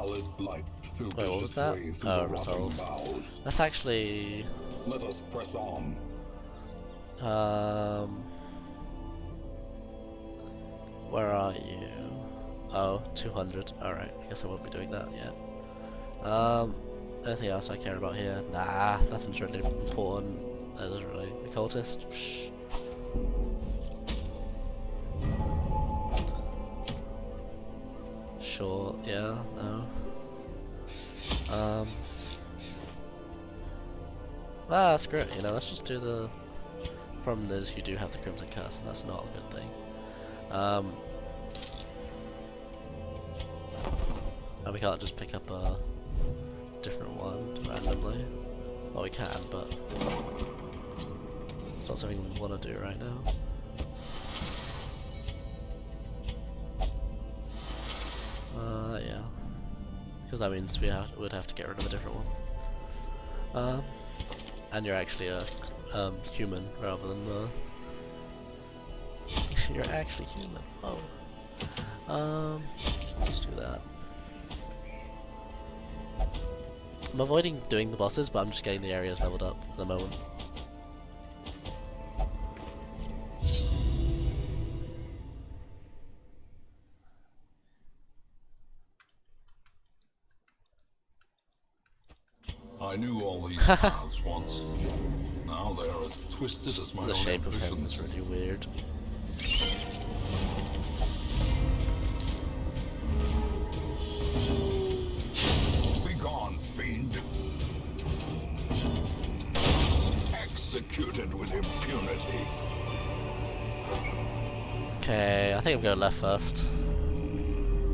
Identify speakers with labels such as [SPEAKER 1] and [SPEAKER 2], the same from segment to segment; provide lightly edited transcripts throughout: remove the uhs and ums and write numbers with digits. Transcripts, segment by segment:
[SPEAKER 1] pallid light
[SPEAKER 2] Wait, what
[SPEAKER 1] filters
[SPEAKER 2] was
[SPEAKER 1] its
[SPEAKER 2] that?
[SPEAKER 1] way through
[SPEAKER 2] Oh,
[SPEAKER 1] the rotting
[SPEAKER 2] resolve.
[SPEAKER 1] boughs.
[SPEAKER 2] That's actually...
[SPEAKER 1] Let us press on.
[SPEAKER 2] Where are you? Oh, 200. Alright, I guess I won't be doing that yet. Anything else I care about here? Nah, nothing's really important. That isn't really a cultist. Psh. Sure, yeah, no. Screw it, you know, let's just do the... Problem is, you do have the Crimson Curse, and that's not a good thing. And we can't just pick up a different one randomly. Well, we can, but it's not something we want to do right now. Yeah, because that means would have to get rid of a different one. And you're actually a human rather than the. You're actually human. Oh. Let's do that. I'm avoiding doing the bosses, but I'm just getting the areas leveled up at the moment.
[SPEAKER 1] I knew all these paths once. Now they are as twisted as my own
[SPEAKER 2] The shape of him
[SPEAKER 1] ambitions.
[SPEAKER 2] is really weird.
[SPEAKER 1] Be gone, fiend. Executed with impunity.
[SPEAKER 2] Okay, I think I'm going left first.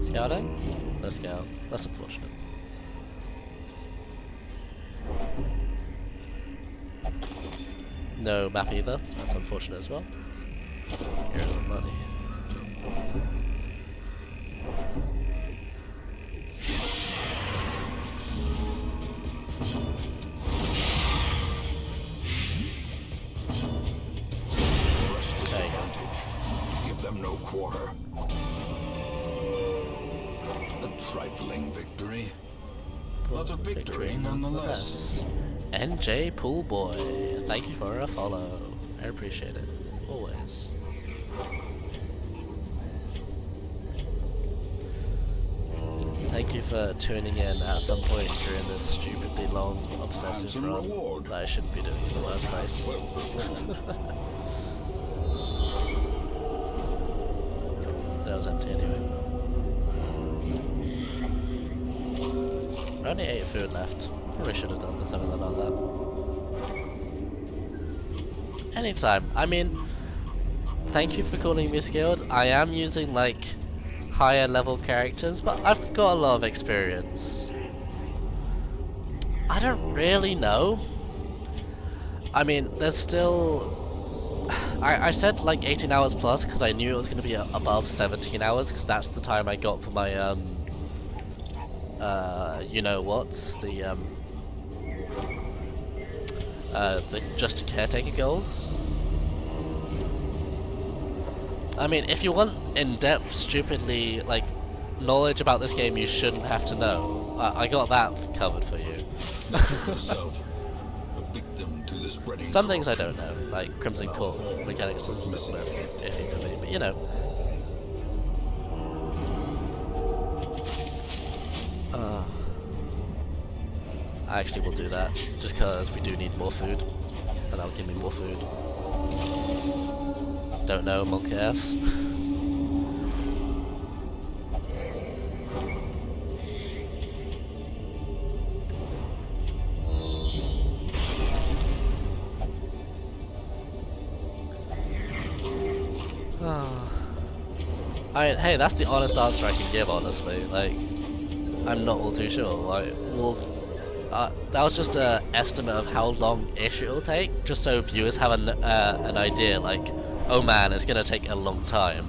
[SPEAKER 2] Scouting? No scout. That's unfortunate. No map either. That's unfortunate as well. Here's the money.
[SPEAKER 1] Okay. Give them no quarter. A trifling victory. But a victory nonetheless.
[SPEAKER 2] NJ Poolboy, thank you for a follow. I appreciate it. Always. Thank you for tuning in at some point during this stupidly long, obsessive
[SPEAKER 1] Handsome
[SPEAKER 2] run
[SPEAKER 1] reward.
[SPEAKER 2] that I shouldn't be doing in the first place. That was empty anyway. I only 8 food left. Probably should have done something about that. Anytime. I mean, thank you for calling me skilled. I am using like higher level characters, but I've got a lot of experience. I don't really know. I mean, there's still... I said like 18 hours plus because I knew it was going to be above 17 hours because that's the time I got for my you know what's the just caretaker goals. I mean, if you want in-depth, stupidly like knowledge about this game, you shouldn't have to know. I got that covered for you.
[SPEAKER 1] Yourself, a victim to the spreading
[SPEAKER 2] Some things I
[SPEAKER 1] corruption.
[SPEAKER 2] don't know, like Crimson Court mechanics is a little bit iffy for me, but you know. I actually will do that, just because we do need more food, and that'll give me more food. Don't know, monkey ass. I mean, hey, that's the honest answer I can give, honestly. Like, I'm not all too sure. Like, well, that was just an estimate of how long-ish it'll take, just so viewers have an idea. Like, oh man, it's gonna take a long time.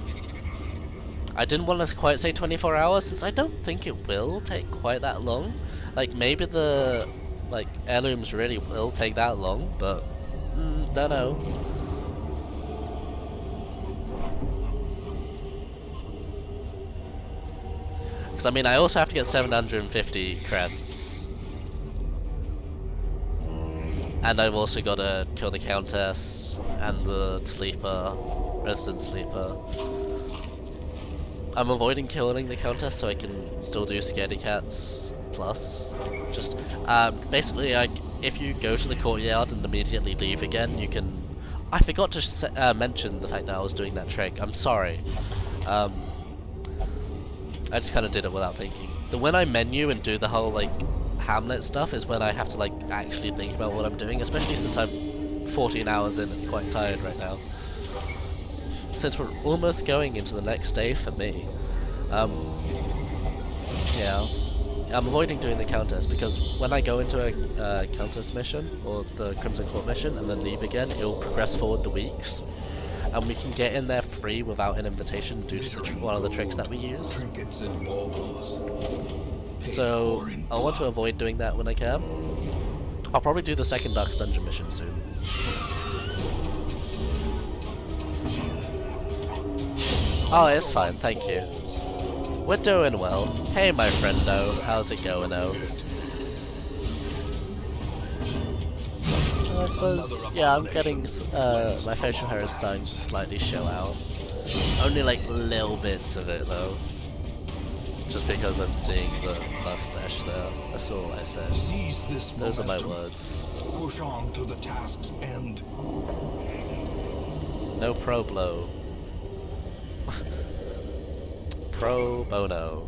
[SPEAKER 2] I didn't want to quite say 24 hours, since I don't think it will take quite that long. Like, maybe the heirlooms really will take that long, but don't know. Because Because I mean, I also have to get 750 crests. And I've also got to kill the Countess and the Sleeper, Resident Sleeper. I'm avoiding killing the Countess so I can still do Scaredy Cats plus. Just, basically, if you go to the courtyard and immediately leave again, you can... I forgot to mention the fact that I was doing that trick. I'm sorry. I just kind of did it without thinking. When I menu and do the whole, like, Hamlet stuff is when I have to, like, actually think about what I'm doing, especially since I'm 14 hours in and quite tired right now. Since we're almost going into the next day for me, yeah, I'm avoiding doing the Countess because when I go into a Countess mission or the Crimson Court mission and then leave again, it will progress forward the weeks, and we can get in there free without an invitation due to one of the tricks that we use.
[SPEAKER 1] Trinkets and baubles.
[SPEAKER 2] So I want to avoid doing that when I can. I'll probably do the second Darkest Dungeon mission soon. Oh, it's fine, thank you. We're doing well. Hey, my friendo, how's it going, oh? I suppose, yeah, I'm getting, my facial hair is starting to slightly show out. Only like little bits of it, though. Just because I'm seeing the mustache there. That's all I said.
[SPEAKER 1] Seize this
[SPEAKER 2] Those are my
[SPEAKER 1] momentum.
[SPEAKER 2] words.
[SPEAKER 1] Push on to the task's end.
[SPEAKER 2] No pro blow. Pro bono.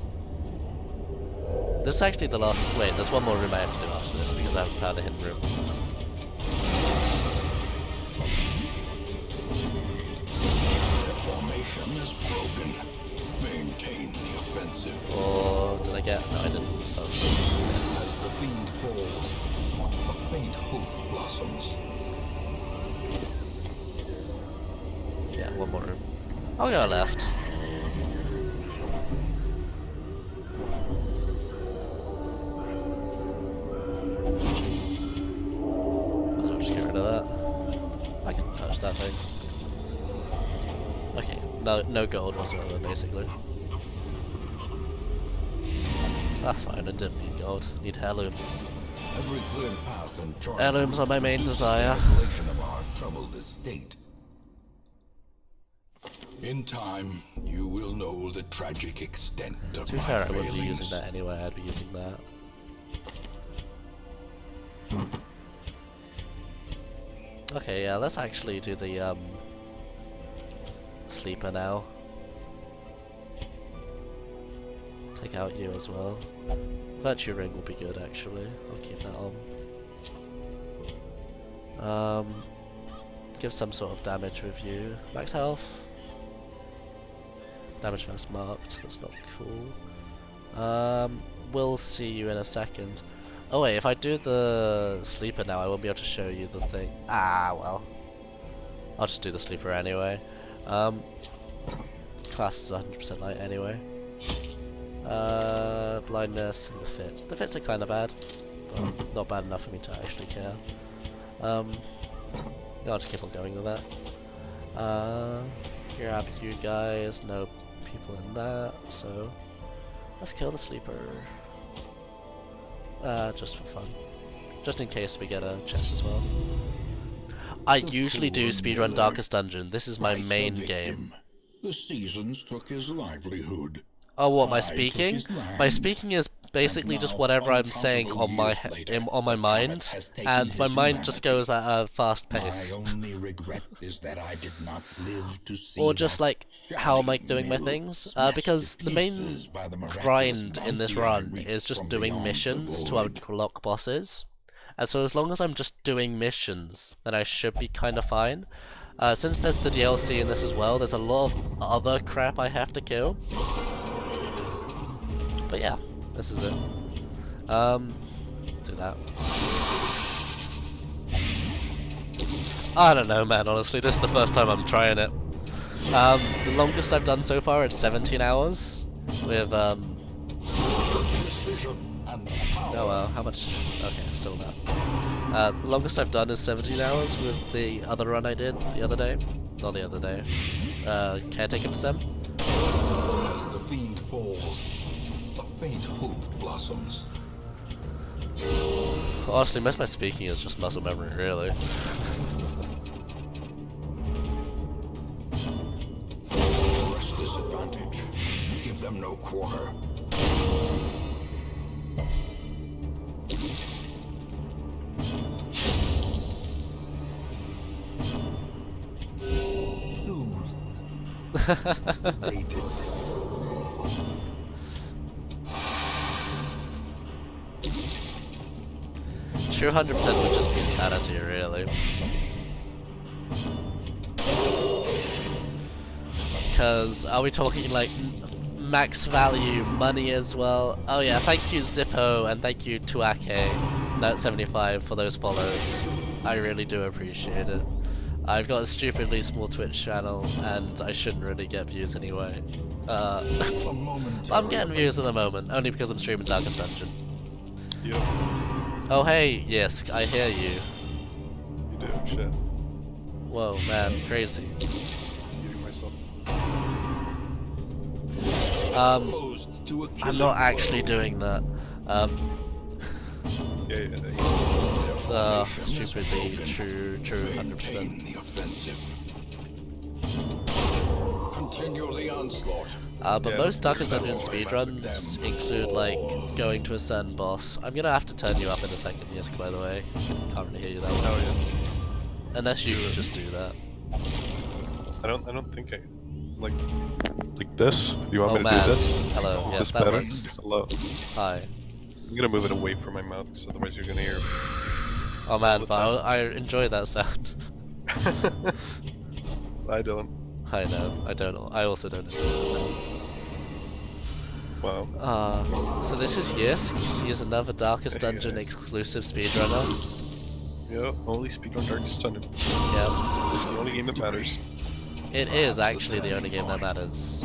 [SPEAKER 2] This is actually the last... Wait, there's one more room I have to do after this because I haven't found a hidden room.
[SPEAKER 1] Their formation is broken. Maintain the offensive.
[SPEAKER 2] Or did I get... No, I didn't. So.
[SPEAKER 1] As the fiend falls, a faint hope blossoms.
[SPEAKER 2] Yeah, one more room. I'll go left. I'll just get rid of that. I can touch that thing. Okay, no gold whatsoever, basically. That's fine, I didn't need gold. I need heirlooms.
[SPEAKER 1] Every clear path and turn
[SPEAKER 2] Heirlooms are my main
[SPEAKER 1] reduces
[SPEAKER 2] desire.
[SPEAKER 1] the isolation of our troubled estate. In time, you will know the tragic extent of
[SPEAKER 2] To be
[SPEAKER 1] my
[SPEAKER 2] fair, I
[SPEAKER 1] failings.
[SPEAKER 2] wouldn't be using that anyway, I'd be using that. Okay, yeah, let's actually do the, Sleeper now. Take out you as well. Virtue Ring will be good, actually. I'll keep that on. Give some sort of damage review. Max health. Damage first marked, that's not cool. We'll see you in a second. Oh wait, if I do the Sleeper now, I won't be able to show you the thing. Ah, well. I'll just do the Sleeper anyway. Class is 100% light anyway. Blindness and the fits. The fits are kind of bad, but not bad enough for me to actually care. I'll just keep on going with that. Grab you guys, no people in that, so let's kill the Sleeper. Just for fun. Just in case we get a chest as well. I usually do speedrun Darkest Dungeon. This is my main game.
[SPEAKER 1] The seasons took his livelihood.
[SPEAKER 2] Oh, what, my
[SPEAKER 1] I took
[SPEAKER 2] speaking?
[SPEAKER 1] his land.
[SPEAKER 2] My speaking is basically just
[SPEAKER 1] now,
[SPEAKER 2] whatever I'm saying
[SPEAKER 1] uncountable
[SPEAKER 2] on my
[SPEAKER 1] years later,
[SPEAKER 2] on my
[SPEAKER 1] the
[SPEAKER 2] mind,
[SPEAKER 1] comet has taken
[SPEAKER 2] and my
[SPEAKER 1] his
[SPEAKER 2] mind just goes at a fast
[SPEAKER 1] My
[SPEAKER 2] pace.
[SPEAKER 1] only regret is that I did not live to see
[SPEAKER 2] Or just
[SPEAKER 1] that
[SPEAKER 2] like, how am I
[SPEAKER 1] shining
[SPEAKER 2] doing my
[SPEAKER 1] mill
[SPEAKER 2] things?
[SPEAKER 1] smashed
[SPEAKER 2] Because
[SPEAKER 1] to
[SPEAKER 2] the main
[SPEAKER 1] pieces by the miraculous
[SPEAKER 2] grind in this
[SPEAKER 1] bounty I
[SPEAKER 2] run
[SPEAKER 1] reaped
[SPEAKER 2] is just
[SPEAKER 1] from
[SPEAKER 2] doing
[SPEAKER 1] beyond the
[SPEAKER 2] missions to
[SPEAKER 1] void.
[SPEAKER 2] unlock bosses. And so as long as I'm just doing missions, then I should be kind of fine. Since there's the DLC in this as well, there's a lot of other crap I have to kill. But yeah, this is it. Do that. I don't know, man, honestly, this is the first time I'm trying it. The longest I've done so far is 17 hours, with,
[SPEAKER 1] Precision and power.
[SPEAKER 2] oh well, how much? Okay, still that. The longest I've done is 17 hours with the other run I did the other day. Not the other day. Caretaker %.
[SPEAKER 1] As the fiend falls, a faint hope blossoms.
[SPEAKER 2] Honestly, most of my speaking is just muscle memory, really.
[SPEAKER 1] Press this advantage. Give them no quarter. Sedated.
[SPEAKER 2] True 100% would just be insanity, really. Because are we talking like max value money as well? Oh yeah, thank you Zippo and thank you Tuake Note75 for those follows. I really do appreciate it. I've got a stupidly small Twitch channel and I shouldn't really get views anyway. I'm getting views at the moment, only because I'm streaming Darkest Dungeon.
[SPEAKER 3] Yep.
[SPEAKER 2] Oh hey, yes, I hear you.
[SPEAKER 3] You do, shit.
[SPEAKER 2] Whoa, man, crazy.
[SPEAKER 3] Eating myself.
[SPEAKER 2] I'm not actually doing that.
[SPEAKER 3] Yeah.
[SPEAKER 2] Stupidly true, 100%.
[SPEAKER 1] The offensive. Continue the onslaught.
[SPEAKER 2] But
[SPEAKER 3] Yeah,
[SPEAKER 2] most Darkest
[SPEAKER 3] that's
[SPEAKER 2] Dungeon speedruns include like going to a certain boss. I'm gonna have to turn you up in a second, Yisk, by the way. Can't really hear you that well.
[SPEAKER 3] Oh yeah.
[SPEAKER 2] Unless you just do that.
[SPEAKER 3] I don't think I like this. Do you want
[SPEAKER 2] Oh
[SPEAKER 3] me to
[SPEAKER 2] man.
[SPEAKER 3] do this?
[SPEAKER 2] Hello,
[SPEAKER 3] Is
[SPEAKER 2] yes,
[SPEAKER 3] this
[SPEAKER 2] that
[SPEAKER 3] better?
[SPEAKER 2] works.
[SPEAKER 3] Hello.
[SPEAKER 2] Hi.
[SPEAKER 3] I'm gonna move it away from my mouth, because otherwise you're gonna hear.
[SPEAKER 2] Oh man, but I enjoy that sound.
[SPEAKER 3] I don't.
[SPEAKER 2] I know, I don't know. I also don't enjoy that sound.
[SPEAKER 3] Wow.
[SPEAKER 2] So this is Yisk. He is another Darkest
[SPEAKER 3] Hey,
[SPEAKER 2] Dungeon
[SPEAKER 3] guys.
[SPEAKER 2] exclusive speedrunner.
[SPEAKER 3] Yeah. Only speak on Darkest Dungeon.
[SPEAKER 2] Yep.
[SPEAKER 3] It's the only game that matters.
[SPEAKER 2] It is actually the only game that matters.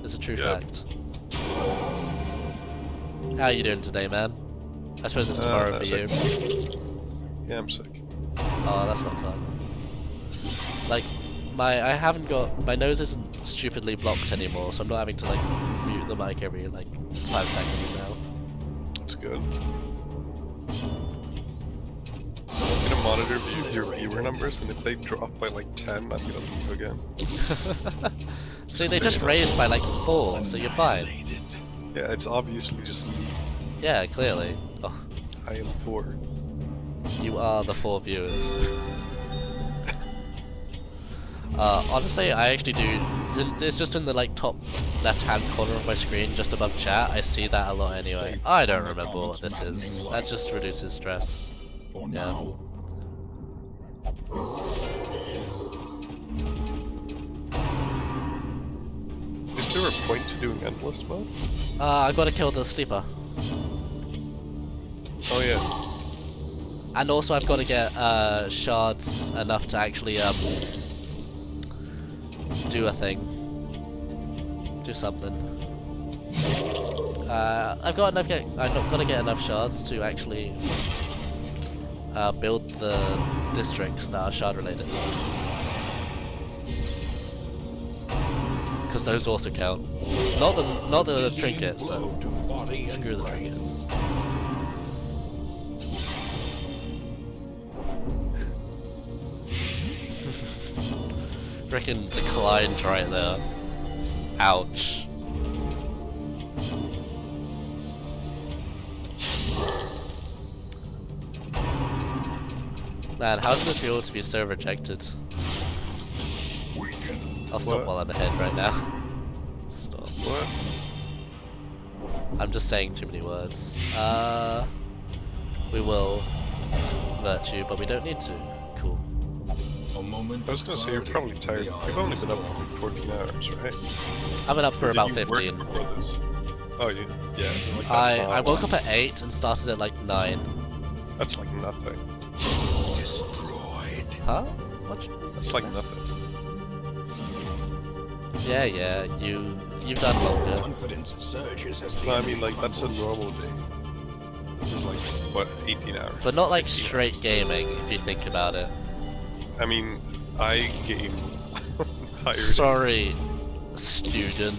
[SPEAKER 2] It's a true
[SPEAKER 3] Yep.
[SPEAKER 2] fact. How are you doing today, man? I suppose it's tomorrow for you.
[SPEAKER 3] Yeah, I'm sick.
[SPEAKER 2] Oh, that's not fun. Like, I haven't got, my nose isn't stupidly blocked anymore, so I'm not having to like mute the mic every like 5 seconds now.
[SPEAKER 3] That's good. I'm gonna monitor your viewer numbers, and if they drop by like 10, I'm gonna leave again.
[SPEAKER 2] See, they just raised by like 4, so you're fine.
[SPEAKER 3] Yeah, it's obviously just me.
[SPEAKER 2] Yeah, clearly. Oh,
[SPEAKER 3] I am 4.
[SPEAKER 2] you are the 4 viewers. Honestly, I actually do, since it's just in the like top left-hand corner of my screen, just above chat, I see that a lot anyway. I don't remember what this is. That just reduces stress.
[SPEAKER 1] For
[SPEAKER 2] Yeah.
[SPEAKER 1] now.
[SPEAKER 3] Is there a point to doing endless mode?
[SPEAKER 2] I've got to kill the sleeper.
[SPEAKER 3] Oh yeah.
[SPEAKER 2] And also I've got to get shards enough to actually do a thing. Do something. I've got to get enough shards to actually build the districts that are shard related. Because those also count. Not the trinkets though.
[SPEAKER 1] Blow to body and
[SPEAKER 2] Screw the
[SPEAKER 1] brain.
[SPEAKER 2] trinkets. Freaking declined right there. Ouch. Man, how does it feel to be so rejected?
[SPEAKER 1] Weaken.
[SPEAKER 2] I'll stop
[SPEAKER 3] What?
[SPEAKER 2] while I'm ahead right now. Stop.
[SPEAKER 3] What?
[SPEAKER 2] I'm just saying too many words. We will virtue, but we don't need to. Cool.
[SPEAKER 1] A moment
[SPEAKER 3] I was gonna say you're probably tired. You've only been up for like 14 hours, right?
[SPEAKER 2] I've been up for
[SPEAKER 3] Or did
[SPEAKER 2] about
[SPEAKER 3] you
[SPEAKER 2] 15.
[SPEAKER 3] work before this? Oh, you? Yeah. Like,
[SPEAKER 2] I woke up at 8 and started at like 9.
[SPEAKER 3] That's like nothing.
[SPEAKER 1] destroyed.
[SPEAKER 2] Huh? What?
[SPEAKER 3] That's like nothing.
[SPEAKER 2] Yeah, you've done longer.
[SPEAKER 1] Confidence surges as
[SPEAKER 3] No, I mean like that's a normal day. It's like what 18 hours.
[SPEAKER 2] But not like
[SPEAKER 3] 16
[SPEAKER 2] straight gaming, if you think about it.
[SPEAKER 3] hours. I mean, I game entire days.
[SPEAKER 2] Sorry, student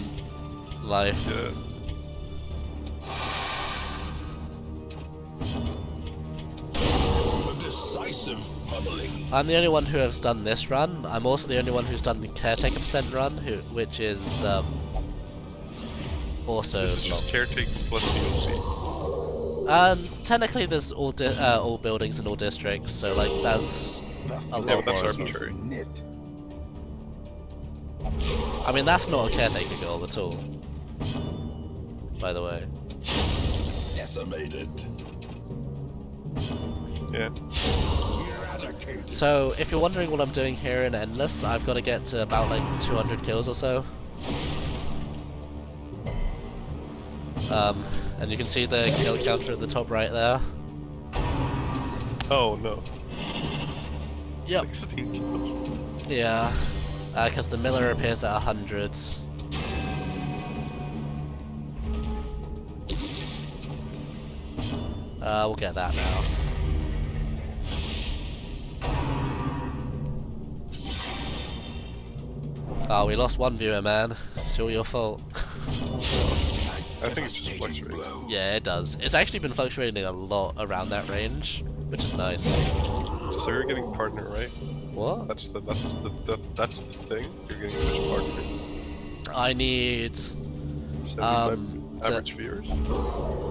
[SPEAKER 2] life.
[SPEAKER 3] Yeah.
[SPEAKER 1] massive pummeling.
[SPEAKER 2] I'm the only one who has done this run. I'm also the only one who's done the Caretaker % run, which is also
[SPEAKER 3] This is just
[SPEAKER 2] long.
[SPEAKER 3] caretaker plus DLC.
[SPEAKER 2] Technically, there's all buildings in all districts, so like that's a
[SPEAKER 3] Yeah,
[SPEAKER 2] lot
[SPEAKER 3] but
[SPEAKER 2] more.
[SPEAKER 3] that's
[SPEAKER 2] as well.
[SPEAKER 3] arbitrary.
[SPEAKER 1] Knit.
[SPEAKER 2] I mean, that's not a Caretaker goal at all. By the way.
[SPEAKER 1] Decimated.
[SPEAKER 3] Yeah.
[SPEAKER 1] Eradicated.
[SPEAKER 2] So, if you're wondering what I'm doing here in Endless, I've got to get to about like 200 kills or so. And you can see the kill counter at the top right there.
[SPEAKER 3] Oh no.
[SPEAKER 2] Yep.
[SPEAKER 3] 16 kills.
[SPEAKER 2] Yeah, because the Miller appears at 100. We'll get that now. Oh, we lost one viewer, man. It's all your fault.
[SPEAKER 3] I think it's just fluctuates.
[SPEAKER 1] Blow.
[SPEAKER 2] Yeah, it does. It's actually been fluctuating a lot around that range, which is nice.
[SPEAKER 3] So you're getting partner, right?
[SPEAKER 2] What?
[SPEAKER 3] That's the thing. You're getting which partner?
[SPEAKER 2] I need...
[SPEAKER 3] 75
[SPEAKER 2] to-
[SPEAKER 3] average viewers.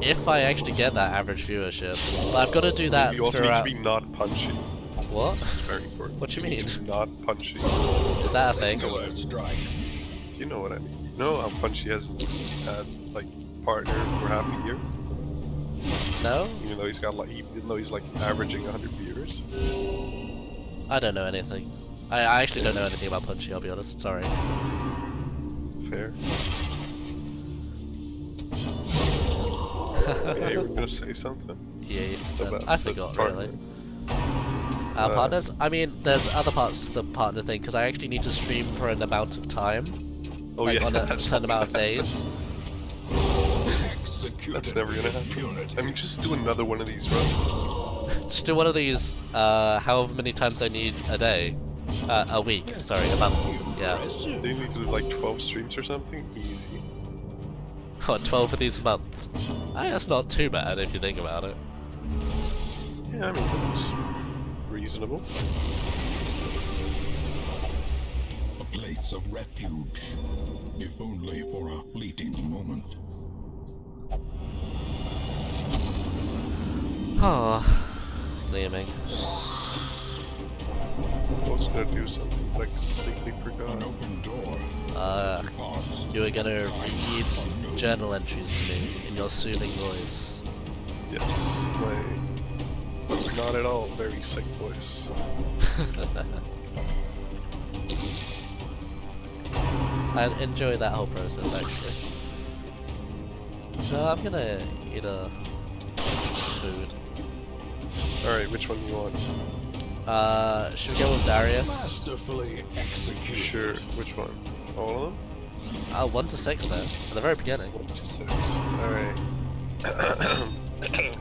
[SPEAKER 2] If I actually get that average viewership, but I've got to do that
[SPEAKER 3] You also need to
[SPEAKER 2] throughout...
[SPEAKER 3] be not punchy.
[SPEAKER 2] What?
[SPEAKER 3] It's very important.
[SPEAKER 2] What do you
[SPEAKER 3] need
[SPEAKER 2] mean?
[SPEAKER 3] to be not punchy.
[SPEAKER 2] Is that a thing?
[SPEAKER 1] Singular strike.
[SPEAKER 3] You know what I mean. You know how punchy hasn't had like partner for half a year,
[SPEAKER 2] No?
[SPEAKER 3] even though he's got like averaging 100 viewers.
[SPEAKER 2] I don't know anything. I actually don't know anything about Punchy, I'll be honest. Sorry.
[SPEAKER 3] Fair. Yeah, you were gonna say something.
[SPEAKER 2] Yeah, you said.
[SPEAKER 3] About
[SPEAKER 2] I
[SPEAKER 3] the
[SPEAKER 2] forgot,
[SPEAKER 3] partner.
[SPEAKER 2] really. Partners? I mean, there's other parts to the partner thing, because I actually need to stream for an amount of time.
[SPEAKER 3] Oh
[SPEAKER 2] like
[SPEAKER 3] yeah,
[SPEAKER 2] on a
[SPEAKER 3] that's
[SPEAKER 2] certain amount of
[SPEAKER 3] not gonna
[SPEAKER 2] days.
[SPEAKER 1] Executed
[SPEAKER 3] That's never gonna
[SPEAKER 1] with
[SPEAKER 3] happen.
[SPEAKER 1] impunity.
[SPEAKER 3] I mean, just do another one of these runs.
[SPEAKER 2] Just do one of these, however many times I need a day. A week, sorry, a month. Yeah.
[SPEAKER 3] Do you need to do like 12 streams or something? Easy.
[SPEAKER 2] What, 12 of these a month? That's not too bad if you think about it.
[SPEAKER 3] Yeah, I mean, that's reasonable.
[SPEAKER 1] A place of refuge, if only for a fleeting moment.
[SPEAKER 2] Oh, naming.
[SPEAKER 3] I was gonna do something, but I completely
[SPEAKER 1] An
[SPEAKER 3] forgot.
[SPEAKER 1] open door departs.
[SPEAKER 2] You were gonna read journal entries to me in your soothing voice.
[SPEAKER 3] Yes, my not at all very sick voice.
[SPEAKER 2] I enjoy that whole process, actually. No, I'm gonna eat a food.
[SPEAKER 3] Alright, which one do you want?
[SPEAKER 2] Should we go with Darius?
[SPEAKER 1] Masterfully executed.
[SPEAKER 3] Sure, which one? All of them?
[SPEAKER 2] 1 to 6 then, at the very beginning.
[SPEAKER 3] 1, 2, 6. Alright.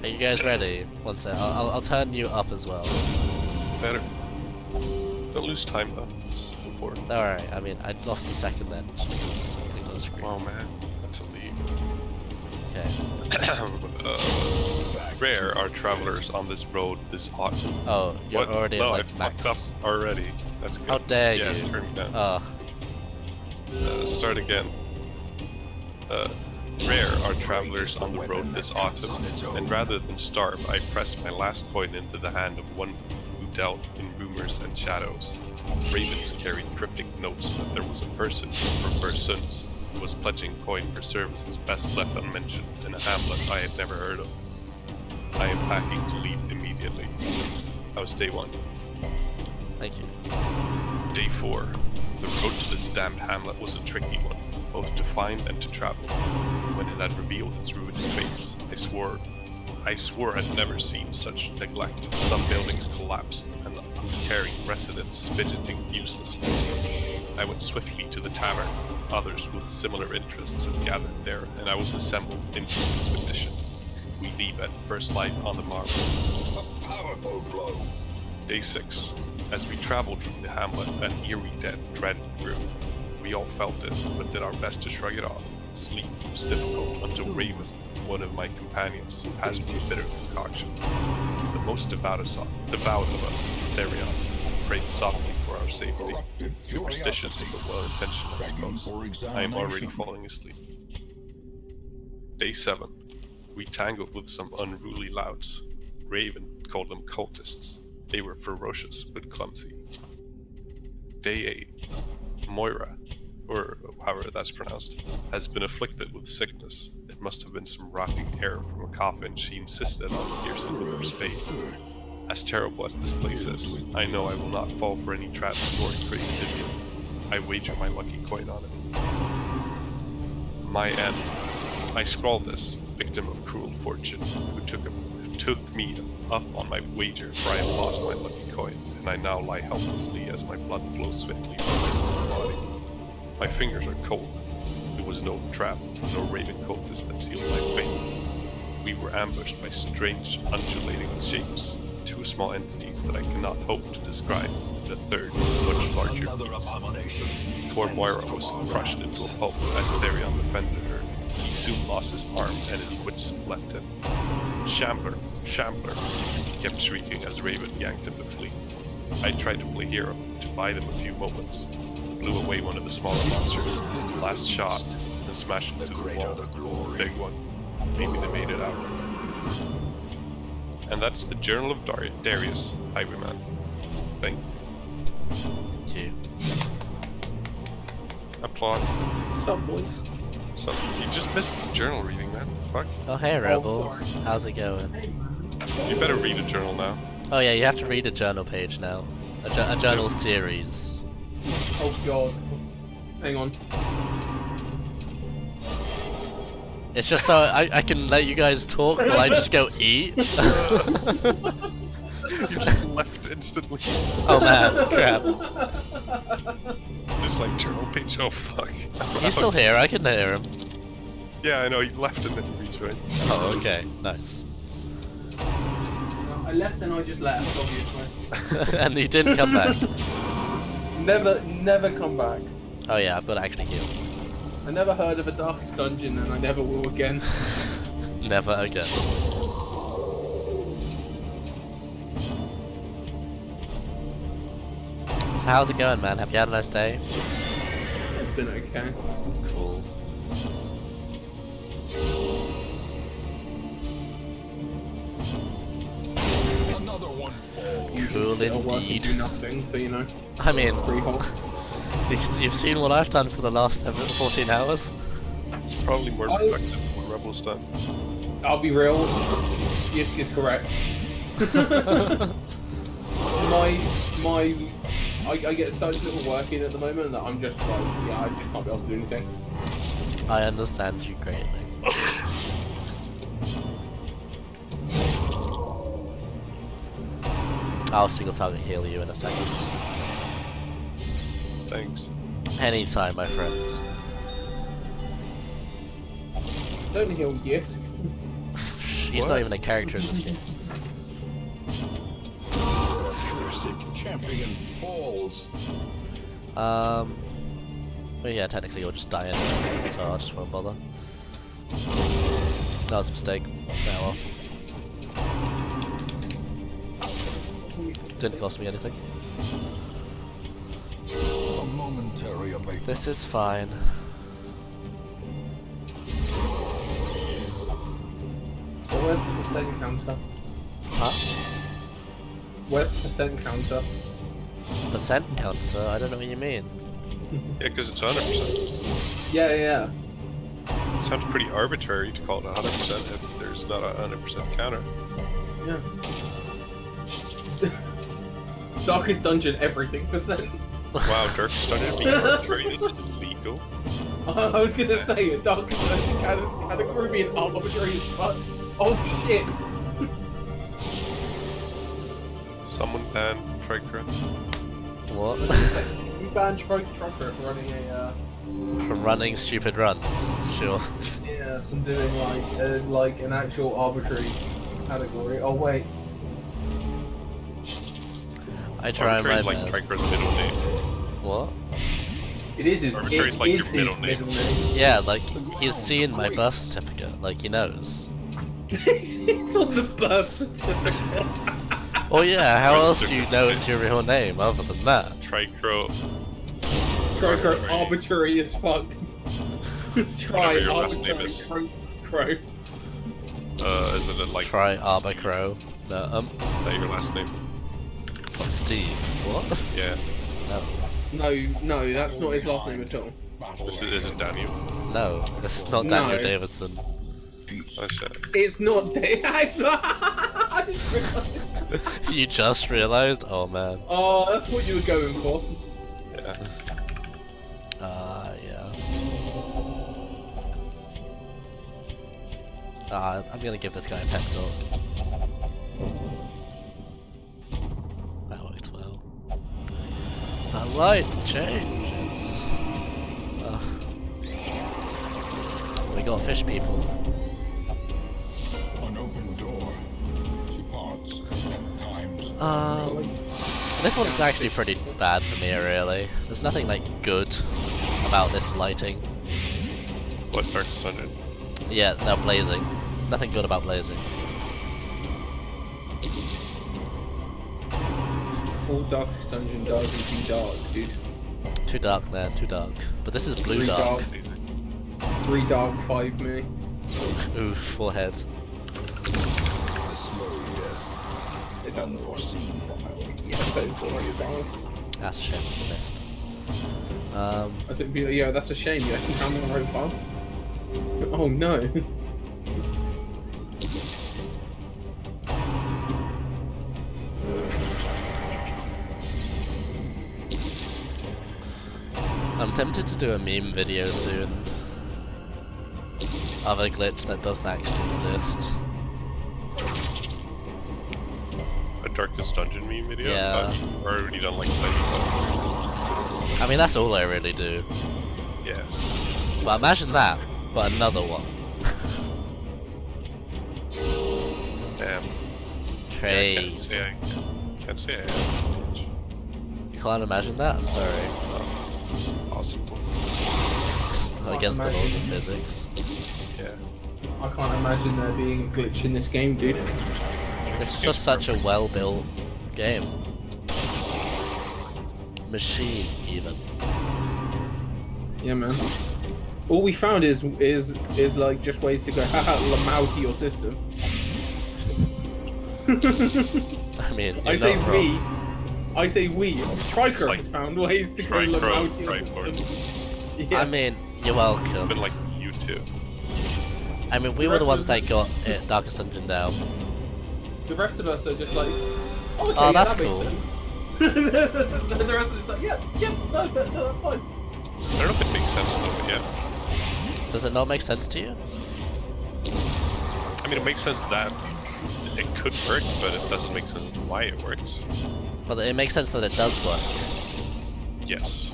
[SPEAKER 2] Are you guys ready? One sec, I'll turn you up as well.
[SPEAKER 3] Better. Don't lose time though. It's important.
[SPEAKER 2] Alright, I mean, I lost a second then. Jesus, I think on the screen.
[SPEAKER 3] Oh man, that's a lead.
[SPEAKER 2] Okay.
[SPEAKER 3] Rare are travelers on this road this autumn.
[SPEAKER 2] Oh, you're
[SPEAKER 3] What?
[SPEAKER 2] already
[SPEAKER 3] No,
[SPEAKER 2] at
[SPEAKER 3] I
[SPEAKER 2] like
[SPEAKER 3] fucked
[SPEAKER 2] max.
[SPEAKER 3] up already. That's good.
[SPEAKER 2] How dare
[SPEAKER 3] yeah,
[SPEAKER 2] you?
[SPEAKER 3] turn me down. Start again. Rare are travelers on the road this autumn, and rather than starve, I pressed my last coin into the hand of one who dealt in rumors and shadows. Ravens carried cryptic notes that there was a person, or persons, who was pledging coin for services best left unmentioned in a hamlet I had never heard of. I am packing to leave immediately. That was day 1.
[SPEAKER 2] Thank you.
[SPEAKER 3] Day 4. The road to this damned hamlet was a tricky one, both to find and to travel. When it had revealed its ruinous face, I swore I'd never seen such neglect. Some buildings collapsed, and uncaring residents fidgeting uselessly. I went swiftly to the tavern. Others with similar interests had gathered there, and I was assembled into the expedition. We leave at first light on the morrow.
[SPEAKER 1] A powerful blow.
[SPEAKER 3] Day 6. As we traveled from the hamlet, an eerie dread grew. We all felt it, but did our best to shrug it off. Sleep was difficult until Raven, one of my companions, passed me a bitter concoction. The most devout of us, Therion, prayed softly for our safety. Superstitious but well-intentioned, I suppose. I am already falling asleep. Day 7. We tangled with some unruly louts. Raven called them cultists. They were ferocious but clumsy. Day 8. Moira, or however that's pronounced, has been afflicted with sickness. It must have been some rotting air from a coffin she insisted on piercing with her spade. As terrible as this place is, I know I will not fall for any trap nor crazed idiot. I wager my lucky coin on it. My end. I scrawled this, victim of cruel fortune, who took me up on my wager, for I have lost my lucky coin, and I now lie helplessly as my blood flows swiftly from my body. My fingers are cold. There was no trap, no raven cultist that sealed my fate. We were ambushed by strange, undulating shapes, two small entities that I cannot hope to describe, and a third, much larger beast. Poor Moira was crushed into a pulp as Therion defended her. He soon lost his arm and his wits left him. Shambler, Shambler, he kept shrieking as Raven yanked him to flee. I tried to play hero, to buy them a few moments. Blew away one of the smaller monsters, last shot, and smashed into the wall. Big one. Maybe they made it out. And that's the Journal of Darius, Highwayman. Thank you. Applause.
[SPEAKER 4] What's up, boys?
[SPEAKER 3] So, you just missed the journal reading, man. Fuck.
[SPEAKER 2] Oh hey Rebel,
[SPEAKER 4] sorry.
[SPEAKER 2] how's it going?
[SPEAKER 3] You better read a journal now.
[SPEAKER 2] Oh yeah, you have to read a journal page now. A journal series.
[SPEAKER 4] Oh god. Hang on.
[SPEAKER 2] It's just so I can let you guys talk while I just go eat.
[SPEAKER 3] You just left instantly.
[SPEAKER 2] Oh man, crap.
[SPEAKER 3] Just like journal page. Oh fuck.
[SPEAKER 2] He's still here, I can hear him.
[SPEAKER 3] Yeah, I know. He left and then he rejoined.
[SPEAKER 2] Oh, okay, nice.
[SPEAKER 4] I left and I just left, obviously.
[SPEAKER 2] And he didn't come back.
[SPEAKER 4] Never come back.
[SPEAKER 2] Oh yeah, I've got to actually heal.
[SPEAKER 4] I never heard of a Darkest Dungeon and I never will again.
[SPEAKER 2] Never again. So how's it going, man? Have you had a nice day?
[SPEAKER 4] It's been okay.
[SPEAKER 2] Cool.
[SPEAKER 1] Another one falls.
[SPEAKER 2] Cool
[SPEAKER 4] Sit at work and
[SPEAKER 2] indeed.
[SPEAKER 4] do nothing, so you know,
[SPEAKER 2] I mean,
[SPEAKER 4] freehold.
[SPEAKER 2] you've seen what I've done for the last 14 hours.
[SPEAKER 3] It's probably more productive than what Rebel's done.
[SPEAKER 4] I'll be real. Yisk is correct. I get such little work in at the moment that I'm just like, yeah, I just can't be able to do anything.
[SPEAKER 2] I understand you greatly. I'll single target heal you in a second.
[SPEAKER 3] Thanks.
[SPEAKER 2] Anytime, my friends.
[SPEAKER 4] Don't heal Yisk.
[SPEAKER 2] He's
[SPEAKER 3] What?
[SPEAKER 2] not even a character in this game.
[SPEAKER 1] Cursed champion falls.
[SPEAKER 2] Well, yeah, technically you'll just die anyway, so I just won't bother. That was a mistake. Oh well. Didn't cost me anything.
[SPEAKER 1] A momentary abatement.
[SPEAKER 2] This is fine.
[SPEAKER 4] So where's the percent counter?
[SPEAKER 2] Huh?
[SPEAKER 4] Where's the percent counter?
[SPEAKER 2] Percent counter? I don't know what you mean.
[SPEAKER 3] Yeah, because it's 100%.
[SPEAKER 4] Yeah.
[SPEAKER 3] It sounds pretty arbitrary to call it 100% if there's not a 100% counter.
[SPEAKER 4] Yeah. Darkest Dungeon, everything percent.
[SPEAKER 3] Wow, Darkest Dungeon being arbitrary is illegal.
[SPEAKER 4] I was gonna say it. Darkest Dungeon category being arbitrary as fuck. Oh shit!
[SPEAKER 3] Someone banned Tricra.
[SPEAKER 2] What?
[SPEAKER 4] You banned Trucker for running a
[SPEAKER 2] From running stupid runs? Sure.
[SPEAKER 4] yeah, from doing like an actual arbitrary category. Oh wait,
[SPEAKER 2] I try my
[SPEAKER 3] Arbitrary is like
[SPEAKER 2] best.
[SPEAKER 3] Tricra's middle name.
[SPEAKER 2] What?
[SPEAKER 4] It is his,
[SPEAKER 3] Arbitrary is like
[SPEAKER 4] it
[SPEAKER 3] your
[SPEAKER 4] is
[SPEAKER 3] middle
[SPEAKER 4] his
[SPEAKER 3] name.
[SPEAKER 4] middle name.
[SPEAKER 2] Yeah, like he's seen my birth certificate. Like he knows.
[SPEAKER 4] It's on the birth certificate.
[SPEAKER 2] Oh yeah, how else do you know it's your real name other than that?
[SPEAKER 3] Tricro.
[SPEAKER 4] Crow arbitrary as fuck. Try
[SPEAKER 3] Whatever your last name
[SPEAKER 4] arbitrary
[SPEAKER 3] is.
[SPEAKER 4] crow.
[SPEAKER 3] Is it like
[SPEAKER 2] Try
[SPEAKER 3] Steve?
[SPEAKER 2] Arbacrow. No,
[SPEAKER 3] Is that your last name?
[SPEAKER 2] what, Steve? What?
[SPEAKER 3] Yeah.
[SPEAKER 4] No, that's not his last name at all.
[SPEAKER 3] Is it Daniel?
[SPEAKER 2] No, this is not
[SPEAKER 4] No.
[SPEAKER 2] Daniel Davidson.
[SPEAKER 3] Oh shit.
[SPEAKER 4] It's not. It's not. I just realised.
[SPEAKER 2] You just realized? Oh man.
[SPEAKER 4] Oh, that's what you were going for.
[SPEAKER 3] Yeah.
[SPEAKER 2] Yeah. I'm gonna give this guy a pep talk. That worked well. The light changes. We got fish people.
[SPEAKER 1] An open door. She parts at times.
[SPEAKER 2] This one's actually pretty bad for me, really. There's nothing like good about this lighting.
[SPEAKER 3] What Darkest Dungeon?
[SPEAKER 2] Yeah, they're blazing. Nothing good about blazing.
[SPEAKER 4] All Darkest Dungeon does is be dark, dude.
[SPEAKER 2] Too dark, man. Too dark. But this is blue
[SPEAKER 4] Three
[SPEAKER 2] dark.
[SPEAKER 4] 3 dark, 5 me.
[SPEAKER 2] Oof, forehead.
[SPEAKER 1] The slow death.
[SPEAKER 4] It's unforeseen. Yeah, so dark.
[SPEAKER 2] That's a shame. Missed.
[SPEAKER 4] I think, yeah, that's a shame. You actually found the right path. Oh no.
[SPEAKER 2] I'm tempted to do a meme video soon of a glitch that doesn't actually exist.
[SPEAKER 3] A Darkest Dungeon meme video?
[SPEAKER 2] Yeah.
[SPEAKER 3] I've already done like 90.
[SPEAKER 2] I mean, that's all I really do.
[SPEAKER 3] Yeah.
[SPEAKER 2] But imagine that, but another one.
[SPEAKER 3] Damn.
[SPEAKER 2] Crazy.
[SPEAKER 3] Can't say I have.
[SPEAKER 2] You can't imagine that? I'm sorry.
[SPEAKER 3] It's impossible.
[SPEAKER 2] Against the laws of physics.
[SPEAKER 3] Yeah.
[SPEAKER 4] I can't imagine there being a glitch in this game, dude.
[SPEAKER 2] It's just such a well-built game. Machine, even.
[SPEAKER 4] Yeah, man. All we found is like just ways to go Lamau to your system.
[SPEAKER 2] I mean, you're
[SPEAKER 4] I say
[SPEAKER 2] not
[SPEAKER 4] we.
[SPEAKER 2] wrong.
[SPEAKER 4] I say we. Triker
[SPEAKER 3] like
[SPEAKER 4] has found ways to go
[SPEAKER 3] Tricro,
[SPEAKER 4] Lamau to your
[SPEAKER 3] Tricord.
[SPEAKER 4] system. Yeah.
[SPEAKER 2] I mean, you're
[SPEAKER 3] It's
[SPEAKER 2] welcome.
[SPEAKER 3] been like you two.
[SPEAKER 2] I mean, we were the ones that got it, Darkest Dungeon down.
[SPEAKER 4] The rest of us are just like, oh, okay,
[SPEAKER 2] Oh,
[SPEAKER 4] yeah,
[SPEAKER 2] that's
[SPEAKER 4] that makes
[SPEAKER 2] cool.
[SPEAKER 4] sense. The rest of us are like, yeah, no, that's fine.
[SPEAKER 3] I don't know if it makes sense though, but yeah.
[SPEAKER 2] Does it not make sense to you?
[SPEAKER 3] I mean, it makes sense that it could work, but it doesn't make sense why it works.
[SPEAKER 2] But it makes sense that it does work.
[SPEAKER 3] Yes.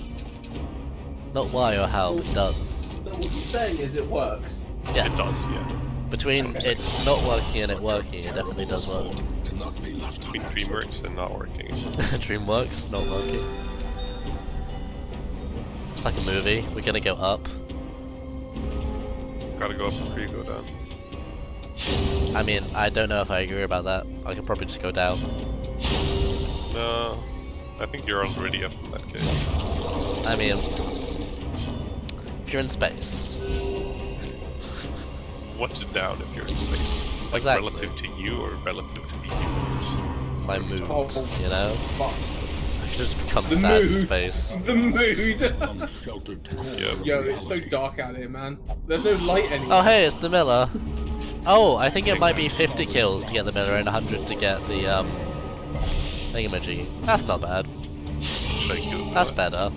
[SPEAKER 2] Not why or how, it does.
[SPEAKER 4] So what you're saying is it works.
[SPEAKER 2] Yeah,
[SPEAKER 3] It does, yeah.
[SPEAKER 2] between it not working and it working, it definitely does work.
[SPEAKER 1] Cannot be left
[SPEAKER 3] Between
[SPEAKER 1] unanswered.
[SPEAKER 3] DreamWorks and not working.
[SPEAKER 2] DreamWorks, not working. It's like a movie, we're gonna go up.
[SPEAKER 3] Gotta go up before you go down.
[SPEAKER 2] I mean, I don't know if I agree about that. I can probably just go down.
[SPEAKER 3] No, I think you're already up in that case.
[SPEAKER 2] I mean, if you're in space.
[SPEAKER 3] What's down if you're in space? Like
[SPEAKER 2] Exactly.
[SPEAKER 3] relative to you or relative to the universe?
[SPEAKER 2] My mood,
[SPEAKER 4] Oh,
[SPEAKER 2] you know?
[SPEAKER 4] fuck.
[SPEAKER 2] I could just become
[SPEAKER 4] The
[SPEAKER 2] sad in
[SPEAKER 4] mood.
[SPEAKER 2] space.
[SPEAKER 4] The mood.
[SPEAKER 1] Unsheltered core
[SPEAKER 3] Yeah.
[SPEAKER 1] of
[SPEAKER 4] Yo, it's so
[SPEAKER 1] reality.
[SPEAKER 4] dark out here, man. There's no light anymore.
[SPEAKER 2] Oh hey, it's the Miller. Oh, I think it might be 50 kills to get the Miller and 100 to get the thingamajiggy. That's not bad.
[SPEAKER 3] Should I Google
[SPEAKER 2] That's
[SPEAKER 3] it?
[SPEAKER 2] better.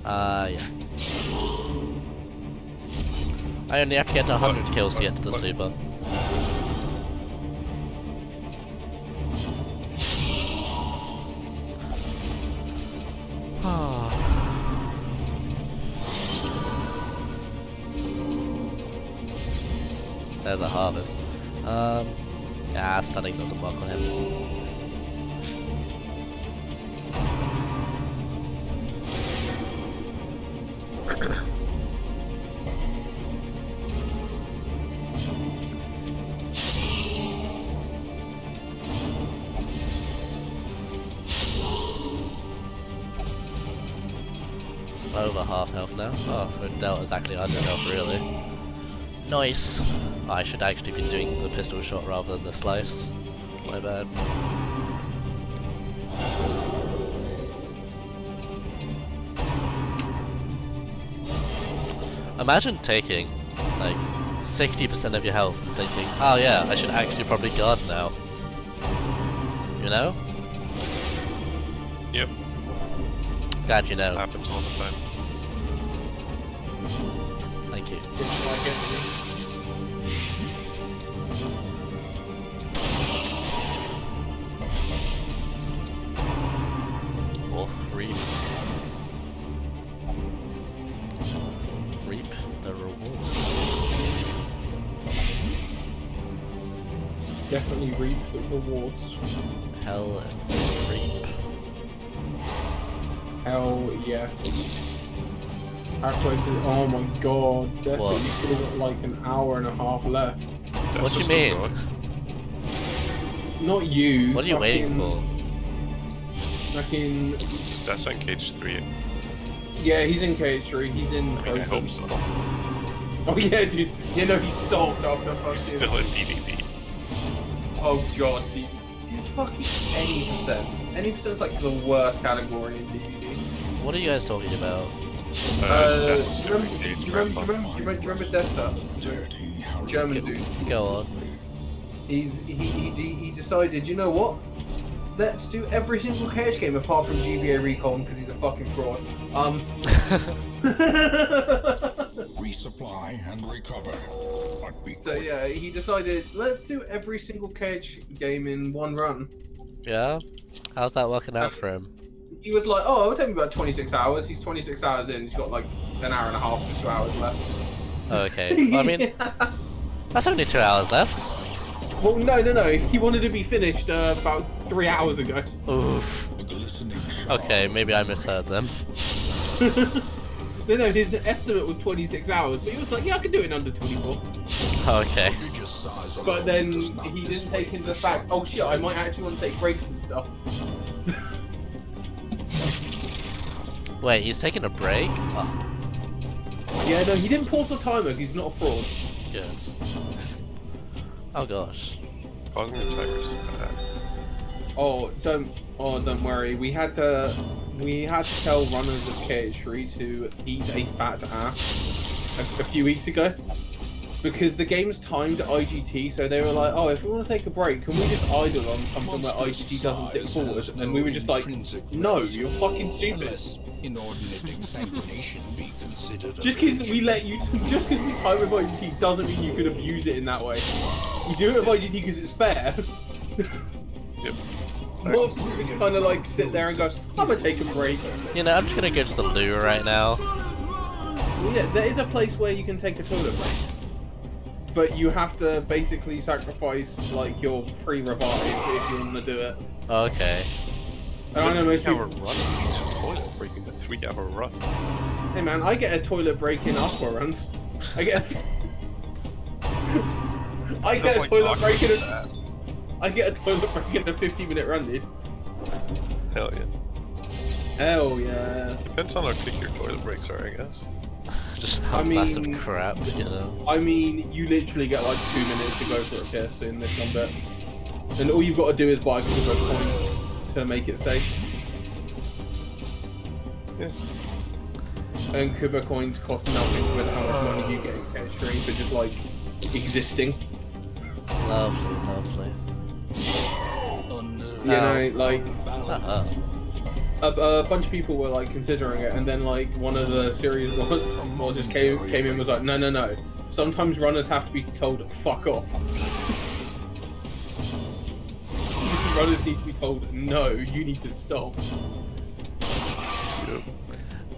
[SPEAKER 2] Yeah. I only have to get to 100 kills to get to the
[SPEAKER 3] What?
[SPEAKER 2] sleeper. There's a harvest. Yeah, stunning doesn't work on him. over half health now. Oh, Delta's actually under health, really. Nice! Oh, I should actually be doing the pistol shot rather than the slice. My bad. Imagine taking, like, 60% of your health and thinking, oh yeah, I should actually probably guard now. You know?
[SPEAKER 3] Yep,
[SPEAKER 2] Glad you know.
[SPEAKER 3] happens all the time.
[SPEAKER 2] Thank you. Oh, reap. Reap the reward.
[SPEAKER 4] Definitely reap the rewards.
[SPEAKER 2] Hell is reap.
[SPEAKER 4] Hell yes. How close is it? Oh my god, Destiny,
[SPEAKER 2] What?
[SPEAKER 4] you still got like an hour and a half left.
[SPEAKER 2] What do you
[SPEAKER 3] just
[SPEAKER 2] mean?
[SPEAKER 3] wrong.
[SPEAKER 4] Not you.
[SPEAKER 2] What are you waiting for?
[SPEAKER 4] Fucking.
[SPEAKER 3] That's on cage 3.
[SPEAKER 4] Yeah, he's in KH3, he's in
[SPEAKER 3] I mean, I
[SPEAKER 4] Frozen.
[SPEAKER 3] hope so.
[SPEAKER 4] Oh yeah, dude. You know, he stopped after fucking.
[SPEAKER 3] He's still in DDD.
[SPEAKER 4] Oh god, dude. Fucking any percent. Any percent's like the worst category in DBD.
[SPEAKER 2] What are you guys talking about?
[SPEAKER 4] Do you remember Desta?
[SPEAKER 1] Dirty Harry.
[SPEAKER 4] German dude.
[SPEAKER 2] Go on.
[SPEAKER 4] He decided, you know what? Let's do every single KH game apart from GBA Recon because he's a fucking fraud.
[SPEAKER 1] Resupply and recover. But be
[SPEAKER 4] So
[SPEAKER 1] quick.
[SPEAKER 4] yeah, he decided, let's do every single KH game in one run.
[SPEAKER 2] Yeah? How's that working out for him?
[SPEAKER 4] He was like, oh, it would take me about 26 hours. He's 26 hours in, he's got like an hour and a half to 2 hours left.
[SPEAKER 2] Okay. Well, I mean, that's only 2 hours left.
[SPEAKER 4] Well, no. He wanted to be finished about 3 hours ago.
[SPEAKER 2] Oof.
[SPEAKER 1] A glistening shard.
[SPEAKER 2] Okay, maybe I misheard them.
[SPEAKER 4] No, his estimate was 26 hours, but he was like, yeah, I can do it in under 24.
[SPEAKER 2] Okay.
[SPEAKER 1] Prodigious size
[SPEAKER 4] But
[SPEAKER 1] alone
[SPEAKER 4] then
[SPEAKER 1] does not
[SPEAKER 4] he didn't
[SPEAKER 1] dissuade
[SPEAKER 4] take into
[SPEAKER 1] the
[SPEAKER 4] fact,
[SPEAKER 1] shard.
[SPEAKER 4] oh shit, I might actually want to take breaks and stuff.
[SPEAKER 2] Wait, he's taking a break? Oh,
[SPEAKER 4] Yeah, no, he didn't pause the timer, he's not a fraud.
[SPEAKER 2] good. Oh gosh.
[SPEAKER 3] Pausing the timers.
[SPEAKER 4] Oh, don't worry. We had to tell runners of KH3 to eat a fat ass a few weeks ago. Because the game's timed IGT, so they were like, oh, if we want to take a break, can we just idle on something where IGT doesn't tick forward? And we were just like, no, you're fucking stupid.
[SPEAKER 1] Unless inordinate exsanguination be considered.
[SPEAKER 4] Just because we let you, just because we time with IGT doesn't mean you can abuse it in that way. You do it with IGT because it's fair.
[SPEAKER 3] Yep.
[SPEAKER 4] Most people kind of like sit there and go, I'm gonna take a break.
[SPEAKER 2] You know, I'm just gonna go to the loo right now.
[SPEAKER 4] Well, yeah, there is a place where you can take a toilet break. But you have to basically sacrifice like your free revive if you want to do it.
[SPEAKER 2] Okay.
[SPEAKER 4] And I know most
[SPEAKER 3] 3 hour
[SPEAKER 4] people.
[SPEAKER 3] run. It's a toilet breaking a 3 hour run.
[SPEAKER 4] Hey man, I get a toilet break in aqua runs. I get. I get a toilet break in a. I get a toilet break in a 50-minute run, dude.
[SPEAKER 3] Hell yeah.
[SPEAKER 4] Hell yeah.
[SPEAKER 3] Depends on how quick your toilet breaks are, I guess.
[SPEAKER 2] Just how
[SPEAKER 4] I
[SPEAKER 2] massive
[SPEAKER 4] mean-
[SPEAKER 2] crap, you know.
[SPEAKER 4] I mean, you literally get like 2 minutes to go for a kiss in this one bit. And all you've got to do is buy a Kubo coin to make it safe.
[SPEAKER 3] Yeah.
[SPEAKER 4] And Kubo coins cost nothing with how much money you get in KH3 for just like existing.
[SPEAKER 2] Lovely, lovely.
[SPEAKER 4] You know, like
[SPEAKER 2] Uh-huh.
[SPEAKER 4] a bunch of people were like considering it, and then like one of the series ones just came in and was like, no. Sometimes runners have to be told fuck off. Runners need to be told no, you need to stop.
[SPEAKER 3] Yep.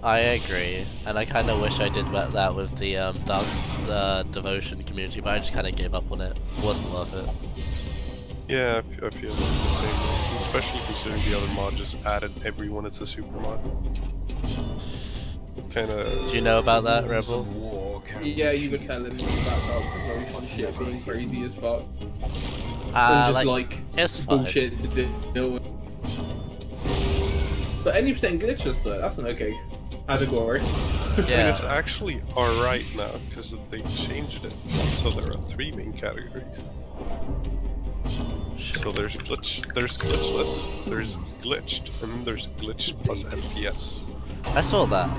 [SPEAKER 2] I agree, and I kind of wish I did that with the Dark Devotion community, but I just kind of gave up on it. It wasn't worth it.
[SPEAKER 3] Yeah, I feel the same way. Especially considering the other mod just added everyone as a super mod. Kinda.
[SPEAKER 2] Do you know about that, Rebel?
[SPEAKER 4] Yeah, you were telling me about Dark Devotion shit being crazy as fuck. And just like
[SPEAKER 2] it's fine.
[SPEAKER 4] bullshit to deal with. But any percent glitches though, that's an okay category.
[SPEAKER 3] And
[SPEAKER 2] Yeah.
[SPEAKER 3] it's actually alright now, because they changed it. So there are 3 main categories. So there's glitchless, there's glitched, and then there's glitched plus FPS.
[SPEAKER 2] I saw that.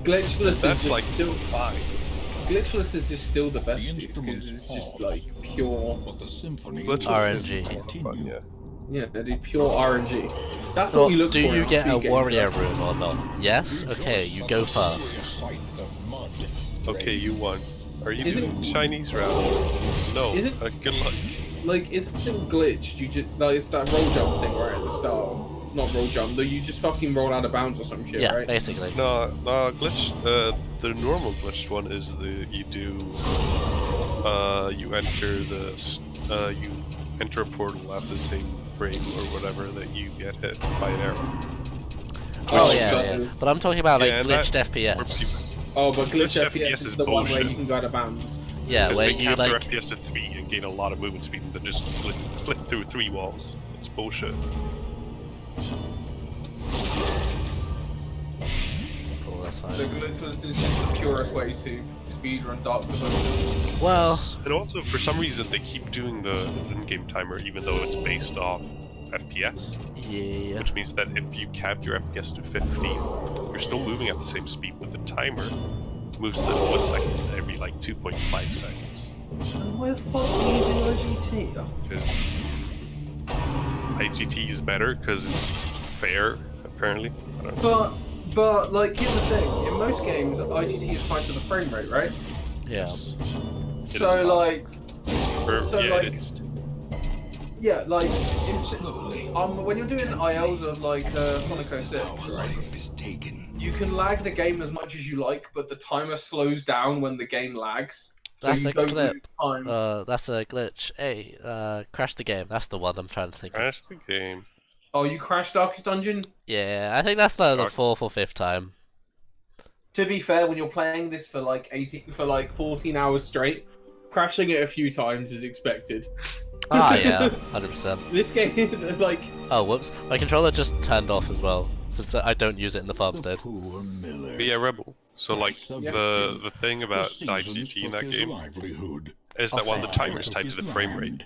[SPEAKER 4] Glitchless
[SPEAKER 3] That's
[SPEAKER 4] is
[SPEAKER 3] like
[SPEAKER 4] still
[SPEAKER 3] fine.
[SPEAKER 4] glitchless is just still the best
[SPEAKER 1] The
[SPEAKER 4] dude,
[SPEAKER 1] instruments
[SPEAKER 4] because it's just
[SPEAKER 1] pause.
[SPEAKER 4] like pure,
[SPEAKER 1] But the symphony
[SPEAKER 3] Glitchless
[SPEAKER 1] will
[SPEAKER 2] RNG.
[SPEAKER 1] continue.
[SPEAKER 3] Fun, yeah.
[SPEAKER 4] yeah, dude, pure RNG. That's
[SPEAKER 2] Well,
[SPEAKER 4] what we look
[SPEAKER 2] do
[SPEAKER 4] for.
[SPEAKER 2] you
[SPEAKER 4] in
[SPEAKER 2] get a
[SPEAKER 4] speed games,
[SPEAKER 2] warrior
[SPEAKER 4] right?
[SPEAKER 2] rune or not? Yes? Okay, you go first.
[SPEAKER 1] Sight of mud.
[SPEAKER 3] Okay, you won. Are you
[SPEAKER 4] Isn't-
[SPEAKER 3] doing Chinese round? No.
[SPEAKER 4] Is it-
[SPEAKER 3] Good luck.
[SPEAKER 4] Like, it's still glitched. You just like it's that roll jump thing right at the start. Not roll jump, though. You just fucking roll out of bounds or some shit,
[SPEAKER 2] Yeah,
[SPEAKER 4] right?
[SPEAKER 2] basically.
[SPEAKER 3] No, glitched. The normal glitched one is you enter a portal at the same frame or whatever that you get hit by an arrow.
[SPEAKER 2] Oh,
[SPEAKER 4] Oh,
[SPEAKER 2] yeah,
[SPEAKER 4] so-
[SPEAKER 2] yeah. But I'm talking about like
[SPEAKER 3] Yeah, and that
[SPEAKER 2] glitched FPS.
[SPEAKER 3] Warps you-
[SPEAKER 4] Oh, but glitch
[SPEAKER 3] Glitch
[SPEAKER 4] FPS
[SPEAKER 3] FPS
[SPEAKER 4] is
[SPEAKER 3] is
[SPEAKER 4] the one where
[SPEAKER 3] bullshit.
[SPEAKER 4] you can go out of bounds.
[SPEAKER 2] Yeah,
[SPEAKER 3] Because
[SPEAKER 2] where
[SPEAKER 3] they
[SPEAKER 2] you
[SPEAKER 3] cap their
[SPEAKER 2] like.
[SPEAKER 3] FPS to 3 and gain a lot of movement speed and then just flit through 3 walls. It's bullshit.
[SPEAKER 2] Cool, that's
[SPEAKER 4] So
[SPEAKER 2] fine.
[SPEAKER 4] glitchless is just the purest way to speedrun Dark Devotion.
[SPEAKER 2] Well,
[SPEAKER 3] And also, for some reason, they keep doing the in-game timer even though it's based off FPS.
[SPEAKER 2] yeah.
[SPEAKER 3] Which means that if you cap your FPS to 15, you're still moving at the same speed, but the timer moves to 1 second every like 2.5 seconds.
[SPEAKER 4] Where the fuck are you using OGT?
[SPEAKER 3] Because IGT is better because it's fair, apparently. I don't know.
[SPEAKER 4] But like, here's the thing. In most games, IGT is tied to the frame rate, right?
[SPEAKER 2] Yeah.
[SPEAKER 3] It is
[SPEAKER 4] So
[SPEAKER 3] not.
[SPEAKER 4] like, so,
[SPEAKER 3] Yeah,
[SPEAKER 4] like-
[SPEAKER 3] it's
[SPEAKER 4] yeah, like,
[SPEAKER 1] Slowly.
[SPEAKER 4] when you're doing ILs of like Sonic 06, right?
[SPEAKER 1] Is taken.
[SPEAKER 4] You can lag the game as much as you like, but the timer slows down when the game lags. So
[SPEAKER 2] That's
[SPEAKER 4] you
[SPEAKER 2] a
[SPEAKER 4] don't
[SPEAKER 2] clip.
[SPEAKER 4] lose time.
[SPEAKER 2] That's a glitch. Hey, crash the game. That's the one I'm trying to think of.
[SPEAKER 3] crash the game.
[SPEAKER 4] Oh, you crashed Darkest Dungeon?
[SPEAKER 2] Yeah, I think that's the
[SPEAKER 3] Dark-
[SPEAKER 2] 4th or 5th time.
[SPEAKER 4] To be fair, when you're playing this for like 14 hours straight, crashing it a few times is expected.
[SPEAKER 2] Ah, yeah, 100%.
[SPEAKER 4] This game, like,
[SPEAKER 2] Oh, whoops. My controller just turned off as well, since I don't use it in the
[SPEAKER 1] The
[SPEAKER 2] farmstead.
[SPEAKER 1] poor miller.
[SPEAKER 3] But yeah, Rebel. So like
[SPEAKER 1] Yeah.
[SPEAKER 3] the thing about
[SPEAKER 1] The
[SPEAKER 3] the
[SPEAKER 1] seasons
[SPEAKER 3] IGT in
[SPEAKER 1] took
[SPEAKER 3] that
[SPEAKER 1] his
[SPEAKER 3] game
[SPEAKER 1] livelihood.
[SPEAKER 3] is that while the
[SPEAKER 2] I'll
[SPEAKER 3] timer is
[SPEAKER 1] Took
[SPEAKER 3] tied
[SPEAKER 1] his
[SPEAKER 3] to the frame
[SPEAKER 1] land.
[SPEAKER 3] rate,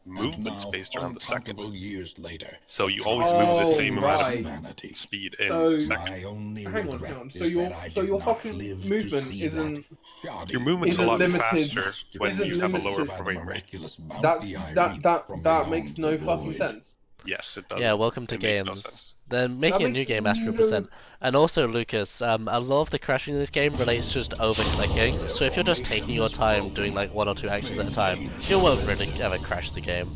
[SPEAKER 3] movement's
[SPEAKER 1] And
[SPEAKER 3] based
[SPEAKER 1] now,
[SPEAKER 3] around the second.
[SPEAKER 1] uncountable years later,
[SPEAKER 3] So you always move the
[SPEAKER 4] Oh,
[SPEAKER 3] same amount
[SPEAKER 4] right.
[SPEAKER 3] of
[SPEAKER 1] humanity.
[SPEAKER 3] speed in
[SPEAKER 4] So-
[SPEAKER 3] second.
[SPEAKER 1] My only
[SPEAKER 4] hang on,
[SPEAKER 1] regret
[SPEAKER 4] hang on.
[SPEAKER 1] is
[SPEAKER 4] So your
[SPEAKER 1] that I
[SPEAKER 4] so
[SPEAKER 1] did
[SPEAKER 4] your
[SPEAKER 1] not
[SPEAKER 4] fucking
[SPEAKER 1] live to
[SPEAKER 4] movement
[SPEAKER 1] see
[SPEAKER 4] isn't
[SPEAKER 1] that shoddy
[SPEAKER 3] Your movement's a
[SPEAKER 4] Isn't
[SPEAKER 3] lot
[SPEAKER 4] limited-
[SPEAKER 3] faster when
[SPEAKER 4] isn't
[SPEAKER 3] you have a lower
[SPEAKER 4] limited
[SPEAKER 1] by the
[SPEAKER 3] frame rate.
[SPEAKER 1] miraculous bounty
[SPEAKER 4] that's
[SPEAKER 1] I
[SPEAKER 4] that
[SPEAKER 1] reaped
[SPEAKER 4] that
[SPEAKER 1] from
[SPEAKER 4] that
[SPEAKER 1] beyond
[SPEAKER 4] makes no
[SPEAKER 1] the
[SPEAKER 4] fucking
[SPEAKER 1] void.
[SPEAKER 4] sense.
[SPEAKER 3] Yes, it does.
[SPEAKER 2] Yeah, welcome to
[SPEAKER 3] It makes
[SPEAKER 2] games.
[SPEAKER 3] no sense.
[SPEAKER 2] Then making a
[SPEAKER 4] makes
[SPEAKER 2] new game, Astro
[SPEAKER 4] no-
[SPEAKER 2] Percent. And also, Lucas, a lot of the crashing in this game relates just to over-clicking. So if you're just taking your time doing like 1 or 2 actions at a time, you won't really ever crash the game.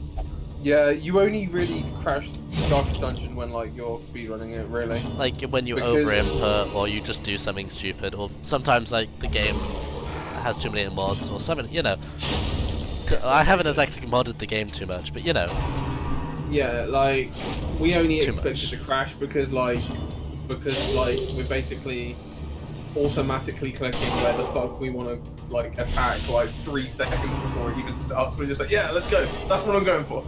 [SPEAKER 4] Yeah, you only really crash Darkest Dungeon when like you're speedrunning it, really.
[SPEAKER 2] Like when you
[SPEAKER 4] Because-
[SPEAKER 2] over-input, or you just do something stupid, or sometimes like the game has too many mods, or something, you know. I haven't exactly modded the game too much, but you know.
[SPEAKER 4] Yeah, like we only
[SPEAKER 2] Too
[SPEAKER 4] expect
[SPEAKER 2] much.
[SPEAKER 4] it to crash because we're basically automatically clicking where the fuck we want to like attack like 3 seconds before it even starts. We're just like, yeah, let's go. That's what I'm going for.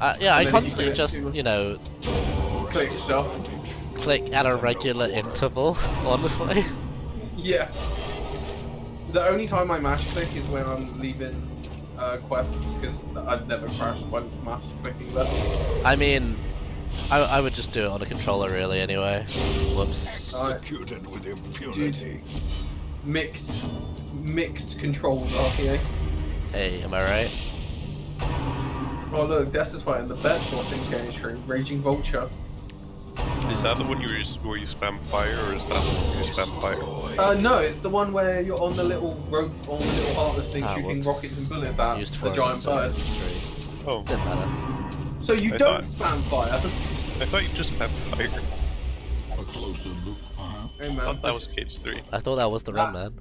[SPEAKER 2] Yeah, I
[SPEAKER 4] And then if you
[SPEAKER 2] constantly
[SPEAKER 4] do it
[SPEAKER 2] just,
[SPEAKER 4] too-
[SPEAKER 2] you know,
[SPEAKER 4] Click stuff.
[SPEAKER 2] click at a regular interval, honestly.
[SPEAKER 4] Yeah. The only time I mash click is when I'm leaving quests because I've never crashed when mash clicking them.
[SPEAKER 2] I mean, I would just do it on a controller really anyway. Whoops.
[SPEAKER 1] Executed with impunity.
[SPEAKER 4] Mixed controls RPA.
[SPEAKER 2] Hey, am I right?
[SPEAKER 4] Oh look, Des is fighting the best boss in game stream, Raging Vulture.
[SPEAKER 3] Is that the one where you spam fire, or is that the one where you spam fire?
[SPEAKER 4] No, it's the one where you're on the little rope, on the little heartless thing,
[SPEAKER 2] Ah,
[SPEAKER 4] shooting
[SPEAKER 2] whoops.
[SPEAKER 4] rockets and bullets at
[SPEAKER 2] Used
[SPEAKER 4] the
[SPEAKER 2] for
[SPEAKER 4] giant bird.
[SPEAKER 3] Oh,
[SPEAKER 2] Didn't matter.
[SPEAKER 4] So you
[SPEAKER 3] I
[SPEAKER 4] don't
[SPEAKER 3] thought-
[SPEAKER 4] spam fire.
[SPEAKER 3] I thought you just spammed fire.
[SPEAKER 1] A closer look, perhaps.
[SPEAKER 4] Hey
[SPEAKER 3] I
[SPEAKER 4] man,
[SPEAKER 3] thought that was Cage 3.
[SPEAKER 2] I thought that was the run, man.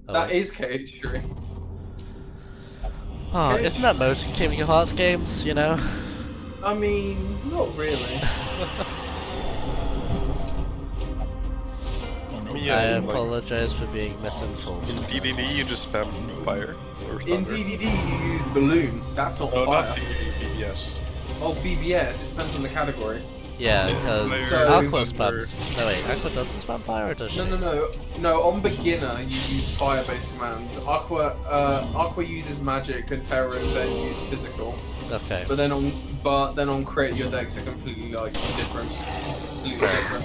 [SPEAKER 2] Oh,
[SPEAKER 4] that
[SPEAKER 2] wait.
[SPEAKER 4] is Cage 3.
[SPEAKER 2] Oh, isn't that most Kingdom Hearts games, you know?
[SPEAKER 4] I mean, not really.
[SPEAKER 3] Yeah,
[SPEAKER 2] I
[SPEAKER 3] like-
[SPEAKER 2] apologize for being misinformed.
[SPEAKER 3] In DDD, you just spam fire or
[SPEAKER 4] In
[SPEAKER 3] thunder.
[SPEAKER 4] DDD, you use balloon. That's not
[SPEAKER 3] Oh,
[SPEAKER 4] fire.
[SPEAKER 3] not DDD, yes.
[SPEAKER 4] Oh, BBS. It depends on the category.
[SPEAKER 2] Yeah,
[SPEAKER 3] Yeah,
[SPEAKER 2] because
[SPEAKER 3] player
[SPEAKER 2] Aqua
[SPEAKER 3] remember-
[SPEAKER 2] spams. No wait, Aqua doesn't spam fire or does she?
[SPEAKER 4] No. On beginner, you use fire-based commands. Aqua uses magic, and Terra then use physical.
[SPEAKER 2] Okay.
[SPEAKER 4] But then on crit, your decks are completely like different. Completely different.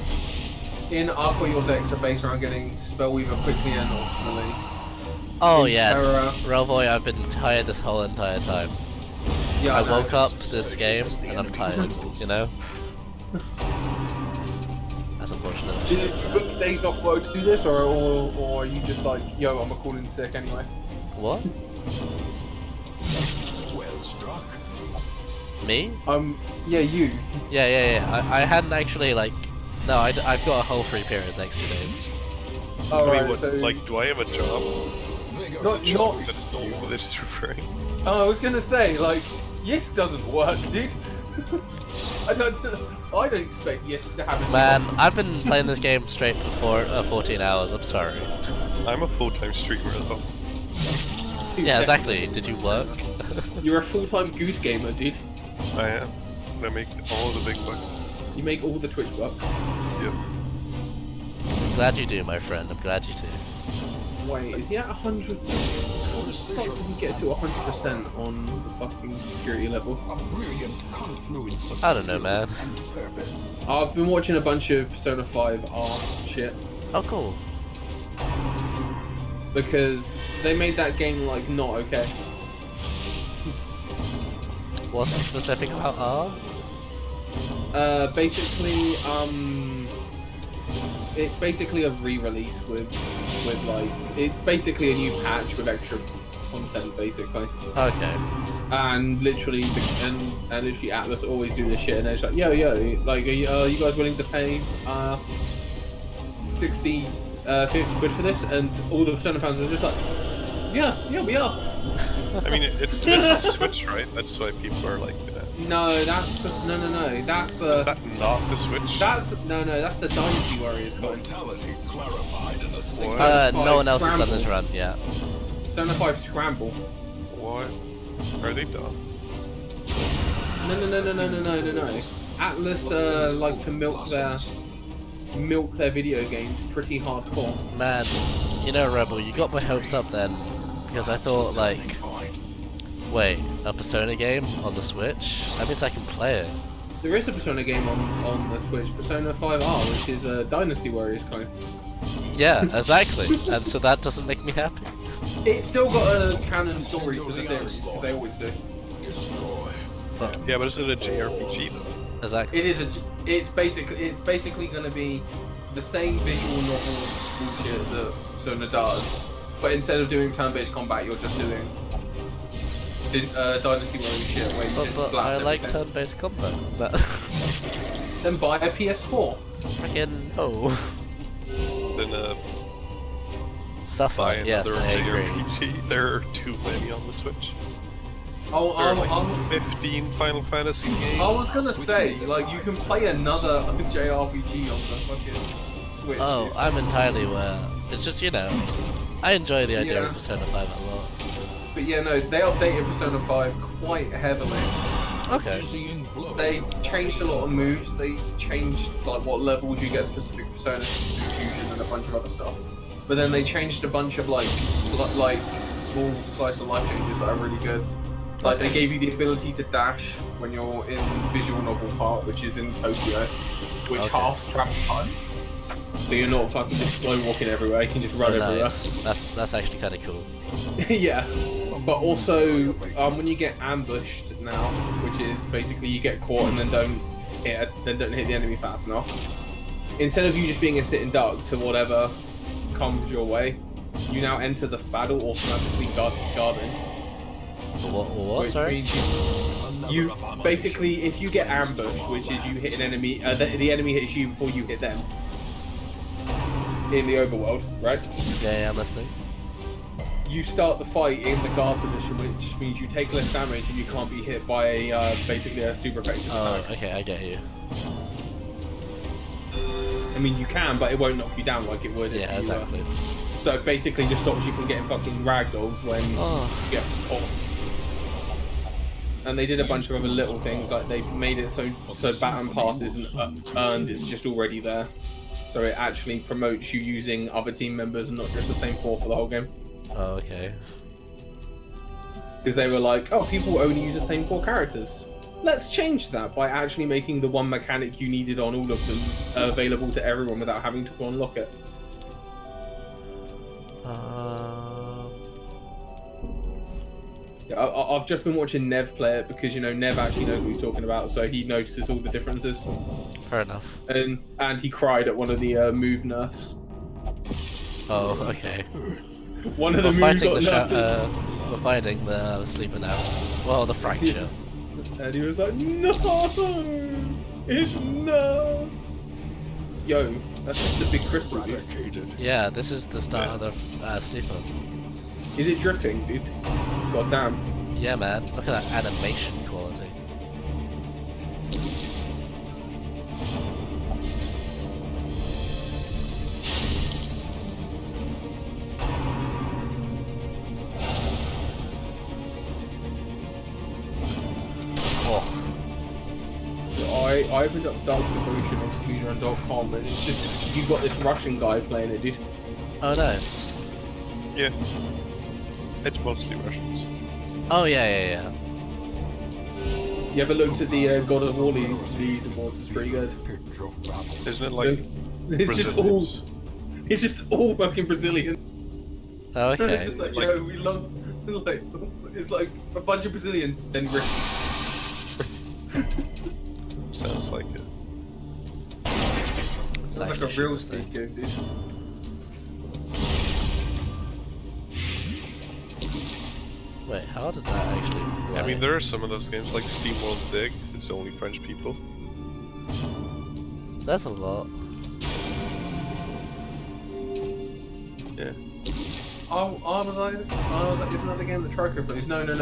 [SPEAKER 4] In Aqua, your decks are based around getting Spellweaver quickly and ultimately.
[SPEAKER 2] Oh
[SPEAKER 4] In
[SPEAKER 2] yeah,
[SPEAKER 4] Terra,
[SPEAKER 2] Relvoy, I've been tired this whole entire time.
[SPEAKER 4] yeah,
[SPEAKER 2] I
[SPEAKER 4] know.
[SPEAKER 2] woke up this game and I'm tired, you know? That's unfortunate.
[SPEAKER 4] Did you book days off work to do this, or are you just like, yo, I'm calling sick anyway?
[SPEAKER 2] What?
[SPEAKER 1] Well struck.
[SPEAKER 2] Me?
[SPEAKER 4] Yeah, you.
[SPEAKER 2] Yeah. I hadn't actually like. No, I've got a whole free period next 2 days.
[SPEAKER 4] Oh,
[SPEAKER 3] I mean,
[SPEAKER 4] right,
[SPEAKER 3] what,
[SPEAKER 4] so...
[SPEAKER 3] like, do I have a job?
[SPEAKER 4] Not-
[SPEAKER 3] Job that it's you that is referring.
[SPEAKER 4] Oh, I was gonna say, like, yes doesn't work, dude. I don't expect yes to have a
[SPEAKER 2] Man,
[SPEAKER 4] job.
[SPEAKER 2] I've been playing this game straight for 14 hours. I'm sorry.
[SPEAKER 3] I'm a full-time streamer though.
[SPEAKER 4] Dude,
[SPEAKER 2] Yeah, exactly. Did you work?
[SPEAKER 4] You're a full-time goose gamer, dude.
[SPEAKER 3] I am. I make all the big bucks.
[SPEAKER 4] You make all the Twitch bucks.
[SPEAKER 3] Yep.
[SPEAKER 2] I'm glad you do, my friend. I'm glad you do.
[SPEAKER 4] Wait, is he at 100? How the fuck did he get to 100% on the fucking security level?
[SPEAKER 1] A brilliant confluence of
[SPEAKER 2] I don't know,
[SPEAKER 1] skill
[SPEAKER 2] man.
[SPEAKER 1] and purpose.
[SPEAKER 4] I've been watching a bunch of Persona 5 art shit
[SPEAKER 2] Oh, cool.
[SPEAKER 4] because they made that game like not okay.
[SPEAKER 2] What's specific about R?
[SPEAKER 4] Basically, it's basically a re-release with like, it's basically a new patch with extra content, basically.
[SPEAKER 2] Okay.
[SPEAKER 4] And literally, and literally Atlas always do this shit, and they're just like, yo, like, are you guys willing to pay 50 quid for this? And all the Persona fans are just like, yeah, we are.
[SPEAKER 3] I mean, it's a Switch, right? That's why people are like,
[SPEAKER 4] No, that's just, no. That's
[SPEAKER 3] is
[SPEAKER 4] the
[SPEAKER 3] that not the Switch?
[SPEAKER 4] that's that's the Dynasty Warriors code.
[SPEAKER 1] Mortality clarified in a single.
[SPEAKER 3] What?
[SPEAKER 2] No one else has done
[SPEAKER 4] Scramble.
[SPEAKER 2] this run yet.
[SPEAKER 4] Persona 5 Scramble.
[SPEAKER 3] What? Are they done?
[SPEAKER 4] No. Atlas like to milk their video games pretty hardcore.
[SPEAKER 2] Man, you know, Rebel, you got my hopes up then. Because I thought, like, wait, a Persona game on the Switch? That means I can play it.
[SPEAKER 4] There is a Persona game on the Switch, Persona 5R, which is a Dynasty Warriors clone.
[SPEAKER 2] Yeah, exactly. And so that doesn't make me happy.
[SPEAKER 4] It's still got a canon story to the series, because they always do.
[SPEAKER 1] Destroy.
[SPEAKER 3] Yeah, but is it a JRPG though?
[SPEAKER 2] Exactly.
[SPEAKER 4] It's basically going to be the same visual novel bullshit that Persona does, but instead of doing turn-based combat, you're just doing Dynasty Warriors shit where you just
[SPEAKER 2] But
[SPEAKER 4] blast
[SPEAKER 2] I like
[SPEAKER 4] everything.
[SPEAKER 2] turn-based combat. That
[SPEAKER 4] Then buy a PS4.
[SPEAKER 2] freaking no.
[SPEAKER 3] Then
[SPEAKER 2] Stuff
[SPEAKER 3] buy
[SPEAKER 2] like yes,
[SPEAKER 3] another
[SPEAKER 2] I agree.
[SPEAKER 3] JRPG. There are too many on the Switch.
[SPEAKER 4] Oh,
[SPEAKER 3] There are like 15 Final Fantasy games.
[SPEAKER 4] I was gonna say, like, you can play another JRPG on the fucking Switch.
[SPEAKER 2] Oh,
[SPEAKER 4] dude.
[SPEAKER 2] I'm entirely aware. It's just, you know, I enjoy the idea
[SPEAKER 4] Yeah.
[SPEAKER 2] of Persona 5 a lot.
[SPEAKER 4] But yeah, no, they updated Persona 5 quite heavily.
[SPEAKER 2] Okay.
[SPEAKER 1] Dizzying blow.
[SPEAKER 4] They changed a lot of moves. They changed like what levels you get specific personas, fusion, and a bunch of other stuff. But then they changed a bunch of like small slice of life changes that are really good. Like they gave you the ability to dash when you're in visual novel part, which is in Tokyo, which
[SPEAKER 2] Okay.
[SPEAKER 4] halves travel time. So you're not fucking just slow walking everywhere. You can just run everywhere.
[SPEAKER 2] Nice. That's actually kind of cool.
[SPEAKER 4] Yeah, but also when you get ambushed now, which is basically you get caught and then don't hit the enemy fast enough. Instead of you just being a sitting duck to whatever comes your way, you now enter the battle automatically guarding.
[SPEAKER 2] What?
[SPEAKER 4] Which
[SPEAKER 2] Sorry?
[SPEAKER 4] means you basically, if you get ambushed, which is you hit an enemy, the enemy hits you before you hit them in the overworld, right?
[SPEAKER 2] Yeah, I'm listening.
[SPEAKER 4] You start the fight in the guard position, which means you take less damage and you can't be hit by basically a super effective
[SPEAKER 2] Oh,
[SPEAKER 4] attack.
[SPEAKER 2] okay, I get you.
[SPEAKER 4] I mean, you can, but it won't knock you down like it would.
[SPEAKER 2] Yeah,
[SPEAKER 4] if you,
[SPEAKER 2] exactly.
[SPEAKER 4] So it basically just stops you from getting fucking ragdolled when
[SPEAKER 2] Oh,
[SPEAKER 4] you get caught. And they did a bunch of other little things, like they made it so Baton Pass isn't earned, it's just already there. So it actually promotes you using other team members and not just the same 4 for the whole game.
[SPEAKER 2] Oh, okay.
[SPEAKER 4] Because they were like, oh, people only use the same 4 characters. Let's change that by actually making the one mechanic you needed on all of them available to everyone without having to unlock it. Yeah, I've just been watching Nev play it because, you know, Nev actually knows what he's talking about, so he notices all the differences.
[SPEAKER 2] Fair enough.
[SPEAKER 4] And he cried at one of the move nerfs.
[SPEAKER 2] Oh, okay.
[SPEAKER 4] One of the moves got nerfed.
[SPEAKER 2] We're fighting the sleeper now. Well, the fracture.
[SPEAKER 4] And he was like, no! It's no! Yo, that's just a big crystal, dude.
[SPEAKER 1] Eradicated.
[SPEAKER 2] Yeah, this is the start of the sleeper.
[SPEAKER 4] Is it drifting, dude? God damn.
[SPEAKER 2] Yeah, man. Look at that animation quality. Oh,
[SPEAKER 4] I opened up Dark Devotion on speedrun.com and it's just, you got this Russian guy playing it, dude.
[SPEAKER 2] oh nice.
[SPEAKER 3] Yeah. It's mostly Russians.
[SPEAKER 2] Oh yeah.
[SPEAKER 4] You ever looked at the God of War leaderboards? It's pretty good.
[SPEAKER 1] Pitch of battle.
[SPEAKER 3] Isn't it like
[SPEAKER 4] It's just all fucking Brazilian.
[SPEAKER 2] Oh, okay.
[SPEAKER 4] It's just like, you know, we love, like, it's like a bunch of Brazilians, then Rick.
[SPEAKER 3] Sounds like it.
[SPEAKER 2] It's
[SPEAKER 4] Sounds like a
[SPEAKER 2] actually
[SPEAKER 4] real
[SPEAKER 2] shitty.
[SPEAKER 4] Steve game, dude.
[SPEAKER 2] Wait, how did that actually work?
[SPEAKER 3] I mean, there are some of those games like SteamWorld Dig. It's only French people.
[SPEAKER 2] That's a lot.
[SPEAKER 3] Yeah.
[SPEAKER 4] Isn't that the game that Troco plays? No.
[SPEAKER 2] No.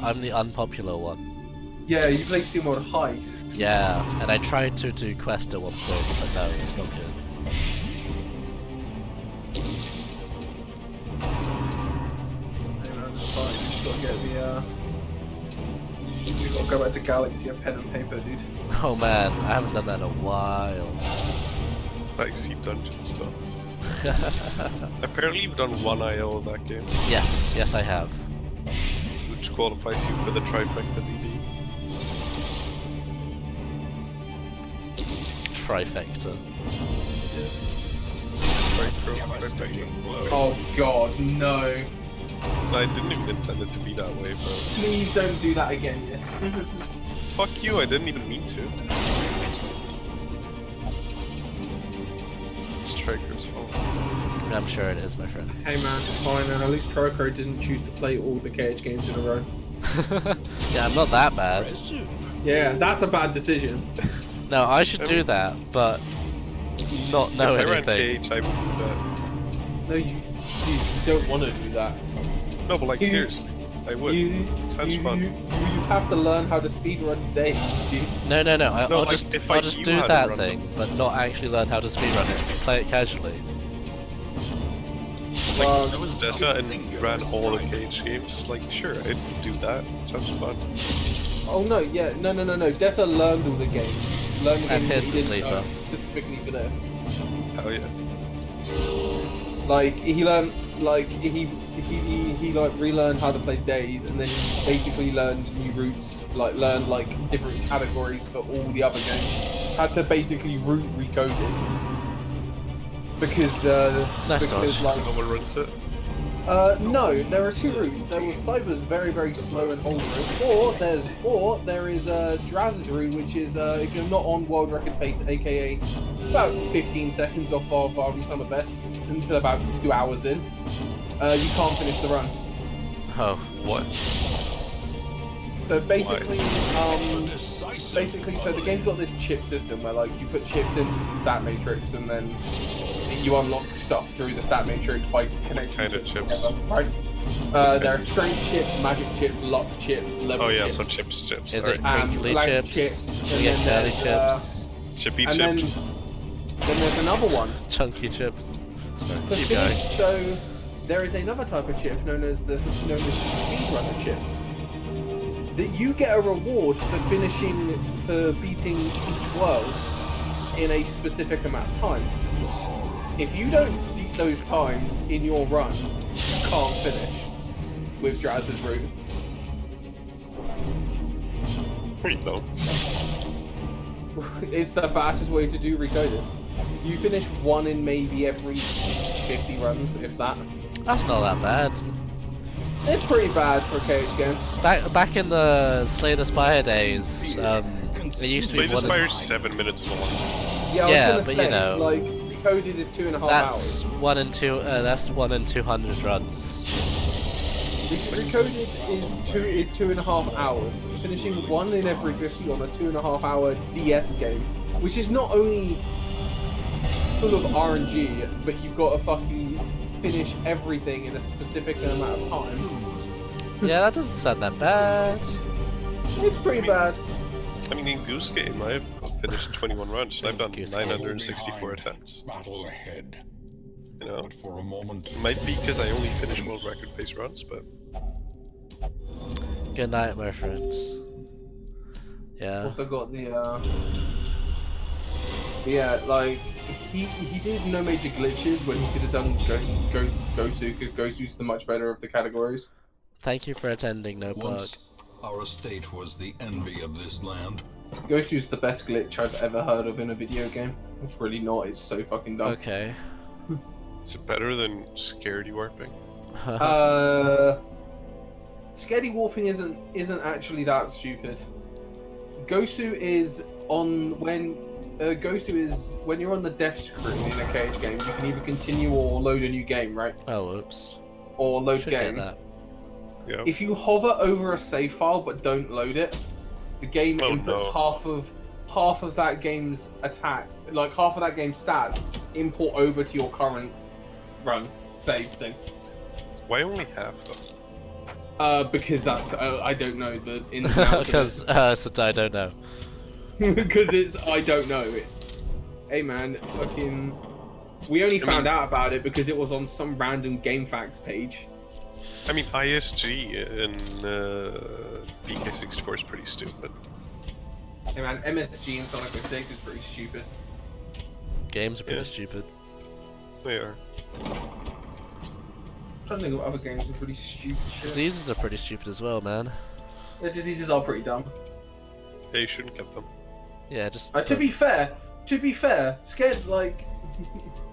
[SPEAKER 2] I'm the unpopular one.
[SPEAKER 4] Yeah, you play SteamWorld Heist.
[SPEAKER 2] Yeah, and I tried to do Quest at one point, but no, it's not good.
[SPEAKER 4] You gotta go back to Galaxy and pen and paper, dude.
[SPEAKER 2] Oh man, I haven't done that in a while.
[SPEAKER 3] Like Sea Dungeon stuff. Apparently, you've done one IO of that game,
[SPEAKER 2] Yes, I have.
[SPEAKER 3] which qualifies you for the trifecta DD.
[SPEAKER 2] Trifecta.
[SPEAKER 1] Devastating blow.
[SPEAKER 4] Oh god, no.
[SPEAKER 3] I didn't even intend it to be that way, but
[SPEAKER 4] Please don't do that again, yes.
[SPEAKER 3] fuck you, I didn't even mean to. It's Traeger's fault.
[SPEAKER 2] I'm sure it is, my friend.
[SPEAKER 4] Hey man, it's fine, and at least Troco didn't choose to play all the KH games in a row.
[SPEAKER 2] Yeah, I'm not that bad.
[SPEAKER 1] Impressive.
[SPEAKER 4] Yeah, that's a bad decision.
[SPEAKER 2] No, I should do that, but not know
[SPEAKER 3] If I ran
[SPEAKER 2] anything.
[SPEAKER 3] KH, I would do that.
[SPEAKER 4] No, you don't want to do that.
[SPEAKER 3] No, but like,
[SPEAKER 4] You-
[SPEAKER 3] seriously, I would. Sounds fun.
[SPEAKER 4] You have to learn how to speedrun days, dude.
[SPEAKER 2] No.
[SPEAKER 3] No,
[SPEAKER 2] I'll
[SPEAKER 3] like,
[SPEAKER 2] just
[SPEAKER 3] if
[SPEAKER 2] I'll
[SPEAKER 3] I
[SPEAKER 2] just
[SPEAKER 3] knew
[SPEAKER 2] do
[SPEAKER 3] how to
[SPEAKER 2] that
[SPEAKER 3] run
[SPEAKER 2] thing,
[SPEAKER 3] them.
[SPEAKER 2] but not actually learn how to speedrun it. Play it casually.
[SPEAKER 3] Like, if I was Dessa and ran all the KH games, like, sure, I'd do that. Sounds fun.
[SPEAKER 4] Oh no, yeah, no. Dessa learned all the games. Learned the
[SPEAKER 2] And
[SPEAKER 4] games
[SPEAKER 2] here's
[SPEAKER 4] that he
[SPEAKER 2] the
[SPEAKER 4] didn't know,
[SPEAKER 2] sleeper.
[SPEAKER 4] specifically for this.
[SPEAKER 3] Hell yeah.
[SPEAKER 4] Like he learned, like he like relearned how to play Days, and then he basically learned new routes, like learned like different categories for all the other games. Had to basically route recode it because
[SPEAKER 2] Nice
[SPEAKER 4] because
[SPEAKER 2] dodge.
[SPEAKER 4] like
[SPEAKER 3] No one runs it.
[SPEAKER 4] no, there are two routes. There was Cyber's very, very slow and old route, or there is Draz's route, which is if you're not on world record pace, aka about 15 seconds off of summer best until about 2 hours in, you can't finish the run.
[SPEAKER 2] Oh,
[SPEAKER 3] What?
[SPEAKER 4] So basically,
[SPEAKER 1] Decisive
[SPEAKER 4] so the game's got this chip system where like you put chips into the stat matrix and then you unlock stuff through the stat matrix by connecting
[SPEAKER 3] kind of
[SPEAKER 4] chips
[SPEAKER 3] chips?
[SPEAKER 4] together, right? There are strength chips, magic chips, luck chips, level
[SPEAKER 3] Oh yeah,
[SPEAKER 4] chips.
[SPEAKER 3] so chips.
[SPEAKER 2] is
[SPEAKER 3] Sorry.
[SPEAKER 2] it
[SPEAKER 4] And
[SPEAKER 2] crinkly
[SPEAKER 4] black
[SPEAKER 2] chips?
[SPEAKER 4] chips,
[SPEAKER 2] We
[SPEAKER 4] and
[SPEAKER 2] get
[SPEAKER 4] then
[SPEAKER 2] curly
[SPEAKER 4] there's,
[SPEAKER 2] chips,
[SPEAKER 3] Chippy
[SPEAKER 4] and
[SPEAKER 3] chips.
[SPEAKER 4] then there's another one.
[SPEAKER 2] chunky chips. Sorry,
[SPEAKER 4] For
[SPEAKER 2] keep
[SPEAKER 4] speed,
[SPEAKER 2] going.
[SPEAKER 4] so there is another type of chip known as speedrunner chips. that you get a reward for beating each world in a specific amount of time. If you don't beat those times in your run, you can't finish with Draz's route.
[SPEAKER 3] Wait, no.
[SPEAKER 4] It's the fastest way to do Recoded. You finish one in maybe every 50 runs, if that.
[SPEAKER 2] That's not that bad.
[SPEAKER 4] It's pretty bad for a KH game.
[SPEAKER 2] Back in the Slay the Spire days, it used to
[SPEAKER 3] Slay
[SPEAKER 2] be
[SPEAKER 3] the
[SPEAKER 2] one.
[SPEAKER 3] Spire 7 minutes long.
[SPEAKER 4] Yeah, I was
[SPEAKER 2] Yeah,
[SPEAKER 4] gonna
[SPEAKER 2] but
[SPEAKER 4] say,
[SPEAKER 2] you know,
[SPEAKER 4] like, Recoded is 2.5
[SPEAKER 2] That's
[SPEAKER 4] hours.
[SPEAKER 2] 1 in 2. That's 1 in 200 runs.
[SPEAKER 4] Recoded is 2.5 hours. Finishing one in every 50 on a 2.5 hour DS game, which is not only full of RNG, but you've got to fucking finish everything in a specific amount of time.
[SPEAKER 2] Yeah, that doesn't sound that bad.
[SPEAKER 4] It's pretty bad.
[SPEAKER 3] I mean, in Goose Game, I've finished 21 runs, and I've done
[SPEAKER 2] Goose Game.
[SPEAKER 3] 964 attempts.
[SPEAKER 1] Battle ahead.
[SPEAKER 3] You know,
[SPEAKER 1] But for a moment,
[SPEAKER 3] it might be because I only finish world record pace runs, but
[SPEAKER 2] Good night, my friends. Yeah.
[SPEAKER 4] Also got the yeah, like he did no major glitches when he could have done Gosu, because Gosu's the much better of the categories.
[SPEAKER 2] Thank you for attending, No Bug.
[SPEAKER 1] once our estate was the envy of this land.
[SPEAKER 4] Gosu's the best glitch I've ever heard of in a video game. It's really not. It's so fucking dumb.
[SPEAKER 2] Okay.
[SPEAKER 3] is it better than Scaredy Warping?
[SPEAKER 4] Scaredy warping isn't actually that stupid. Gosu is when you're on the death screen in a KH game, you can either continue or load a new game, right?
[SPEAKER 2] Oh, oops.
[SPEAKER 4] Or load
[SPEAKER 2] Should
[SPEAKER 4] game.
[SPEAKER 2] get that.
[SPEAKER 3] Yeah.
[SPEAKER 4] If you hover over a save file but don't load it, the game
[SPEAKER 3] Oh,
[SPEAKER 4] inputs
[SPEAKER 3] no.
[SPEAKER 4] half of that game's attack, like half of that game's stats, import over to your current run save thing.
[SPEAKER 3] Why only half though?
[SPEAKER 4] Because that's I don't know the ins and outs of it.
[SPEAKER 2] Because so I don't know.
[SPEAKER 4] Because it's I don't know. Hey man, fucking. We only found out about it because it was on some random GameFAQs page.
[SPEAKER 3] I mean, ISG in DK64 is pretty stupid.
[SPEAKER 4] Hey man, MSG in Sonic 06 is pretty stupid.
[SPEAKER 2] Games are pretty
[SPEAKER 3] Yeah.
[SPEAKER 2] stupid.
[SPEAKER 3] They are.
[SPEAKER 4] I'm trying to think of other games with pretty stupid shit.
[SPEAKER 2] Diseases are pretty stupid as well, man.
[SPEAKER 4] The diseases are pretty dumb.
[SPEAKER 3] Yeah, you shouldn't get them.
[SPEAKER 2] Yeah, just.
[SPEAKER 4] To be fair,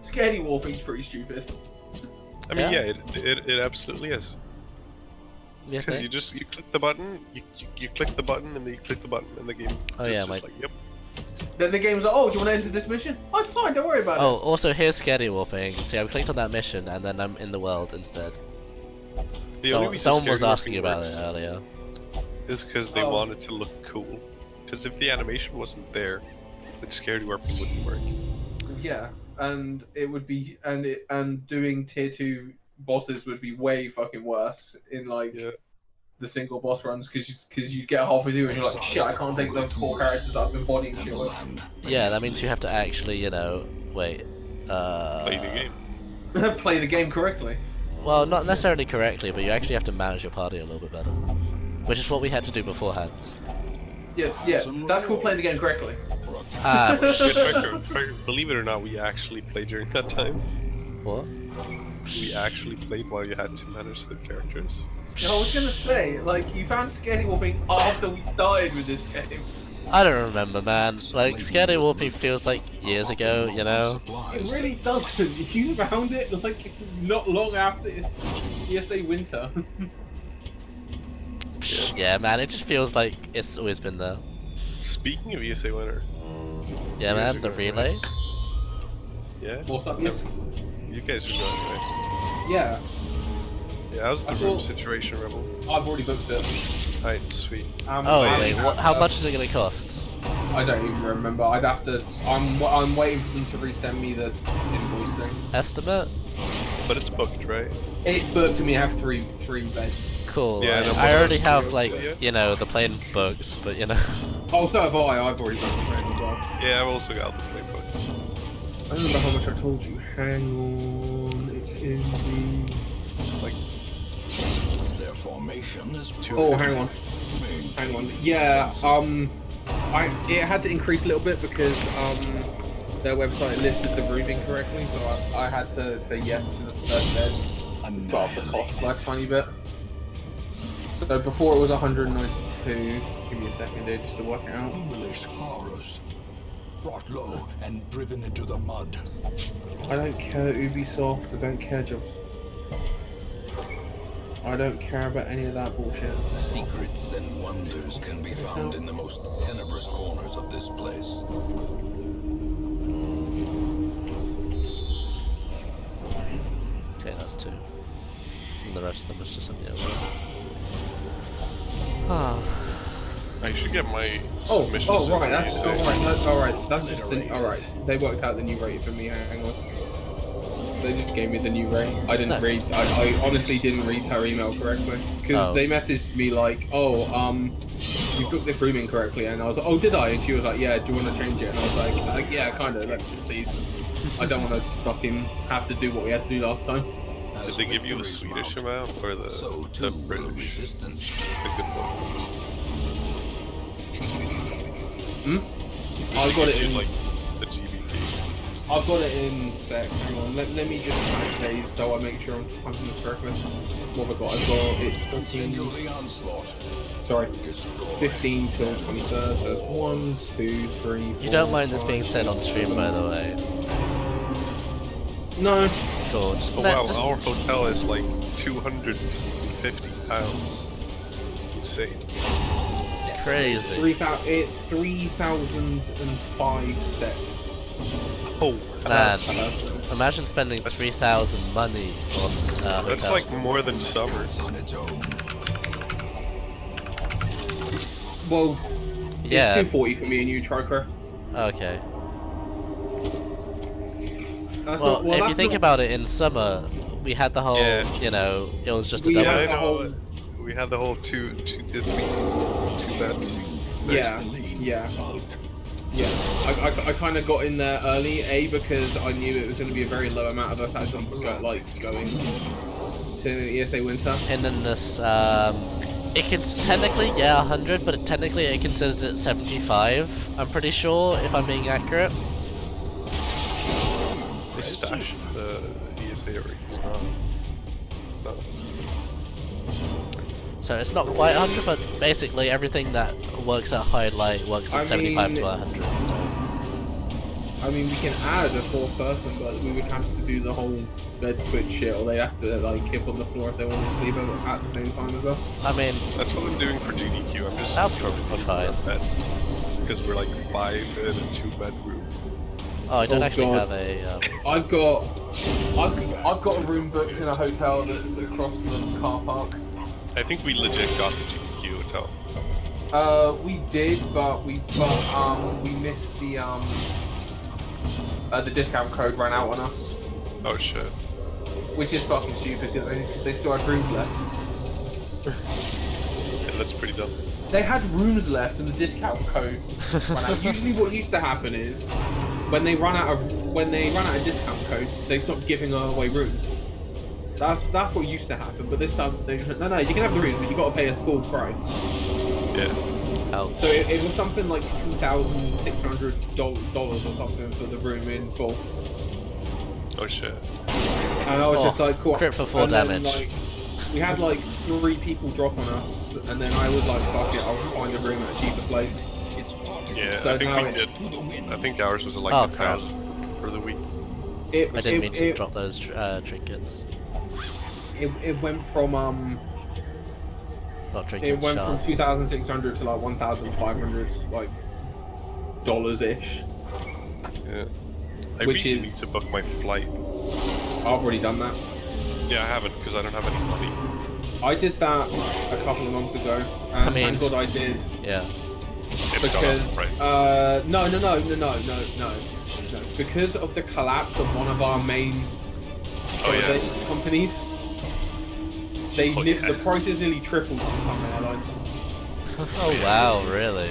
[SPEAKER 4] Scaredy warping's pretty stupid.
[SPEAKER 3] I mean,
[SPEAKER 2] Yeah.
[SPEAKER 3] yeah, it absolutely is.
[SPEAKER 2] Yeah,
[SPEAKER 3] Because
[SPEAKER 2] okay.
[SPEAKER 3] you click the button, you click the button, and then you click the button, and the game.
[SPEAKER 2] Oh,
[SPEAKER 3] is
[SPEAKER 2] yeah,
[SPEAKER 3] just
[SPEAKER 2] my-
[SPEAKER 3] like, yep.
[SPEAKER 4] Then the game's like, oh, do you want to enter this mission? Oh, fine, don't worry about
[SPEAKER 2] Oh, also here's Scaredy Warping. See, I clicked on that mission and then I'm in the world instead.
[SPEAKER 3] The only reason
[SPEAKER 2] Someone was
[SPEAKER 3] Scary
[SPEAKER 2] asking
[SPEAKER 3] Warping
[SPEAKER 2] about it
[SPEAKER 3] works
[SPEAKER 2] earlier.
[SPEAKER 3] is because they
[SPEAKER 4] Oh.
[SPEAKER 3] wanted to look cool. Because if the animation wasn't there, then Scaredy Warping wouldn't work.
[SPEAKER 4] it. Yeah, and it would be, and doing tier 2 bosses would be way fucking worse in like
[SPEAKER 3] Yeah.
[SPEAKER 4] the single boss runs because you get halfway through and you're like, shit, I can't take those 4 characters I've been bodying shit with.
[SPEAKER 2] Yeah, that means you have to actually, wait.
[SPEAKER 3] Play the game.
[SPEAKER 4] Play the game correctly.
[SPEAKER 2] Well, not necessarily correctly, but you actually have to manage your party a little bit better. Which is what we had to do beforehand.
[SPEAKER 4] Yeah, that's called playing the game correctly.
[SPEAKER 2] Ah,
[SPEAKER 3] Believe it or not, we actually played during that time.
[SPEAKER 2] what?
[SPEAKER 3] We actually played while you had to manage the characters.
[SPEAKER 4] I was gonna say, like, you found Scaredy Warping after we started with this game.
[SPEAKER 2] I don't remember, man. Like, Scaredy Warping feels like years ago, you know?
[SPEAKER 4] It really doesn't. You found it, like, not long after ESA Winter.
[SPEAKER 2] Yeah, man, it just feels like it's always been there.
[SPEAKER 3] Speaking of ESA Winner,
[SPEAKER 2] Yeah, man, the relay.
[SPEAKER 3] yeah,
[SPEAKER 4] What's up, yes?
[SPEAKER 3] you guys are going right.
[SPEAKER 4] Yeah,
[SPEAKER 3] Yeah, how's the
[SPEAKER 4] I
[SPEAKER 3] room
[SPEAKER 4] thought-
[SPEAKER 3] situation, Rebel?
[SPEAKER 4] I've already booked it.
[SPEAKER 3] Alright, sweet.
[SPEAKER 2] Oh,
[SPEAKER 4] I
[SPEAKER 2] wait,
[SPEAKER 4] have,
[SPEAKER 2] how much is it gonna cost?
[SPEAKER 4] I don't even remember. I'd have to. I'm waiting for them to resend me the invoice thing.
[SPEAKER 2] Estimate?
[SPEAKER 3] But it's booked, right?
[SPEAKER 4] It's booked and we have three beds.
[SPEAKER 2] Cool.
[SPEAKER 3] Yeah,
[SPEAKER 2] I-
[SPEAKER 3] no,
[SPEAKER 2] I
[SPEAKER 3] one
[SPEAKER 2] already
[SPEAKER 3] of those
[SPEAKER 2] have,
[SPEAKER 3] two,
[SPEAKER 2] like,
[SPEAKER 3] yeah.
[SPEAKER 2] the plane booked, but
[SPEAKER 4] Oh, so have I. I've already booked the train as well.
[SPEAKER 3] Yeah, I've also got the play booked.
[SPEAKER 4] I don't know how much I told you. Hang on. It's in the.
[SPEAKER 3] Like,
[SPEAKER 1] Their formation is
[SPEAKER 4] Oh, hang on.
[SPEAKER 1] perfect.
[SPEAKER 4] Hang on. Yeah. It had to increase a little bit because their website listed the room incorrectly, so I had to say yes to the first bed. Got up the cost by a tiny bit. So before it was 192. Give me a second here just to work it out.
[SPEAKER 1] Foolish horrors. Brought low and driven into the mud.
[SPEAKER 4] I don't care, Ubisoft. I don't care, Jobs. I don't care about any of that bullshit.
[SPEAKER 1] Secrets and wonders can be found in the most tenebrous corners of this place.
[SPEAKER 2] Okay, that's 2. And the rest of them is just something else. Ah.
[SPEAKER 3] I should get my
[SPEAKER 4] Oh,
[SPEAKER 3] submissions.
[SPEAKER 4] right. That's
[SPEAKER 3] in for you,
[SPEAKER 4] all right. All right. That's just the all right. They worked out the new rate for me. Hang on. They just gave me the new rate. I didn't
[SPEAKER 2] Nice.
[SPEAKER 4] read. I honestly didn't read her email correctly because
[SPEAKER 2] Oh.
[SPEAKER 4] they messaged me like, "Oh, you booked this room incorrectly," and I was like, "Oh, did I?" And she was like, "Yeah, do you want to change it?" And I was like, "Yeah, kind of. Please. I don't want to fucking have to do what we had to do last time."
[SPEAKER 3] Did they give you the Swedish amount or the,
[SPEAKER 1] So
[SPEAKER 3] the
[SPEAKER 1] too will
[SPEAKER 3] British?
[SPEAKER 1] resistance.
[SPEAKER 3] The good one.
[SPEAKER 4] I got it
[SPEAKER 3] You
[SPEAKER 4] in.
[SPEAKER 3] like the GBP.
[SPEAKER 4] I've got it in sec. Hang on. Let me just count days so I make sure I'm counting this correctly. What have I got? I've got it's 14.
[SPEAKER 1] Continue the onslaught.
[SPEAKER 4] Sorry.
[SPEAKER 1] Destroy.
[SPEAKER 4] 15 till 23rd, so it's 1, 2, 3, 4,
[SPEAKER 2] You don't mind this
[SPEAKER 4] 5,
[SPEAKER 2] being said on stream, by the way.
[SPEAKER 4] No.
[SPEAKER 2] Cool. Just
[SPEAKER 3] Oh wow,
[SPEAKER 2] just-
[SPEAKER 3] our hotel is like £250. Insane.
[SPEAKER 2] crazy.
[SPEAKER 4] 3,000. It's 3,005 sec.
[SPEAKER 3] Oh,
[SPEAKER 2] Man,
[SPEAKER 4] per person.
[SPEAKER 2] imagine spending 3,000 money on
[SPEAKER 3] that's
[SPEAKER 2] hotel.
[SPEAKER 3] like more than summer.
[SPEAKER 1] On its own.
[SPEAKER 4] Well,
[SPEAKER 2] Yeah.
[SPEAKER 4] it's 240 for me and you, Triker.
[SPEAKER 2] Okay.
[SPEAKER 4] That's
[SPEAKER 2] Well,
[SPEAKER 4] not, well
[SPEAKER 2] if
[SPEAKER 4] that's
[SPEAKER 2] you think
[SPEAKER 4] not,
[SPEAKER 2] about it, in summer we had the whole,
[SPEAKER 3] Yeah.
[SPEAKER 2] you know, it was just a
[SPEAKER 4] We
[SPEAKER 2] double.
[SPEAKER 3] Yeah,
[SPEAKER 4] had
[SPEAKER 3] I
[SPEAKER 4] the
[SPEAKER 3] know.
[SPEAKER 4] whole-
[SPEAKER 3] We had the whole two beds.
[SPEAKER 4] Yeah, yeah. Yeah, I kind of got in there early, because I knew it was going to be a very low amount of us actually going to ESA Winter.
[SPEAKER 2] And then this, it can technically, 100, but technically it considers it 75. I'm pretty sure, if I'm being accurate.
[SPEAKER 3] The stash, the ESA rig is not. No.
[SPEAKER 2] So it's not quite 100, but basically everything that works at highlight works at
[SPEAKER 4] I
[SPEAKER 2] 75
[SPEAKER 4] mean-
[SPEAKER 2] to 100. So.
[SPEAKER 4] I mean, we can add a fourth person, but we would have to do the whole bed switch shit, or they have to like kip on the floor if they want to sleep at the same time as us.
[SPEAKER 2] I mean,
[SPEAKER 3] That's what I'm doing for GDQ. I'm just
[SPEAKER 2] That'll probably be fine.
[SPEAKER 3] bed because we're like 5 in a 2-bedroom.
[SPEAKER 2] oh, I don't
[SPEAKER 4] Oh,
[SPEAKER 2] actually
[SPEAKER 4] God.
[SPEAKER 2] have a.
[SPEAKER 4] I've got a room booked in a hotel that's across the car park.
[SPEAKER 3] I think we legit got the GDQ hotel.
[SPEAKER 4] We did, but we missed the discount code ran out on us,
[SPEAKER 3] Oh shit.
[SPEAKER 4] which is fucking stupid because they still had rooms left.
[SPEAKER 3] Yeah, that's pretty dumb.
[SPEAKER 4] They had rooms left and the discount code ran out. Usually, what used to happen is when they run out of discount codes, they stop giving away rooms. That's what used to happen. But this time they just went, no, you can have the rooms, but you got to pay us full price.
[SPEAKER 3] Yeah.
[SPEAKER 2] Ouch.
[SPEAKER 4] So it was something like $2,600 or something for the room in full.
[SPEAKER 3] Oh shit.
[SPEAKER 4] And I was
[SPEAKER 2] Oh,
[SPEAKER 4] just like, cool.
[SPEAKER 2] crit for 4
[SPEAKER 4] And then,
[SPEAKER 2] damage.
[SPEAKER 4] like, we had like 3 people drop on us, and then I was like, fuck it, I'll find a room at a cheaper place.
[SPEAKER 3] Yeah,
[SPEAKER 4] So
[SPEAKER 3] I think
[SPEAKER 4] now
[SPEAKER 3] we
[SPEAKER 4] it-
[SPEAKER 3] did. I think ours was like
[SPEAKER 2] Oh,
[SPEAKER 3] £1,000 for the week.
[SPEAKER 4] It,
[SPEAKER 2] I didn't mean to
[SPEAKER 4] it,
[SPEAKER 2] drop those trinkets.
[SPEAKER 4] it went from
[SPEAKER 2] Not trinket
[SPEAKER 4] it went
[SPEAKER 2] shards.
[SPEAKER 4] from 2,600 to like 1,500 like dollars-ish.
[SPEAKER 3] Yeah. I
[SPEAKER 4] Which
[SPEAKER 3] really
[SPEAKER 4] is-
[SPEAKER 3] need to book my flight.
[SPEAKER 4] I've already done that.
[SPEAKER 3] Yeah, I haven't because I don't have any money.
[SPEAKER 4] I did that a couple of months ago, and
[SPEAKER 2] I mean-
[SPEAKER 4] thank God I did.
[SPEAKER 2] Yeah.
[SPEAKER 3] It's gone up in
[SPEAKER 4] Because
[SPEAKER 3] price.
[SPEAKER 4] no. Because of the collapse of one of our main
[SPEAKER 3] Oh yeah.
[SPEAKER 4] holiday companies,
[SPEAKER 3] Oh, yeah.
[SPEAKER 4] the prices nearly tripled on some airlines.
[SPEAKER 2] Oh wow, really?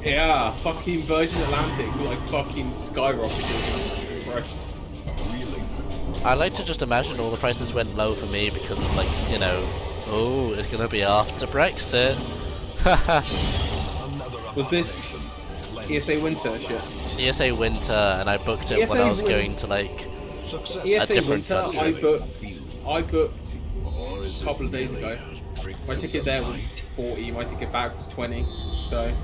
[SPEAKER 4] Yeah, fucking Virgin Atlantic like fucking skyrocketed in price.
[SPEAKER 2] I like to just imagine all the prices went low for me because of like, you know, oh, it's gonna be after Brexit.
[SPEAKER 4] Was this ESA Winter shit?
[SPEAKER 2] ESA Winter, and I booked it when I was going to like
[SPEAKER 4] ESA
[SPEAKER 2] different
[SPEAKER 4] Winter,
[SPEAKER 2] country.
[SPEAKER 4] I booked a couple of days ago. My ticket there was 40, my ticket back was 20, so...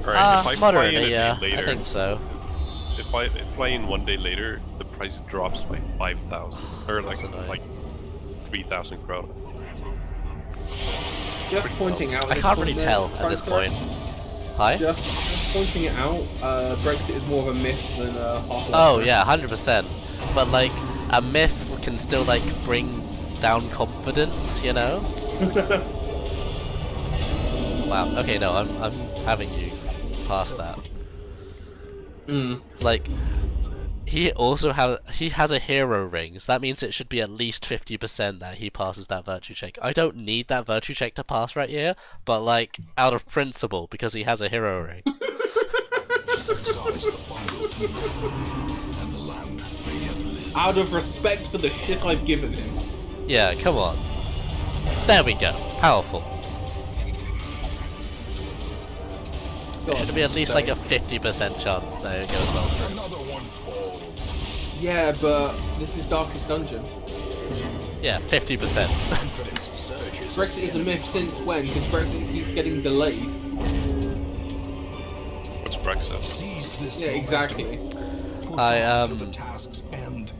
[SPEAKER 3] Alright, if I fly in
[SPEAKER 2] moderately,
[SPEAKER 3] a day
[SPEAKER 2] yeah.
[SPEAKER 3] later,
[SPEAKER 2] I think so.
[SPEAKER 3] if I fly in 1 day later, the price drops by 5,000 or
[SPEAKER 2] That's annoying.
[SPEAKER 3] like 3,000 krona.
[SPEAKER 4] Just pointing out...
[SPEAKER 2] I can't really tell at this point. Hi?
[SPEAKER 4] Just pointing it out, Brexit is more of a myth than a half.
[SPEAKER 2] Oh yeah, 100%. But like, a myth can still like bring down confidence, you know? Wow. Okay, no, I'm having you pass that. Like, he has a hero ring, so that means it should be at least 50% that he passes that virtue check. I don't need that virtue check to pass right here, but like, out of principle, because he has a hero ring.
[SPEAKER 4] Out of respect for the shit I've given him.
[SPEAKER 2] Yeah, come on. There we go. Powerful. There should be at least like a 50% chance that it goes well through.
[SPEAKER 1] Another one falls.
[SPEAKER 4] Yeah, but this is Darkest Dungeon.
[SPEAKER 2] Yeah, 50%.
[SPEAKER 1] Confidence surges.
[SPEAKER 4] Brexit is a myth since when? Because Brexit keeps getting delayed.
[SPEAKER 3] What's Brexit?
[SPEAKER 1] Seize this
[SPEAKER 4] Yeah, exactly.
[SPEAKER 2] I
[SPEAKER 1] to the task's end.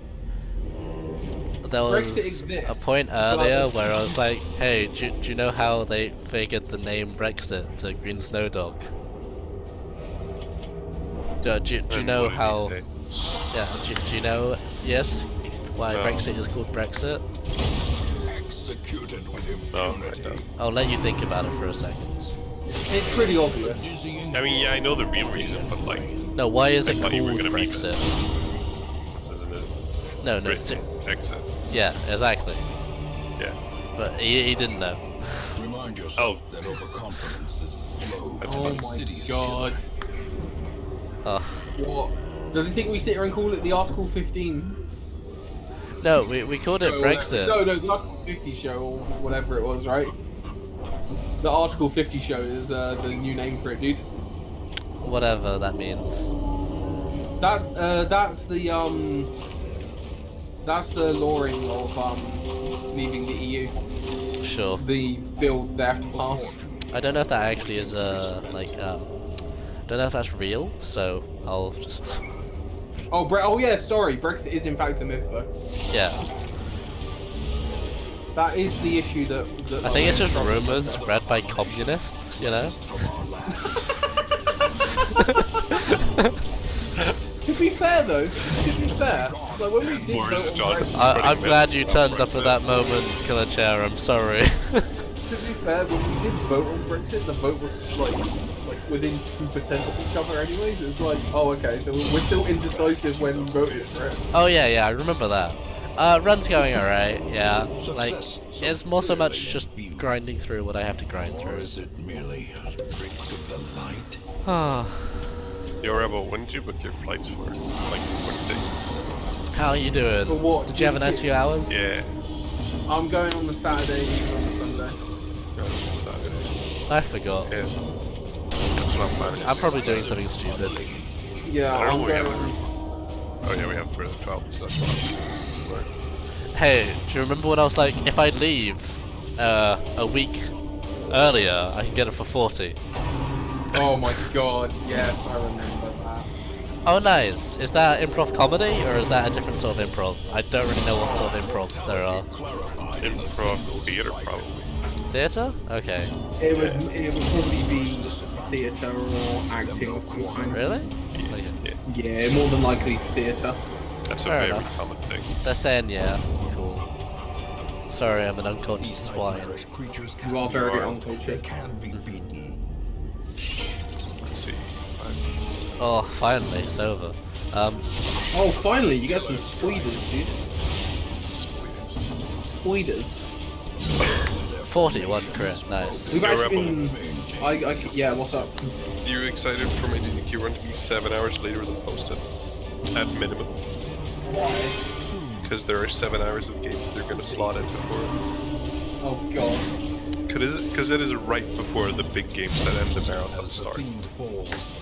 [SPEAKER 2] There
[SPEAKER 4] Brexit
[SPEAKER 2] was
[SPEAKER 4] exists,
[SPEAKER 2] a point earlier
[SPEAKER 4] but-
[SPEAKER 2] where I was like, hey, do you know how they figured the name Brexit to Green Snow Dog? Do you
[SPEAKER 3] And
[SPEAKER 2] know
[SPEAKER 3] what did he
[SPEAKER 2] how...
[SPEAKER 3] say?
[SPEAKER 2] Yeah, do you know, yes, why
[SPEAKER 3] No.
[SPEAKER 2] Brexit is called Brexit?
[SPEAKER 1] Executed with
[SPEAKER 3] No, I
[SPEAKER 1] impunity.
[SPEAKER 3] don't.
[SPEAKER 2] I'll let you think about it for a second.
[SPEAKER 4] It's pretty obvious.
[SPEAKER 1] Dizzying
[SPEAKER 3] I mean, yeah, I know the real reason, but like,
[SPEAKER 2] No, why is
[SPEAKER 3] I
[SPEAKER 2] it
[SPEAKER 3] thought
[SPEAKER 2] called
[SPEAKER 3] you were gonna be-
[SPEAKER 2] Brexit?
[SPEAKER 3] isn't it
[SPEAKER 2] No,
[SPEAKER 3] Britain exit?
[SPEAKER 2] yeah, exactly.
[SPEAKER 3] Yeah.
[SPEAKER 2] But he didn't know.
[SPEAKER 1] Remind yourself
[SPEAKER 3] Oh.
[SPEAKER 1] that overconfidence is slow
[SPEAKER 3] That's
[SPEAKER 4] Oh
[SPEAKER 3] fine.
[SPEAKER 4] my
[SPEAKER 1] insidious
[SPEAKER 4] god.
[SPEAKER 2] Oh.
[SPEAKER 4] What? Does he think we sit here and call it the Article 15?
[SPEAKER 2] No, we called it
[SPEAKER 4] show or
[SPEAKER 2] Brexit.
[SPEAKER 4] whatever? No, the Article 50 show or whatever it was, right? The Article 50 show is the new name for it, dude.
[SPEAKER 2] Whatever that means.
[SPEAKER 4] That's the lawing of leaving the EU.
[SPEAKER 2] Sure.
[SPEAKER 4] The bill they have to pass.
[SPEAKER 2] I don't know if that actually is like don't know if that's real, so I'll just
[SPEAKER 4] Oh yeah, sorry. Brexit is in fact a myth, though.
[SPEAKER 2] yeah.
[SPEAKER 4] That is the issue that
[SPEAKER 2] I think it's just rumors spread by communists, you know?
[SPEAKER 4] To be fair, though, like when we did
[SPEAKER 3] Boris
[SPEAKER 4] vote on
[SPEAKER 3] Johnson.
[SPEAKER 4] Brexit,
[SPEAKER 2] I'm glad you turned up at that moment, Killer Chair, I'm sorry.
[SPEAKER 4] to be fair, when we did vote on Brexit, the vote was like within 2% of each other anyways. It's like, oh okay, so we're still indecisive when voting for it.
[SPEAKER 2] Oh yeah, I remember that. Run's going alright, yeah. Like, it's more so much just grinding through what I have to grind
[SPEAKER 1] Or
[SPEAKER 2] through.
[SPEAKER 1] is it merely a trick of the light?
[SPEAKER 2] Ah,
[SPEAKER 3] Yo, Rebel, when did you book your flights for? Like, what days?
[SPEAKER 2] how are you doing?
[SPEAKER 4] For what?
[SPEAKER 2] Did you have a nice few hours?
[SPEAKER 3] Yeah.
[SPEAKER 4] I'm going on the Saturday, leaving on the Sunday.
[SPEAKER 3] Saturday.
[SPEAKER 2] I forgot.
[SPEAKER 3] Yeah. That's what I'm planning.
[SPEAKER 2] I'm probably doing something stupid.
[SPEAKER 4] Yeah,
[SPEAKER 3] I don't
[SPEAKER 4] I'm
[SPEAKER 3] know what we have.
[SPEAKER 4] going.
[SPEAKER 3] Oh yeah, we have for the 12th, so that's fine.
[SPEAKER 2] Hey, do you remember when I was like, if I leave a week earlier, I can get it for 40?
[SPEAKER 4] Oh my god, yes, I remember that.
[SPEAKER 2] Oh nice. Is that improv comedy, or is that a different sort of improv? I don't really know what sort of improvs there are.
[SPEAKER 3] Improv theater, probably.
[SPEAKER 2] Theatre? Okay.
[SPEAKER 4] It would probably be theatre or acting of some kind.
[SPEAKER 2] Really?
[SPEAKER 3] Yeah.
[SPEAKER 4] Yeah, more than likely theatre.
[SPEAKER 3] That's a
[SPEAKER 2] Fair
[SPEAKER 3] very
[SPEAKER 2] enough.
[SPEAKER 3] common thing.
[SPEAKER 2] They're saying yeah. Cool. Sorry, I'm an unconscious swine.
[SPEAKER 1] Creatures
[SPEAKER 4] You are
[SPEAKER 1] be
[SPEAKER 4] very
[SPEAKER 1] fought. They
[SPEAKER 4] uncultured.
[SPEAKER 1] can be beaten.
[SPEAKER 3] Let's see.
[SPEAKER 2] Oh, finally, it's over.
[SPEAKER 4] Oh, finally, you got some squeeders, dude. Squeeders.
[SPEAKER 2] 41 crit, nice.
[SPEAKER 4] We've
[SPEAKER 3] Yo,
[SPEAKER 4] actually
[SPEAKER 3] Rebel.
[SPEAKER 4] been. Yeah, what's up?
[SPEAKER 3] You're excited for my TDQ run to be 7 hours later than posted? At minimum.
[SPEAKER 4] Why?
[SPEAKER 3] Because there are 7 hours of games they're going to slot in before.
[SPEAKER 4] Oh god.
[SPEAKER 3] Because it is right before the big games that end the marathon
[SPEAKER 1] As the
[SPEAKER 3] start.
[SPEAKER 1] fiend falls,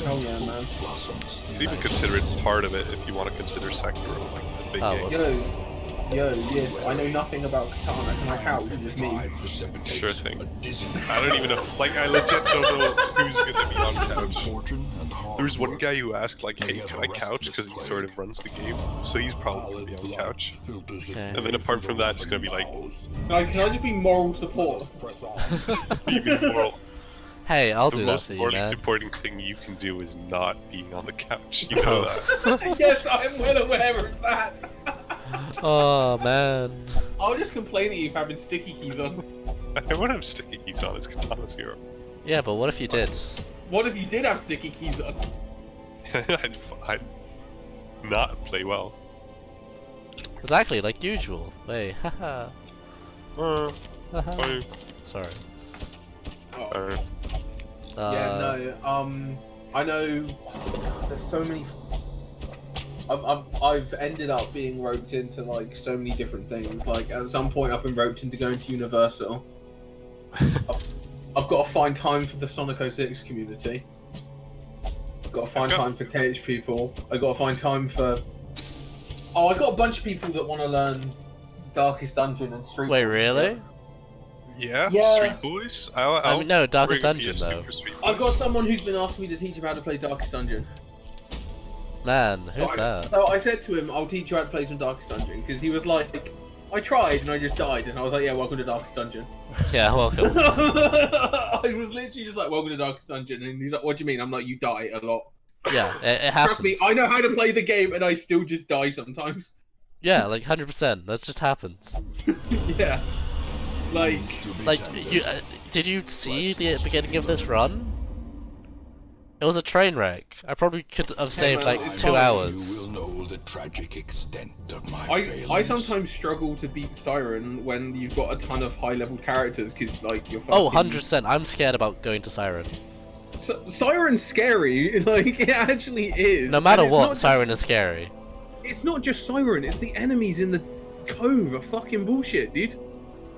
[SPEAKER 4] Hell yeah, man.
[SPEAKER 1] blossoms.
[SPEAKER 3] You can even consider it part of it if you want to consider Sekiro like the big
[SPEAKER 2] Oh,
[SPEAKER 3] game.
[SPEAKER 4] Yo, yes, I know nothing about Katana. Can I couch with me?
[SPEAKER 3] Sure thing. I don't even know. Like, I legit don't know who's gonna be on couch. There's one guy who asked, like, hey, can I couch? Because he sort of runs the game. So he's probably gonna be on couch.
[SPEAKER 2] Okay.
[SPEAKER 3] And then apart from that, it's gonna be like,
[SPEAKER 4] Can I just be moral support?
[SPEAKER 3] even moral.
[SPEAKER 2] Hey, I'll
[SPEAKER 3] The
[SPEAKER 2] do that
[SPEAKER 3] most
[SPEAKER 2] for you,
[SPEAKER 3] morally
[SPEAKER 2] man.
[SPEAKER 3] supporting thing you can do is not being on the couch. You know that.
[SPEAKER 4] Yes, I'm well aware of that.
[SPEAKER 2] Oh man.
[SPEAKER 4] I'll just complain at you for having sticky keys on.
[SPEAKER 3] I would have sticky keys on. It's Katana Zero.
[SPEAKER 2] Yeah, but what if you did?
[SPEAKER 4] What if you did have sticky keys on?
[SPEAKER 3] I'd not play well.
[SPEAKER 2] Exactly, like usual. Wait, haha. Haha.
[SPEAKER 3] I-
[SPEAKER 2] Sorry.
[SPEAKER 4] Oh.
[SPEAKER 3] uh,
[SPEAKER 4] Yeah, no. I know. There's so many. I've ended up being roped into like so many different things. Like at some point, I've been roped into going to Universal. I've got to find time for the Sonic 06 community. I've got to find time for KH people. I've got to find time for. Oh, I got a bunch of people that want to learn Darkest Dungeon and Street.
[SPEAKER 2] Wait,
[SPEAKER 4] Boys
[SPEAKER 2] really?
[SPEAKER 3] Yeah,
[SPEAKER 4] Yeah.
[SPEAKER 3] Street Boys.
[SPEAKER 2] I mean, no, Darkest
[SPEAKER 3] bring a
[SPEAKER 2] Dungeon,
[SPEAKER 3] PS2
[SPEAKER 2] though.
[SPEAKER 3] for Street
[SPEAKER 4] I've got
[SPEAKER 3] Boys.
[SPEAKER 4] someone who's been asking me to teach him how to play Darkest Dungeon.
[SPEAKER 2] Man, who's
[SPEAKER 4] So
[SPEAKER 2] that?
[SPEAKER 4] So I said to him, I'll teach you how to play some Darkest Dungeon, because he was like, I tried and I just died, and I was like, yeah, welcome to Darkest Dungeon.
[SPEAKER 2] Yeah, welcome.
[SPEAKER 4] I was literally just like, welcome to Darkest Dungeon, and he's like, what do you mean? I'm like, you die a lot.
[SPEAKER 2] Yeah, it happens.
[SPEAKER 4] Trust me, I know how to play the game, and I still just die sometimes.
[SPEAKER 2] Yeah, like 100%. That just happens.
[SPEAKER 4] Yeah. Like,
[SPEAKER 2] You did you see the beginning of this run? It was a train wreck. I probably could have saved
[SPEAKER 4] man,
[SPEAKER 2] like
[SPEAKER 4] it's
[SPEAKER 2] 2
[SPEAKER 4] fine.
[SPEAKER 2] hours.
[SPEAKER 1] You will know the tragic extent of my
[SPEAKER 4] I
[SPEAKER 1] failings.
[SPEAKER 4] sometimes struggle to beat Siren when you've got a ton of high-level characters, because, like, you're
[SPEAKER 2] Oh,
[SPEAKER 4] fucking...
[SPEAKER 2] 100%. I'm scared about going to Siren.
[SPEAKER 4] Siren's scary, like, it actually is.
[SPEAKER 2] No matter
[SPEAKER 4] And it's not
[SPEAKER 2] what,
[SPEAKER 4] just-
[SPEAKER 2] Siren is scary.
[SPEAKER 4] It's not just Siren, it's the enemies in the cove are fucking bullshit, dude.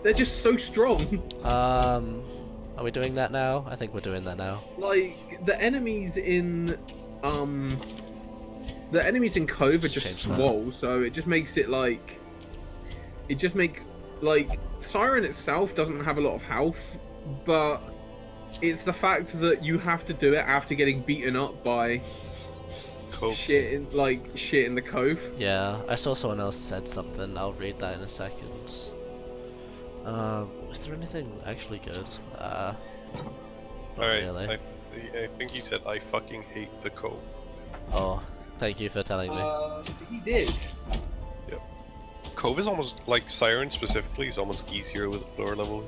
[SPEAKER 4] They're just so strong.
[SPEAKER 2] Are we doing that now? I think we're doing that now.
[SPEAKER 4] Like, the enemies in Cove are just
[SPEAKER 2] Change that.
[SPEAKER 4] swole, so it just makes it like... It just makes, like, Siren itself doesn't have a lot of health, but it's the fact that you have to do it after getting beaten up by
[SPEAKER 3] Cool.
[SPEAKER 4] shit in the Cove.
[SPEAKER 2] Yeah, I saw someone else said something. I'll read that in a second. Is there anything actually good? Not
[SPEAKER 3] Alright,
[SPEAKER 2] really.
[SPEAKER 3] I think he said, I fucking hate the Cove.
[SPEAKER 2] Oh, thank you for telling me.
[SPEAKER 4] He did.
[SPEAKER 3] Cove is almost, like Siren specifically, is almost easier with lower level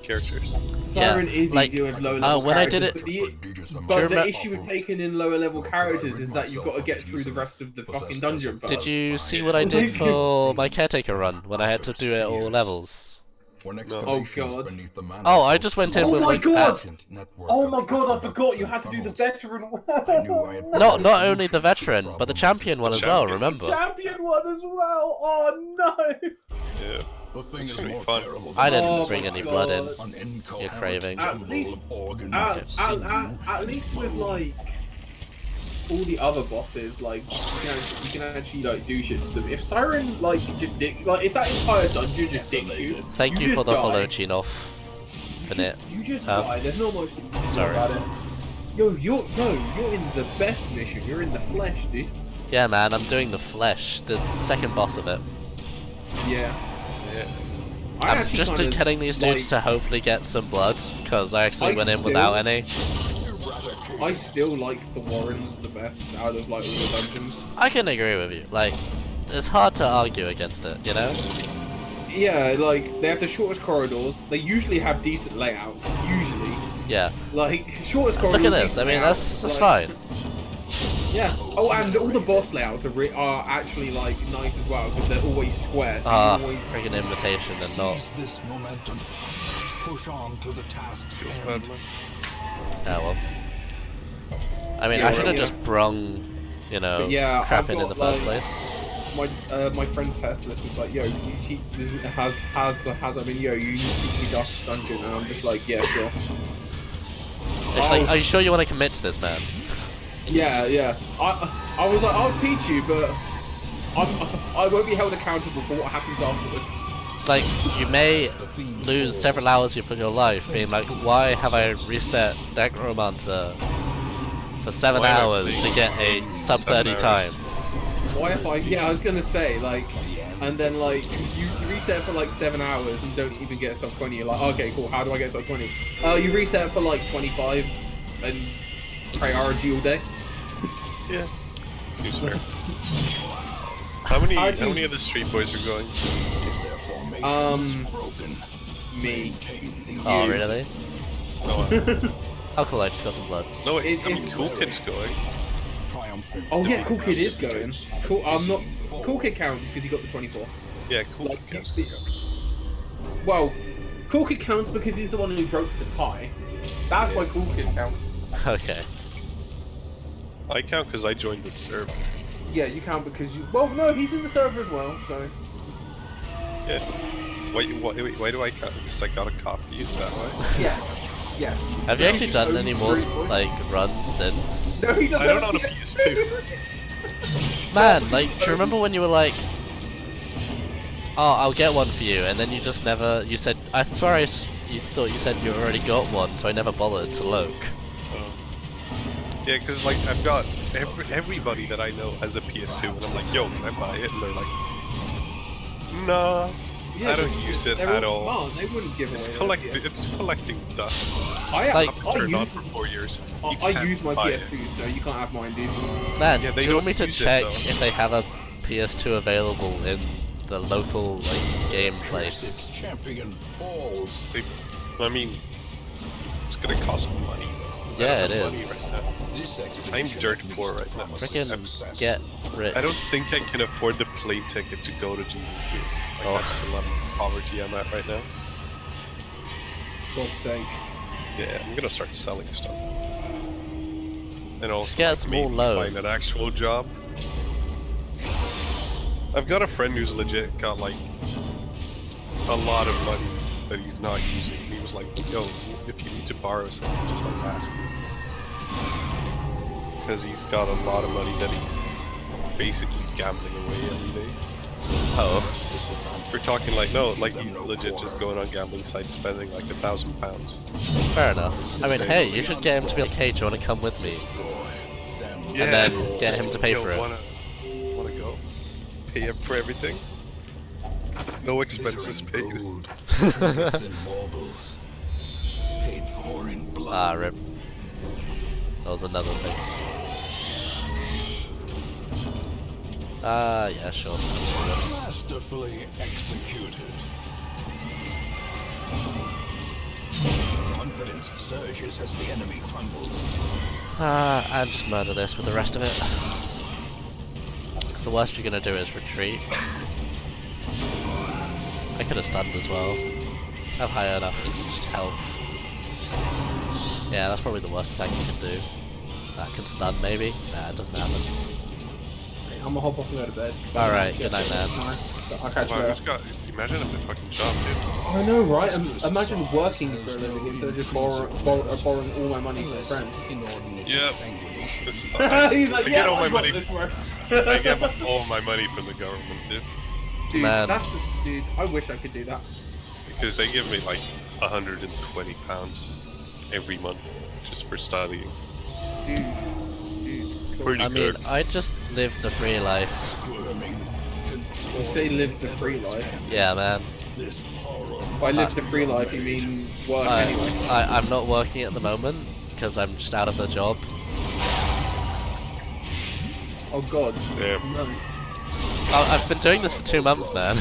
[SPEAKER 3] characters.
[SPEAKER 4] Siren
[SPEAKER 2] Yeah,
[SPEAKER 4] is
[SPEAKER 2] like,
[SPEAKER 4] easier with lower level
[SPEAKER 2] when I did
[SPEAKER 4] characters,
[SPEAKER 2] it-
[SPEAKER 4] but the
[SPEAKER 2] remember-
[SPEAKER 4] issue with taking in lower level characters is that you've got to get through the rest of the fucking dungeon first.
[SPEAKER 2] Did you see what I did for my caretaker run when I had to do it at all levels?
[SPEAKER 4] Oh, God.
[SPEAKER 2] Oh, I just went in
[SPEAKER 4] Oh
[SPEAKER 2] with
[SPEAKER 4] my
[SPEAKER 2] like
[SPEAKER 4] God! Oh my god, I forgot you had to do the veteran one.
[SPEAKER 2] not only the veteran, but the champion one as well.
[SPEAKER 3] Champion.
[SPEAKER 2] Remember?
[SPEAKER 4] Champion one as well. Oh no!
[SPEAKER 3] Yeah.
[SPEAKER 1] It's
[SPEAKER 3] gonna be fun.
[SPEAKER 2] I didn't
[SPEAKER 4] Oh
[SPEAKER 2] bring
[SPEAKER 4] my
[SPEAKER 2] any blood in.
[SPEAKER 4] God.
[SPEAKER 2] You're craving.
[SPEAKER 4] At least with like all the other bosses, like you can actually like do shit to them. If Siren like just if that entire dungeon just dicks you,
[SPEAKER 2] Thank you
[SPEAKER 4] just
[SPEAKER 2] for the
[SPEAKER 4] die.
[SPEAKER 2] follow, Chinov. Finette.
[SPEAKER 4] You just
[SPEAKER 2] Um,
[SPEAKER 4] die. There's not much you can do
[SPEAKER 2] sorry.
[SPEAKER 4] about it. You're in the best mission. You're in the flesh, dude.
[SPEAKER 2] Yeah, man, I'm doing the flesh, the second boss of it.
[SPEAKER 4] Yeah.
[SPEAKER 3] Yeah.
[SPEAKER 4] I
[SPEAKER 2] I'm
[SPEAKER 4] actually
[SPEAKER 2] just
[SPEAKER 4] kinda,
[SPEAKER 2] killing these dudes
[SPEAKER 4] like,
[SPEAKER 2] to hopefully get some blood, because I actually
[SPEAKER 4] I
[SPEAKER 2] went in
[SPEAKER 4] still-
[SPEAKER 2] without any.
[SPEAKER 4] I still like the Warrens the best out of like all the dungeons.
[SPEAKER 2] I can agree with you. Like, it's hard to argue against it, you know?
[SPEAKER 4] Yeah, like they have the shortest corridors. They usually have decent layouts. Usually,
[SPEAKER 2] Yeah.
[SPEAKER 4] like shortest
[SPEAKER 2] Look
[SPEAKER 4] corridors.
[SPEAKER 2] at this. I
[SPEAKER 4] decent
[SPEAKER 2] mean,
[SPEAKER 4] layouts,
[SPEAKER 2] that's
[SPEAKER 4] like-
[SPEAKER 2] fine.
[SPEAKER 4] Yeah. Oh, and all the boss layouts are actually like nice as well because they're always square. So
[SPEAKER 2] Ah,
[SPEAKER 4] you always.
[SPEAKER 2] friggin' invitation and not.
[SPEAKER 1] Seize this momentum. Push on to the task's
[SPEAKER 3] Feels
[SPEAKER 1] end.
[SPEAKER 3] bad, man.
[SPEAKER 2] Yeah, well. I mean,
[SPEAKER 4] Yeah,
[SPEAKER 2] I should have
[SPEAKER 4] yeah.
[SPEAKER 2] just brung, you know,
[SPEAKER 4] But yeah,
[SPEAKER 2] crap
[SPEAKER 4] I've
[SPEAKER 2] in
[SPEAKER 4] got,
[SPEAKER 2] the first
[SPEAKER 4] like-
[SPEAKER 2] place.
[SPEAKER 4] my friend Pestilus was like, yo, I mean, yo, you need to teach me Darkest Dungeon, and I'm just like, yeah, sure.
[SPEAKER 2] It's like, are you sure you want to commit to this, man?
[SPEAKER 4] Yeah. I was like, I'll teach you, but I won't be held accountable for what happens afterwards.
[SPEAKER 2] It's like, you may lose several hours of your life being like, why have I reset Necromancer for 7
[SPEAKER 3] Why have I
[SPEAKER 2] hours to
[SPEAKER 3] played
[SPEAKER 2] get a sub 30
[SPEAKER 3] hours?
[SPEAKER 2] time?
[SPEAKER 4] Why if I? Yeah, I was gonna say like, and then like you reset for like 7 hours and don't even get sub 20. You're like, okay, cool. How do I get sub 20? You reset for like 25 and priority all day.
[SPEAKER 3] Yeah. Seems fair. How many
[SPEAKER 4] How do you-
[SPEAKER 3] of the Street Boys are going?
[SPEAKER 4] Me.
[SPEAKER 2] Oh, really?
[SPEAKER 3] No,
[SPEAKER 2] Oh, cool, I just got some blood.
[SPEAKER 3] no wait, I mean,
[SPEAKER 4] It's-
[SPEAKER 3] Cool Kid's going.
[SPEAKER 4] Oh yeah, Cool Kid is going. Cool. I'm not. Cool Kid counts because he got the 24.
[SPEAKER 3] Yeah, Cool
[SPEAKER 4] Like,
[SPEAKER 3] Kid counts.
[SPEAKER 4] Well, Cool Kid counts because he's the one who broke the tie. That's why Cool Kid counts.
[SPEAKER 2] Okay.
[SPEAKER 3] I count because I joined the server.
[SPEAKER 4] Yeah, you count because you. Well, no, he's in the server as well. So.
[SPEAKER 3] Yeah. Why do I count? Because I got a copy, is that why?
[SPEAKER 4] Yes. Yes.
[SPEAKER 2] Have you actually done any more,
[SPEAKER 4] Street Boys?
[SPEAKER 2] like, runs since?
[SPEAKER 4] No, he doesn't.
[SPEAKER 3] I don't
[SPEAKER 4] have
[SPEAKER 3] own a PS2.
[SPEAKER 2] Man, like, do you remember when you were like, oh, I'll get one for you, and then you just never, you said, I swear you thought you said you already got one, so I never bothered to look.
[SPEAKER 3] Yeah, because like I've got everybody that I know has a PS2, and I'm like, yo, can I buy it? And they're like, nah,
[SPEAKER 4] Yeah,
[SPEAKER 3] I don't
[SPEAKER 4] but
[SPEAKER 3] use it
[SPEAKER 4] they're
[SPEAKER 3] at
[SPEAKER 4] all
[SPEAKER 3] all.
[SPEAKER 4] smart. They wouldn't give
[SPEAKER 3] It's
[SPEAKER 4] away
[SPEAKER 3] collecting. It's collecting dust.
[SPEAKER 4] I,
[SPEAKER 2] Like-
[SPEAKER 3] I've
[SPEAKER 4] I,
[SPEAKER 3] turned on
[SPEAKER 4] use,
[SPEAKER 3] for 4 years. You
[SPEAKER 4] I
[SPEAKER 3] can't
[SPEAKER 4] use my
[SPEAKER 3] buy it.
[SPEAKER 4] PS2, so you can't have mine, dude.
[SPEAKER 2] Man,
[SPEAKER 3] Yeah,
[SPEAKER 2] do
[SPEAKER 3] they
[SPEAKER 2] you want
[SPEAKER 3] don't
[SPEAKER 2] me to
[SPEAKER 3] use it,
[SPEAKER 2] check
[SPEAKER 3] though.
[SPEAKER 2] if they have a PS2 available in the local, like, game place?
[SPEAKER 1] Champion falls.
[SPEAKER 3] I mean, it's gonna cost money. I
[SPEAKER 2] Yeah,
[SPEAKER 3] don't
[SPEAKER 2] it
[SPEAKER 3] have money
[SPEAKER 2] is.
[SPEAKER 3] right now.
[SPEAKER 1] This
[SPEAKER 3] I'm
[SPEAKER 1] exhibition
[SPEAKER 3] dirt
[SPEAKER 1] should be
[SPEAKER 3] poor right now.
[SPEAKER 2] Frickin'
[SPEAKER 1] success.
[SPEAKER 2] get rich.
[SPEAKER 3] I don't think I can afford the plane ticket to go to GDQ. Like,
[SPEAKER 2] Oh.
[SPEAKER 3] that's the level of poverty I'm at right now.
[SPEAKER 4] God's sake.
[SPEAKER 3] Yeah, I'm gonna start selling stuff. And also
[SPEAKER 2] get a
[SPEAKER 3] like,
[SPEAKER 2] small
[SPEAKER 3] maybe
[SPEAKER 2] loan.
[SPEAKER 3] find an actual job. I've got a friend who's legit got like a lot of money that he's not using. He was like, yo, if you need to borrow something, just like ask me. Because he's got a lot of money that he's basically gambling away every day.
[SPEAKER 2] Oh,
[SPEAKER 3] We're talking like, no, like he's legit just going on gambling sites spending like £1,000.
[SPEAKER 2] fair enough. I mean, hey, you should get him to be like, hey, do you want to come with me?
[SPEAKER 3] Yeah.
[SPEAKER 2] then get him to pay
[SPEAKER 3] Yo,
[SPEAKER 2] for it.
[SPEAKER 3] Wanna go? Pay him for everything? No expenses paid.
[SPEAKER 1] Gold, trinkets and baubles. Paid for in blood.
[SPEAKER 2] Ah, rip. That was another thing. Ah, yeah, sure.
[SPEAKER 1] Masterfully executed. Confidence surges as the enemy crumbles.
[SPEAKER 2] Ah, and just murder this with the rest of it. 'Cause the worst you're gonna do is retreat. I could have stunned as well. I'm high enough. Just health. Yeah, that's probably the worst attack you can do. That can stun, maybe? Nah, it doesn't happen.
[SPEAKER 4] I'm gonna hop off and go to bed.
[SPEAKER 2] Alright, good night, man.
[SPEAKER 4] I'll catch you
[SPEAKER 3] Wow,
[SPEAKER 4] later.
[SPEAKER 3] who's got, imagine if the fucking job, dude.
[SPEAKER 4] I know, right? Imagine working for a living instead of just borrowing all my money from friends.
[SPEAKER 3] Yep. This,
[SPEAKER 4] He's
[SPEAKER 3] I
[SPEAKER 4] like,
[SPEAKER 3] get
[SPEAKER 4] yeah,
[SPEAKER 3] all my
[SPEAKER 4] I got
[SPEAKER 3] money.
[SPEAKER 4] this work.
[SPEAKER 3] I get all my money from the government, dude.
[SPEAKER 4] Dude,
[SPEAKER 2] Man.
[SPEAKER 4] dude, I wish I could do that.
[SPEAKER 3] Because they give me like £120 every month just for studying.
[SPEAKER 4] Dude. Cool.
[SPEAKER 3] Pretty
[SPEAKER 2] I mean,
[SPEAKER 3] good.
[SPEAKER 2] I just live the free life.
[SPEAKER 1] Squirming.
[SPEAKER 4] You say live the free life.
[SPEAKER 2] Yeah, man.
[SPEAKER 1] This horror.
[SPEAKER 4] By live the free life, you mean work anyway.
[SPEAKER 2] I'm not working at the moment because I'm just out of the job.
[SPEAKER 4] Oh god.
[SPEAKER 3] Damn.
[SPEAKER 4] No.
[SPEAKER 2] I've been doing this for 2 months, man.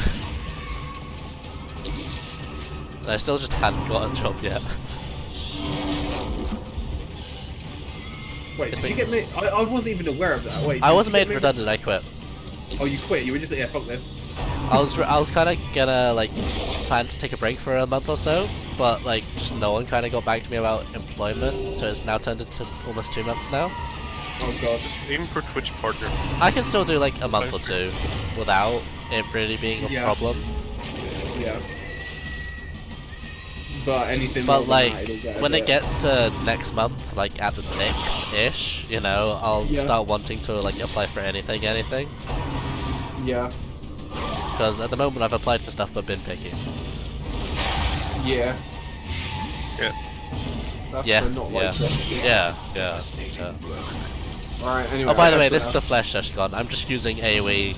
[SPEAKER 2] And I still just hadn't got a job yet.
[SPEAKER 4] Wait,
[SPEAKER 2] It's
[SPEAKER 4] did you
[SPEAKER 2] been-
[SPEAKER 4] get made? I wasn't even aware of that. Wait.
[SPEAKER 2] I
[SPEAKER 4] did
[SPEAKER 2] wasn't
[SPEAKER 4] you
[SPEAKER 2] made
[SPEAKER 4] get
[SPEAKER 2] redundant, I quit.
[SPEAKER 4] Oh, you quit. You were just like, yeah, fuck this.
[SPEAKER 2] I was kind of gonna like plan to take a break for a month or so, but like just no one kind of got back to me about employment, so it's now turned into almost 2 months now.
[SPEAKER 4] Oh god.
[SPEAKER 3] Just aim for Twitch partner.
[SPEAKER 2] I can still do like a month or two without it really being a
[SPEAKER 4] Yeah.
[SPEAKER 2] problem.
[SPEAKER 4] Yeah. But anything
[SPEAKER 2] But
[SPEAKER 4] more
[SPEAKER 2] like,
[SPEAKER 4] than that, it'll get a
[SPEAKER 2] when it
[SPEAKER 4] bit-
[SPEAKER 2] gets to next month, like at the 6th-ish, you know, I'll
[SPEAKER 4] Yeah.
[SPEAKER 2] start wanting to like apply for anything.
[SPEAKER 4] Yeah.
[SPEAKER 2] Because at the moment I've applied for stuff but been picky.
[SPEAKER 4] Yeah.
[SPEAKER 3] Yeah.
[SPEAKER 4] That's
[SPEAKER 2] Yeah,
[SPEAKER 4] not
[SPEAKER 2] yeah,
[SPEAKER 4] like this.
[SPEAKER 2] yeah.
[SPEAKER 1] Devastating blow.
[SPEAKER 4] Alright, anyway.
[SPEAKER 2] Oh, by the
[SPEAKER 4] I
[SPEAKER 2] way,
[SPEAKER 4] guess
[SPEAKER 2] this
[SPEAKER 4] we're
[SPEAKER 2] is the Flesh Eshgon. I'm just using AoE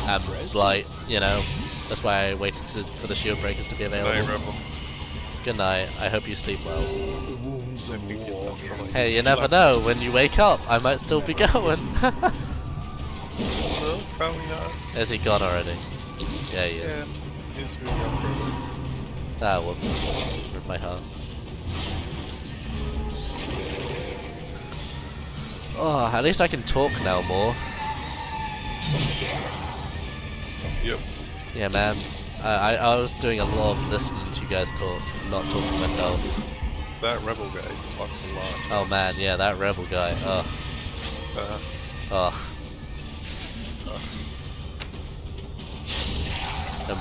[SPEAKER 2] and Blight, you know. That's why I waited for the shield breakers to be
[SPEAKER 3] Night
[SPEAKER 2] available.
[SPEAKER 3] Rebel.
[SPEAKER 2] Good night. I hope you sleep well.
[SPEAKER 1] The wounds of war.
[SPEAKER 2] Hey, you never know. When you wake up, I might still be going.
[SPEAKER 3] No, probably not.
[SPEAKER 2] Is he gone already? Yeah, he
[SPEAKER 3] Yeah,
[SPEAKER 2] is.
[SPEAKER 3] it's moving on further.
[SPEAKER 2] Ah, whoops. Ripped my heart. Oh, at least I can talk now more.
[SPEAKER 3] Yep.
[SPEAKER 2] Yeah, man. I was doing a lot of listening to you guys talk, not talking myself.
[SPEAKER 3] That rebel guy talks a lot.
[SPEAKER 2] Oh man, yeah, that rebel guy. Ugh. Ugh.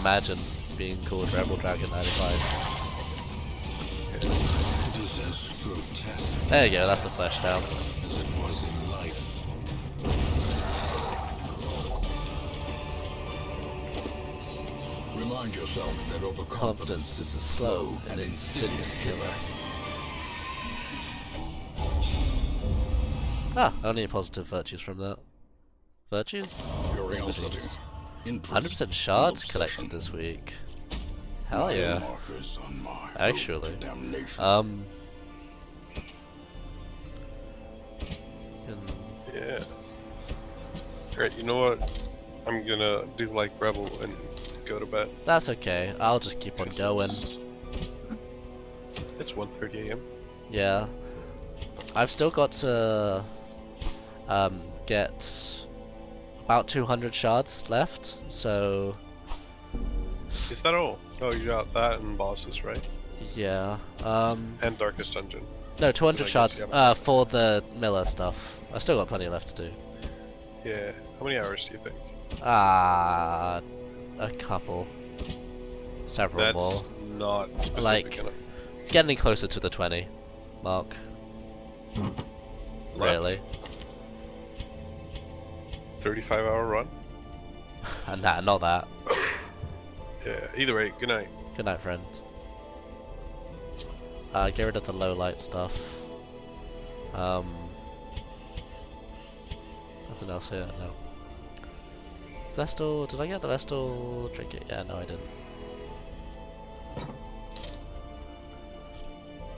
[SPEAKER 2] Imagine being called Rebel Dragon 95.
[SPEAKER 1] It is as grotesque
[SPEAKER 2] There you go, that's the flesh down.
[SPEAKER 1] as it was in life. Remind yourself that
[SPEAKER 2] Confidence is a slow and insidious killer. Ah, only positive virtues from that. Virtues?
[SPEAKER 1] curiosity, interest,
[SPEAKER 2] 100% shards
[SPEAKER 1] and
[SPEAKER 2] collected
[SPEAKER 1] obsession.
[SPEAKER 2] this week. Hell
[SPEAKER 1] Mile
[SPEAKER 2] yeah.
[SPEAKER 1] markers on my road
[SPEAKER 2] Actually.
[SPEAKER 1] to damnation.
[SPEAKER 2] And
[SPEAKER 3] Yeah. Alright, you know what? I'm gonna do like rebel and go to bed.
[SPEAKER 2] that's okay. I'll just keep on going.
[SPEAKER 3] It's 1:30 a.m.
[SPEAKER 2] Yeah. I've still got to get about 200 shards left, so
[SPEAKER 3] Is that all? Oh, you got that and bosses, right?
[SPEAKER 2] yeah.
[SPEAKER 3] And Darkest Dungeon.
[SPEAKER 2] No, 200
[SPEAKER 3] I guess
[SPEAKER 2] shards
[SPEAKER 3] you haven't-
[SPEAKER 2] for the Miller stuff. I've still got plenty left to do.
[SPEAKER 3] Yeah. How many hours do you think?
[SPEAKER 2] Ah, a couple. Several
[SPEAKER 3] That's
[SPEAKER 2] more.
[SPEAKER 3] not specific
[SPEAKER 2] Like-
[SPEAKER 3] enough.
[SPEAKER 2] Getting closer to the 20 mark. Really.
[SPEAKER 3] 35-hour run?
[SPEAKER 2] And that, not that.
[SPEAKER 3] Yeah, either way, good night.
[SPEAKER 2] Good night, friends. Get rid of the low light stuff. Nothing else here, no. Vestal, did I get the Vestal trinket? Yeah, no I didn't.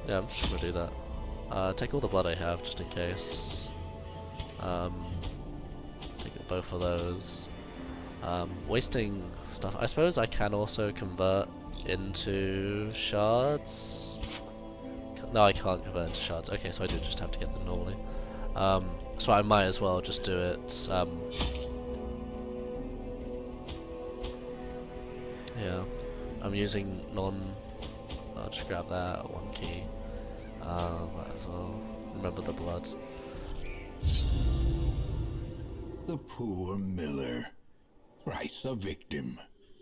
[SPEAKER 2] Yeah, I'm just gonna do that. Take all the blood I have, just in case. Take both of those. Wasting stuff. I suppose I can also convert into shards. No, I can't convert into shards. Okay, so I do just have to get them normally. So I might as well just do it. Yeah, I'm using non. I'll just grab that one key. Might as well remember the blood.
[SPEAKER 1] The poor miller. Thrice a victim.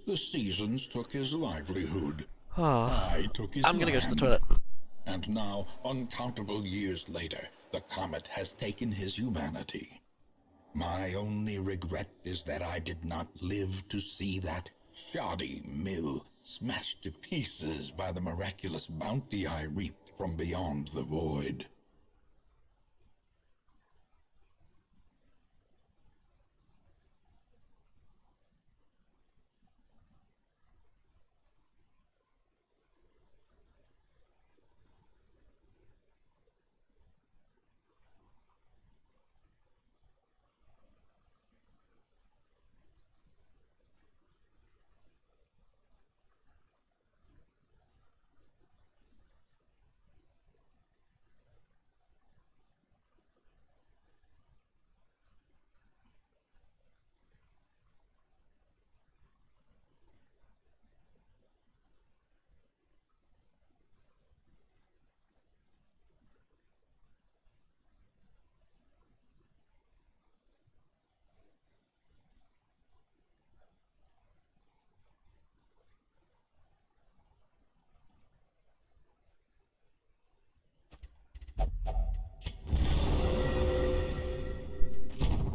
[SPEAKER 1] The seasons took his livelihood. I took his
[SPEAKER 2] I'm gonna go to the
[SPEAKER 1] land.
[SPEAKER 2] toilet.
[SPEAKER 1] And now, uncountable years later, the comet has taken his humanity. My only regret is that I did not live to see that shoddy mill smashed to pieces by the miraculous bounty I reaped from beyond the void.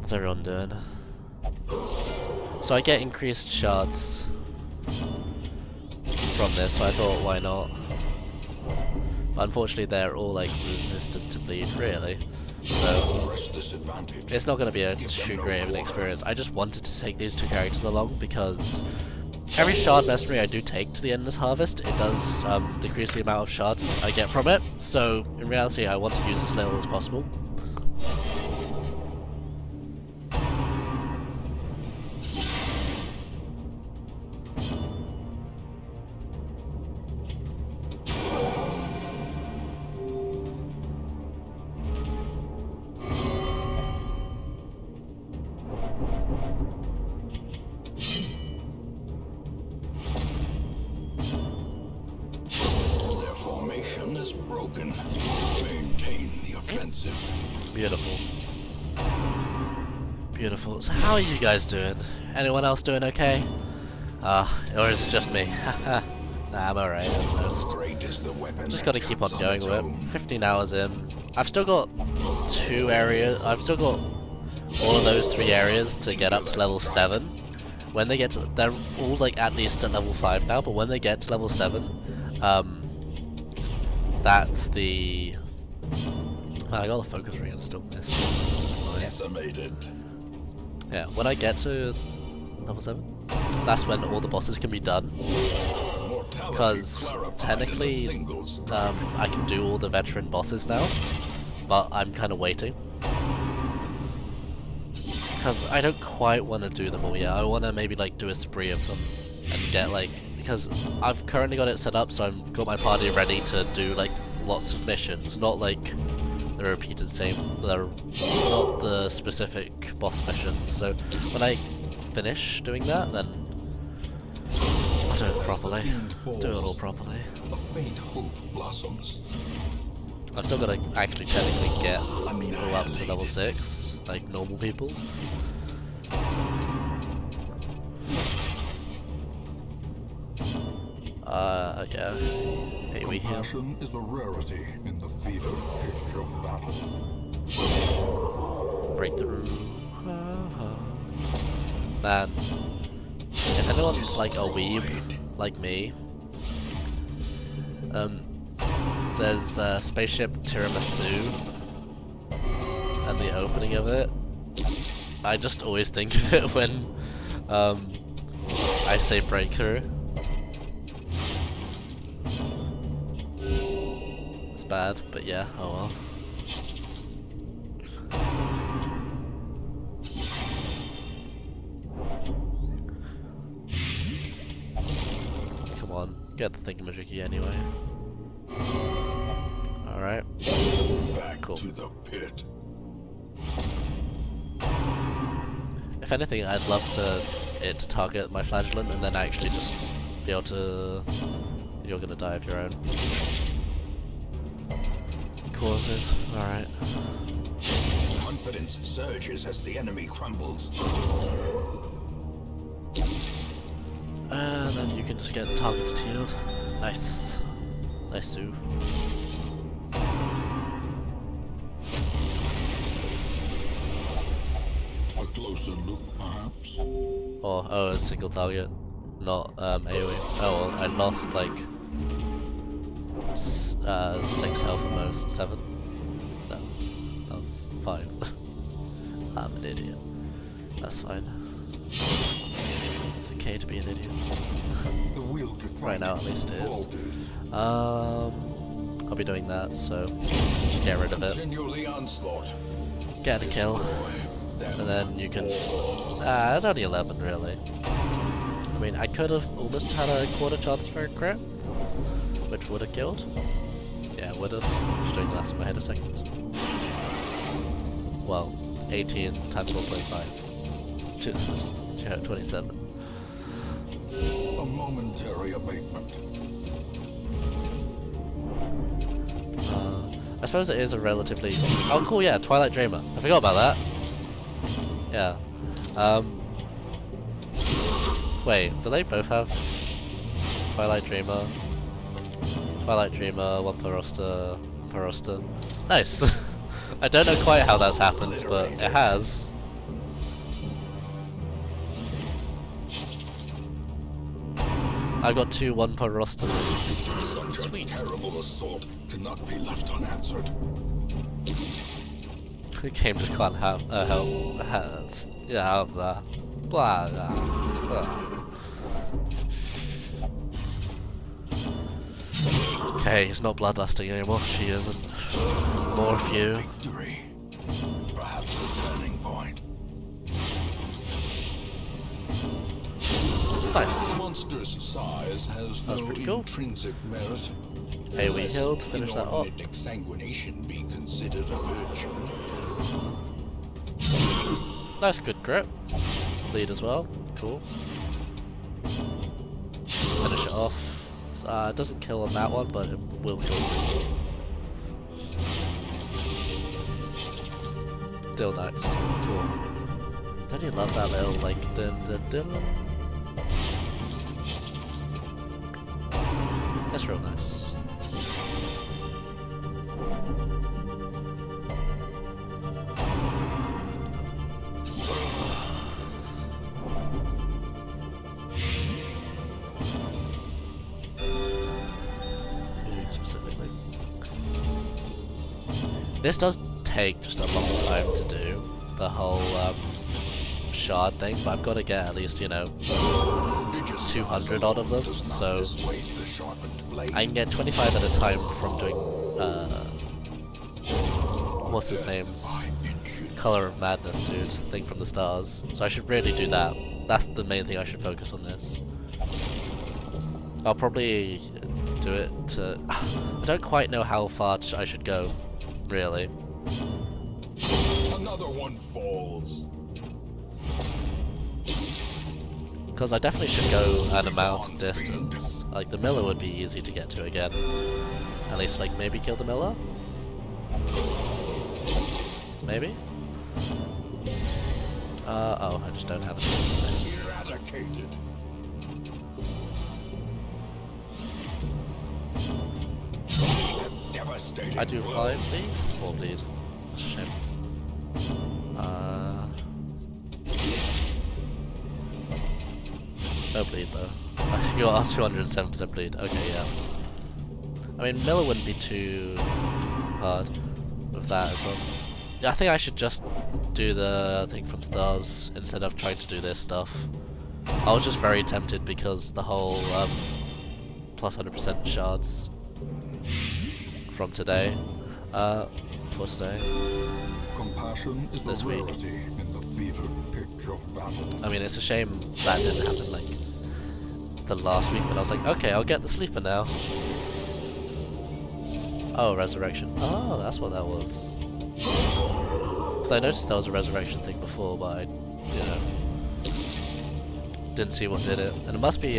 [SPEAKER 2] What's everyone doing? So I get increased shards from this, so I thought, why not? But unfortunately, they're all like resistant to bleed, really. So it's not going to be a too great of an experience. I just wanted to take these two characters along because every shard mercenary I do take to the Endless Harvest, it does decrease the amount of shards I get from it. So in reality, I want to use as little as possible.
[SPEAKER 1] Broken. Maintain the offensive.
[SPEAKER 2] Beautiful. Beautiful. So how are you guys doing? Anyone else doing okay? Or is it just me? Nah, I'm alright. Just gotta keep on going with it. 15 hours in. I've still got 2 areas. I've still got all of those 3 areas to get up to level 7. When they get to, they're all like at least at level 5 now, but when they get to level 7, that's the... Man, I got the focus ring and still missed.
[SPEAKER 1] Decimated.
[SPEAKER 2] Yeah, when I get to level 7, that's when all the bosses can be done. Because technically, I can do all the veteran bosses now, but I'm kind of waiting. Because I don't quite want to do them all yet. I want to maybe like do a spree of them and get like... Because I've currently got it set up, so I've got my party ready to do like lots of missions, not like the repeated same, they're not the specific boss missions. So when I finish doing that, then I'll do it properly. Do it all properly.
[SPEAKER 1] A faint hope blossoms.
[SPEAKER 2] I've still got to actually technically get people up to level 6, like normal people. Okay. Hey, we heal.
[SPEAKER 1] Compassion is a rarity in the fever pitch of battle.
[SPEAKER 2] Breakthrough. Man, if anyone's like a weeb, like me, there's Spaceship Tiramisu, and the opening of it, I just always think of it when I say breakthrough. It's bad, but yeah, oh well. Come on, get the thingamajiggy anyway. Alright.
[SPEAKER 1] Back
[SPEAKER 2] cool.
[SPEAKER 1] to the pit.
[SPEAKER 2] If anything, I'd love it to target my flagellant and then actually just be able to... You're gonna die of your own causes. Alright.
[SPEAKER 1] Confidence surges as the enemy crumbles.
[SPEAKER 2] And then you can just get targeted healed. Nice. Nice, Sue.
[SPEAKER 1] A closer look, perhaps?
[SPEAKER 2] Oh, a single target, not AoE. Oh well, I lost like 6 health at most, 7. No, that was 5. I'm an idiot. That's fine. It's okay to be an idiot.
[SPEAKER 1] The will to
[SPEAKER 2] Right now, at least it is. I'll be doing that, so just get rid of it.
[SPEAKER 1] Continue the onslaught.
[SPEAKER 2] Get a kill, and then you can. It's only 11 really. I mean, I could have almost had a quarter chance for a crit, which would have killed. Yeah, would have. Just doing the last in my head a second. Well, 18 times 1.5. 27.
[SPEAKER 1] A momentary abatement.
[SPEAKER 2] I suppose it is a relatively... Oh cool, yeah, Twilight Dreamer. I forgot about that. Yeah. Wait, do they both have Twilight Dreamer? Twilight Dreamer, one per roster, Nice! I don't know quite how that's happened, but it has. I got 2 1 per roster moves.
[SPEAKER 1] Such a terrible assault cannot be left unanswered.
[SPEAKER 2] The game just can't have help. Yeah, blah blah blah. Okay, he's not bloodlusting anymore. She isn't. More of you.
[SPEAKER 1] Victory. Perhaps a turning point.
[SPEAKER 2] Nice.
[SPEAKER 1] Monster's size has
[SPEAKER 2] That's
[SPEAKER 1] no
[SPEAKER 2] pretty cool.
[SPEAKER 1] intrinsic merit.
[SPEAKER 2] Hey, we healed. Finish that up.
[SPEAKER 1] Inordinate exsanguination be considered a virtue.
[SPEAKER 2] Nice, good grip. Bleed as well. Cool. Finish it off. It doesn't kill on that one, but it will kill soon. Still next. Cool. Don't you love that little like dun dun dun? That's real nice. Specifically. This does take just a long time to do, the whole shard thing, but I've got to get at least, you know, 200 odd of them, so I can get 25 at a time from doing, what's his name's Color of Madness, dude, thing from the stars, so I should really do that. That's the main thing I should focus on this. I'll probably do it to... I don't quite know how far I should go, really.
[SPEAKER 1] Another one falls.
[SPEAKER 2] Because I definitely should go an amount of distance. Like, the Miller would be easy to get to again. At least, like, maybe kill the Miller? Maybe? Oh, I just don't have it.
[SPEAKER 1] Eradicated. Devastating.
[SPEAKER 2] I do 5 bleed? 4 bleed. That's a shame. No bleed though. I got 207% bleed. Okay, yeah. I mean, Miller wouldn't be too hard with that as well. Yeah, I think I should just do the thing from Stars instead of trying to do this stuff. I was just very tempted because the whole plus 100% shards from today. For today.
[SPEAKER 1] Compassion is
[SPEAKER 2] This
[SPEAKER 1] a
[SPEAKER 2] week.
[SPEAKER 1] rarity in the fevered pitch of battle.
[SPEAKER 2] I mean, it's a shame that didn't happen like the last week, but I was like, okay, I'll get the sleeper now. Oh, resurrection. Oh, that's what that was. Because I noticed there was a resurrection thing before, but I, you know, didn't see what did it. And it must be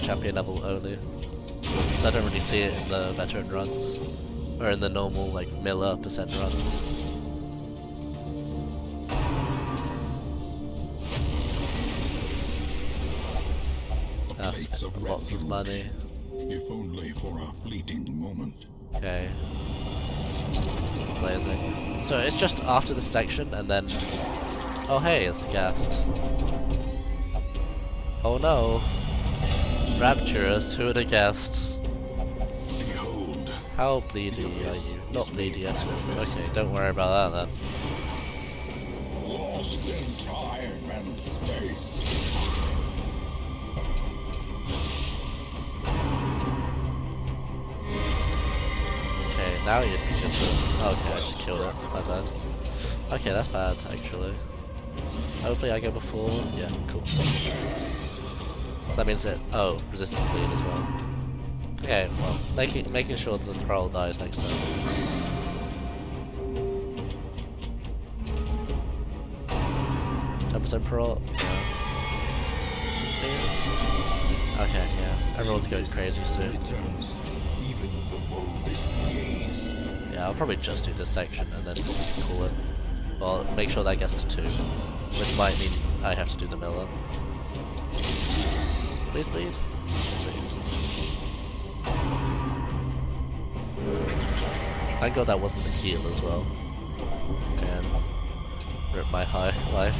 [SPEAKER 2] champion level only. Because I don't really see it in the veteran runs. Or in the normal, like, Miller percent runs. That's lots of money.
[SPEAKER 1] If only for a fleeting moment.
[SPEAKER 2] Okay. Blazing. So it's just after this section and then... Oh hey, it's the ghast. Oh no. Rapturous, who would have guessed?
[SPEAKER 1] Behold.
[SPEAKER 2] How bleedy are you? Not bleedy at all. Okay, don't worry about that then.
[SPEAKER 1] Lost in time and space.
[SPEAKER 2] Okay, now you'd be good to... Okay, I just killed it. My bad. Okay, that's bad, actually. Hopefully I go before... Yeah, cool. So that means it... Oh, resistance bleed as well. Okay, well, making sure that the Thrall dies next time. %% pro... Yeah. Okay, yeah. Everyone's going crazy soon.
[SPEAKER 1] Returns even the boldest gaze.
[SPEAKER 2] Yeah, I'll probably just do this section and then call it. Well, make sure that gets to 2. Which might mean I have to do the Miller. Please bleed. Sweet. Thank God that wasn't the heal as well. And rip my high life.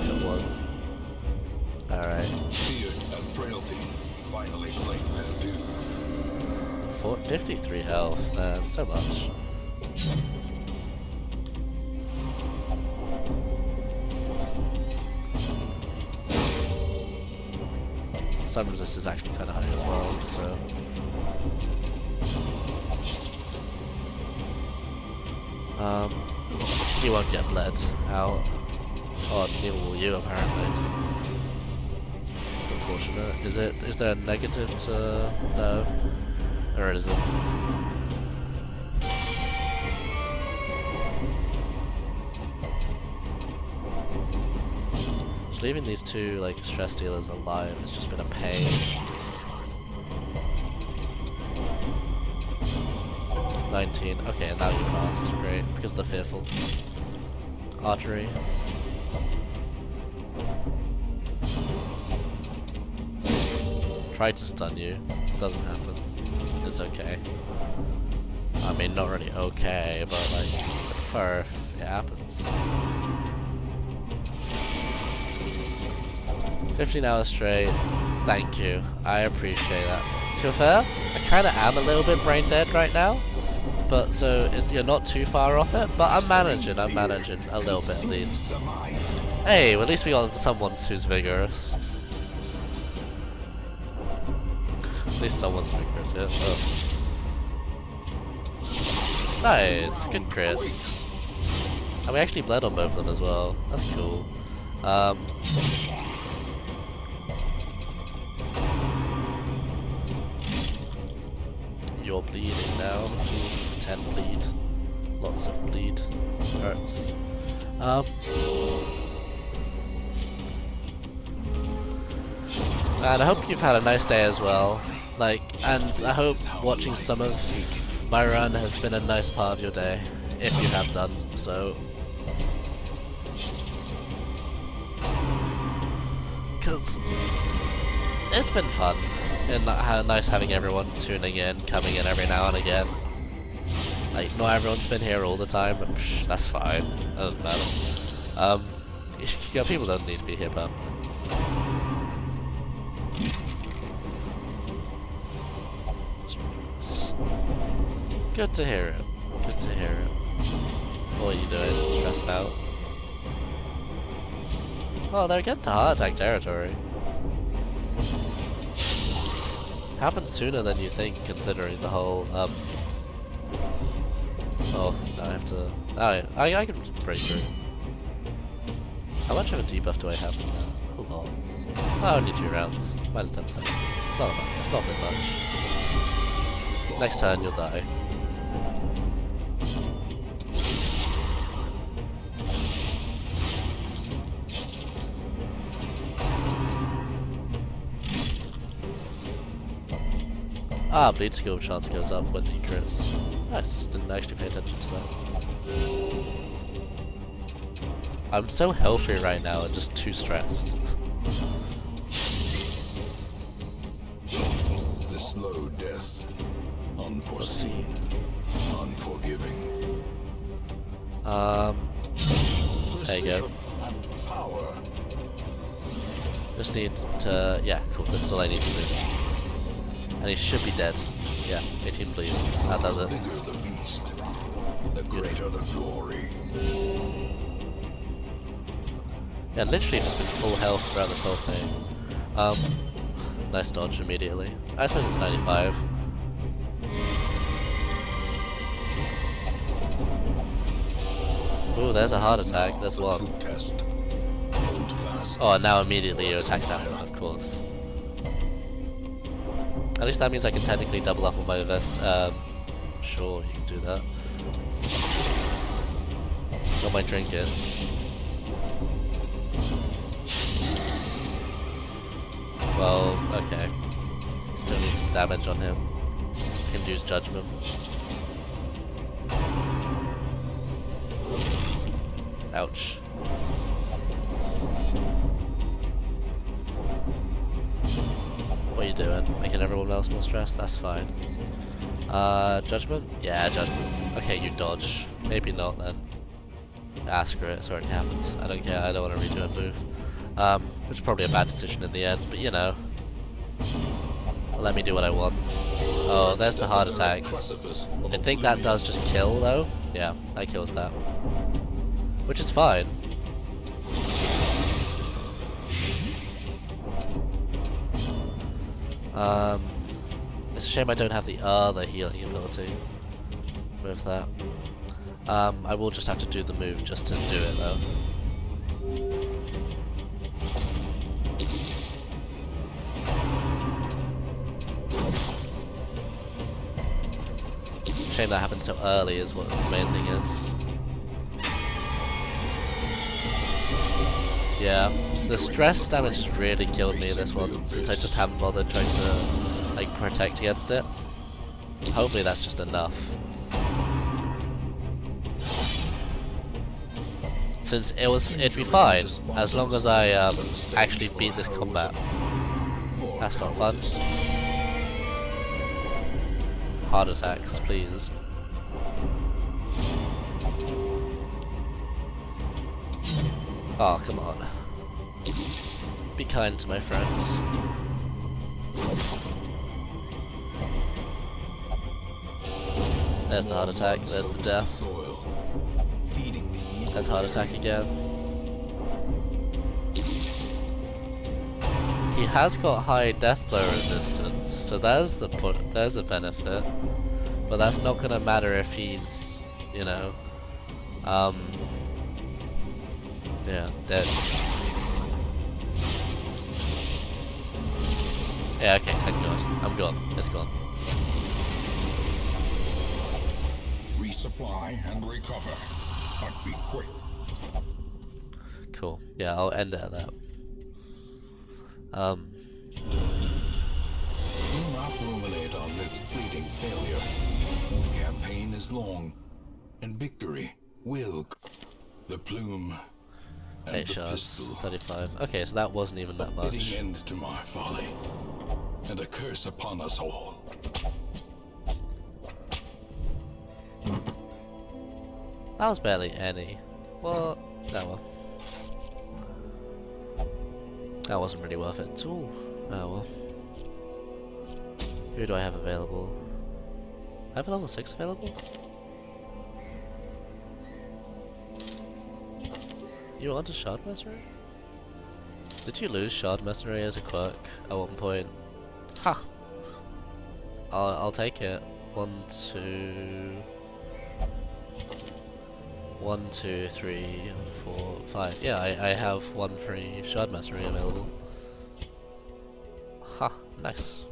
[SPEAKER 2] If it was. Alright.
[SPEAKER 1] Feared and frailty finally playing their due.
[SPEAKER 2] 53 health, man, so much. Stun resist is actually kind of high as well, so. He won't get bled out. Oh, neither will you apparently. It's unfortunate. Is there a negative to no? Or is it? Just leaving these two like stress dealers alive has just been a pain. 19. Okay, now you pass. Great, because of the fearful. Archery. Try to stun you. Doesn't happen. It's okay. I mean, not really okay, but like, for if it happens. 15 hours straight. Thank you. I appreciate that. To be fair, I kind of am a little bit brain dead right now. But so you're not too far off it, but I'm managing a little bit at least. Hey, well, at least we got someone who's vigorous. At least someone's vigorous here. Oh. Nice, good crits. And we actually bled on both of them as well. That's cool. You're bleeding now. 10 bleed. Lots of bleed. Hurts. And I hope you've had a nice day as well. Like, and I hope watching some of my run has been a nice part of your day, if you have done so. Because it's been fun, and nice having everyone tuning in, coming in every now and again. Like, not everyone's been here all the time, but psh, that's fine. It doesn't matter. Yeah, people don't need to be here permanently. Good to hear it. Good to hear it. What are you doing? Stressed out? Oh, they're getting to heart attack territory. Happens sooner than you think, considering the whole, Oh, I have to... I can break through. How much of a debuff do I have now? A lot. Oh, only 2 rounds. Minus 10%. Not much. It's not been much. Next turn, you'll die. Ah, bleed skill chance goes up when he crits. Nice, didn't actually pay attention to that. I'm so healthy right now and just too stressed.
[SPEAKER 1] The slow death. Unforeseen. Unforgiving.
[SPEAKER 2] There you go.
[SPEAKER 1] And power.
[SPEAKER 2] Just need to... yeah, cool, this is all I need to do. And he should be dead. Yeah, 18 bleed. That does it.
[SPEAKER 1] The bigger the beast, the greater the glory.
[SPEAKER 2] Yeah, literally just been full health throughout this whole thing. Nice dodge immediately. I suppose it's 95. Ooh, there's a heart attack. There's one.
[SPEAKER 1] True test. Hold fast.
[SPEAKER 2] Oh, and now immediately you attack that one, of course. At least that means I can technically double up on my vest. Sure, you can do that. What my drink is. Well, okay. Still need some damage on him. Can use judgment. Ouch. What are you doing? Making everyone else more stressed? That's fine. Judgment? Yeah, judgment. Okay, you dodge. Maybe not then. Ah, screw it, it's already happened. I don't care, I don't want to redo a move. Which is probably a bad decision in the end, but you know. Let me do what I want. Oh, there's the heart attack. I think that does just kill though. Yeah, that kills that. Which is fine. It's a shame I don't have the other healing ability with that. I will just have to do the move just to do it though. Shame that happened so early is what the main thing is. Yeah, the stress damage has really killed me this one, since I just haven't bothered trying to like protect against it. Hopefully that's just enough. Since it'd be fine as long as I actually beat this combat. That's not fun. Heart attacks, please. Oh, come on. Be kind to my friends. There's the heart attack, there's the death. There's heart attack again. He has got high death blow resistance, so there's a benefit. But that's not gonna matter if he's, you know, yeah, dead. Yeah, okay, thank God. I'm gone. It's gone.
[SPEAKER 1] Resupply and recover, but be quick.
[SPEAKER 2] Cool. Yeah, I'll end it at that.
[SPEAKER 1] Do not ruminate on this fleeting failure. The campaign is long, and victory will. The plume and
[SPEAKER 2] 8
[SPEAKER 1] the
[SPEAKER 2] shards,
[SPEAKER 1] pistol.
[SPEAKER 2] 35. Okay, so that wasn't even that much.
[SPEAKER 1] Fitting end to my folly, and a curse upon us all.
[SPEAKER 2] That was barely any. What? Oh well. That wasn't really worth it at all. Oh well. Who do I have available? I have a level 6 available? You want a Shard Mercenary? Did you lose Shard Mercenary as a quirk at one point? Ha! I'll take it. 1, 2... 1, 2, 3, 4, 5. Yeah, I have 1 free Shard Mercenary available. Ha! Nice.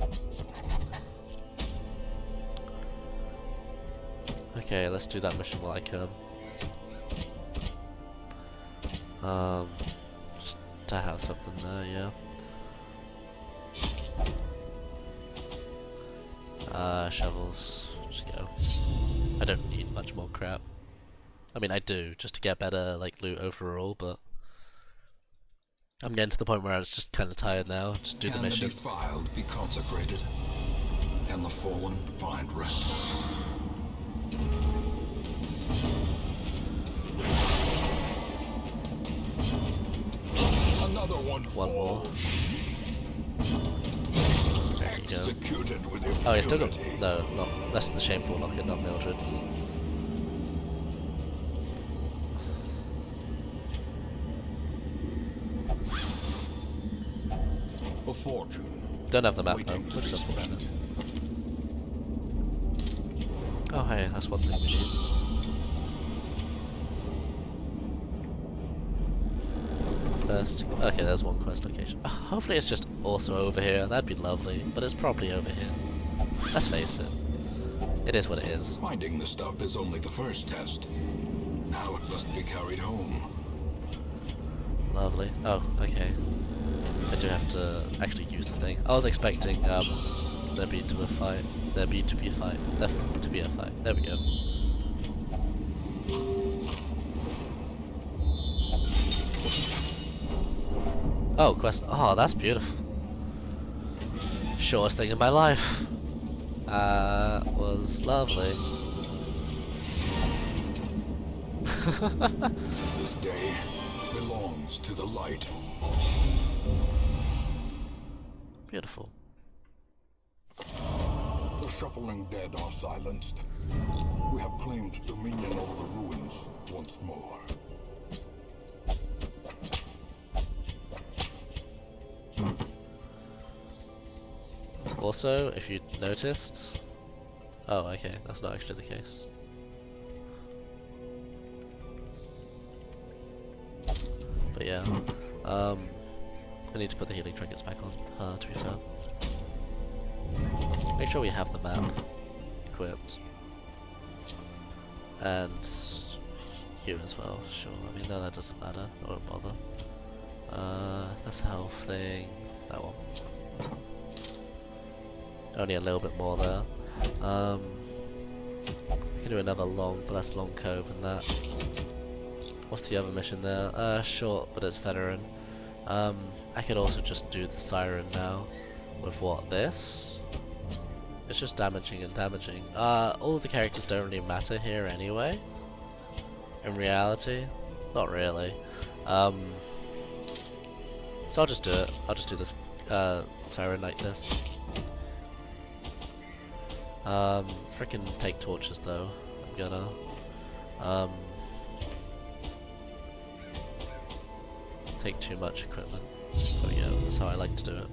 [SPEAKER 2] Okay, let's do that mission while I can. Just to have something there, yeah. Shovels. Just go. I don't need much more crap. I mean, I do, just to get better, like, loot overall, but I'm getting to the point where I was just kind of tired now. Just do the mission.
[SPEAKER 1] Can the defiled be consecrated? Can the fallen find rest? Another one.
[SPEAKER 2] One more. There you go.
[SPEAKER 1] Executed with impunity.
[SPEAKER 2] Oh, I still got... No, not... That's the Shameful Locket, not Mildred's.
[SPEAKER 1] A fortune.
[SPEAKER 2] Don't have the map though,
[SPEAKER 1] waiting to
[SPEAKER 2] which
[SPEAKER 1] be
[SPEAKER 2] is unfortunate.
[SPEAKER 1] spent.
[SPEAKER 2] Oh hey, that's one thing we need. First, okay, there's one quest location. Hopefully it's just also over here, that'd be lovely, but it's probably over here. Let's face it. It is what it is.
[SPEAKER 1] Finding the stuff is only the first test. Now it must be carried home.
[SPEAKER 2] Lovely. Oh, okay. I do have to actually use the thing. I was expecting there to be a fight. There to be a fight. There we go. Oh, quest. Oh, that's beautiful. Shortest thing in my life. Was lovely.
[SPEAKER 1] This day belongs to the light.
[SPEAKER 2] Beautiful.
[SPEAKER 1] shuffling dead are silenced. We have claimed dominion over the ruins once more.
[SPEAKER 2] Also, if you noticed... Oh, okay, that's not actually the case. But yeah, I need to put the healing trinkets back on, to be fair. Make sure we have the map equipped. And you as well, sure. I mean, no, that doesn't matter. I won't bother. That's a health thing. That one. Only a little bit more there. We can do another long, but that's Long Cove and that. What's the other mission there? Short, but it's veteran. I could also just do the Siren now. With what? This? It's just damaging and damaging. All of the characters don't really matter here anyway. In reality. Not really. So I'll just do it. I'll just do this Siren like this. Frickin' take torches though. I'm gonna. Take too much equipment. But yeah, that's how I like to do it.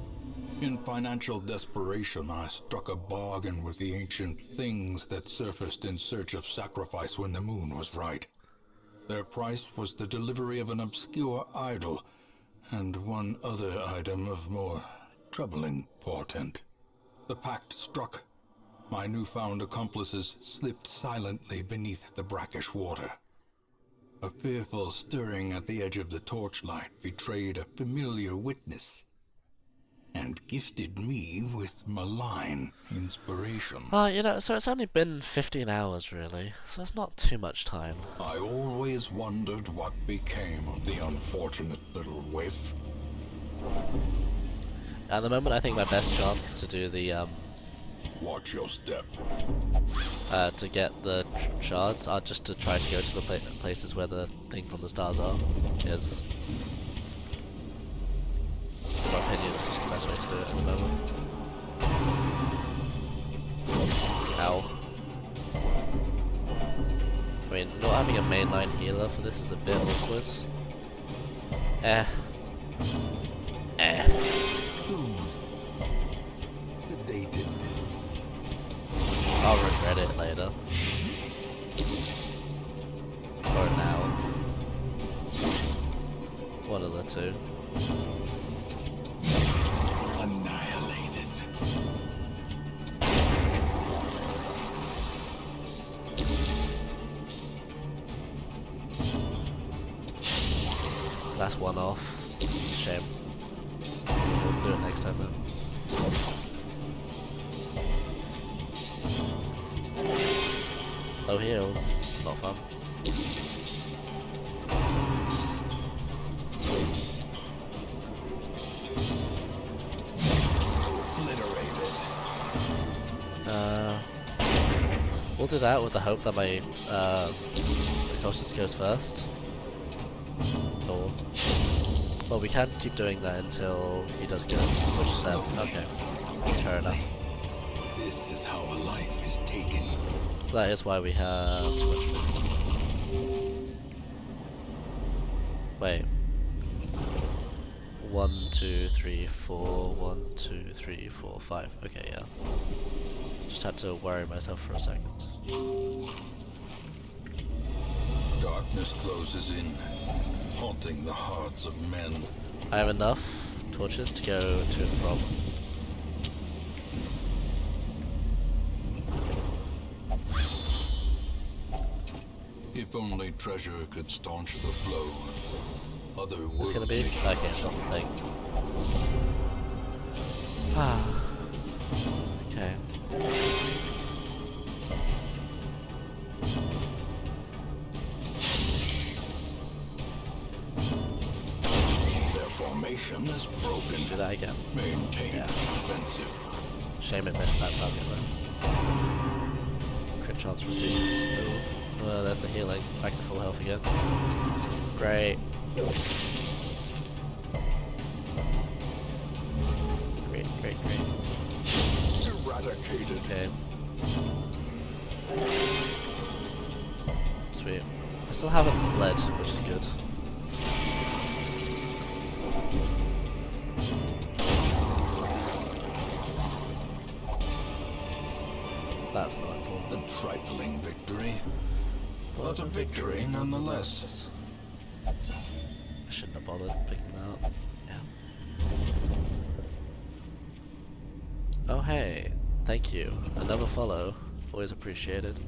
[SPEAKER 1] In financial desperation, I struck a bargain with the ancient things that surfaced in search of sacrifice when the moon was right. Their price was the delivery of an obscure idol, and one other item of more troubling portent. The pact struck. My newfound accomplices slipped silently beneath the brackish water. A fearful stirring at the edge of the torchlight betrayed a familiar witness, and gifted me with malign inspiration.
[SPEAKER 2] You know, so it's only been 15 hours really, so it's not too much time.
[SPEAKER 1] I always wondered what became of the unfortunate little waif.
[SPEAKER 2] At the moment, I think my best chance to do the
[SPEAKER 1] Watch your step.
[SPEAKER 2] to get the shards are just to try to go to the places where the thing from the stars is. In my opinion, it's just the best way to do it at the moment. Ow. I mean, not having a mainline healer for this is a bit awkward.
[SPEAKER 1] Sedated.
[SPEAKER 2] I'll regret it later. Or now. One of the two.
[SPEAKER 1] Annihilated.
[SPEAKER 2] That's one off. Shame. We'll do it next time though. Low heals. It's not fun. We'll do that with the hope that my precautions goes first. Or, well, we can keep doing that until he does go, which is then. Okay, fair enough.
[SPEAKER 1] This is how a life is taken.
[SPEAKER 2] So that is why we have too much food. Wait. 1, 2, 3, 4. 1, 2, 3, 4, 5. Okay, yeah. Just had to worry myself for a second.
[SPEAKER 1] Darkness closes in, haunting the hearts of men.
[SPEAKER 2] I have enough torches to go to and from.
[SPEAKER 1] If only treasure could staunch the flow. Other
[SPEAKER 2] It's gonna be?
[SPEAKER 1] worldly
[SPEAKER 2] Okay, it's not the thing. Ah. Okay.
[SPEAKER 1] Their formation is broken.
[SPEAKER 2] Do that again.
[SPEAKER 1] Maintain
[SPEAKER 2] Yeah.
[SPEAKER 1] defensive.
[SPEAKER 2] Shame it missed that target though. Crit chance received. Ooh. There's the healing. Back to full health again. Great. Great.
[SPEAKER 1] Eradicated.
[SPEAKER 2] Okay. Sweet. I still haven't bled, which is good. That's not important.
[SPEAKER 1] A trifling victory, but a victory nonetheless.
[SPEAKER 2] I shouldn't have bothered picking that up. Yeah. Oh hey, thank you. Another follow. Always appreciated.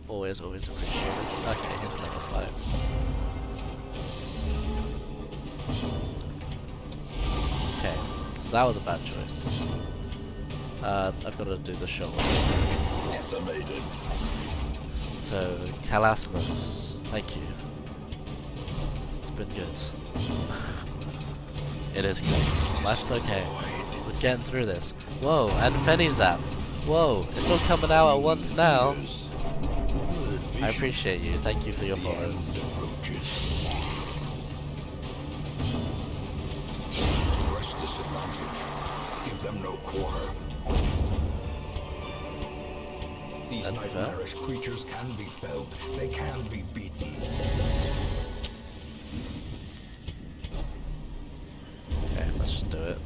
[SPEAKER 2] Always appreciated. Okay, here's another fight. Okay, so that was a bad choice. I've got to do the shot one.
[SPEAKER 1] Decimated.
[SPEAKER 2] So, Calasmus, thank you. It's been good. It is good. Life's okay. We're getting through this. Whoa, and Fenizap. Whoa, it's all coming out at once now. I appreciate you. Thank you for your follows.
[SPEAKER 1] Press this advantage. Give them no quarter. These
[SPEAKER 2] Unfair.
[SPEAKER 1] nightmarish creatures can be felled. They can be beaten.
[SPEAKER 2] Okay, let's just do it.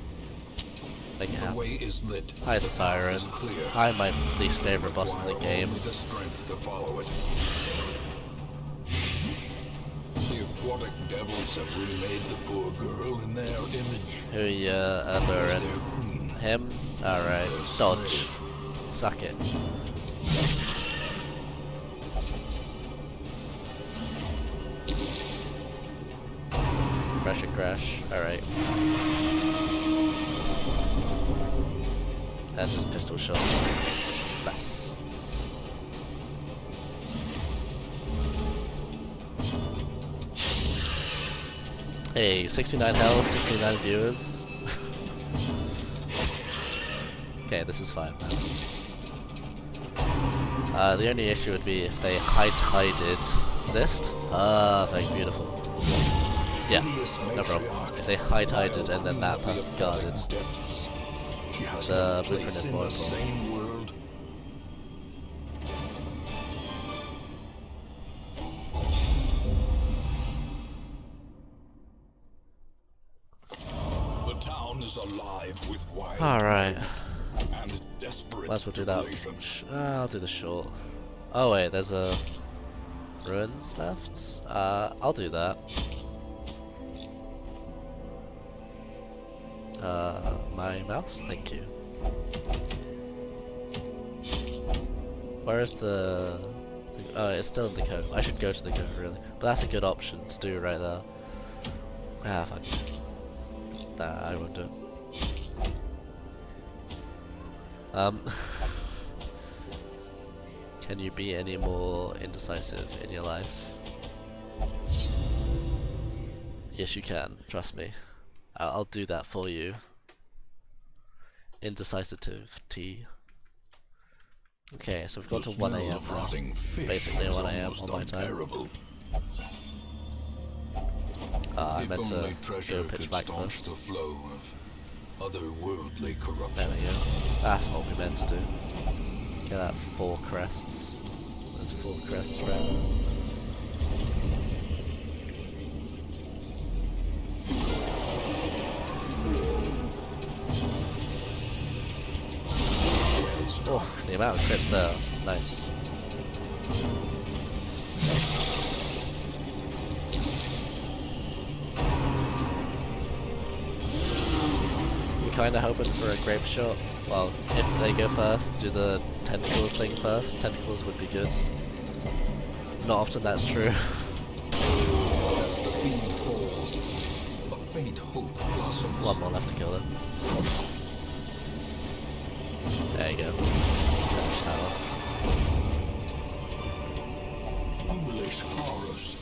[SPEAKER 2] Make it
[SPEAKER 1] The
[SPEAKER 2] happen.
[SPEAKER 1] way is lit.
[SPEAKER 2] Hi,
[SPEAKER 1] The path
[SPEAKER 2] Siren.
[SPEAKER 1] is clear.
[SPEAKER 2] Hi, my least favorite boss in the
[SPEAKER 1] Require
[SPEAKER 2] game.
[SPEAKER 1] only the strength to follow it. The aquatic devils have remade the poor girl in their image.
[SPEAKER 2] Who you alluring?
[SPEAKER 1] Their queen.
[SPEAKER 2] Him? Alright. Dodge. Suck it. Pressure crash. Alright. And just pistol shot. Nice. Hey, 69 health, 69 viewers. Okay, this is fine now. The only issue would be if they high-tided resist. Perfect, beautiful. Yeah, no problem. If they high-tided and then that person guarded, the blueprint is more important.
[SPEAKER 1] World. The town is alive with wild
[SPEAKER 2] Alright,
[SPEAKER 1] and desperate
[SPEAKER 2] might as well do that.
[SPEAKER 1] tribulation.
[SPEAKER 2] I'll do the short. Oh wait, there's a ruins left? I'll do that. My mouse? Thank you. Where is the... Oh, it's still in the code. I should go to the code, really. But that's a good option to do right there. Ah, fuck. Nah, I won't do it. Can you be any more indecisive in your life? Yes, you can. Trust me. I'll do that for you. Indecisive-ty. Okay, so we've got to 1 AM now. Basically 1 AM on my time. I meant to go pitch back first.
[SPEAKER 1] The flow of otherworldly corruption.
[SPEAKER 2] There we go. That's what we meant to do. Get that 4 crests. There's 4 crests right. Oh, the amount of crits there. Nice. We're kinda hoping for a grape shot. Well, if they go first, do the tentacles thing first. Tentacles would be good. Not often that's true.
[SPEAKER 1] As the fiend falls, a faint hope blossoms.
[SPEAKER 2] One more left to kill them. There you go. Finish that off.
[SPEAKER 1] Foolish horrors,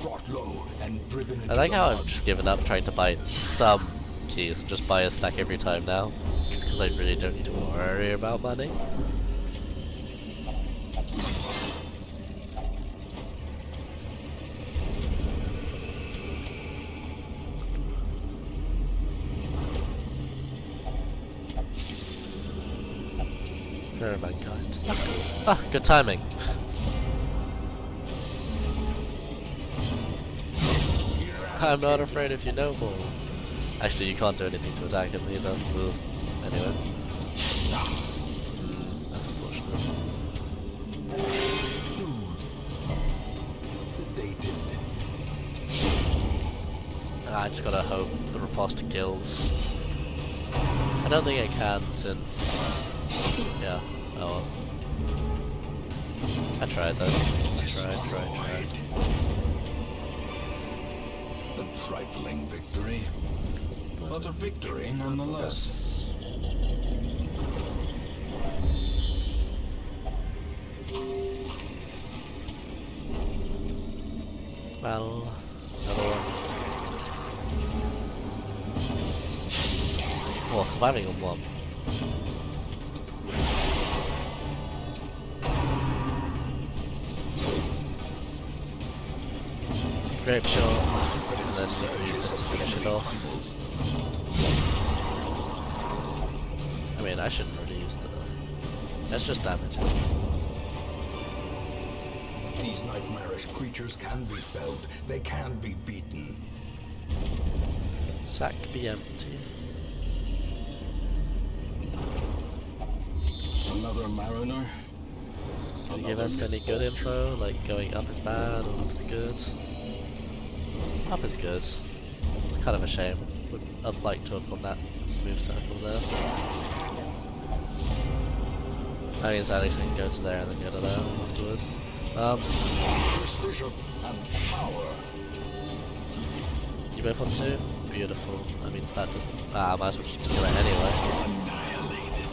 [SPEAKER 1] brought low and driven into
[SPEAKER 2] I like
[SPEAKER 1] the
[SPEAKER 2] how
[SPEAKER 1] mud.
[SPEAKER 2] I've just given up trying to buy some keys and just buy a stack every time now. Just because I really don't need to worry about money. Mirror of Mankind. That's cool. Ah, good timing. I'm not afraid of you no more. Actually, you can't do anything to attack him either. Ugh. Anyway. That's unfortunate.
[SPEAKER 1] Sedated.
[SPEAKER 2] I just gotta hope the riposte kills. I don't think it can since... Yeah, oh well. I tried though. I tried.
[SPEAKER 1] A trifling victory, but a victory nonetheless.
[SPEAKER 2] Well, another one. Oh, surviving on one. Grape shot, and then you can use this to finish it off. I mean, I shouldn't really use the... That's just damage.
[SPEAKER 1] These nightmarish creatures can be felled. They can be beaten.
[SPEAKER 2] Sack be empty.
[SPEAKER 1] Another mariner.
[SPEAKER 2] Can you give us any good info? Like going up is bad or up is good? Up is good. It's kind of a shame. Would have liked to have gone that smooth circle there. I guess Alex can go to there and then go to there afterwards.
[SPEAKER 1] Precision and power.
[SPEAKER 2] You both on 2? Beautiful. I mean, that doesn't... I might as well just do it anyway.
[SPEAKER 1] Annihilated.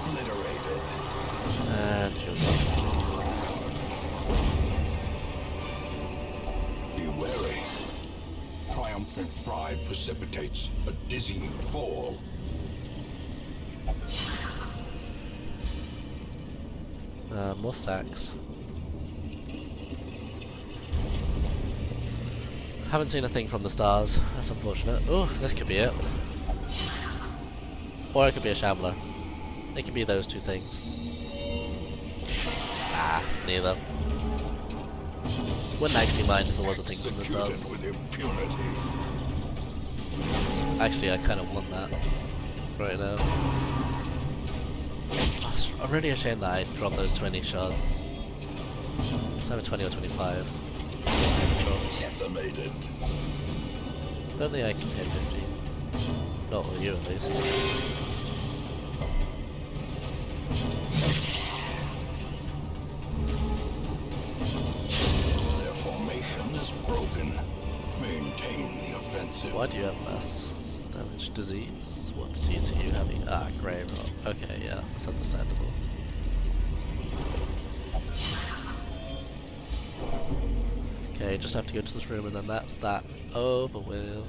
[SPEAKER 1] Obliterated.
[SPEAKER 2] And you're
[SPEAKER 1] Be wary. Triumphant pride precipitates a dizzying fall.
[SPEAKER 2] more stacks. Haven't seen a thing from the stars. That's unfortunate. Oh, this could be it. Or it could be a shambler. It could be those two things. Ah, it's neither. Wouldn't actually mind if it was a thing from the stars.
[SPEAKER 1] With impunity.
[SPEAKER 2] Actually, I kind of want that right now. It's really a shame that I dropped those 20 shots. It's either 20 or 25.
[SPEAKER 1] Decimated.
[SPEAKER 2] Don't think I can hit 50. Not with you, at least.
[SPEAKER 1] Their formation is broken. Maintain the offensive.
[SPEAKER 2] Why do you have less damage? Disease? What disease are you having? Ah, grey rot. Okay, yeah, that's understandable. Okay, just have to go to this room and then that's that over with.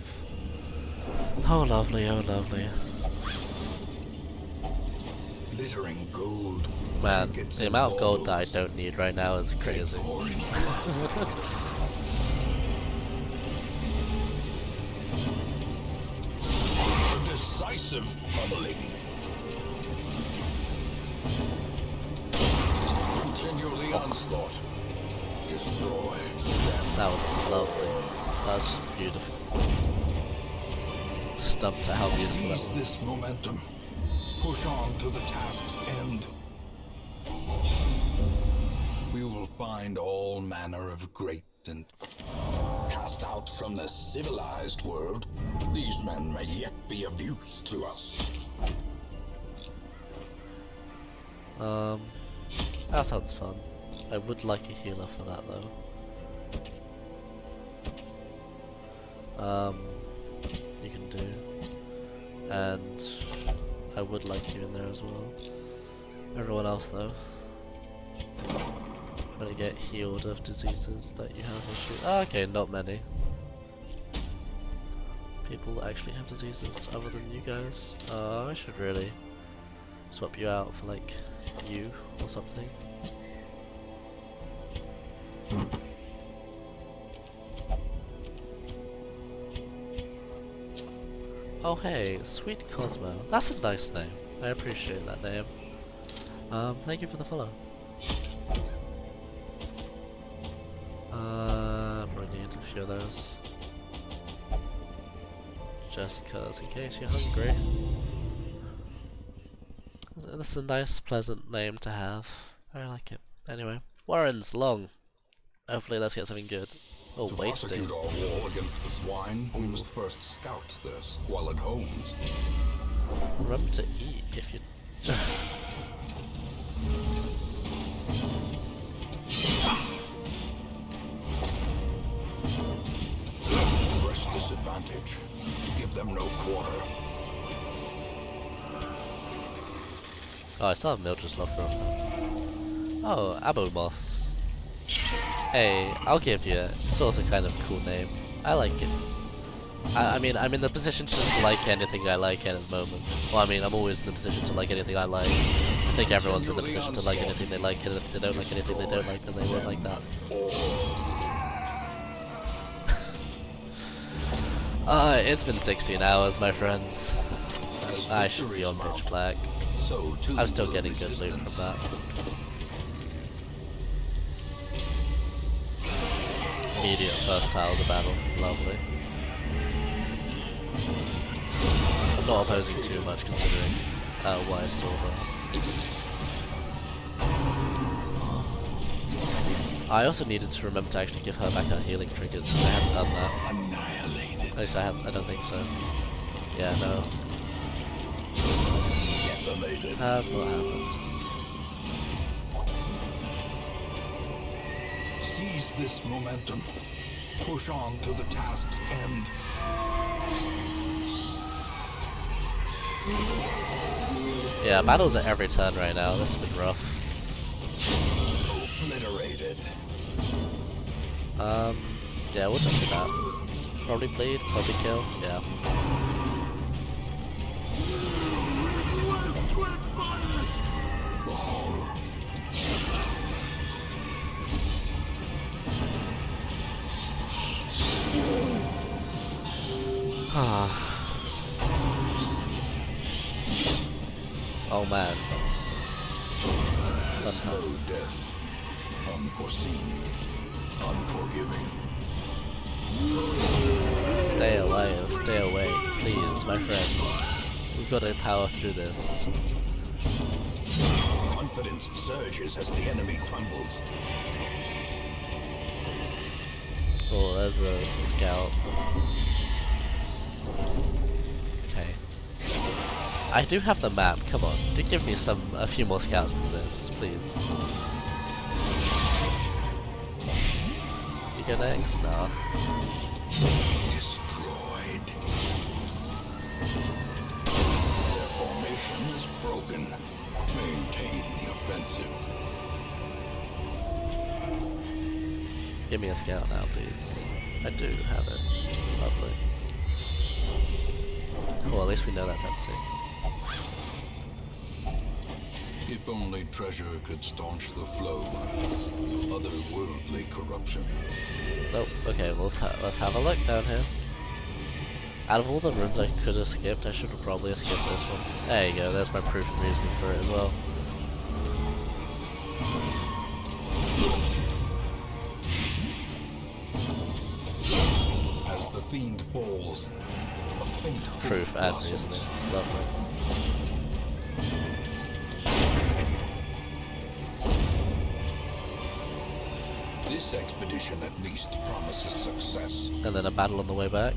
[SPEAKER 2] Oh lovely, oh lovely.
[SPEAKER 1] Glittering gold.
[SPEAKER 2] Man,
[SPEAKER 1] Trinkets
[SPEAKER 2] the
[SPEAKER 1] and
[SPEAKER 2] amount of gold that I
[SPEAKER 1] baubles.
[SPEAKER 2] don't need right now is crazy.
[SPEAKER 1] Pouring blood. A decisive pummeling. Continue the onslaught. Destroy.
[SPEAKER 2] That was lovely. That was just beautiful. Stumped at how beautiful that
[SPEAKER 1] Seize
[SPEAKER 2] was.
[SPEAKER 1] this momentum. Push on to the task's end. We will find all manner of great and cast out from the civilized world. These men may yet be of use to us.
[SPEAKER 2] That sounds fun. I would like a healer for that though. You can do. And I would like you in there as well. Everyone else though. I'm gonna get healed of diseases that you have issues. Ah, okay, not many. People that actually have diseases other than you guys. I should really swap you out for like you or something. Oh hey, Sweet Cosmo. That's a nice name. I appreciate that name. Thank you for the follow. Probably need a few of those. Just cause, in case you're hungry. That's a nice, pleasant name to have. I like it. Anyway, Warren's long. Hopefully let's get something good. Oh,
[SPEAKER 1] To
[SPEAKER 2] wasting.
[SPEAKER 1] prosecute our war against the swine, we must first scout their squalid homes.
[SPEAKER 2] Rum to eat if you...
[SPEAKER 1] Press this advantage. Give them no quarter.
[SPEAKER 2] Oh, I still have Mildred's love for Oh, Abu Moss. Hey, I'll give you it. It's also kind of a cool name. I like it. I mean, I'm in the position to just like anything I like at the moment. Well, I mean, I'm always in the position to like anything I like. I think everyone's in the position to like anything they like, and if they don't like anything they don't like, then they won't like that. It's been 16 hours, my friends. I should be on pitch black.
[SPEAKER 1] So too
[SPEAKER 2] I'm still
[SPEAKER 1] will
[SPEAKER 2] getting good loot
[SPEAKER 1] resistance.
[SPEAKER 2] from that. Immediate first tiles of battle. Lovely. I'm not opposing too much considering what I saw there. I also needed to remember to actually give her back her healing trinkets, since I haven't done that.
[SPEAKER 1] Annihilated.
[SPEAKER 2] At least I don't think so. Yeah, no.
[SPEAKER 1] Decimated.
[SPEAKER 2] That's not happened.
[SPEAKER 1] Seize this momentum. Push on to the task's end.
[SPEAKER 2] Yeah, battles at every turn right now. This has been rough.
[SPEAKER 1] Obliterated.
[SPEAKER 2] Yeah, we'll just do that. Probably bleed, probably kill, yeah. Oh man. Fun
[SPEAKER 1] Slow
[SPEAKER 2] times.
[SPEAKER 1] death. Unforeseen. Unforgiving.
[SPEAKER 2] Stay alive, stay awake, please, my friends. We've got to power through this.
[SPEAKER 1] Confidence surges as the enemy crumbles.
[SPEAKER 2] Oh, there's a scout. Okay. I do have the map, come on. Do give me a few more scouts than this, please. You go next? No.
[SPEAKER 1] Destroyed. Their formation is broken. Maintain the offensive.
[SPEAKER 2] Give me a scout now, please. I do have it. Lovely. Cool, at least we know that's empty.
[SPEAKER 1] If only treasure could staunch the flow of otherworldly corruption.
[SPEAKER 2] Nope. Okay, well, let's have a look down here. Out of all the rooms I could have skipped, I should have probably skipped this one. There you go, there's my proof and reasoning for it as well.
[SPEAKER 1] As the fiend falls, a faint hope
[SPEAKER 2] Proof and
[SPEAKER 1] blossoms.
[SPEAKER 2] reasoning. Lovely.
[SPEAKER 1] This expedition at least promises success.
[SPEAKER 2] And then a battle on the way back.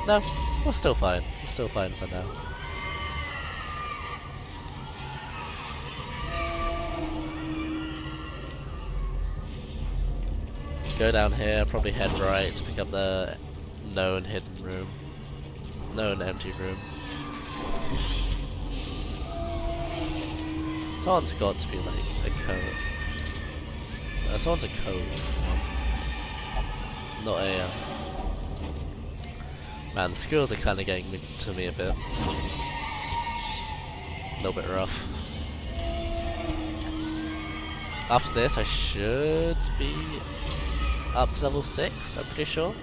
[SPEAKER 2] No, we're still fine. We're still fine for now. Go down here, probably head right to pick up the known hidden room. Known empty room. Someone's got to be like a cove. Someone's a cove. Not a... Man, the skills are kind of getting to me a bit. A little bit rough. After this, I should be up to level 6, I'm pretty sure.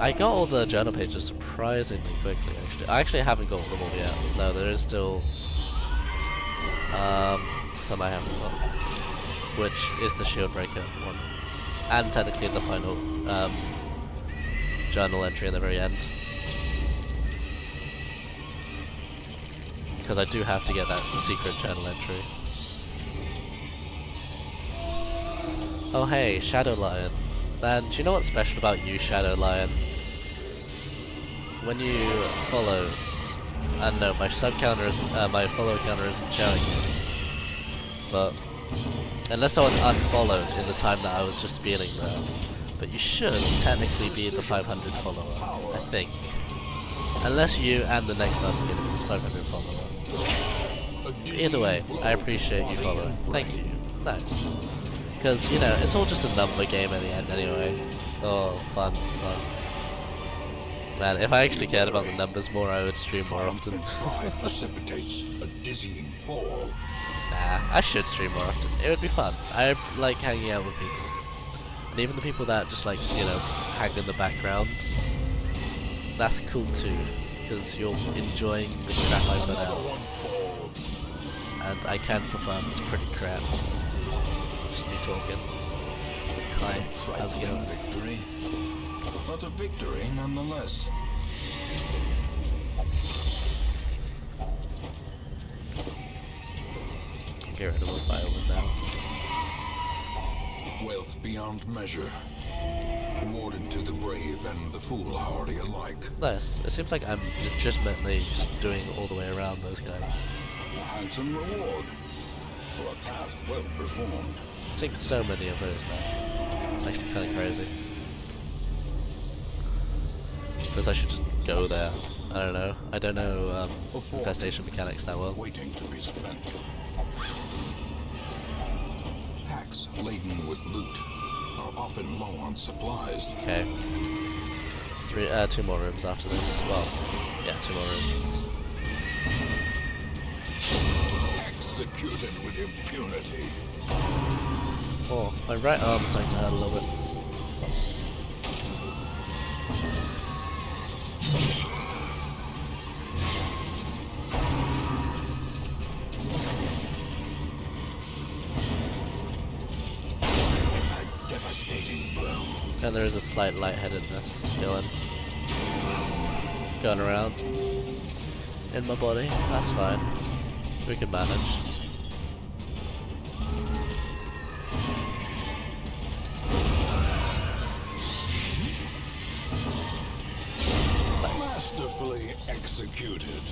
[SPEAKER 2] I got all the journal pages surprisingly quickly, actually. I actually haven't got them all yet. No, there is still some I haven't got, which is the Shieldbreaker one, and technically the final journal entry at the very end. Because I do have to get that secret journal entry. Oh hey, Shadow Lion. Man, do you know what's special about you, Shadow Lion? When you followed, I don't know, my my follow counter isn't showing it. But unless someone unfollowed in the time that I was just spinning there, but you should technically be the 500 follower, I think. Unless you and the next person get this 500 follower. Either way, I appreciate you following. Thank you. Nice. Because, you know, it's all just a number game at the end anyway. Oh, fun, fun. Man, if I actually cared about the numbers more, I would stream more often.
[SPEAKER 1] Precipitates a dizzying fall.
[SPEAKER 2] Nah, I should stream more often. It would be fun. I like hanging out with people. And even the people that just like, you know, hang in the background. That's cool too. Because you're enjoying the crap I put out. And I can confirm it's pretty crap. Just me talking. Hi, how's it going?
[SPEAKER 1] Victory, but a victory nonetheless.
[SPEAKER 2] Get rid of the firewood now.
[SPEAKER 1] Wealth beyond measure, awarded to the brave and the foolhardy alike.
[SPEAKER 2] Nice. It seems like I'm legitimately just doing all the way around those guys.
[SPEAKER 1] A handsome reward for a task well performed.
[SPEAKER 2] Seeing so many of those now. It's actually kind of crazy. Because I should just go there. I don't know. I don't know infestation mechanics that well.
[SPEAKER 1] Waiting to be spent. Packs laden with loot are often low on supplies.
[SPEAKER 2] Okay. Two more rooms after this. Well, yeah, 2 more rooms.
[SPEAKER 1] Executed with impunity.
[SPEAKER 2] Oh, my right arm is starting to hurt a little bit.
[SPEAKER 1] A devastating blow.
[SPEAKER 2] And there is a slight lightheadedness going around in my body. That's fine. We can manage. Nice.
[SPEAKER 1] Masterfully executed.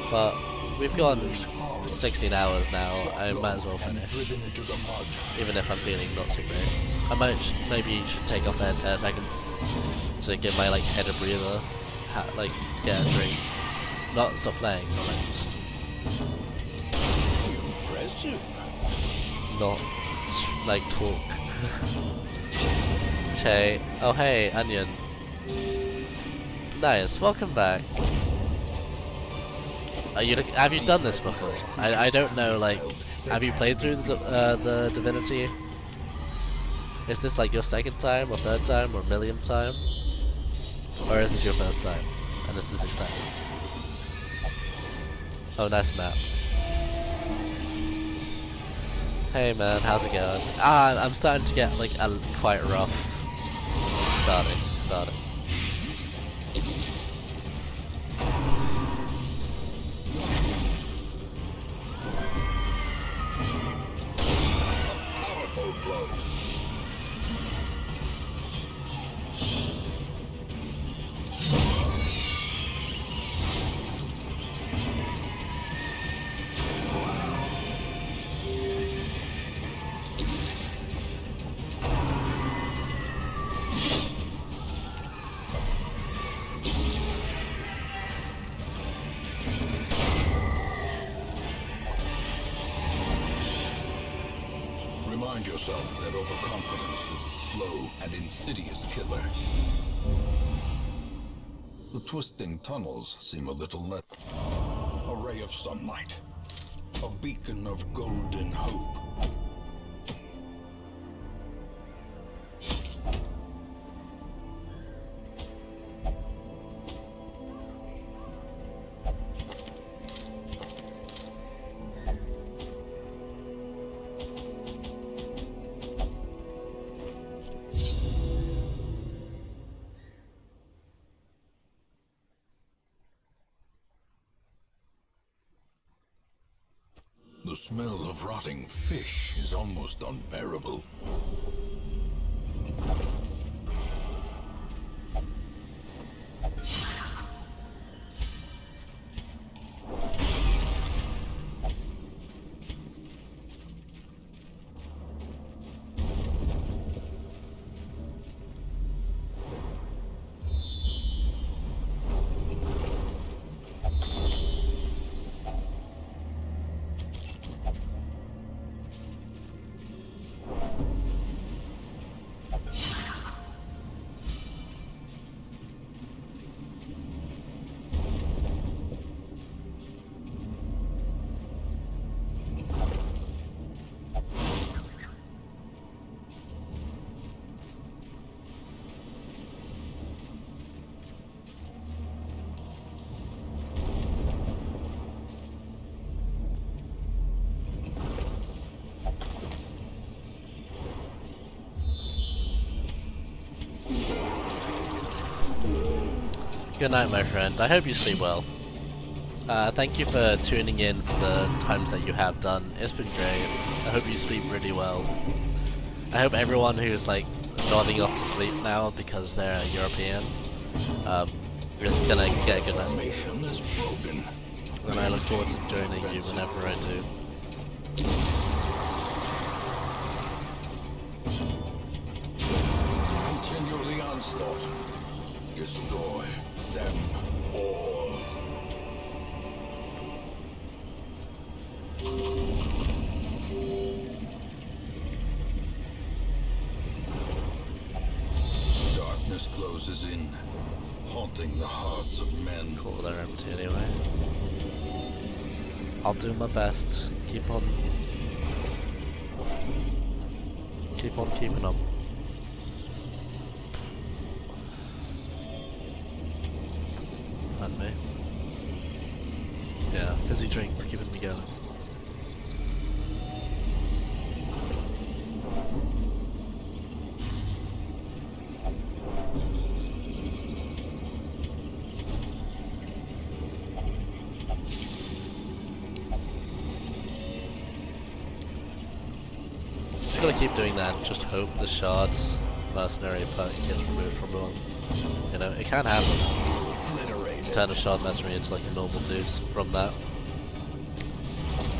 [SPEAKER 2] But we've gone 16 hours now. I might as well finish.
[SPEAKER 1] Driven into the mud.
[SPEAKER 2] Even if I'm feeling not so great. I might maybe should take off the headset a second to give my like head a breather, like get a drink, not stop playing, but like just
[SPEAKER 1] Impressive.
[SPEAKER 2] not like talk. Okay. Oh hey, Onion. Nice. Welcome back. Are you? Have you done this before? I don't know. Like, have you played through the Divinity? Is this like your second time, or third time, or millionth time, or is this your first time? And is this exciting? Oh, nice map. Hey man, how's it going? I'm starting to get like quite rough. Starting.
[SPEAKER 1] Powerful blow. Remind yourself that overconfidence is a slow and insidious killer. The twisting tunnels seem a little less. A ray of sunlight. A beacon of golden hope. The smell of rotting fish is almost unbearable.
[SPEAKER 2] Good night, my friend. I hope you sleep well. Thank you for tuning in for the times that you have done. It's been great. I hope you sleep really well. I hope everyone who's like nodding off to sleep now because they're European is gonna get a good night's sleep.
[SPEAKER 1] Formation is broken.
[SPEAKER 2] And I look forward to joining you whenever I do.
[SPEAKER 1] Continue the onslaught. Destroy them all. Darkness closes in, haunting the hearts of men.
[SPEAKER 2] Cool, they're empty anyway. I'll do my best. Keep on keeping up. And me. Yeah, fizzy drinks, keeping me going. Just gotta keep doing that, just hope the shards mercenary perk gets removed from one. You know, it can happen. Turn a shard mercenary into like a normal dude from that.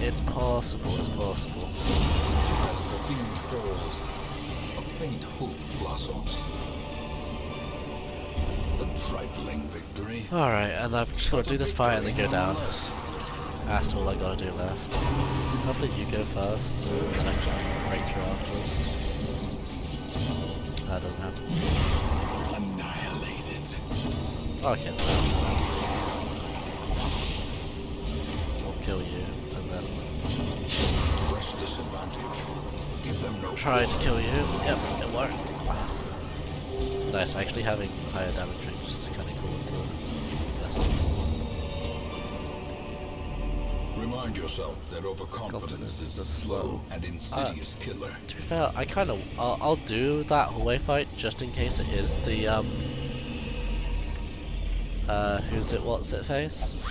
[SPEAKER 2] It's possible, it's possible.
[SPEAKER 1] As the theme falls, a faint hope blossoms. A trifling victory.
[SPEAKER 2] Alright, and I've just gotta do this fight and then go down. That's all I gotta do left. Hopefully you go first, and I can break through afterwards. That doesn't happen.
[SPEAKER 1] Annihilated.
[SPEAKER 2] Okay, I'll kill you, and then
[SPEAKER 1] Press disadvantage. Give them no
[SPEAKER 2] try to kill you. Yep, it worked. Nice, actually having higher damage range is kinda cool for best.
[SPEAKER 1] Remind yourself that overconfidence is a slow and insidious killer.
[SPEAKER 2] To be fair, I kinda I'll do that hallway fight just in case it is the what's it face?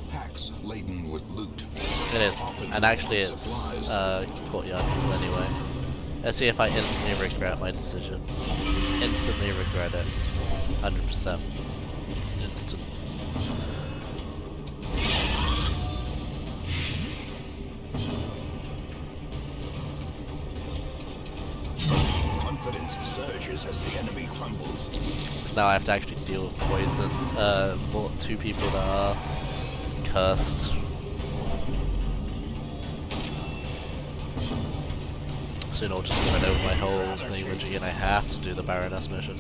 [SPEAKER 1] Packs laden with loot.
[SPEAKER 2] It is, and actually it's courtyard people anyway. Let's see if I instantly regret my decision. Instantly regret it. 100%. Instant.
[SPEAKER 1] Confidence surges as the enemy crumbles.
[SPEAKER 2] So now I have to actually deal with poison. Two people that are cursed. So in order to spread over my whole thing again, I have to do the Baroness mission.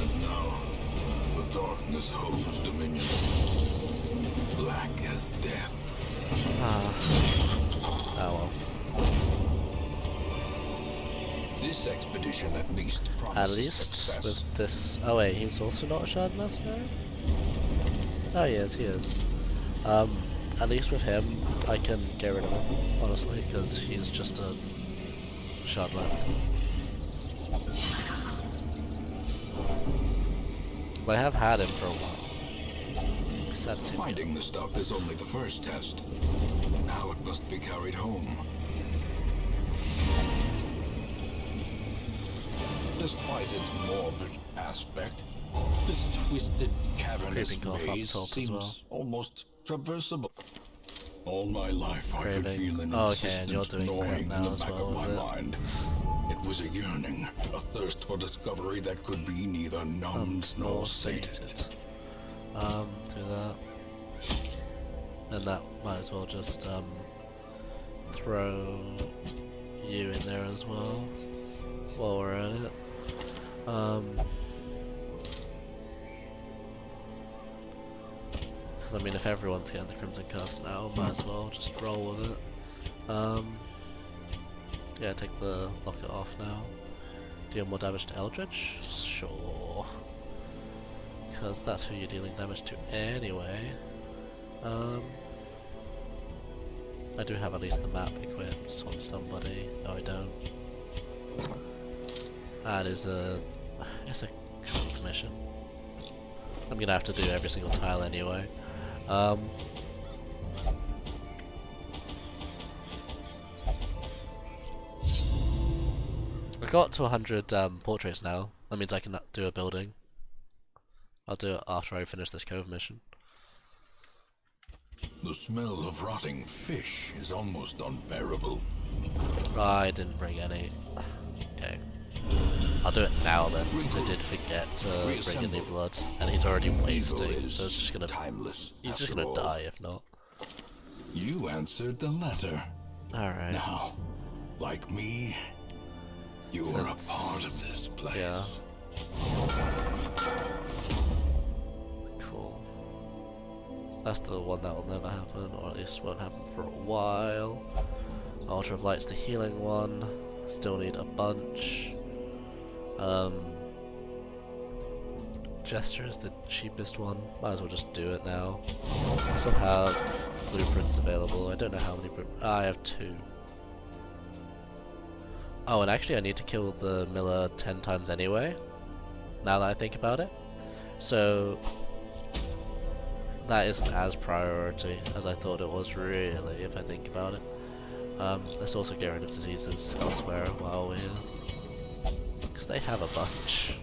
[SPEAKER 1] And now, the darkness holds dominion. Black as death.
[SPEAKER 2] Oh well.
[SPEAKER 1] This expedition at least
[SPEAKER 2] At
[SPEAKER 1] promises
[SPEAKER 2] least
[SPEAKER 1] success.
[SPEAKER 2] with this. Oh wait, he's also not a shard mercenary? Oh he is. At least with him, I can get rid of him, honestly, because he's just a shard merc. But I have had him for a while. Sad to see him go.
[SPEAKER 1] Finding the stuff is only the first test. Now it must be carried home. Despite its morbid aspect, this twisted, cavernous
[SPEAKER 2] Creeping cough up
[SPEAKER 1] maze
[SPEAKER 2] top as
[SPEAKER 1] seems
[SPEAKER 2] well.
[SPEAKER 1] almost traversable. All my life I could
[SPEAKER 2] Craving.
[SPEAKER 1] feel an
[SPEAKER 2] Oh, okay, and
[SPEAKER 1] insistent
[SPEAKER 2] you're doing
[SPEAKER 1] gnawing
[SPEAKER 2] crap
[SPEAKER 1] in
[SPEAKER 2] now
[SPEAKER 1] the
[SPEAKER 2] as
[SPEAKER 1] back
[SPEAKER 2] well
[SPEAKER 1] of my
[SPEAKER 2] with it.
[SPEAKER 1] mind. It was a yearning, a thirst for discovery that could be neither numbed nor sated.
[SPEAKER 2] Do that. And that might as well just throw you in there as well while we're at it. Because I mean, if everyone's getting the Crimson Curse now, might as well just roll with it. Yeah, take the locket off now. Deal more damage to Eldritch? Sure. Because that's who you're dealing damage to anyway. I do have at least the map equipped on somebody. No, I don't. That is it's a cove mission. I'm gonna have to do every single tile anyway. I got to 100 portraits now. That means I can do a building. I'll do it after I finish this cove mission.
[SPEAKER 1] The smell of rotting fish is almost unbearable.
[SPEAKER 2] I didn't bring any. Okay. I'll do it now then, since I did forget to bring any blood, and he's already wasting, so it's just gonna.
[SPEAKER 1] Timeless.
[SPEAKER 2] He's just
[SPEAKER 1] after
[SPEAKER 2] gonna
[SPEAKER 1] all.
[SPEAKER 2] die if not.
[SPEAKER 1] You answered the letter.
[SPEAKER 2] Alright.
[SPEAKER 1] Now, like me, you are a
[SPEAKER 2] Since-
[SPEAKER 1] part of this place.
[SPEAKER 2] yeah. Cool. That's the one that will never happen, or at least won't happen for a while. Altar of Light's the healing one. Still need a bunch. Gesture is the cheapest one. Might as well just do it now. I still have blueprints available. I don't know how many I have 2. Oh, and actually I need to kill the Miller 10 times anyway, now that I think about it. So that isn't as priority as I thought it was, really, if I think about it. Let's also get rid of diseases elsewhere while we're here, because they have a bunch.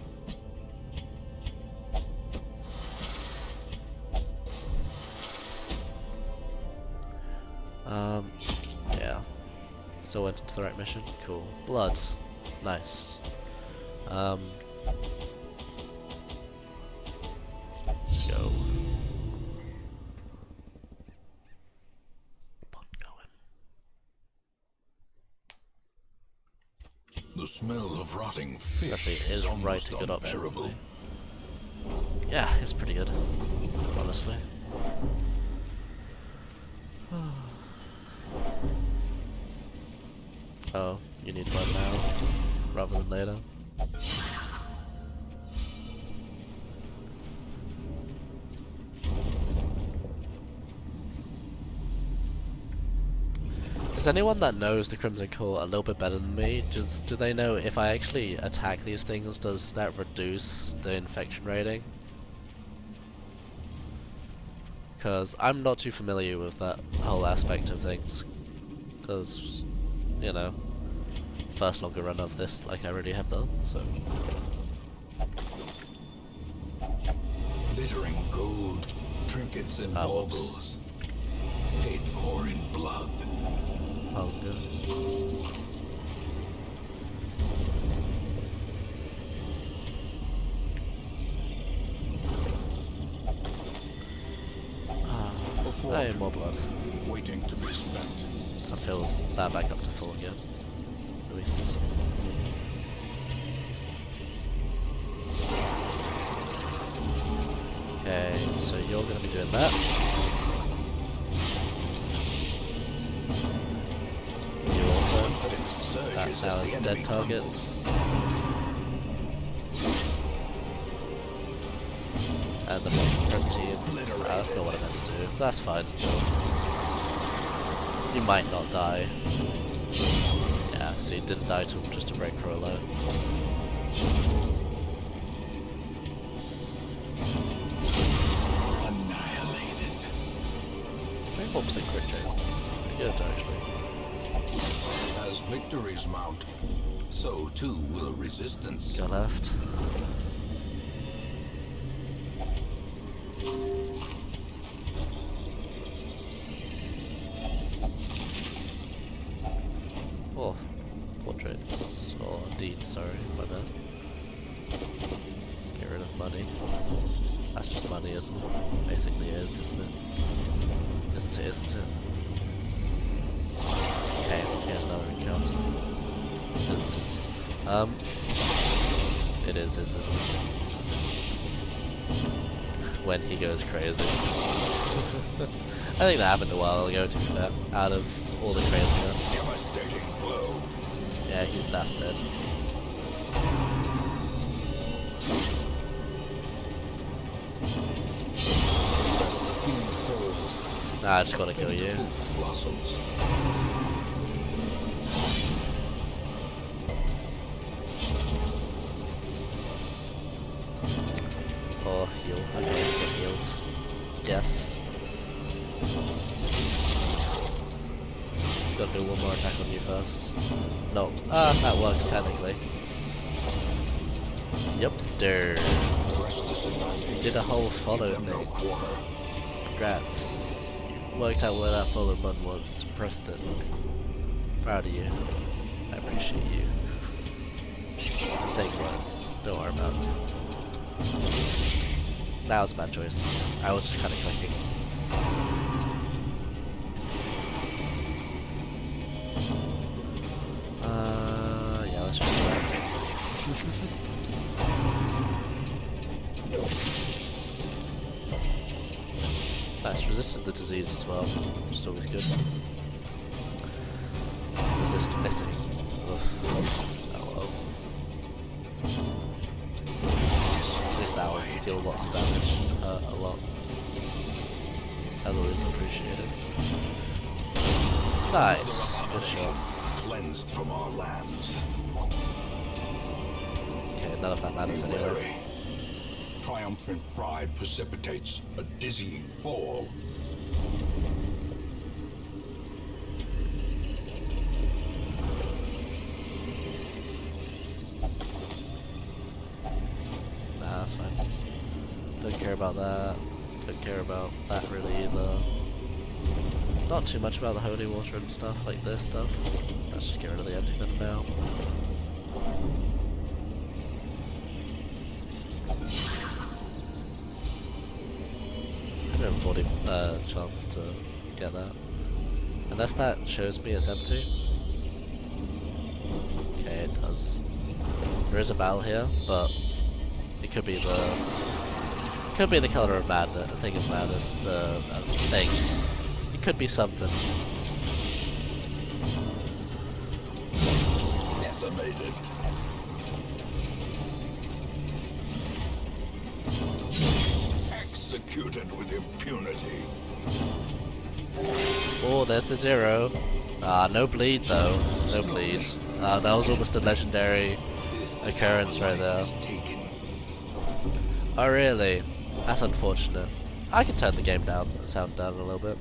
[SPEAKER 2] Yeah. Still went into the right mission? Cool. Blood. Nice. Go. Pot going.
[SPEAKER 1] The smell of rotting fish
[SPEAKER 2] Let's see, is
[SPEAKER 1] almost
[SPEAKER 2] right a good option for
[SPEAKER 1] unbearable.
[SPEAKER 2] me? Yeah, it's pretty good, honestly. Oh, you need blood now, rather than later. Does anyone that knows the Crimson Court a little bit better than me, do they know if I actually attack these things, does that reduce the infection rating? Because I'm not too familiar with that whole aspect of things. Because, you know, first longer run of this, like I already have done, so.
[SPEAKER 1] Glittering gold, trinkets and
[SPEAKER 2] Oh, whoops.
[SPEAKER 1] baubles, paid for in blood.
[SPEAKER 2] Hunger. Hey, more blood.
[SPEAKER 1] Waiting to be spent.
[SPEAKER 2] That fills that back up to full again. Release. Okay, so you're gonna be doing that. You also.
[SPEAKER 1] Confidence surges
[SPEAKER 2] That
[SPEAKER 1] as
[SPEAKER 2] now
[SPEAKER 1] the
[SPEAKER 2] is
[SPEAKER 1] enemy
[SPEAKER 2] dead targets. And the front team. That's not what I meant to do. That's fine still. You might not die. Yeah, so you didn't die to just a break for alone. 4% crit chance. Pretty good, actually.
[SPEAKER 1] As victories mount, so too will resistance.
[SPEAKER 2] Go left. Oh, portraits. Or deeds, sorry, my bad. Get rid of money. That's just money, isn't it? Basically is, isn't it? Isn't it, isn't it? Okay, here's another encounter. Isn't it? It is, isn't it? When he goes crazy. I think that happened a while ago, to be fair, out of all the craziness.
[SPEAKER 1] Devastating blow.
[SPEAKER 2] Yeah, that's dead.
[SPEAKER 1] As the fiend falls,
[SPEAKER 2] Nah, I just gotta kill you.
[SPEAKER 1] blossoms.
[SPEAKER 2] Or heal. Okay, get healed. Yes. Gotta do one more attack on you first. No. That works technically. Yupster.
[SPEAKER 1] Press this advantage.
[SPEAKER 2] Did a whole follow
[SPEAKER 1] Give them no
[SPEAKER 2] thing.
[SPEAKER 1] quarter.
[SPEAKER 2] Congrats. You worked out where that follow button was. Pressed it. Proud of you. I appreciate you. I'm saying words. Don't worry about it. That was a bad choice. I was just kind of clicking. Yeah, let's just do that. Nice, resisted the disease as well, which is always good. Resist missing. Ugh. Oh well. At least that will deal lots of damage, a lot. As always, appreciated. Nice, good shot.
[SPEAKER 1] Cleansed from our lands.
[SPEAKER 2] Okay, none of that matters anyway.
[SPEAKER 1] Wary. Triumphant pride precipitates a dizzying fall.
[SPEAKER 2] Nah, that's fine. Don't care about that. Don't care about that really either. Not too much about the holy water and stuff like this stuff. Let's just get rid of the antivenom now. I don't have 40 chance to get that. Unless that shows me it's empty. Okay, it does. There is a battle here, but it could be the color of madness, the thing of madness, the thing. It could be something.
[SPEAKER 1] Decimated. Executed with impunity.
[SPEAKER 2] Oh, there's the 0. No bleed though. No bleed. That was almost a legendary occurrence right there.
[SPEAKER 1] Taken.
[SPEAKER 2] Oh really? That's unfortunate. I can turn the game down, the sound down a little bit.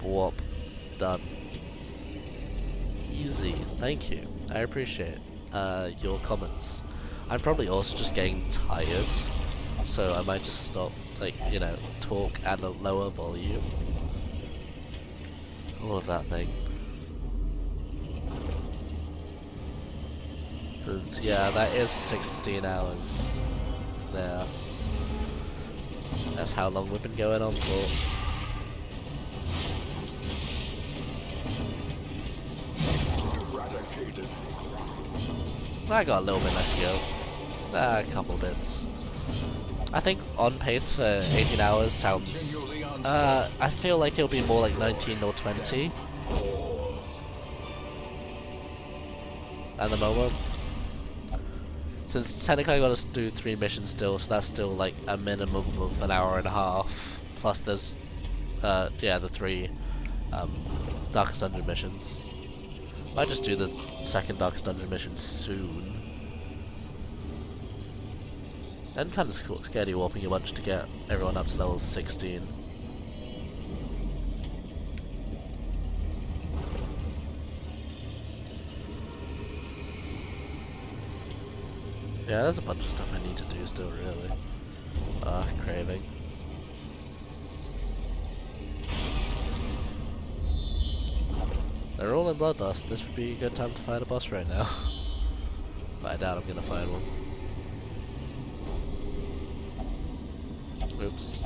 [SPEAKER 2] Whoop. Done. Easy. Thank you. I appreciate your comments. I'm probably also just getting tired, so I might just stop, like, you know, talk at a lower volume. All of that thing. Since, yeah, that is 16 hours there. That's how long we've been going on for.
[SPEAKER 1] Eradicated.
[SPEAKER 2] I got a little bit left to go. A couple bits. I think on pace for 18 hours sounds... I feel like it'll be more like 19 or 20 at the moment. Since technically I gotta do 3 missions still, so that's still like a minimum of an hour and a half. Plus there's, yeah, the 3 Darkest Dungeon missions. Might just do the second Darkest Dungeon mission soon. And kind of scaredy warping a bunch to get everyone up to level 16. Yeah, there's a bunch of stuff I need to do still, really. Craving. They're all in Bloodlust. This would be a good time to find a boss right now. But I doubt I'm gonna find one. Oops.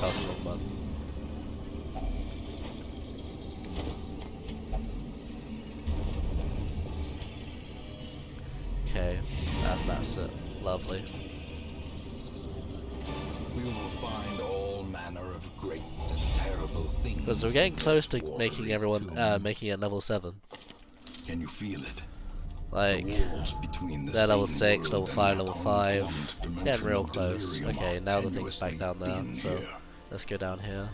[SPEAKER 2] Fell the wrong button. Okay, that's it. Lovely.
[SPEAKER 1] We will find all manner of great and terrible things.
[SPEAKER 2] Because we're getting close to
[SPEAKER 1] War
[SPEAKER 2] making everyone,
[SPEAKER 1] into.
[SPEAKER 2] making it level 7.
[SPEAKER 1] Can you feel it?
[SPEAKER 2] Like,
[SPEAKER 1] Walls between the
[SPEAKER 2] they're level
[SPEAKER 1] same
[SPEAKER 2] 6,
[SPEAKER 1] world
[SPEAKER 2] level
[SPEAKER 1] and
[SPEAKER 2] 5,
[SPEAKER 1] that
[SPEAKER 2] level 5.
[SPEAKER 1] unplumbed
[SPEAKER 2] Getting real
[SPEAKER 1] dimension of
[SPEAKER 2] close.
[SPEAKER 1] delirium
[SPEAKER 2] Okay,
[SPEAKER 1] are
[SPEAKER 2] now the thing's back
[SPEAKER 1] tenuously
[SPEAKER 2] down there,
[SPEAKER 1] thin
[SPEAKER 2] so
[SPEAKER 1] here.
[SPEAKER 2] let's go down here.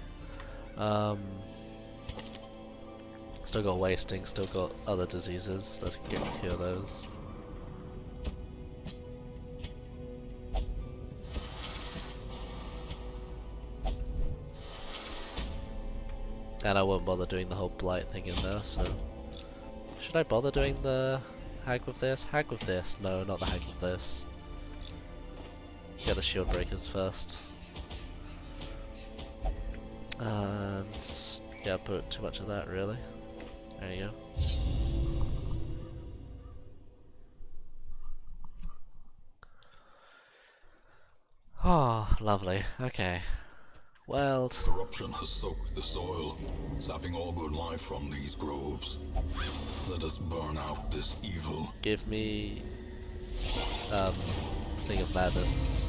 [SPEAKER 2] Still got wasting, still got other diseases. Let's cure those. And I won't bother doing the whole blight thing in there, so... Should I bother doing the hag with this? Hag with this? No, not the hag with this. Get the shield breakers first. And... yeah, put too much of that, really. There you go. Oh, lovely. Okay. Well,
[SPEAKER 1] Corruption has soaked the soil, sapping all good life from these groves. Let us burn out this evil.
[SPEAKER 2] give me thing of madness.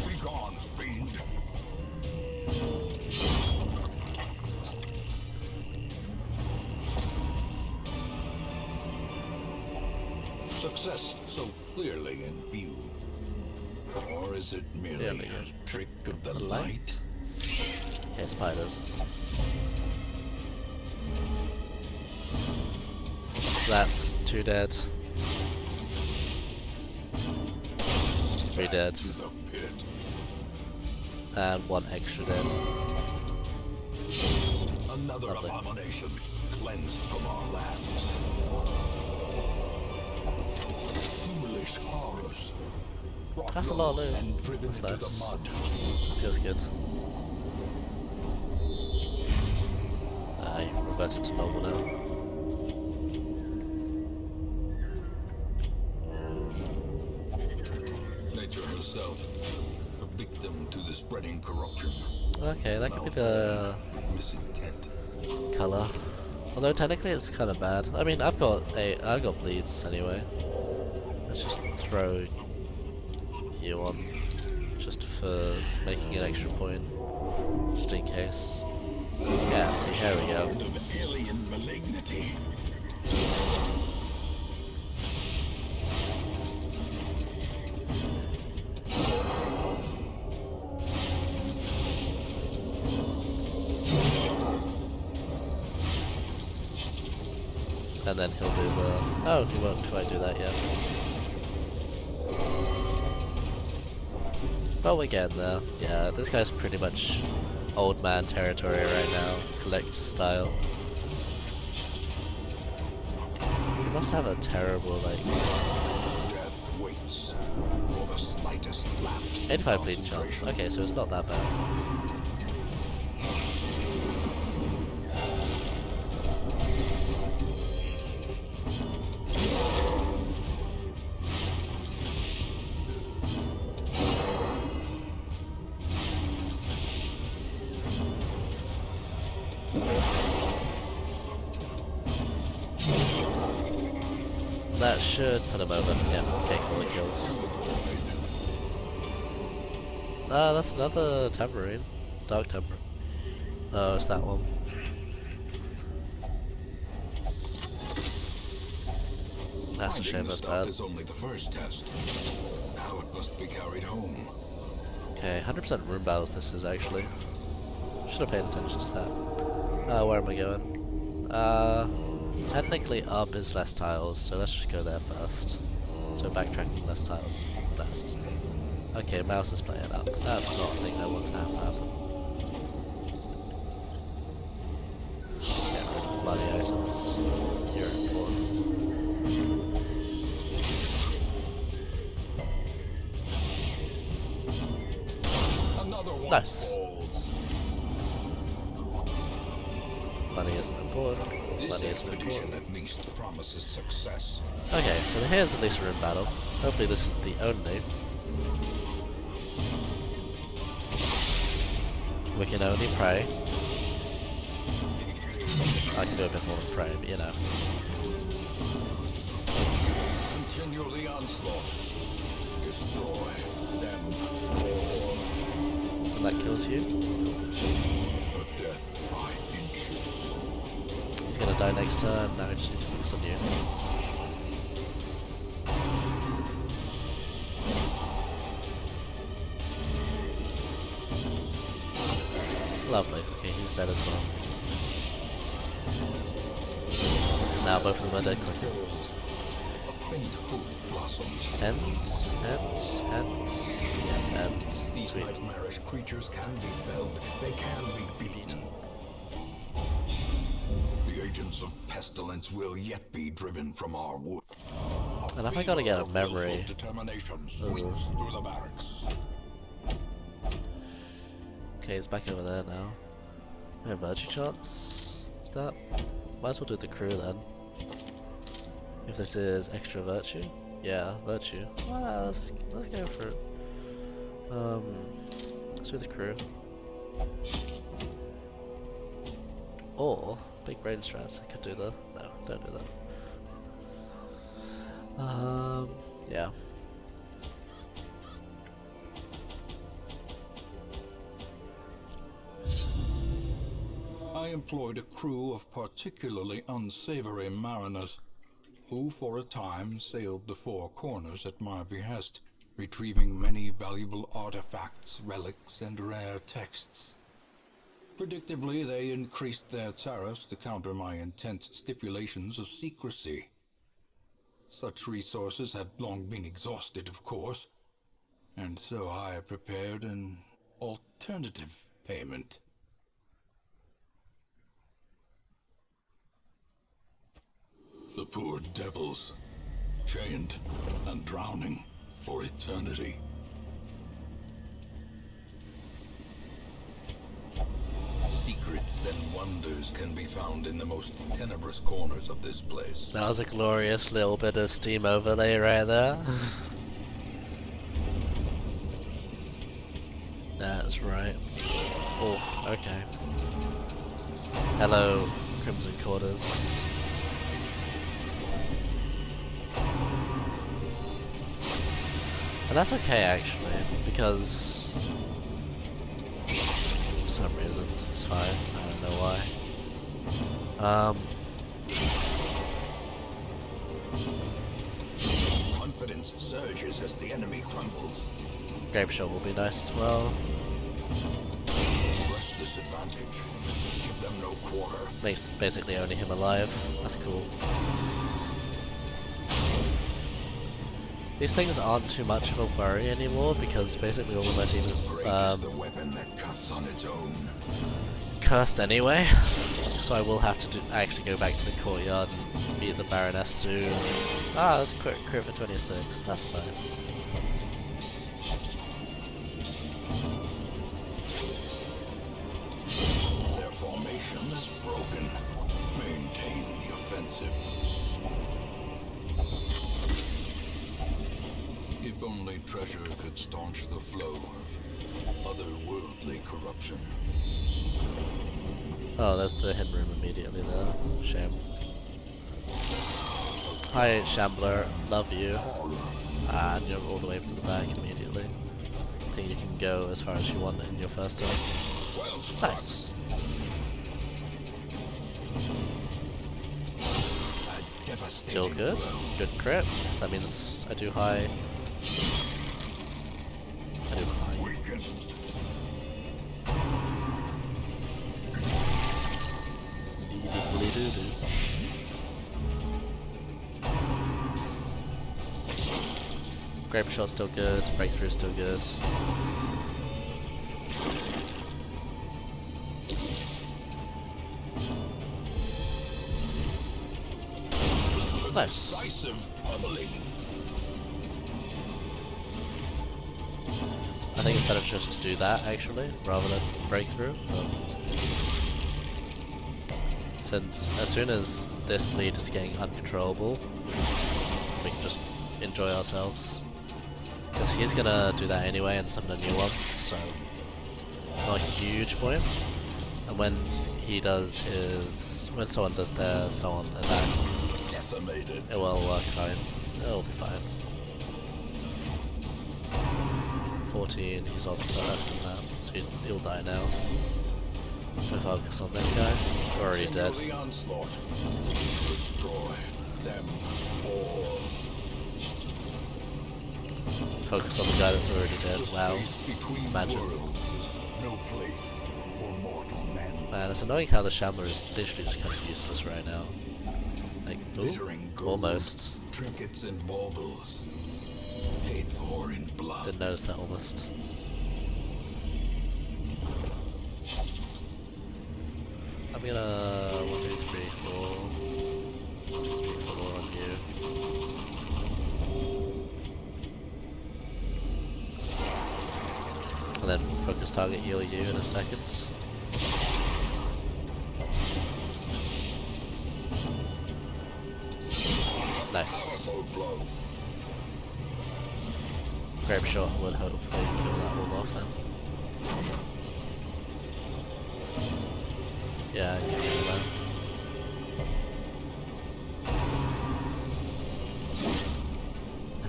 [SPEAKER 1] Be gone, fiend. Success so clearly in view. Or is it merely
[SPEAKER 2] There we go.
[SPEAKER 1] a trick of the
[SPEAKER 2] light?
[SPEAKER 1] light?
[SPEAKER 2] Okay, spiders. So that's 2 dead. 3 dead.
[SPEAKER 1] To the pit.
[SPEAKER 2] And 1 extra dead.
[SPEAKER 1] Another
[SPEAKER 2] Lovely.
[SPEAKER 1] abomination cleansed from our lands. Foolish horrors. Brought
[SPEAKER 2] That's a lot of
[SPEAKER 1] low
[SPEAKER 2] loot.
[SPEAKER 1] and driven
[SPEAKER 2] That's
[SPEAKER 1] into
[SPEAKER 2] nice.
[SPEAKER 1] the mud.
[SPEAKER 2] Feels good. You've reverted to normal now.
[SPEAKER 1] Nature herself, a victim to the spreading corruption.
[SPEAKER 2] Okay, that could be the
[SPEAKER 1] With misintent.
[SPEAKER 2] colour. Although technically it's kind of bad. I mean, I've got bleeds anyway. Let's just throw you on, just for making an extra point, just in case. Yeah, see, here we go.
[SPEAKER 1] Kind of alien malignity.
[SPEAKER 2] And then he'll do the... oh, he won't quite do that yet. But we're getting there. Yeah, this guy's pretty much old man territory right now, collector style. He must have a terrible, like,
[SPEAKER 1] Death waits for the slightest lapse.
[SPEAKER 2] 85 bleed chance. Okay, so it's not that bad. That should put him over. Yeah, okay, all the kills. That's another Tambourine. Dark Tambourine. Oh, it's that one. That's a
[SPEAKER 1] Finding
[SPEAKER 2] shame,
[SPEAKER 1] the
[SPEAKER 2] that's
[SPEAKER 1] stuff
[SPEAKER 2] bad.
[SPEAKER 1] is only the first test. Now it must be carried home.
[SPEAKER 2] Okay, 100% room battles this is actually. Should have paid attention to that. Where am I going? Technically up is less tiles, so let's just go there first. So backtracking, less tiles. Less. Okay, mouse is playing up. That's not a thing I want to have happen. Get rid of bloody items. You're important. Nice. Money isn't important.
[SPEAKER 1] This
[SPEAKER 2] Money isn't
[SPEAKER 1] expedition
[SPEAKER 2] important.
[SPEAKER 1] at least promises success.
[SPEAKER 2] Okay, so here's at least a room battle. Hopefully this is the only. We can only pray. I can do a bit more than pray, but you know.
[SPEAKER 1] Continue the onslaught. Destroy them all.
[SPEAKER 2] And that kills you.
[SPEAKER 1] A death by inches.
[SPEAKER 2] He's gonna die next turn. Now I just need to focus on you. Lovely. Okay, he's dead as well. Now both of them are dead quicker.
[SPEAKER 1] A faint hope blossoms.
[SPEAKER 2] End. Yes, end.
[SPEAKER 1] These
[SPEAKER 2] Sweet.
[SPEAKER 1] nightmarish creatures can be felled. They can be beaten. The agents of pestilence will yet be driven from our wood.
[SPEAKER 2] And if I gotta get a memory.
[SPEAKER 1] Willful determination swings through the barracks.
[SPEAKER 2] Okay, he's back over there now. We have virtue chance. Is that? Might as well do the crew then. If this is extra virtue. Yeah, virtue. Well, let's go for it. Let's do the crew. Or big brain strats. I could do the no, don't do that. Yeah.
[SPEAKER 1] I employed a crew of particularly unsavory mariners, who for a time sailed the four corners at my behest, retrieving many valuable artifacts, relics, and rare texts. Predictably, they increased their tariffs to counter my intense stipulations of secrecy. Such resources had long been exhausted, of course, and so I prepared an alternative payment. The poor devils, chained and drowning for eternity. Secrets and wonders can be found in the most tenebrous corners of this place.
[SPEAKER 2] That was a glorious little bit of Steam overlay right there. That's right. Oh, okay. Hello, Crimson Quarters. And that's okay actually, because for some reason it's fine. I don't know why.
[SPEAKER 1] Confidence surges as the enemy crumbles.
[SPEAKER 2] Grape Shot will be nice as well.
[SPEAKER 1] Press this advantage. Give them no quarter.
[SPEAKER 2] Makes basically only him alive. That's cool. These things aren't too much of a worry anymore because basically all of my team is
[SPEAKER 1] Great is the weapon that cuts on its own.
[SPEAKER 2] cursed anyway. So I will have to actually go back to the courtyard and beat the Baroness soon. Ah, that's a crit for 26. That's nice.
[SPEAKER 1] Their formation is broken. Maintain the offensive. If only treasure could staunch the flow of otherworldly corruption.
[SPEAKER 2] Oh, there's the hidden room immediately there. Shame. Hi, Shambler. Love you. And you're all the way to the back immediately. I think you can go as far as you want in your first turn.
[SPEAKER 1] Well struck.
[SPEAKER 2] Nice.
[SPEAKER 1] A devastating
[SPEAKER 2] Still good.
[SPEAKER 1] blow.
[SPEAKER 2] Good crit. So that means I do high. I do high.
[SPEAKER 1] Weakened.
[SPEAKER 2] Grape Shot's still good, Breakthrough's still good. Nice.
[SPEAKER 1] Decisive pummeling.
[SPEAKER 2] I think it's better just to do that actually, rather than breakthrough. But since as soon as this bleed is getting uncontrollable, we can just enjoy ourselves. Because he's gonna do that anyway and summon a new one, so not a huge point. And when he does his, when someone does their someone attack,
[SPEAKER 1] Decimated.
[SPEAKER 2] it will work fine. It'll be fine. 14, he's on less than that, so he'll die now. So focus on this guy. We're already dead.
[SPEAKER 1] The onslaught. Destroy them all.
[SPEAKER 2] Focus on the guy that's already dead. Wow.
[SPEAKER 1] Between
[SPEAKER 2] Imagine.
[SPEAKER 1] worlds, no place for mortal men.
[SPEAKER 2] Man, it's annoying how the Shambler is literally just kind of useless right now. Like,
[SPEAKER 1] Glittering
[SPEAKER 2] ooh,
[SPEAKER 1] gold,
[SPEAKER 2] almost.
[SPEAKER 1] trinkets and baubles, paid for in blood.
[SPEAKER 2] Didn't notice that almost. I'm gonna 1, 2, 3, 4. 1, 2, 3, 4 on you. And then focus target heal you in a second. Nice.
[SPEAKER 1] Blow.
[SPEAKER 2] Grape shot would hopefully kill that all off then. Yeah, you can do that.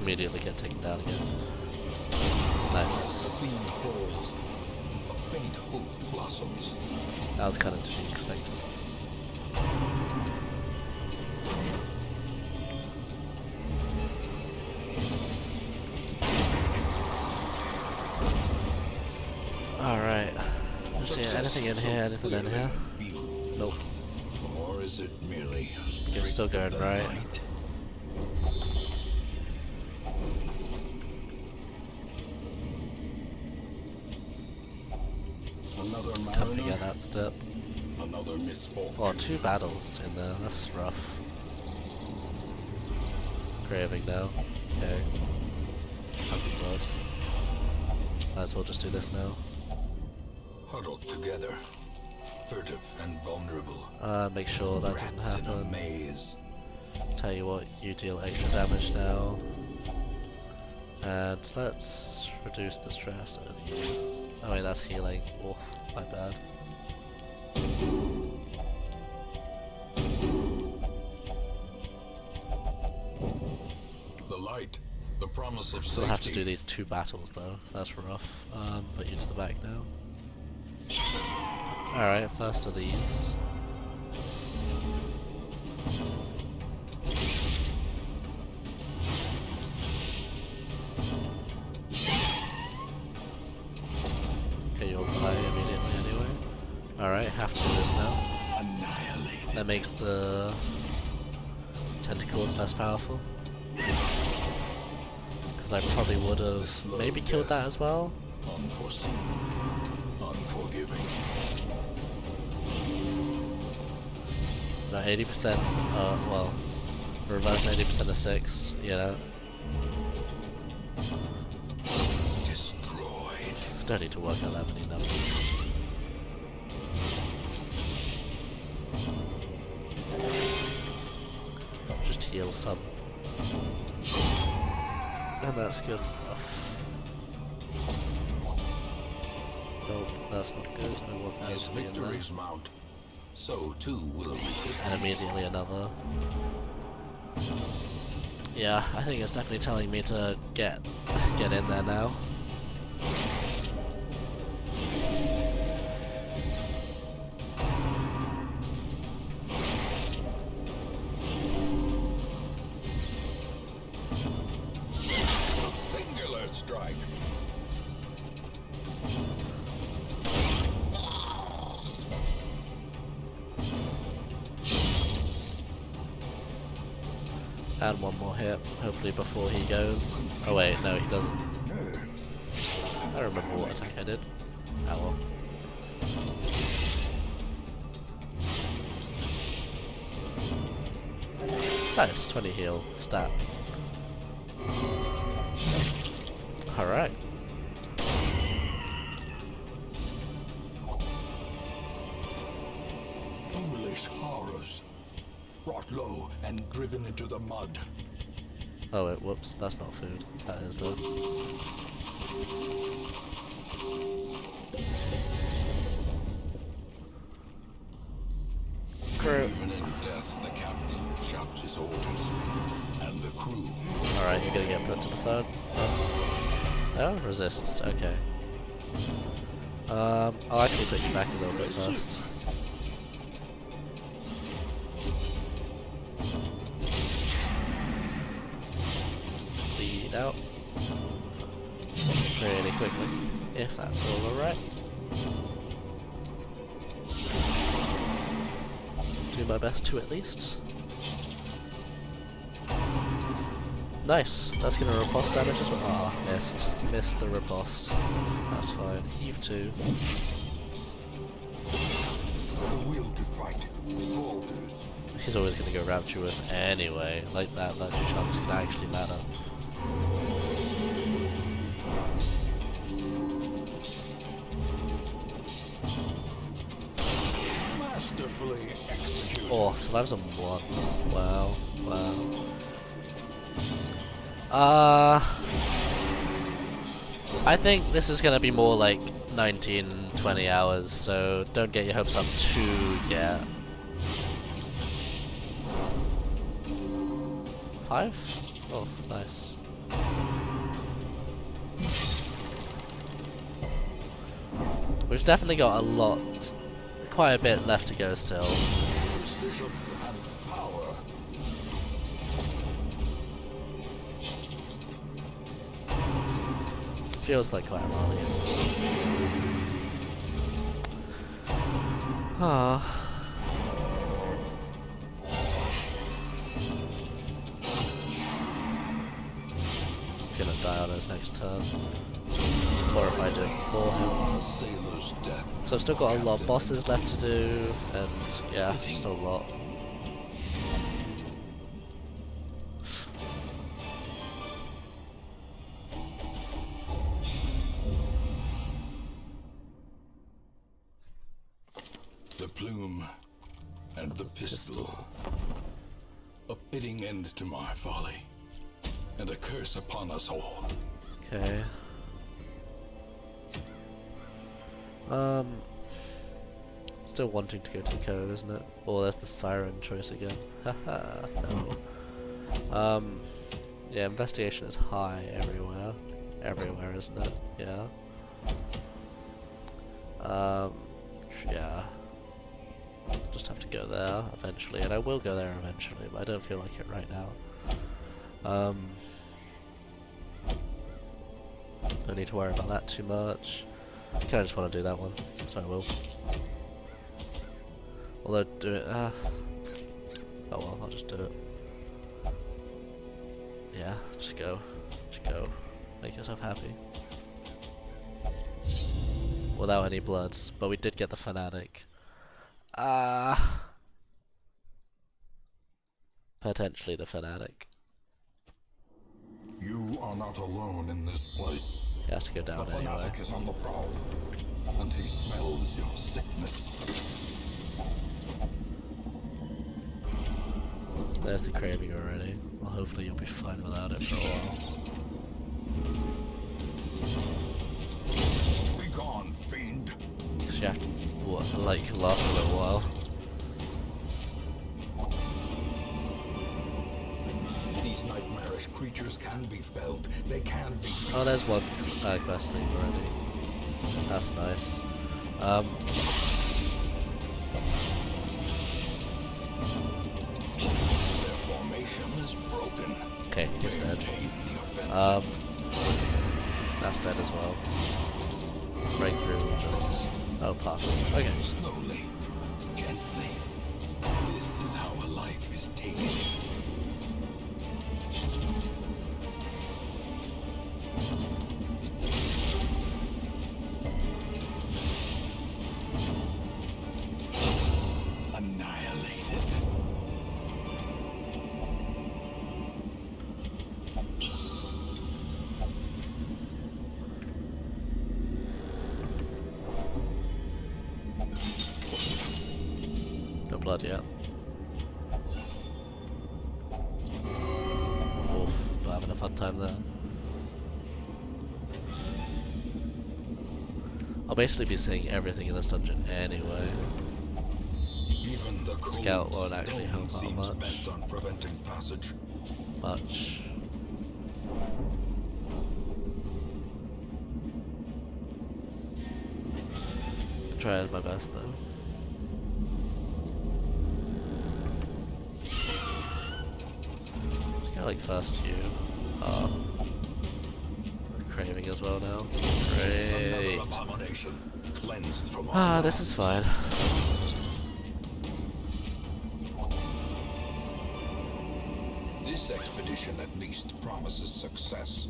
[SPEAKER 2] Immediately get taken down again. Nice.
[SPEAKER 1] The theme falls. A faint hope blossoms.
[SPEAKER 2] That was kind of to be expected. Alright. Let's see, anything in here, anything in here? Nope.
[SPEAKER 1] Or is it merely
[SPEAKER 2] You're still going right.
[SPEAKER 1] light? Another
[SPEAKER 2] Can't forget
[SPEAKER 1] mariner,
[SPEAKER 2] that step.
[SPEAKER 1] another misfortune.
[SPEAKER 2] Oh, 2 battles in there, that's rough. Craving now. Okay. That's blood. Might as well just do this now.
[SPEAKER 1] Huddled together, furtive and vulnerable.
[SPEAKER 2] Make sure that doesn't
[SPEAKER 1] Rats in a
[SPEAKER 2] happen.
[SPEAKER 1] maze.
[SPEAKER 2] Tell you what, you deal extra damage now. And let's reduce the stress of you. Oh wait, that's healing. Oh, my bad.
[SPEAKER 1] The light, the promise of
[SPEAKER 2] Still
[SPEAKER 1] safety.
[SPEAKER 2] have to do these 2 battles though, so that's rough. Put you to the back now. Alright, first of these. Okay, you'll die immediately anyway. Alright, have to do this now.
[SPEAKER 1] Annihilated.
[SPEAKER 2] That makes the tentacles less powerful. Because I probably would have maybe killed that as well.
[SPEAKER 1] Unforeseen. Unforgiving.
[SPEAKER 2] No, 80%, well, reverse 80% of 6, you know.
[SPEAKER 1] Destroyed.
[SPEAKER 2] Don't need to work out that many numbers. Just heal some. And that's good enough. Nope, that's not good. I want those
[SPEAKER 1] As
[SPEAKER 2] to be in there.
[SPEAKER 1] victories mount, so too will resistance.
[SPEAKER 2] And immediately another. Yeah, I think it's definitely telling me to get in there now.
[SPEAKER 1] Singular strike.
[SPEAKER 2] And one more hit, hopefully before he goes. Oh wait, no he doesn't.
[SPEAKER 1] Nerves.
[SPEAKER 2] I don't remember what attack I did. Ah well. Nice, 20 heal, stat. Alright.
[SPEAKER 1] brought low and driven into the mud.
[SPEAKER 2] Oh wait, whoops, that's not food. That is though. Crew.
[SPEAKER 1] Even in death, the captain shouts his orders, and the crew.
[SPEAKER 2] Alright, you're gonna get put to the phone. Oh, resists, okay. I'll actually put you back a little bit first. Bleed out. Really quickly, if that's all alright. Do my best to at least. Nice, that's gonna riposte damage as well. Ah, missed. Missed the riposte. That's fine. Heave 2.
[SPEAKER 1] The will to fight falters.
[SPEAKER 2] He's always gonna go Rapturous anyway. Like that virtue chance can actually matter.
[SPEAKER 1] Masterfully executed.
[SPEAKER 2] Oh, survives on 1. Wow, wow. I think this is gonna be more like 19, 20 hours, so don't get your hopes up too yet. 5? Oh, nice. We've definitely got a lot, quite a bit left to go still.
[SPEAKER 1] Precision and power.
[SPEAKER 2] Feels like quite a while at least. Ah. He's gonna die on his next turn. Or if I do it for him.
[SPEAKER 1] A sailor's death.
[SPEAKER 2] So I've still got a lot of bosses left to do, and yeah, still a lot.
[SPEAKER 1] The plume and the pistol. A fitting end to my folly, and a curse upon us all.
[SPEAKER 2] Okay. Still wanting to go to the cove, isn't it? Oh, there's the siren choice again. Haha, no. Yeah, investigation is high everywhere. Everywhere, isn't it? Yeah. Yeah. Just have to go there eventually, and I will go there eventually, but I don't feel like it right now. Don't need to worry about that too much. I kinda just want to do that one, so I will. Although, do it, oh well, I'll just do it. Yeah, just go. Just go. Make yourself happy. Without any bloods, but we did get the Fanatic. Potentially the Fanatic.
[SPEAKER 1] You are not alone in this place.
[SPEAKER 2] You have to go down
[SPEAKER 1] The
[SPEAKER 2] anyway.
[SPEAKER 1] fanatic is on the prowl, and he smells your sickness.
[SPEAKER 2] There's the craving already. Well, hopefully you'll be fine without it for a while.
[SPEAKER 1] Be gone, fiend.
[SPEAKER 2] Because you have to, like, last a little while.
[SPEAKER 1] These nightmarish creatures can be felled. They can be.
[SPEAKER 2] Oh, there's one quest thing already. That's nice.
[SPEAKER 1] Their formation is broken.
[SPEAKER 2] Okay, he's dead.
[SPEAKER 1] Maintain the offensive.
[SPEAKER 2] That's dead as well. Breakthrough will just... Oh, pass. Okay.
[SPEAKER 1] Slowly, gently. This is how a life is taken. Annihilated.
[SPEAKER 2] No blood yet. I'll basically be seeing everything in this dungeon anyway.
[SPEAKER 1] Even the
[SPEAKER 2] Scout
[SPEAKER 1] cold
[SPEAKER 2] won't actually
[SPEAKER 1] stone
[SPEAKER 2] help out
[SPEAKER 1] seems
[SPEAKER 2] much.
[SPEAKER 1] bent on preventing passage.
[SPEAKER 2] Much. Try my best though. Just go like first you. Craving as well now. Great.
[SPEAKER 1] Another abomination cleansed from all
[SPEAKER 2] Ah, this is fine.
[SPEAKER 1] This expedition at least promises success.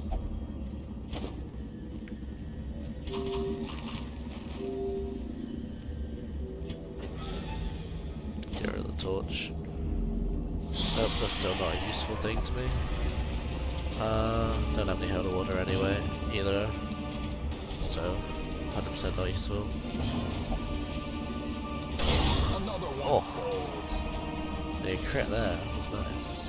[SPEAKER 2] Get rid of the torch. Nope, that's still not a useful thing to me. Don't have any holy water anyway, either. So, 100% not useful.
[SPEAKER 1] Another one
[SPEAKER 2] Oh.
[SPEAKER 1] falls.
[SPEAKER 2] The crit there was nice.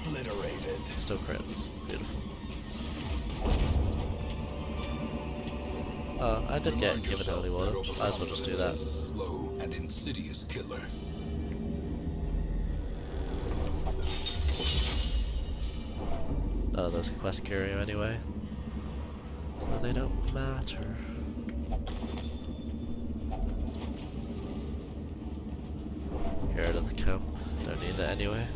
[SPEAKER 1] Obliterated.
[SPEAKER 2] Still crits. Beautiful. Oh, I did get given holy water. Might as well just do that.
[SPEAKER 1] Is a slow and insidious killer.
[SPEAKER 2] Oh, those quest curio anyway. So they don't matter. Get rid of the camp. Don't need it anyway.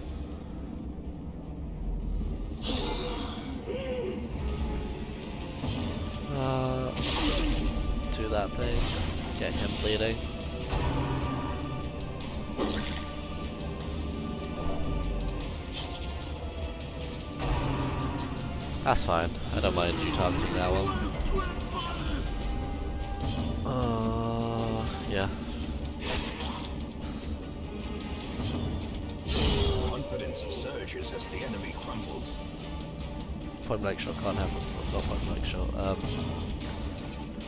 [SPEAKER 2] Do that thing. Get him bleeding. That's fine. I don't mind you targeting that one. Yeah.
[SPEAKER 1] Confidence surges as the enemy crumbles.
[SPEAKER 2] Point blank shot can't happen. Not point blank shot.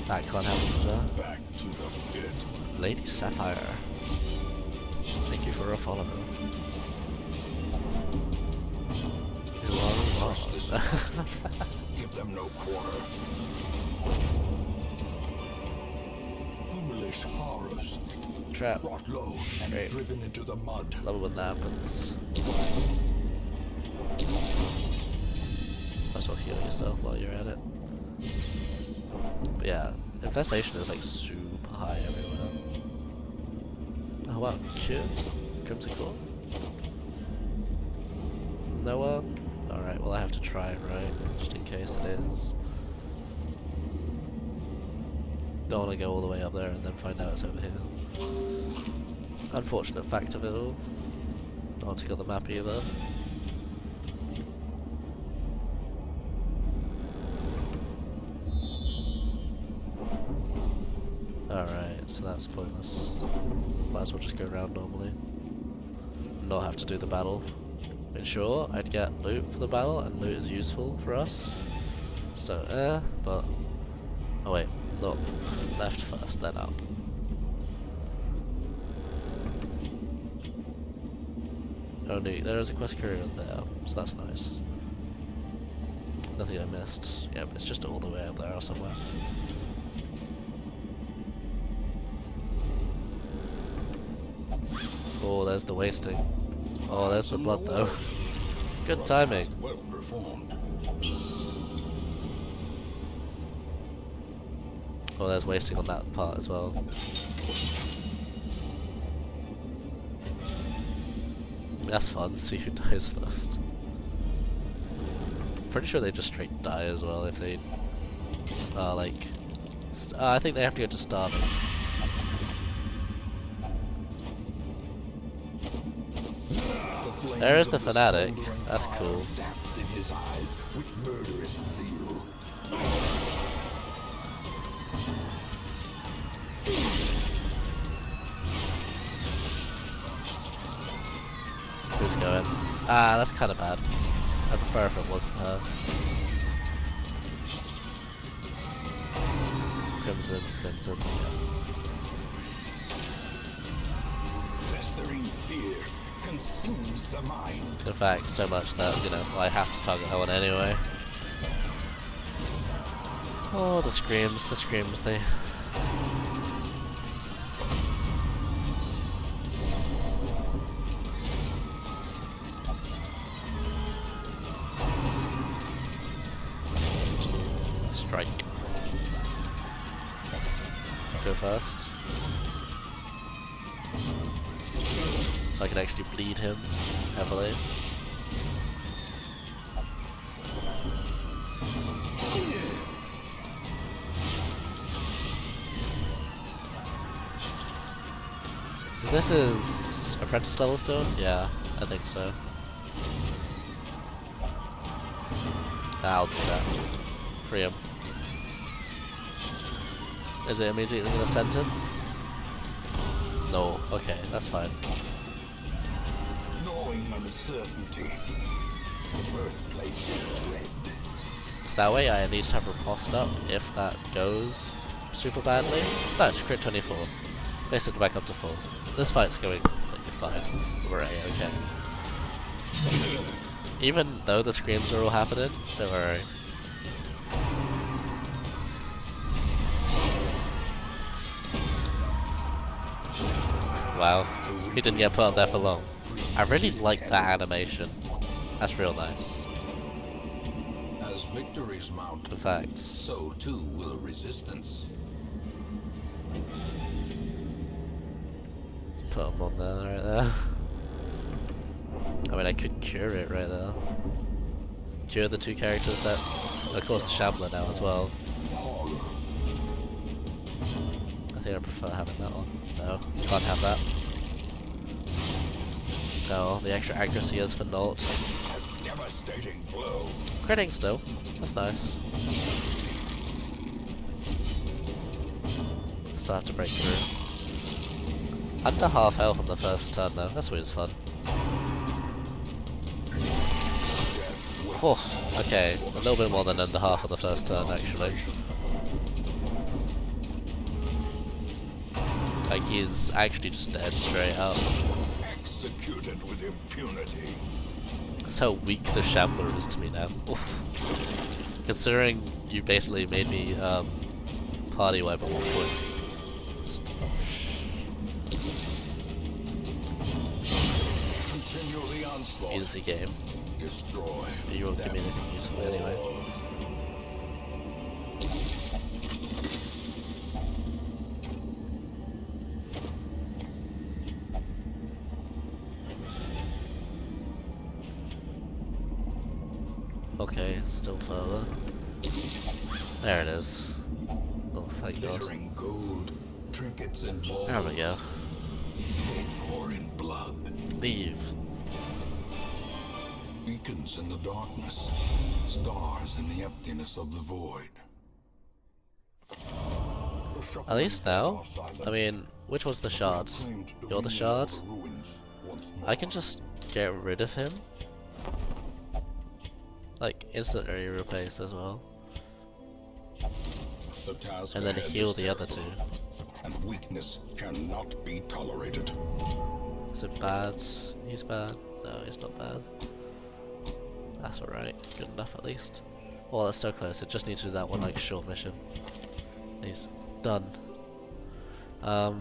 [SPEAKER 2] That can't happen.
[SPEAKER 1] Back to the pit.
[SPEAKER 2] Lady Sapphire. Thank you for a follow.
[SPEAKER 1] Crush this advantage. Give them no quarter. Foolish horrors.
[SPEAKER 2] Trap.
[SPEAKER 1] Brought low and
[SPEAKER 2] Great.
[SPEAKER 1] driven into the mud.
[SPEAKER 2] Love it when that happens. Might as well heal yourself while you're at it. But yeah, infestation is like super high everywhere. Oh wow, cute. Crimson Core. Noah? Alright, well I have to try it, right? Just in case it is. Don't want to go all the way up there and then find out it's over here. Unfortunate fact of it all. Not want to go the map either. Alright, so that's pointless. Might as well just go around normally. Not have to do the battle. I mean, sure, I'd get loot for the battle, and loot is useful for us. So, but... Oh wait, no. Left first, then up. Only, there is a quest courier there, so that's nice. Nothing I missed. Yeah, but it's just all the way up there or somewhere. Oh, there's the wasting. Oh, there's the blood though. Good timing.
[SPEAKER 1] Well performed.
[SPEAKER 2] Oh, there's wasting on that part as well. That's fun, see who dies first. Pretty sure they just straight die as well if they are like... I think they have to go to starving. There is the fanatic. That's cool.
[SPEAKER 1] Depths in his eyes with murderous zeal.
[SPEAKER 2] Who's going? Ah, that's kind of bad. I prefer if it wasn't her. Crimson, Crimson.
[SPEAKER 1] Festering fear consumes the mind.
[SPEAKER 2] In fact, so much that, you know, I have to target that one anyway. Oh, the screams, they... Strike. Go first. So I can actually bleed him heavily. This is apprentice level still? Yeah, I think so. I'll do that. Free him. Is it immediately gonna sentence? No, okay, that's fine.
[SPEAKER 1] Knowing uncertainty, the birthplace of dread.
[SPEAKER 2] So that way I at least have riposte up if that goes super badly. No, it's crit 24. Basically back up to full. This fight's going like fine. We're A-okay. Even though the screams are all happening, don't worry. Wow, he didn't get put up there for long. I really like that animation. That's real nice.
[SPEAKER 1] As victories mount,
[SPEAKER 2] In fact,
[SPEAKER 1] so too will resistance.
[SPEAKER 2] put him on there, right there. I mean, I could cure it right there. Cure the two characters that, of course, the Shambler now as well. I think I prefer having that one. No, can't have that. No, the extra accuracy is for naught.
[SPEAKER 1] A devastating blow.
[SPEAKER 2] Critting still. That's nice. Still have to break through. Under half health on the first turn though. That's always fun. Oh, okay. A little bit more than under half on the first turn actually. Like he's actually just dead straight up.
[SPEAKER 1] Executed with impunity.
[SPEAKER 2] That's how weak the Shambler is to me now. Considering you basically made me party wipe at one point.
[SPEAKER 1] Continue the onslaught.
[SPEAKER 2] Easy game.
[SPEAKER 1] Destroy.
[SPEAKER 2] You won't give me anything useful anyway. Okay, still further. There it is. Oh, thank God.
[SPEAKER 1] Glittering gold, trinkets and balls.
[SPEAKER 2] There we go.
[SPEAKER 1] Paid for in blood.
[SPEAKER 2] Leave.
[SPEAKER 1] Beacons in the darkness. Stars in the emptiness of the void.
[SPEAKER 2] At least now? I mean, which was the shard? You're the shard? I can just get rid of him. Like, instantly replace as well.
[SPEAKER 1] The task
[SPEAKER 2] And then
[SPEAKER 1] ahead
[SPEAKER 2] heal
[SPEAKER 1] is
[SPEAKER 2] the other two.
[SPEAKER 1] terrible, and weakness cannot be tolerated.
[SPEAKER 2] Is it bad? He's bad? No, he's not bad. That's alright. Good enough at least. Well, that's so close. It just needs to do that one like short mission. He's done. Oh,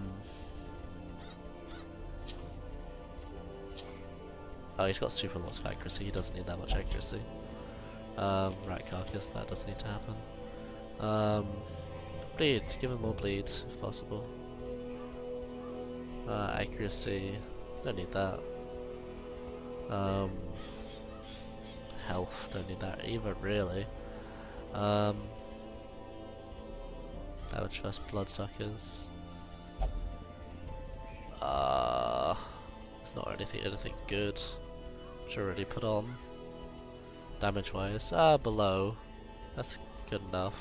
[SPEAKER 2] he's got super lots of accuracy. He doesn't need that much accuracy. Rat carcass, that does need to happen. Bleed, give him more bleed if possible. Accuracy, don't need that. Health, don't need that either really. Damage first bloodsuckers. It's not anything good. Should already put on. Damage wise, below. That's good enough.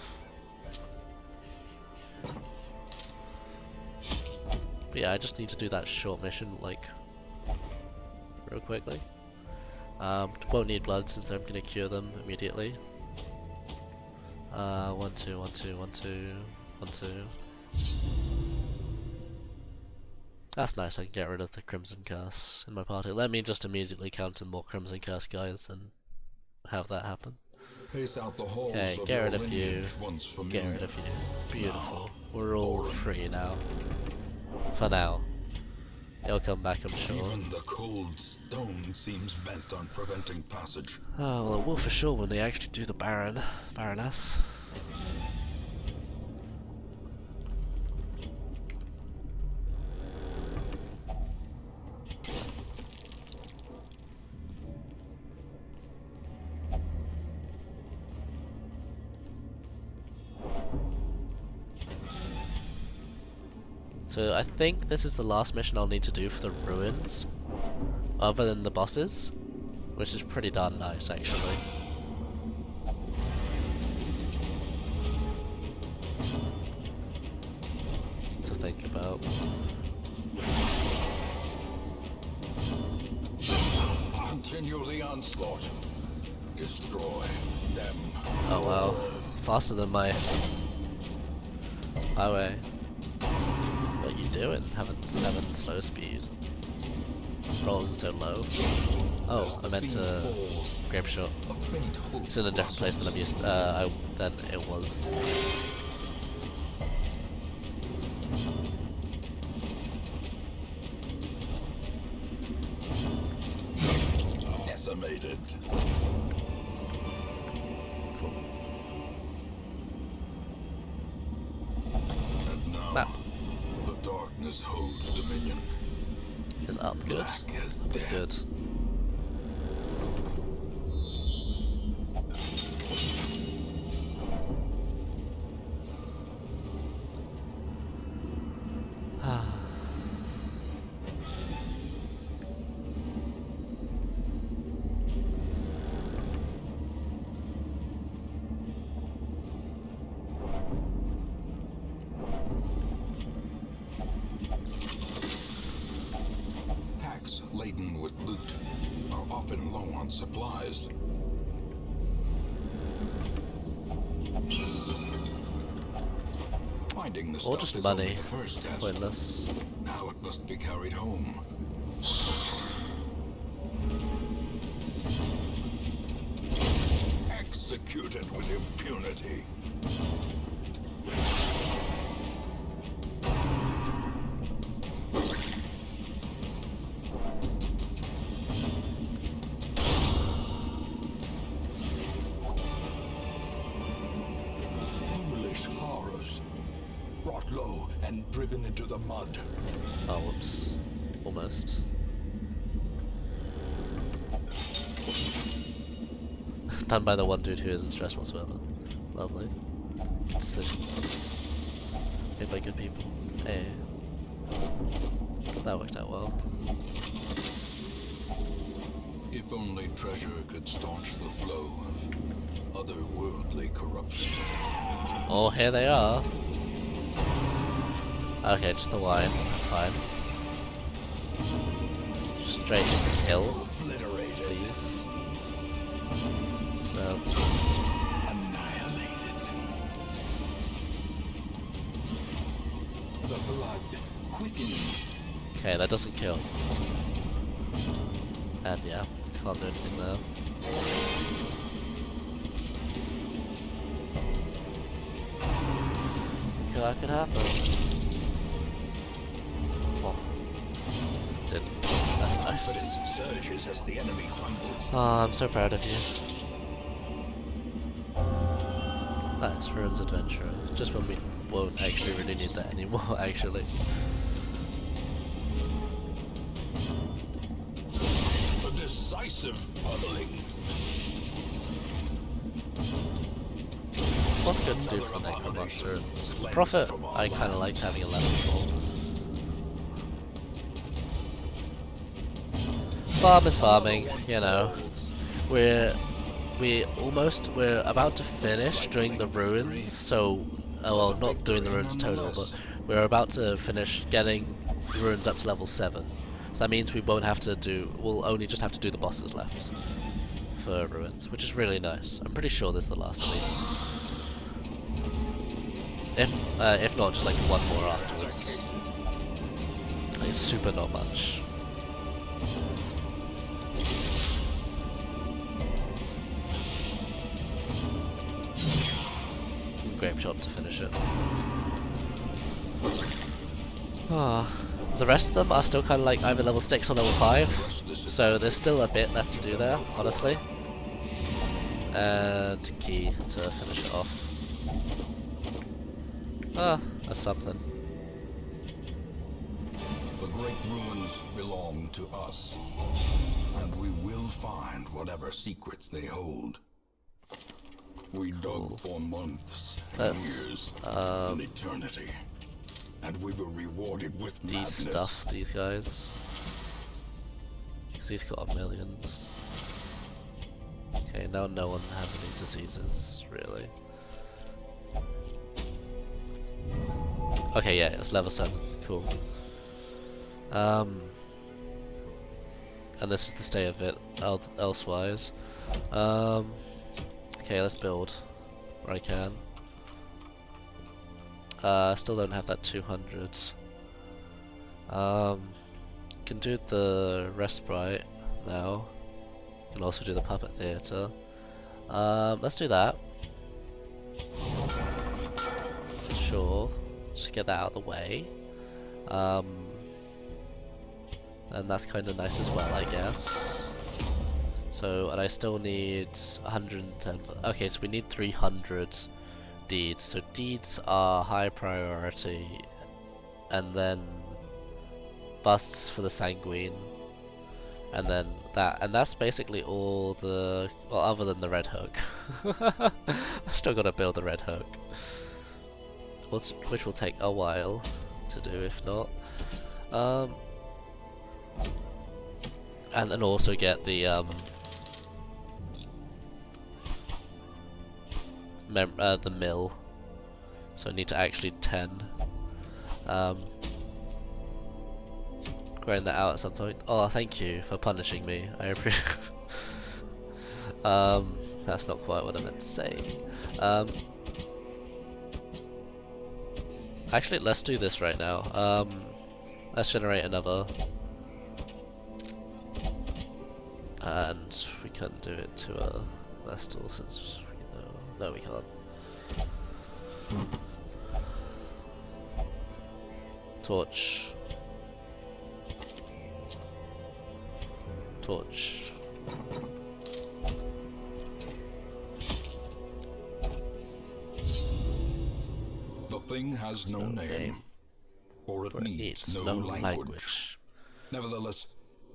[SPEAKER 2] But yeah, I just need to do that short mission like real quickly. Won't need blood since I'm gonna cure them immediately. 1, 2, 1, 2, 1, 2, 1, 2. That's nice, I can get rid of the Crimson Curse in my party. Let me just immediately counter more Crimson Curse guys and have that happen.
[SPEAKER 1] pace out the halls
[SPEAKER 2] Okay,
[SPEAKER 1] of
[SPEAKER 2] get
[SPEAKER 1] your
[SPEAKER 2] rid of you.
[SPEAKER 1] lineage once familiar.
[SPEAKER 2] Get rid of you. Beautiful. We're all
[SPEAKER 1] boring.
[SPEAKER 2] free now. For now. He'll come back, I'm sure.
[SPEAKER 1] Even the cold stone seems bent on preventing passage.
[SPEAKER 2] Oh, well, it will for sure when they actually do the Baroness. So I think this is the last mission I'll need to do for the ruins, other than the bosses, which is pretty darn nice actually. To think about.
[SPEAKER 1] Continue the onslaught. Destroy them.
[SPEAKER 2] Oh wow, faster than my highway. What are you doing? Having 7 slow speed. Rolling so low. Oh, I meant to grape shot.
[SPEAKER 1] A faint hope
[SPEAKER 2] It's in a different place than I'm used than it was.
[SPEAKER 1] decimated.
[SPEAKER 2] Cool.
[SPEAKER 1] And now,
[SPEAKER 2] Map
[SPEAKER 1] the darkness holds dominion.
[SPEAKER 2] is up. Good.
[SPEAKER 1] Black as
[SPEAKER 2] That's
[SPEAKER 1] death.
[SPEAKER 2] good.
[SPEAKER 1] Packs laden with loot are often low on supplies. Finding the
[SPEAKER 2] Or
[SPEAKER 1] stuff
[SPEAKER 2] just
[SPEAKER 1] is
[SPEAKER 2] money.
[SPEAKER 1] only the first test.
[SPEAKER 2] Pointless.
[SPEAKER 1] Now it must be carried home. Executed with impunity. Foolish horrors. Brought low and driven into the mud.
[SPEAKER 2] Oh, whoops. Almost. Done by the one dude who isn't stressed whatsoever. Lovely. Decisions. Made by good people. Hey. That worked out well.
[SPEAKER 1] If only treasure could staunch the flow of otherworldly corruption.
[SPEAKER 2] Oh, here they are. Okay, just the wine. That's fine. Straight into kill,
[SPEAKER 1] Obliterated.
[SPEAKER 2] please. So,
[SPEAKER 1] Annihilated. The blood quickens.
[SPEAKER 2] okay, that doesn't kill. And yeah, can't do anything there. Okay, that could happen. Oh. Didn't. That's nice.
[SPEAKER 1] Confidence surges as the enemy crumbles.
[SPEAKER 2] Oh, I'm so proud of you. Nice, Ruins Adventurer. Just when we won't actually really need that anymore, actually.
[SPEAKER 1] A decisive pummeling.
[SPEAKER 2] What's good to do for Necromancer? Prophet, I kind of like having a level 4. Farm is farming, you know. We're about to finish doing the ruins, so well, not doing the ruins total, but we're about to finish getting ruins up to level 7. So that means we'll only just have to do the bosses left for ruins, which is really nice. I'm pretty sure this is the last at least. If not, just like one more afterwards. It's super not much. Grape Shot to finish it. The rest of them are still kind of like either level 6 or level 5, so there's still a bit left to do there, honestly. And key to finish it off. That's something.
[SPEAKER 1] The great ruins belong to us, and we will find whatever secrets they hold. We dug for months, years, an eternity, and we were rewarded with madness.
[SPEAKER 2] De-stuff these guys. Because he's got millions. Okay, now no one has any diseases, really. Okay, yeah, it's level 7. Cool. And this is the state of it elsewise. Okay, let's build where I can. Still don't have that 200. Can do the respite now. Can also do the puppet theater. Let's do that. Sure. Just get that out of the way. And that's kind of nice as well, I guess. So, and I still need 110. Okay, so we need 300 deeds. So deeds are high priority, and then busts for the sanguine, and then that, and that's basically all the, well, other than the red hook. I've still got to build the red hook, which will take a while to do, if not. And then also get the the mill. So I need to actually 10. Grind that out at some point. Oh, thank you for punishing me. I appreciate. That's not quite what I meant to say. Actually, let's do this right now. Let's generate another. And we can do it to a Vestal since, you know, no we can't. Torch. Torch.
[SPEAKER 1] The thing has no name, or it needs no language. Nevertheless,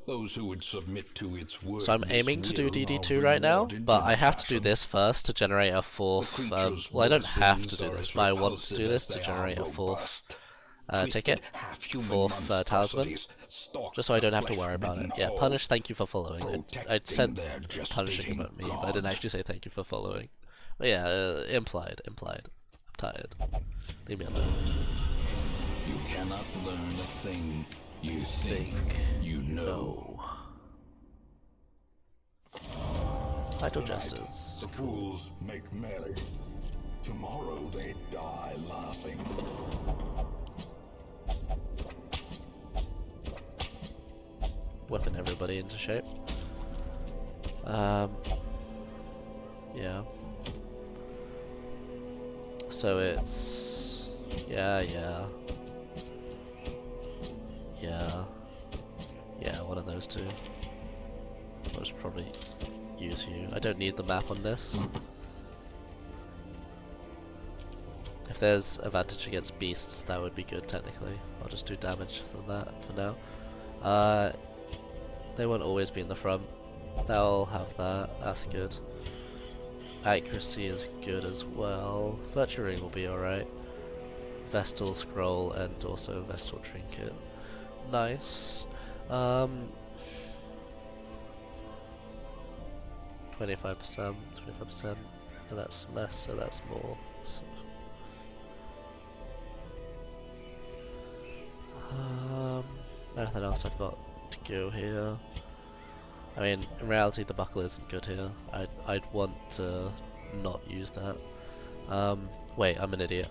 [SPEAKER 1] those who would submit to its words.
[SPEAKER 2] So I'm aiming to do DD2 right now, but I have to do this first to generate a fourth. Well, I don't have to do this, but I want to do this to generate a fourth ticket, fourth talisman, just so I don't have to worry about it. Yeah, punish. Thank you for following. I said punishing about me, but I didn't actually say thank you for following. But yeah, implied. I'm tired. Leave me alone.
[SPEAKER 1] You cannot learn a thing you think you know.
[SPEAKER 2] Idle Jesters.
[SPEAKER 1] The fools make merry. Tomorrow they die laughing.
[SPEAKER 2] Whipping everybody into shape. Yeah. So it's... Yeah, one of those two. I'll just probably use you. I don't need the map on this. If there's advantage against beasts, that would be good technically. I'll just do damage for that for now. They won't always be in the front. They'll have that, that's good. Accuracy is good as well. Virtue Ring will be alright. Vestal Scroll and also Vestal Trinket. Nice. 25%, and that's less, so that's more. So. Anything else I've got to go here? I mean, in reality the buckle isn't good here. I'd want to not use that. Wait, I'm an idiot.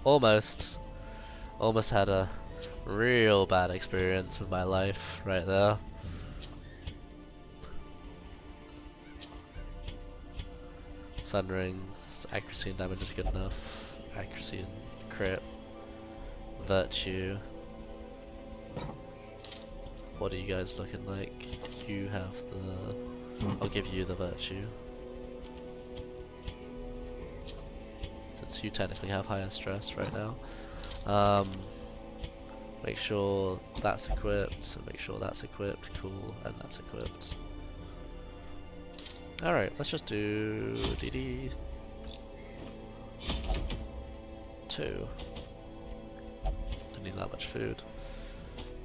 [SPEAKER 2] Almost had a real bad experience with my life right there. Sun Rings, Nice. Accuracy and damage is good enough. Accuracy and crit. Virtue. What are you guys looking like? You have the... I'll give you the virtue. Since you technically have higher stress right now. Make sure that's equipped, make sure that's equipped, cool, and that's equipped. Alright, let's just do DD 2. Don't need that much food.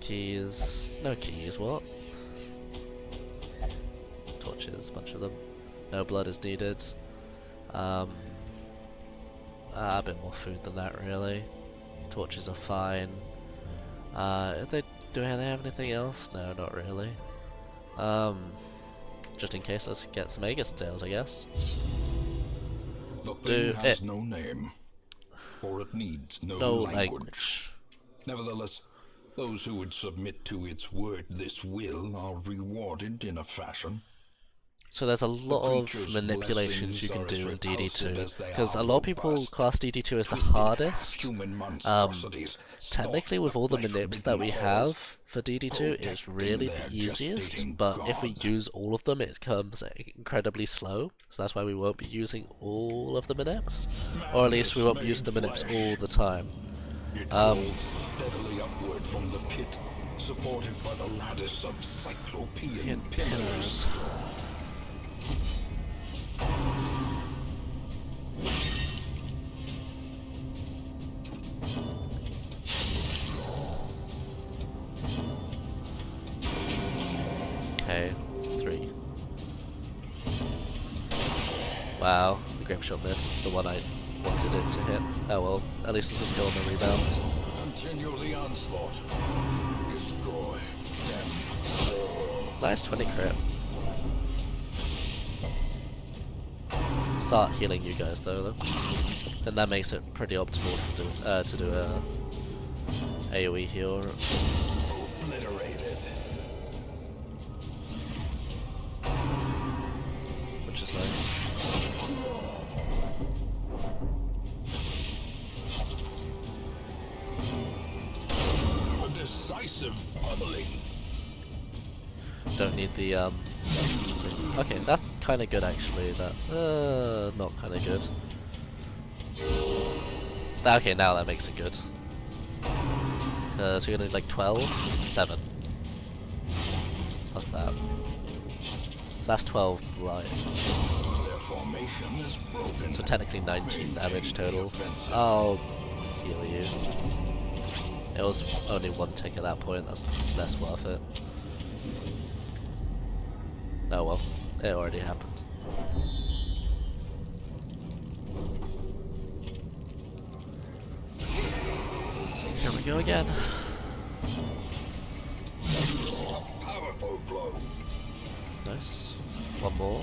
[SPEAKER 2] Keys, no keys, what? Torches, bunch of them. No blood is needed. A bit more food than that really. Torches are fine. Do they have anything else? No, not really. Just in case, let's get some Aegis tails, I guess.
[SPEAKER 1] The thing has no name, or it needs no language. Nevertheless, those who would submit to its wordless will are rewarded in a fashion.
[SPEAKER 2] So there's a lot of manipulations you can do in DD2, because a lot of people class DD2 as the hardest. Technically with all the manips that we have for DD2, it's really the easiest, but if we use all of them it becomes incredibly slow, so that's why we won't be using all of the manips, or at least we won't use the manips all the time.
[SPEAKER 1] Steadily upward from the pit, supported by the lattice of cyclopean pillars.
[SPEAKER 2] Okay, 3. Wow, the grape shot missed, the one I wanted it to hit. Oh well, at least it's a kill on the rebound.
[SPEAKER 1] Continue the onslaught. Destroy them.
[SPEAKER 2] Nice 20 crit. Start healing you guys though, and that makes it pretty optimal to do a AoE heal.
[SPEAKER 1] Obliterated.
[SPEAKER 2] Which is nice.
[SPEAKER 1] A decisive pummeling.
[SPEAKER 2] Don't need the okay, that's kind of good actually. That not kind of good. Okay, now that makes it good. So you're gonna need like 12, 7. What's that? So that's 12 blind.
[SPEAKER 1] Their formation is broken.
[SPEAKER 2] So technically 19 damage total. I'll heal you. It was only 1 tick at that point. That's less worth it. Oh well, it already happened. Here we go again.
[SPEAKER 1] Powerful blow.
[SPEAKER 2] Nice. One more.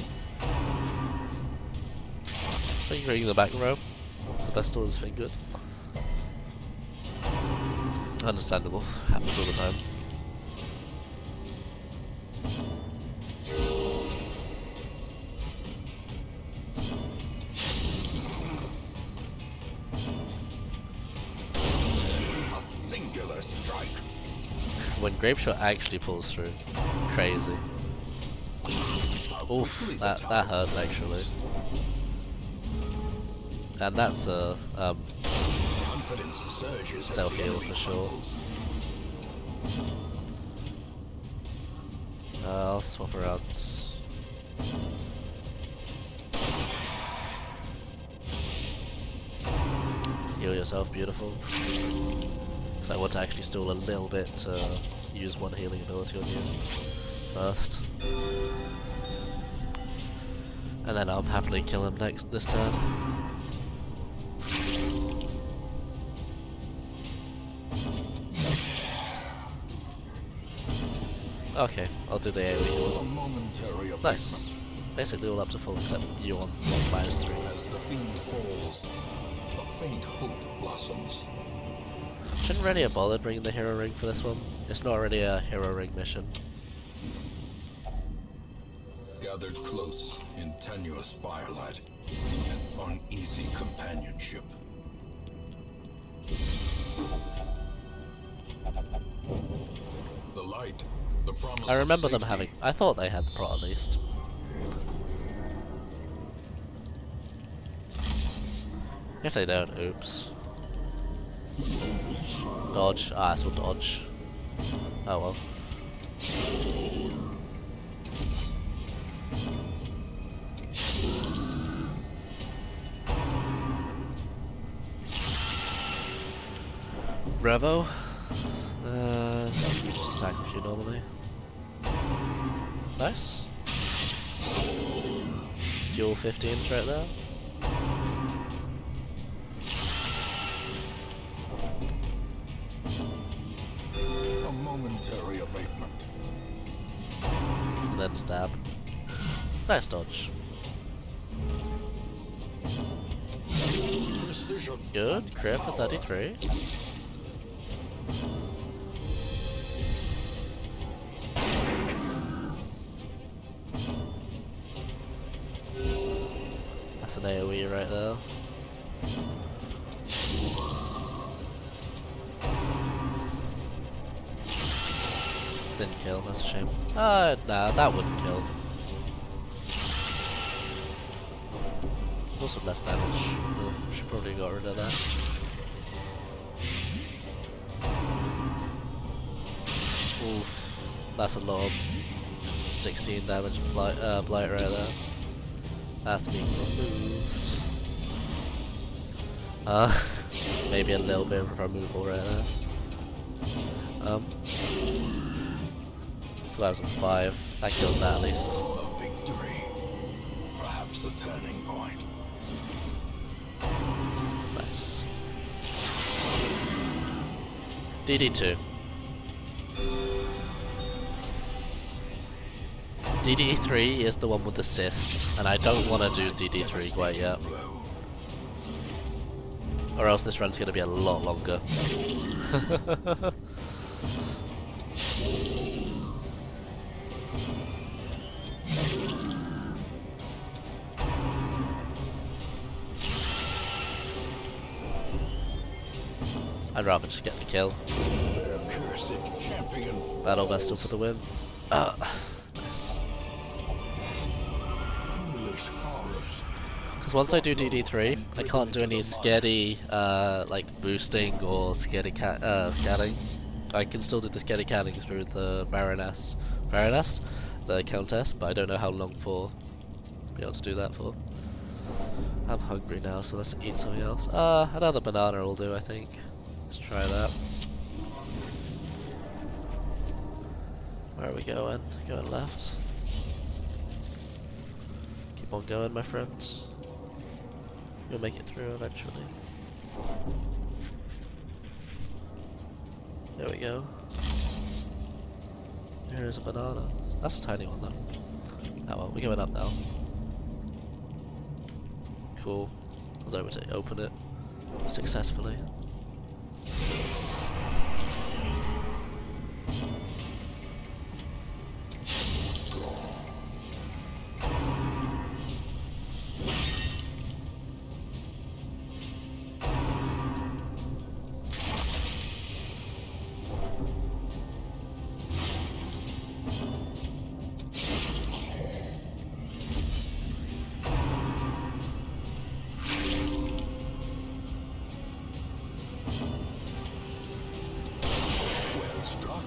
[SPEAKER 2] Fingering the back row. The Vestal is fingered. Understandable. Happens all the time. When Grapeshot actually pulls through, crazy. Oof, that hurts actually. And that's a self-heal for sure. I'll swap around. Heal yourself, beautiful. Because I want to actually stall a little bit to use one healing ability on you first. And then I'll happily kill him this turn. Okay, I'll do the AoE heal. Nice. Basically all up to full except you on -3.
[SPEAKER 1] As the fiend falls, a faint hope blossoms.
[SPEAKER 2] Shouldn't really have bothered bringing the hero ring for this one. It's not really a hero ring mission.
[SPEAKER 1] Gathered close in tenuous firelight, an on easy companionship. The light, the promise
[SPEAKER 2] I remember
[SPEAKER 1] of
[SPEAKER 2] them
[SPEAKER 1] safety.
[SPEAKER 2] having. I thought they had the prot at least. If they don't, oops. Dodge. Ah, I saw dodge. Oh well. Revo. Just attack with you normally. Nice. Dual 15s right there.
[SPEAKER 1] A momentary abatement.
[SPEAKER 2] And then stab. Nice dodge.
[SPEAKER 1] Precision.
[SPEAKER 2] Good. Crit for 33. That's an AoE right there. Didn't kill, that's a shame. Nah, that wouldn't kill. There's also less damage. Should probably got rid of that. Oof. That's a lot of 16 damage blight right there. That's being removed. Maybe a little bit of removal right there. So that was a 5. That kills that at least.
[SPEAKER 1] A victory. Perhaps the turning point.
[SPEAKER 2] Nice. DD2. DD3 is the one with the cysts, and I don't want to do DD3 quite yet.
[SPEAKER 1] Blow.
[SPEAKER 2] Or else this run's going to be a lot longer. I'd rather just get the kill.
[SPEAKER 1] Their cursed champion.
[SPEAKER 2] Battle Vestal for the win. Nice.
[SPEAKER 1] Foolish horrors.
[SPEAKER 2] Because once I do DD3, I can't do any scaredy like boosting or scaredy scanning. I can still do the scaredy canning through the Baroness, the Countess, but I don't know how long for. Be able to do that for. I'm hungry now, so let's eat something else. Another banana will do, I think. Let's try that. Where are we going? Going left. Keep on going, my friends. You'll make it through eventually. There we go. Here's a banana. That's a tiny one though. Oh well, we're going up now. Cool. I was able to open it successfully.
[SPEAKER 1] Well struck.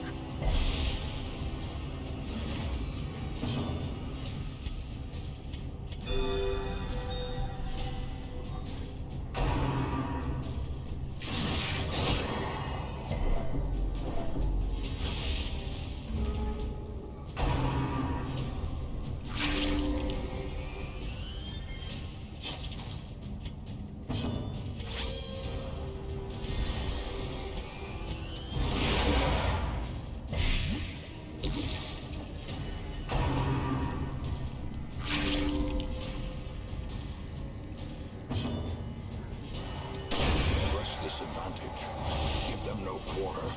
[SPEAKER 1] Press disadvantage. Give them no quarter.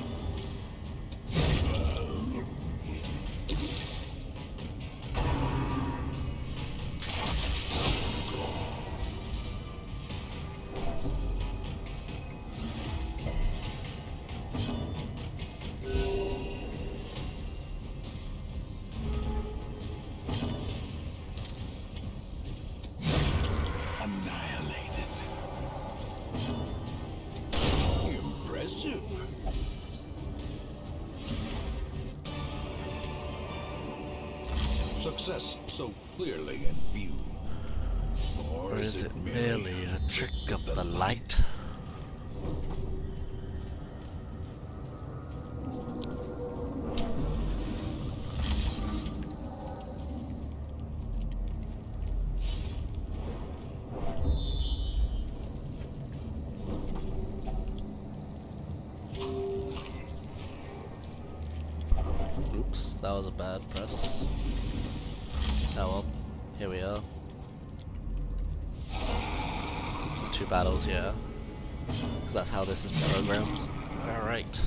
[SPEAKER 1] success so clearly in view?
[SPEAKER 2] Or is it merely a trick of the light? Oops, that was a bad press. Oh well, here we are. 2 battles, yeah. 'Cause that's how this is programmed. Alright.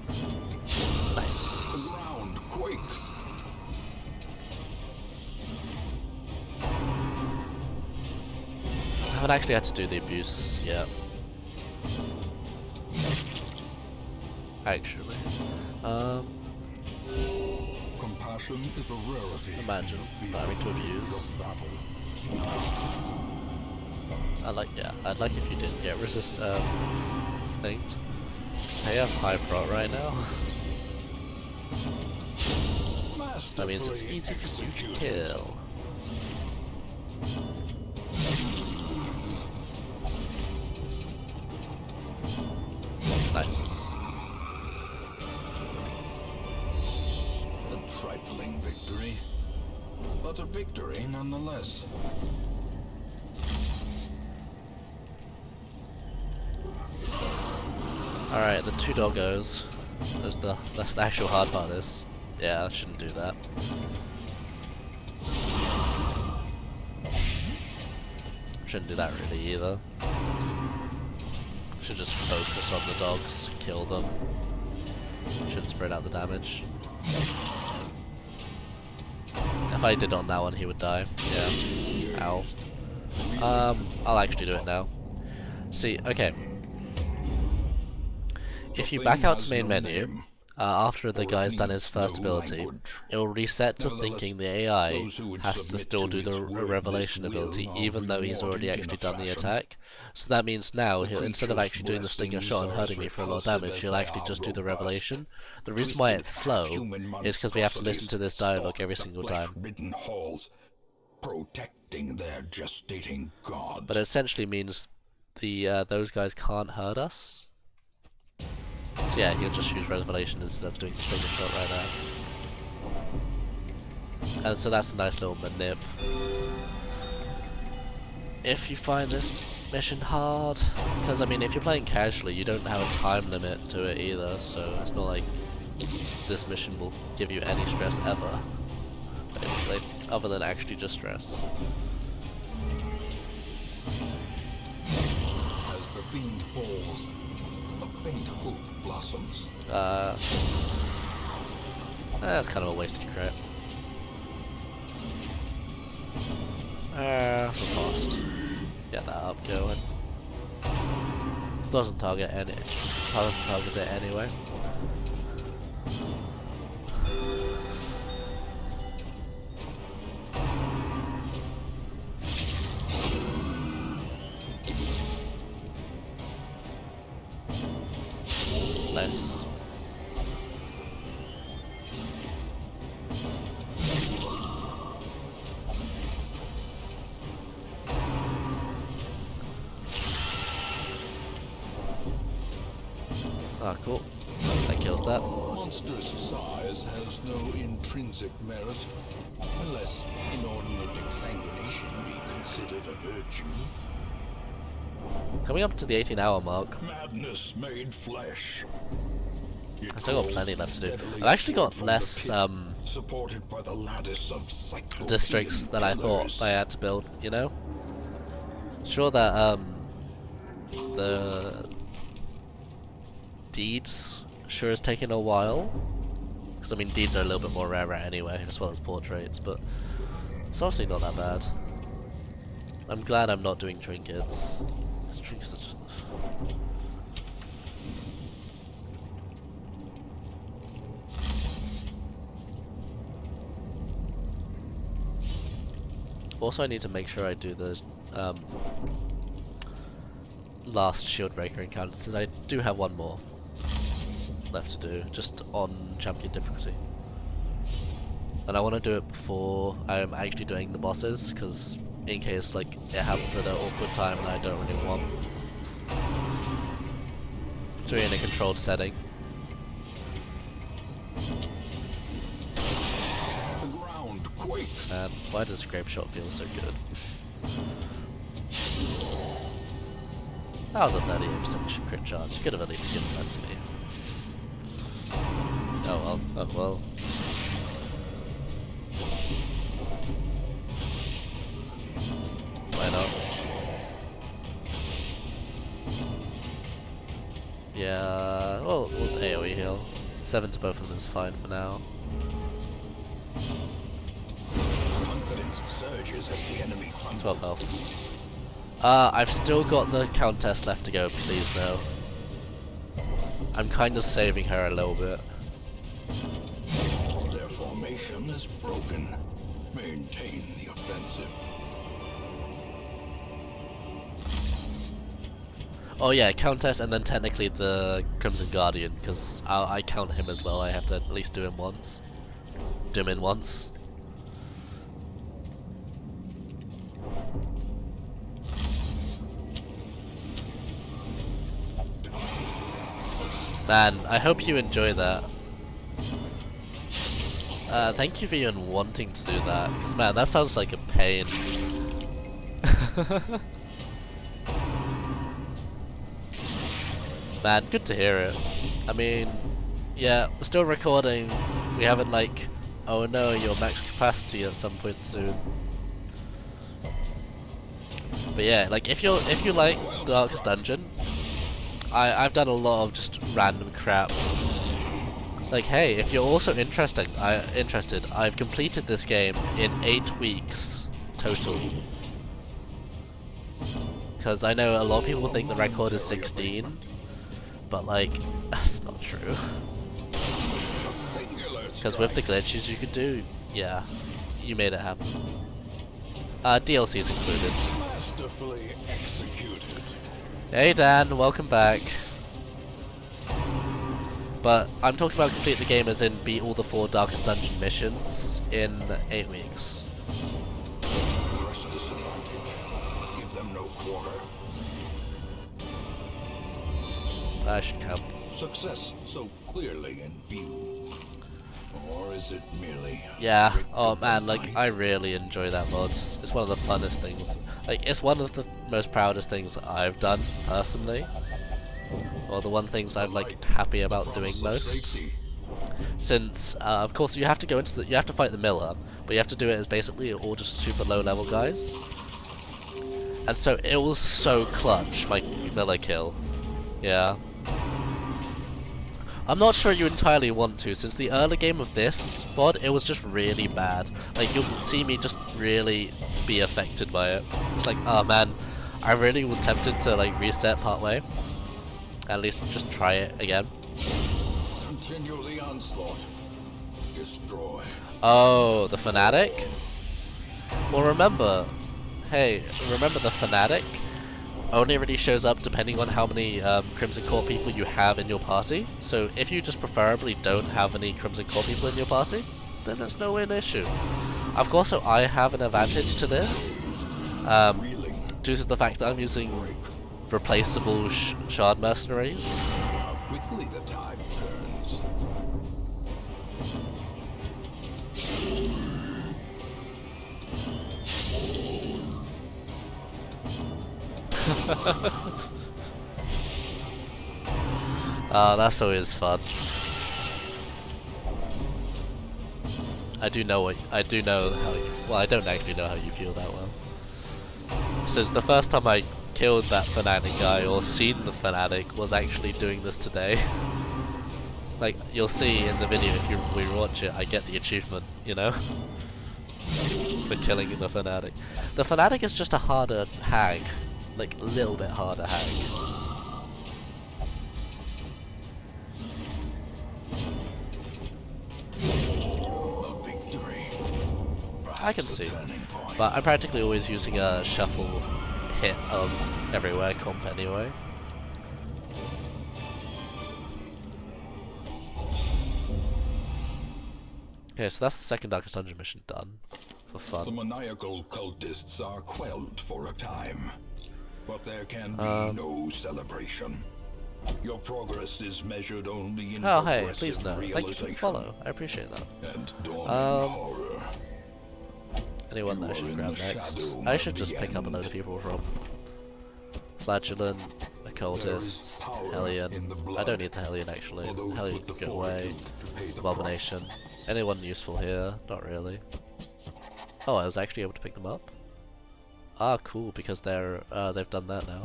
[SPEAKER 2] Nice.
[SPEAKER 1] The ground quakes.
[SPEAKER 2] I haven't actually had to do the abuse yet. Actually.
[SPEAKER 1] Compassion is a rarity.
[SPEAKER 2] Imagine
[SPEAKER 1] in the field
[SPEAKER 2] having to abuse.
[SPEAKER 1] of battle.
[SPEAKER 2] I'd like if you didn't get thinged. I have high prot right now. That means it's easy for you to kill. Nice.
[SPEAKER 1] A trifling victory, but a victory nonetheless.
[SPEAKER 2] Alright, the 2 doggos. That's the actual hard part of this. Yeah, I shouldn't do that. Shouldn't do that really either. Should just focus on the dogs, kill them. Shouldn't spread out the damage. If I did on that one, he would die. Yeah. Ow. I'll actually do it now. See, okay. If you back out to main menu, after the guy's done his first ability, it will reset to thinking the AI has to still do the revelation ability, even though he's already actually done the attack. So that means now, instead of actually doing the stinger shot and hurting me for a lot of damage, he'll actually just do the revelation. The reason why it's slow is because we have to listen to this dialogue every single time.
[SPEAKER 1] Protecting their gestating god.
[SPEAKER 2] But it essentially means those guys can't hurt us. So yeah, he'll just use revelation instead of doing the stinger shot right now. And so that's a nice little manip. If you find this mission hard, because I mean if you're playing casually you don't have a time limit to it either, so it's not like this mission will give you any stress ever, basically, other than actually just stress.
[SPEAKER 1] As the fiend falls, a faint hope blossoms.
[SPEAKER 2] That's kind of a wasted crit. Lost. Get that up going. Doesn't target it anyway. Nice. Ah, cool. That kills that.
[SPEAKER 1] Monstrous size has no intrinsic merit, unless inordinate exsanguination be considered a virtue.
[SPEAKER 2] Coming up to the 18-hour mark.
[SPEAKER 1] Madness made flesh.
[SPEAKER 2] I've still got plenty left to do. I've actually got less
[SPEAKER 1] supported by the lattice of
[SPEAKER 2] districts than I thought I had to build, you know? Sure that the deeds sure has taken a while. Because I mean deeds are a little bit more rare anyway, as well as portraits, but it's honestly not that bad. I'm glad I'm not doing trinkets. Trinkets are just... Also, I need to make sure I do the last Shieldbreaker encounter, since I do have one more left to do, just on champion difficulty. And I want to do it before I'm actually doing the bosses, because in case like it happens at an awkward time and I don't really want doing it in a controlled setting.
[SPEAKER 1] The ground quakes.
[SPEAKER 2] And why does Grape Shot feel so good? That was a 38% crit charge. You could have at least given that to me. Oh well, oh well. Why not? Yeah, well, we'll AoE heal. 7 to both of them is fine for now.
[SPEAKER 1] Confidence surges as the enemy crumbles.
[SPEAKER 2] 12 health. I've still got the Countess left to go, please no. I'm kind of saving her a little bit.
[SPEAKER 1] Their formation is broken. Maintain the offensive.
[SPEAKER 2] Oh yeah, Countess and then technically the Crimson Guardian, because I count him as well. I have to at least do him once. Do him in once. Man, I hope you enjoy that. Thank you for even wanting to do that, because man, that sounds like a pain. Man, good to hear it. I mean, yeah, we're still recording. We haven't like, oh no, your max capacity at some point soon. But yeah, like if you like the Darkest Dungeon, I've done a lot of just random crap. Like, hey, if you're also interested, I've completed this game in 8 weeks total. Because I know a lot of people think the record is 16, but like, that's not true. Because with the glitches you could do, yeah, you made it happen. DLC's included.
[SPEAKER 1] Masterfully executed.
[SPEAKER 2] Hey Dan, welcome back. But I'm talking about complete the game as in beat all the 4 Darkest Dungeon missions in 8 weeks.
[SPEAKER 1] Crush disadvantage. Give them no quarter.
[SPEAKER 2] I should count.
[SPEAKER 1] Success so clearly in view. Or is it merely
[SPEAKER 2] Yeah,
[SPEAKER 1] trick
[SPEAKER 2] oh
[SPEAKER 1] of
[SPEAKER 2] man,
[SPEAKER 1] the
[SPEAKER 2] like
[SPEAKER 1] mind?
[SPEAKER 2] I really enjoy that mod. It's one of the funnest things. Like, it's one of the most proudest things I've done personally. Or the one things I'm like happy about doing
[SPEAKER 1] Promise of
[SPEAKER 2] most.
[SPEAKER 1] safety.
[SPEAKER 2] Since of course you have to go into you have to fight the Miller, but you have to do it as basically all just super low level guys. And so it was so clutch, my Miller kill. Yeah. I'm not sure you entirely want to, since the early game of this mod, it was just really bad. Like, you'll see me just really be affected by it. It's like, oh man, I really was tempted to like reset partway. At least just try it again.
[SPEAKER 1] Continue the onslaught. Destroy.
[SPEAKER 2] Oh, the Fanatic? Well remember, hey, remember the Fanatic only really shows up depending on how many Crimson Core people you have in your party. So if you just preferably don't have any Crimson Core people in your party, then it's no an issue. Of course, so I have an advantage to this, due to the fact that I'm using replaceable Shard Mercenaries.
[SPEAKER 1] How quickly the tide turns.
[SPEAKER 2] That's always fun. I do know how you, well, I don't actually know how you feel that well. Since the first time I killed that Fanatic guy, or seen the Fanatic, was actually doing this today. Like, you'll see in the video if you rewatch it, I get the achievement, you know? For killing the Fanatic. The Fanatic is just a harder hag. Like, a little bit harder hag.
[SPEAKER 1] A victory.
[SPEAKER 2] I can
[SPEAKER 1] Perhaps a
[SPEAKER 2] see.
[SPEAKER 1] turning point.
[SPEAKER 2] But I'm practically always using a shuffle hit everywhere comp anyway. Okay, so that's the second Darkest Dungeon mission done. For
[SPEAKER 1] The
[SPEAKER 2] fun.
[SPEAKER 1] maniacal cultists are quelled for a time, but there can be no celebration. Your progress is measured only in
[SPEAKER 2] Oh, hey,
[SPEAKER 1] progressive
[SPEAKER 2] please no. Thank you for the
[SPEAKER 1] realization
[SPEAKER 2] follow. I appreciate that.
[SPEAKER 1] and dawning horror.
[SPEAKER 2] Anyone that I
[SPEAKER 1] You are
[SPEAKER 2] should
[SPEAKER 1] in
[SPEAKER 2] grab
[SPEAKER 1] the
[SPEAKER 2] next?
[SPEAKER 1] shadow
[SPEAKER 2] I
[SPEAKER 1] of
[SPEAKER 2] should just
[SPEAKER 1] the
[SPEAKER 2] pick up a
[SPEAKER 1] end.
[SPEAKER 2] load of people from Flagellant, Occultist,
[SPEAKER 1] power
[SPEAKER 2] Hellion.
[SPEAKER 1] in the
[SPEAKER 2] I
[SPEAKER 1] blood
[SPEAKER 2] don't need the Hellion actually.
[SPEAKER 1] for those
[SPEAKER 2] Hellion
[SPEAKER 1] with the
[SPEAKER 2] can go away.
[SPEAKER 1] fortitude to pay the
[SPEAKER 2] Abomination. Anyone useful here? Not really. Oh, I was actually able to pick them up? Ah, cool, because they've done that now.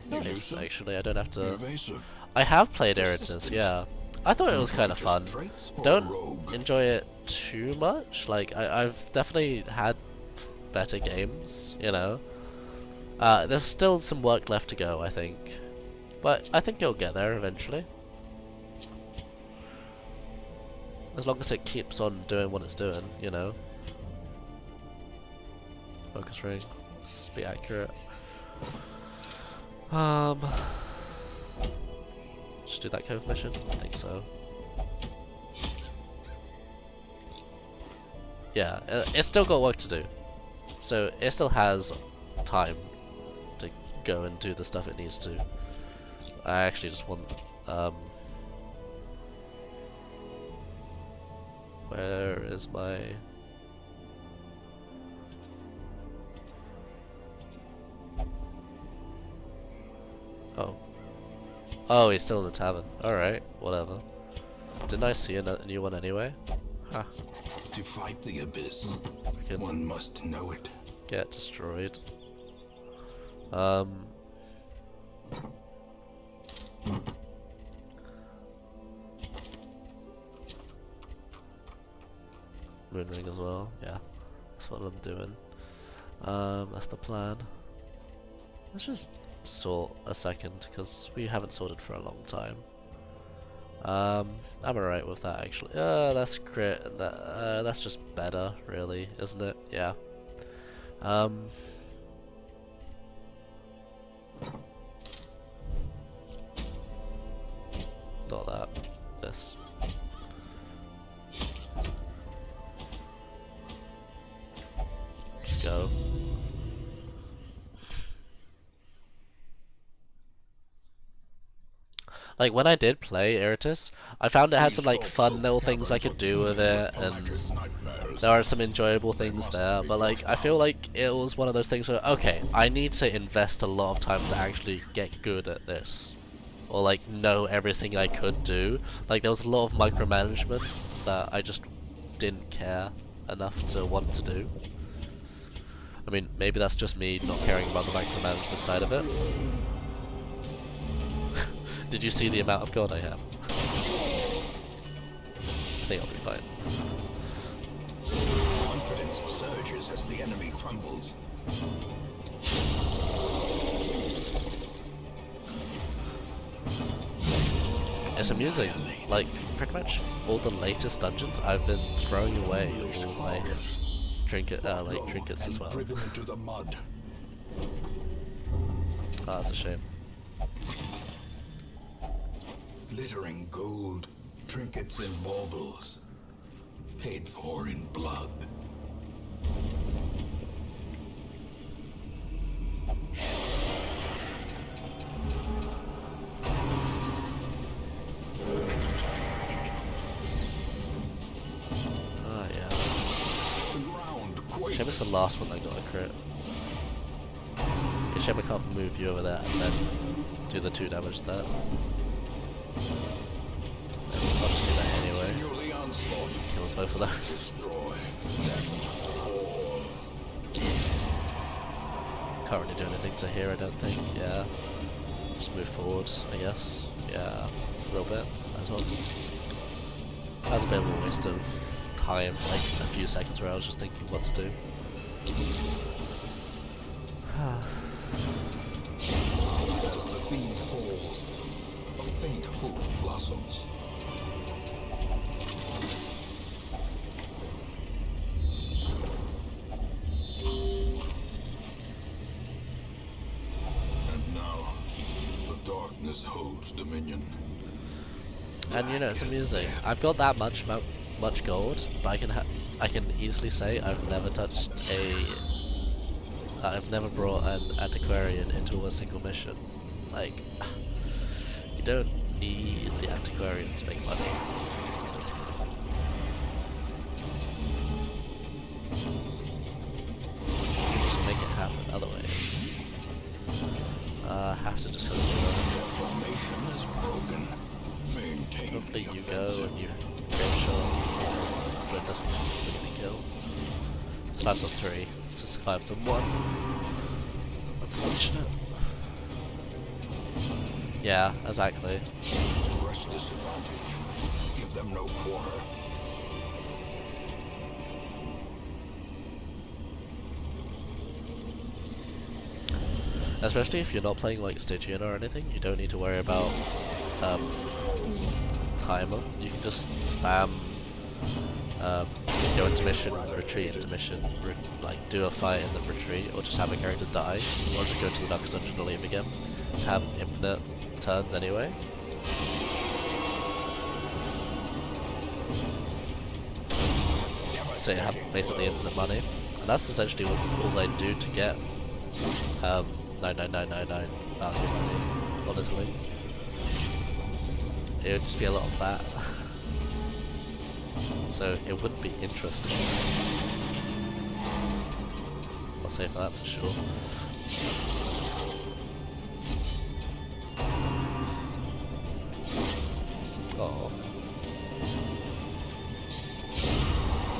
[SPEAKER 2] Nice,
[SPEAKER 1] Elusive,
[SPEAKER 2] actually, I don't have to...
[SPEAKER 1] evasive.
[SPEAKER 2] I have played Eritus, yeah. I thought it was kind of fun.
[SPEAKER 1] Traits for a
[SPEAKER 2] Don't
[SPEAKER 1] rogue.
[SPEAKER 2] enjoy it too much. Like, I've definitely had better games, you know. There's still some work left to go, I think. But I think you'll get there eventually. As long as it keeps on doing what it's doing, you know. Focus ring. Let's be accurate. Just do that cove mission? I think so. Yeah, it's still got work to do. So it still has time to go and do the stuff it needs to. I actually just want, where is my... Oh. Oh, he's still in the tavern. Alright, whatever. Didn't I see a new one anyway? Ha.
[SPEAKER 1] To fight the abyss,
[SPEAKER 2] Freaking
[SPEAKER 1] one must know it.
[SPEAKER 2] get destroyed. Moon ring as well, yeah. That's what I'm doing. That's the plan. Let's just sort a second, because we haven't sorted for a long time. I'm alright with that actually. That's crit, and that's just better, really, isn't it? Yeah. Not that. This. Just go. Like, when I did play Eritus, I found it had some, like, fun little things I could do with it, and there are some enjoyable things there, but, like, I feel like it was one of those things where, okay, I need to invest a lot of time to actually get good at this, or, like, know everything I could do. Like, there was a lot of micromanagement that I just didn't care enough to want to do. I mean, maybe that's just me not caring about the micromanagement side of it. Did you see the amount of God I have? I think I'll be fine.
[SPEAKER 1] Confidence surges as the enemy crumbles.
[SPEAKER 2] It's amusing. Like, pretty much all the latest dungeons, I've been throwing away all my trinkets as well.
[SPEAKER 1] Driven into the mud.
[SPEAKER 2] Oh, that's a shame.
[SPEAKER 1] Glittering gold, trinkets and baubles, paid for in blood.
[SPEAKER 2] Oh yeah.
[SPEAKER 1] The ground quakes.
[SPEAKER 2] Shame it's the last one that got a crit. It's a shame I can't move you over there and then do the 2 damage there. I'll just do that anyway.
[SPEAKER 1] Feel the onslaught.
[SPEAKER 2] Kills both of those.
[SPEAKER 1] Destroy.
[SPEAKER 2] Can't really do anything to here, I don't think. Yeah. Just move forward, I guess. Yeah, a little bit as well. That was a bit of a waste of time, like a few seconds where I was just thinking what to do.
[SPEAKER 1] As the fiend falls, a faint hope blossoms. And now, the darkness holds dominion.
[SPEAKER 2] And you know, it's amusing. I've got that much much gold, but I can easily say I've never touched I've never brought an antiquarian into a single mission. Like, you don't need the antiquarian to make money. You can just make it happen other ways. Have to just hope
[SPEAKER 1] Formation is broken. Maintain
[SPEAKER 2] hopefully
[SPEAKER 1] the
[SPEAKER 2] you go
[SPEAKER 1] offensive.
[SPEAKER 2] and you make sure it doesn't really kill. Survives on 3, survives on 1. Unfortunate. Yeah, exactly.
[SPEAKER 1] Press disadvantage. Give them no quarter.
[SPEAKER 2] Especially if you're not playing like Stygian or anything, you don't need to worry about timer. You can just spam go into mission, retreat into mission, like do a fight and then retreat, or just have a character die, or just go to the Dark Dungeon and leave again, to have infinite turns anyway. So you have basically infinite money, and that's essentially all they do to get 99999 value money, honestly. It would just be a lot of that. So it would be interesting. I'll say that for sure. Oh.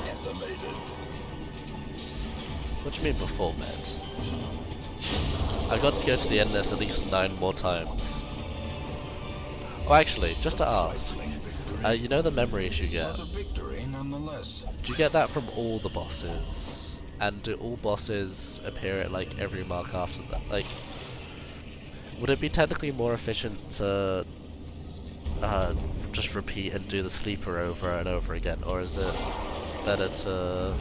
[SPEAKER 1] Decimated.
[SPEAKER 2] What do you mean before med? I got to go to the endless at least 9 more times. Oh, actually, just to ask, you know the memories you get?
[SPEAKER 1] But a victory nonetheless.
[SPEAKER 2] Do you get that from all the bosses? And do all bosses appear at like every mark after that? Like, would it be technically more efficient to just repeat and do the sleeper over and over again, or is it better to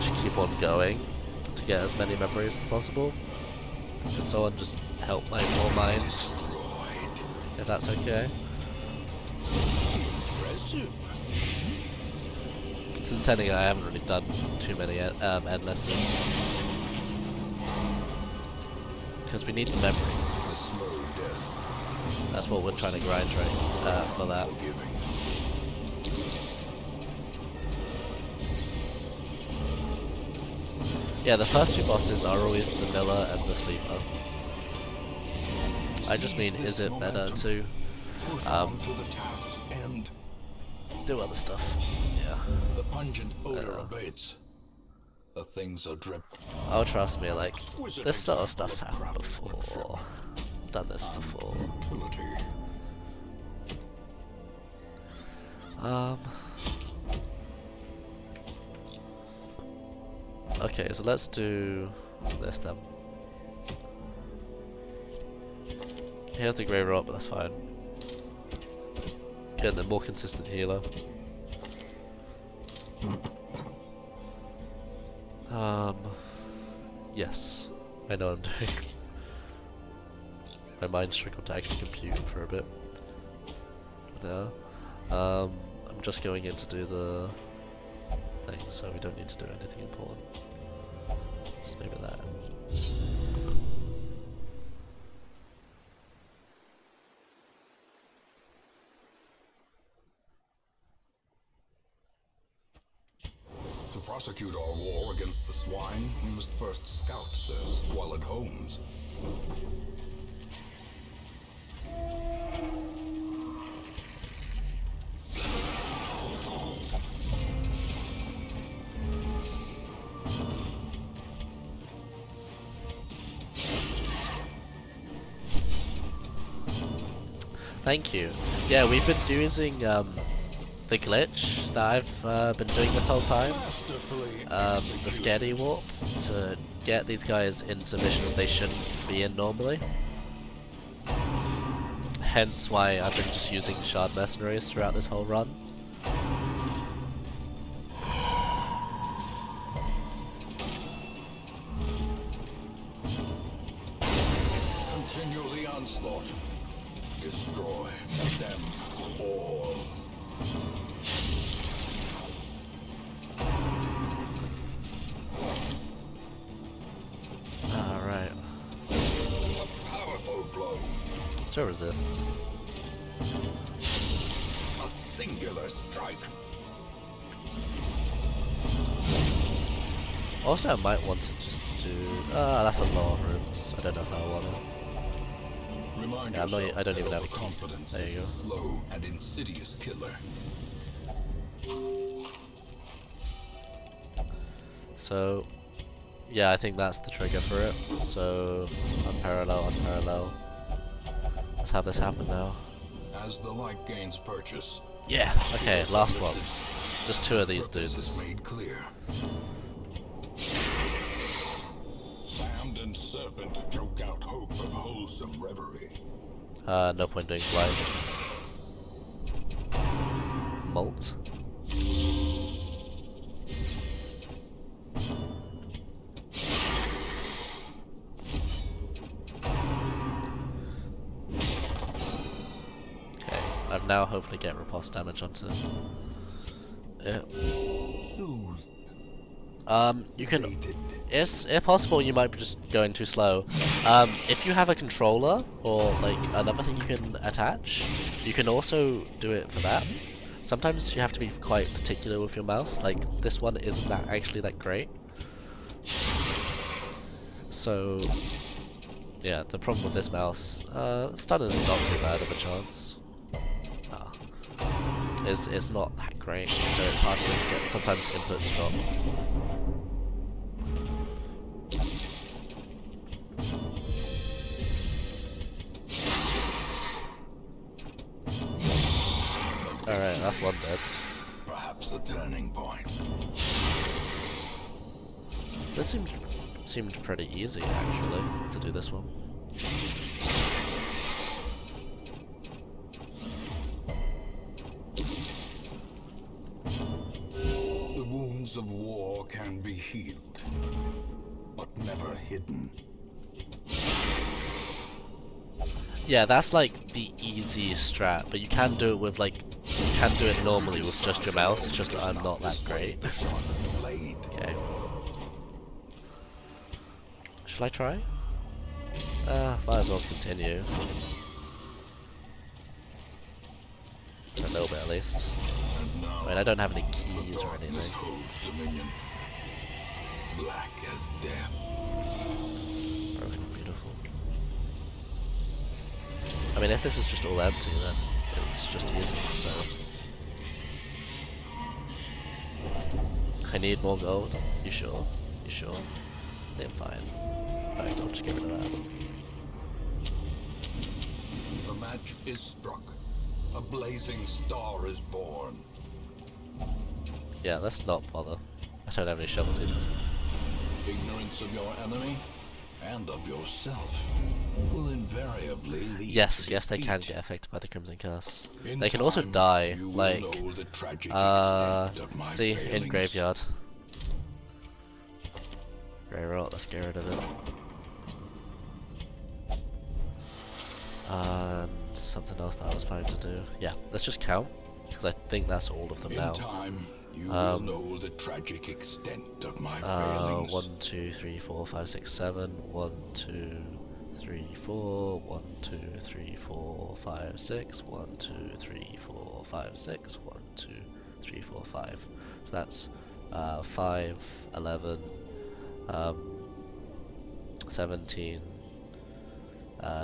[SPEAKER 2] just keep on going to get as many memories as possible? Can someone just help my poor minds, if that's okay? Since technically I haven't really done too many endlesses, because we need the memories. That's what we're trying to grind for that. Yeah, the first 2 bosses are always the Miller and the Sleeper. I just mean, is it better to do other stuff? Yeah.
[SPEAKER 1] The pungent odor abates. The things are dripped.
[SPEAKER 2] Oh, trust me, like, this sort of stuff's happened before. Done this before. Okay, so let's do this then. Here's the Grey Rot, but that's fine. Get the more consistent healer. Yes, I know what I'm doing. My mind struggled to actually compute for a bit. Yeah. I'm just going in to do the thing, so we don't need to do anything important. Just maybe that.
[SPEAKER 1] To prosecute our war against the swine, we must first scout their squalid homes.
[SPEAKER 2] Thank you. Yeah, we've been using the glitch that I've been doing this whole time, the Scary Warp, to get these guys into missions they shouldn't be in normally. Hence why I've been just using Shard Mercenaries throughout this whole run.
[SPEAKER 1] Continue the onslaught. Destroy them all.
[SPEAKER 2] Still resists.
[SPEAKER 1] A singular strike.
[SPEAKER 2] Also, I might want to just do. That's a lot of rooms. I don't know if I want it.
[SPEAKER 1] Remind
[SPEAKER 2] Yeah,
[SPEAKER 1] yourself
[SPEAKER 2] I don't even
[SPEAKER 1] that
[SPEAKER 2] have a key.
[SPEAKER 1] confidence
[SPEAKER 2] There
[SPEAKER 1] is
[SPEAKER 2] you
[SPEAKER 1] a
[SPEAKER 2] go.
[SPEAKER 1] slow and insidious killer.
[SPEAKER 2] So, yeah, I think that's the trigger for it. So, unparallel. Let's have this happen now.
[SPEAKER 1] As the light gains purchase,
[SPEAKER 2] Yeah, okay, last one. Just two of these
[SPEAKER 1] purpose is
[SPEAKER 2] dudes.
[SPEAKER 1] made clear. Sand and serpent choke out hope of wholesome reverie.
[SPEAKER 2] No point doing blind. Molt? Okay, I've now hopefully get riposte damage onto it. You can. It's if possible, you might be just going too slow. If you have a controller or like another thing you can attach, you can also do it for that. Sometimes you have to be quite particular with your mouse. Like this one isn't that actually that great. So yeah, the problem with this mouse, stun is not too bad of a chance. It's not that great, so it's hard to get. Sometimes inputs drop. Alright, that's one dead.
[SPEAKER 1] Perhaps a turning point.
[SPEAKER 2] This seemed pretty easy actually to do this one.
[SPEAKER 1] The wounds of war can be healed, but never hidden.
[SPEAKER 2] Yeah, that's like the easy strat, but you can do it with like you can do it normally with just your mouse. It's just that I'm not that great.
[SPEAKER 1] The sharp blade.
[SPEAKER 2] Okay. Shall I try? Might as well continue. For a little bit at least.
[SPEAKER 1] And now,
[SPEAKER 2] I mean, I don't have any
[SPEAKER 1] the
[SPEAKER 2] keys or
[SPEAKER 1] darkness
[SPEAKER 2] anything.
[SPEAKER 1] holds dominion. Black as death.
[SPEAKER 2] Broken, beautiful. I mean, if this is just all empty, then it's just easy, so... I need more gold. You sure? You sure? I think I'm fine. Alright, I'll just get rid of that.
[SPEAKER 1] The match is struck. A blazing star is born.
[SPEAKER 2] Yeah, let's not bother. I don't have any shovels either.
[SPEAKER 1] Ignorance of your enemy and of yourself will invariably lead
[SPEAKER 2] Yes,
[SPEAKER 1] to
[SPEAKER 2] yes, they can
[SPEAKER 1] defeat.
[SPEAKER 2] get affected by the Crimson Curse.
[SPEAKER 1] In
[SPEAKER 2] They can also
[SPEAKER 1] time,
[SPEAKER 2] die,
[SPEAKER 1] you will
[SPEAKER 2] like,
[SPEAKER 1] know the tragic extent of my
[SPEAKER 2] see, in
[SPEAKER 1] failings.
[SPEAKER 2] Graveyard. Grey Rot, let's get rid of it. And something else that I was planning to do. Yeah, let's just count, because I think that's all of them
[SPEAKER 1] In
[SPEAKER 2] now.
[SPEAKER 1] time, you will know the tragic extent of my failings.
[SPEAKER 2] 1, 2, 3, 4, 5, 6, 7. 1, 2, 3, 4. 1, 2, 3, 4, 5, 6. 1, 2, 3, 4, 5, 6. 1, 2, 3, 4, 5. So that's 5, 11, 17,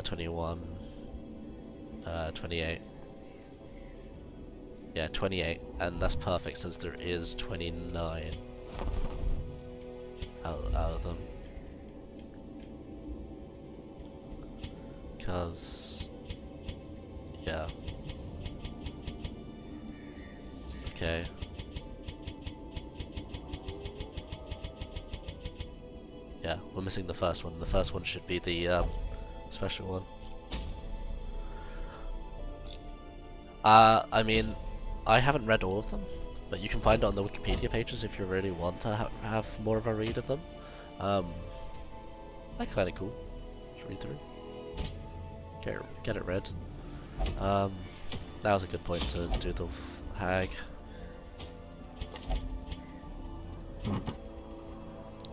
[SPEAKER 2] 21, 28. Yeah, 28, and that's perfect since there is 29 out of them. Because, yeah. Okay. Yeah, we're missing the first one. The first one should be the special one. I mean, I haven't read all of them, but you can find it on the Wikipedia pages if you really want to have more of a read of them. They're kind of cool. Just read through. Get it read. That was a good point to do the hag.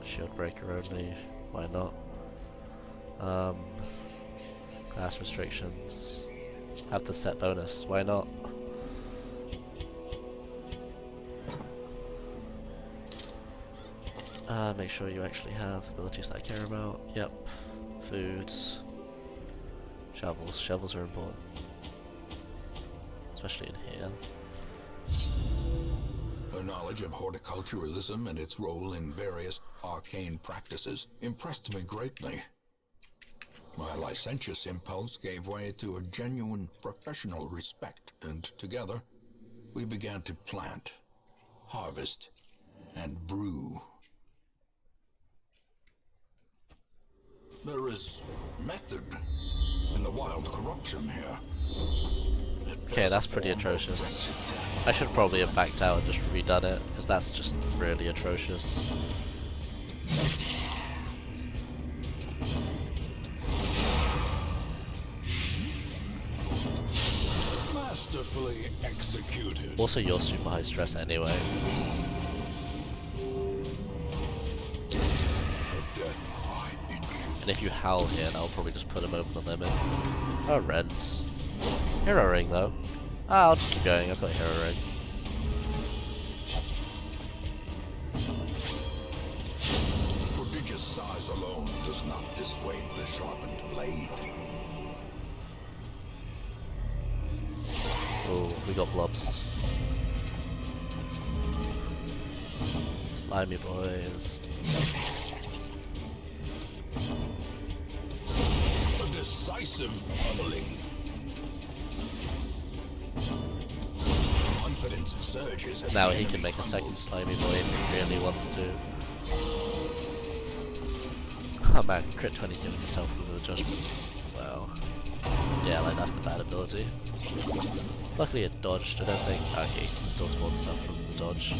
[SPEAKER 2] Shield breaker only. Why not? Class restrictions. Have the set bonus. Why not? Make sure you actually have abilities that I care about. Yep. Foods. Shovels. Shovels are important. Especially in here.
[SPEAKER 1] Her knowledge of horticulturalism and its role in various arcane practices impressed me greatly. My licentious impulse gave way to a genuine professional respect, and together we began to plant, harvest, and brew. There is method in the wild corruption here.
[SPEAKER 2] Okay, that's pretty atrocious. I should probably have backed out and just redone it, because that's just really atrocious.
[SPEAKER 1] Masterfully executed.
[SPEAKER 2] Also, you're super high stress anyway.
[SPEAKER 1] Death by inches.
[SPEAKER 2] And if you howl here, I'll probably just put him over the limit. Oh, Rens. Hero ring though. Ah, I'll just keep going, I've got a hero ring.
[SPEAKER 1] Prodigious size alone does not dissuade the sharpened blade.
[SPEAKER 2] Oh, we got blobs. Slimy boys.
[SPEAKER 1] A decisive pummeling. Confidence surges as
[SPEAKER 2] Now
[SPEAKER 1] the
[SPEAKER 2] he can
[SPEAKER 1] enemy
[SPEAKER 2] make a second
[SPEAKER 1] crumbles.
[SPEAKER 2] slimy boy if he really wants to. Oh man, crit 20 giving yourself with a judgment. Wow. Yeah, like that's the bad ability. Luckily it dodged, I don't think. Okay, you can still spawn stuff from the dodge.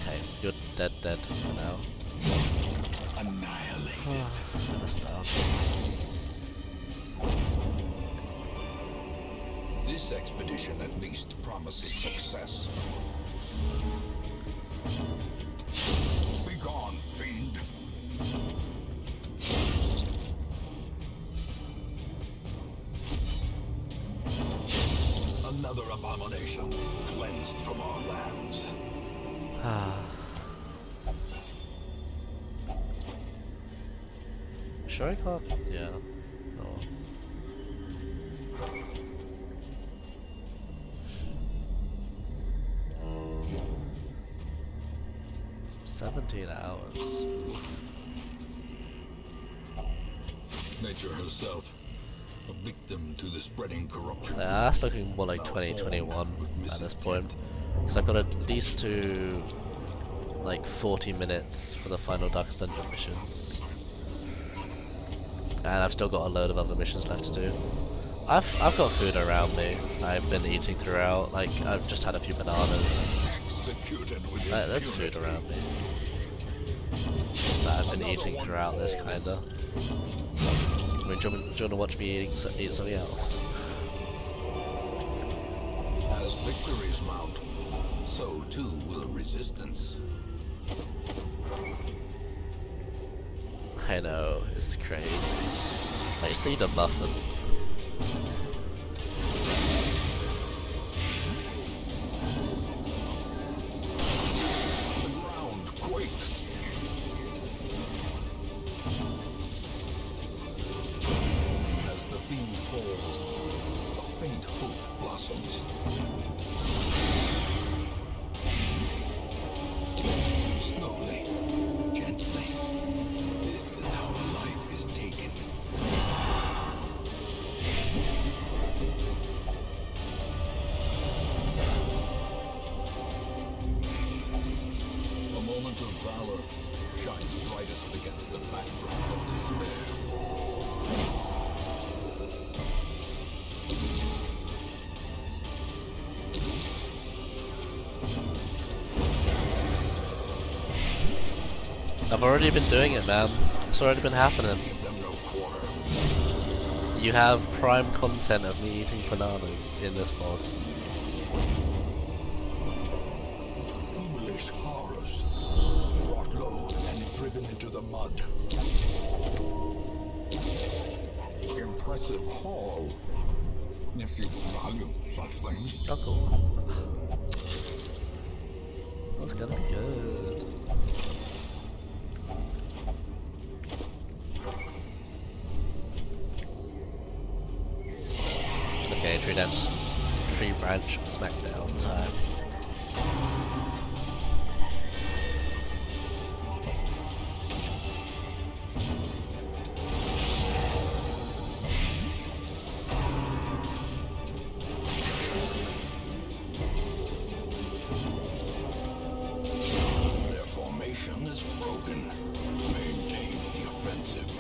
[SPEAKER 2] Okay, you're dead for now.
[SPEAKER 1] Annihilated.
[SPEAKER 2] That's down.
[SPEAKER 1] This expedition at least promises success. Be gone, fiend. Another abomination cleansed from our lands.
[SPEAKER 2] Sure I can't? Yeah. No. 17 hours.
[SPEAKER 1] Nature herself, a victim to the spreading corruption.
[SPEAKER 2] That's looking more like 2021 at this point. Because I've got at least to like 40 minutes for the final Darkest Dungeon missions. And I've still got a load of other missions left to do. I've got food around me. I've been eating throughout. Like I've just had a few bananas.
[SPEAKER 1] Executed with
[SPEAKER 2] There's food
[SPEAKER 1] impunity.
[SPEAKER 2] around me. That I've been eating throughout this kinda. I mean, do you want to watch me eat something else?
[SPEAKER 1] As victories mount, so too will resistance.
[SPEAKER 2] I know, it's crazy. I see the muffin.
[SPEAKER 1] The ground quakes. As the fiend falls, a faint hope blossoms. Slowly, gently. This is how a life is taken. A moment of valor shines brightest against the backdrop of despair.
[SPEAKER 2] I've already been doing it, man. It's already been happening.
[SPEAKER 1] Give them no quarter.
[SPEAKER 2] You have prime content of me eating bananas in this mod.
[SPEAKER 1] Foolish horrors, brought low and driven into the mud. impressive haul, if you value such things.
[SPEAKER 2] Oh, cool. That's gonna be good. Okay, tree branch smackdown time.
[SPEAKER 1] Their formation is broken. Maintain the offensive.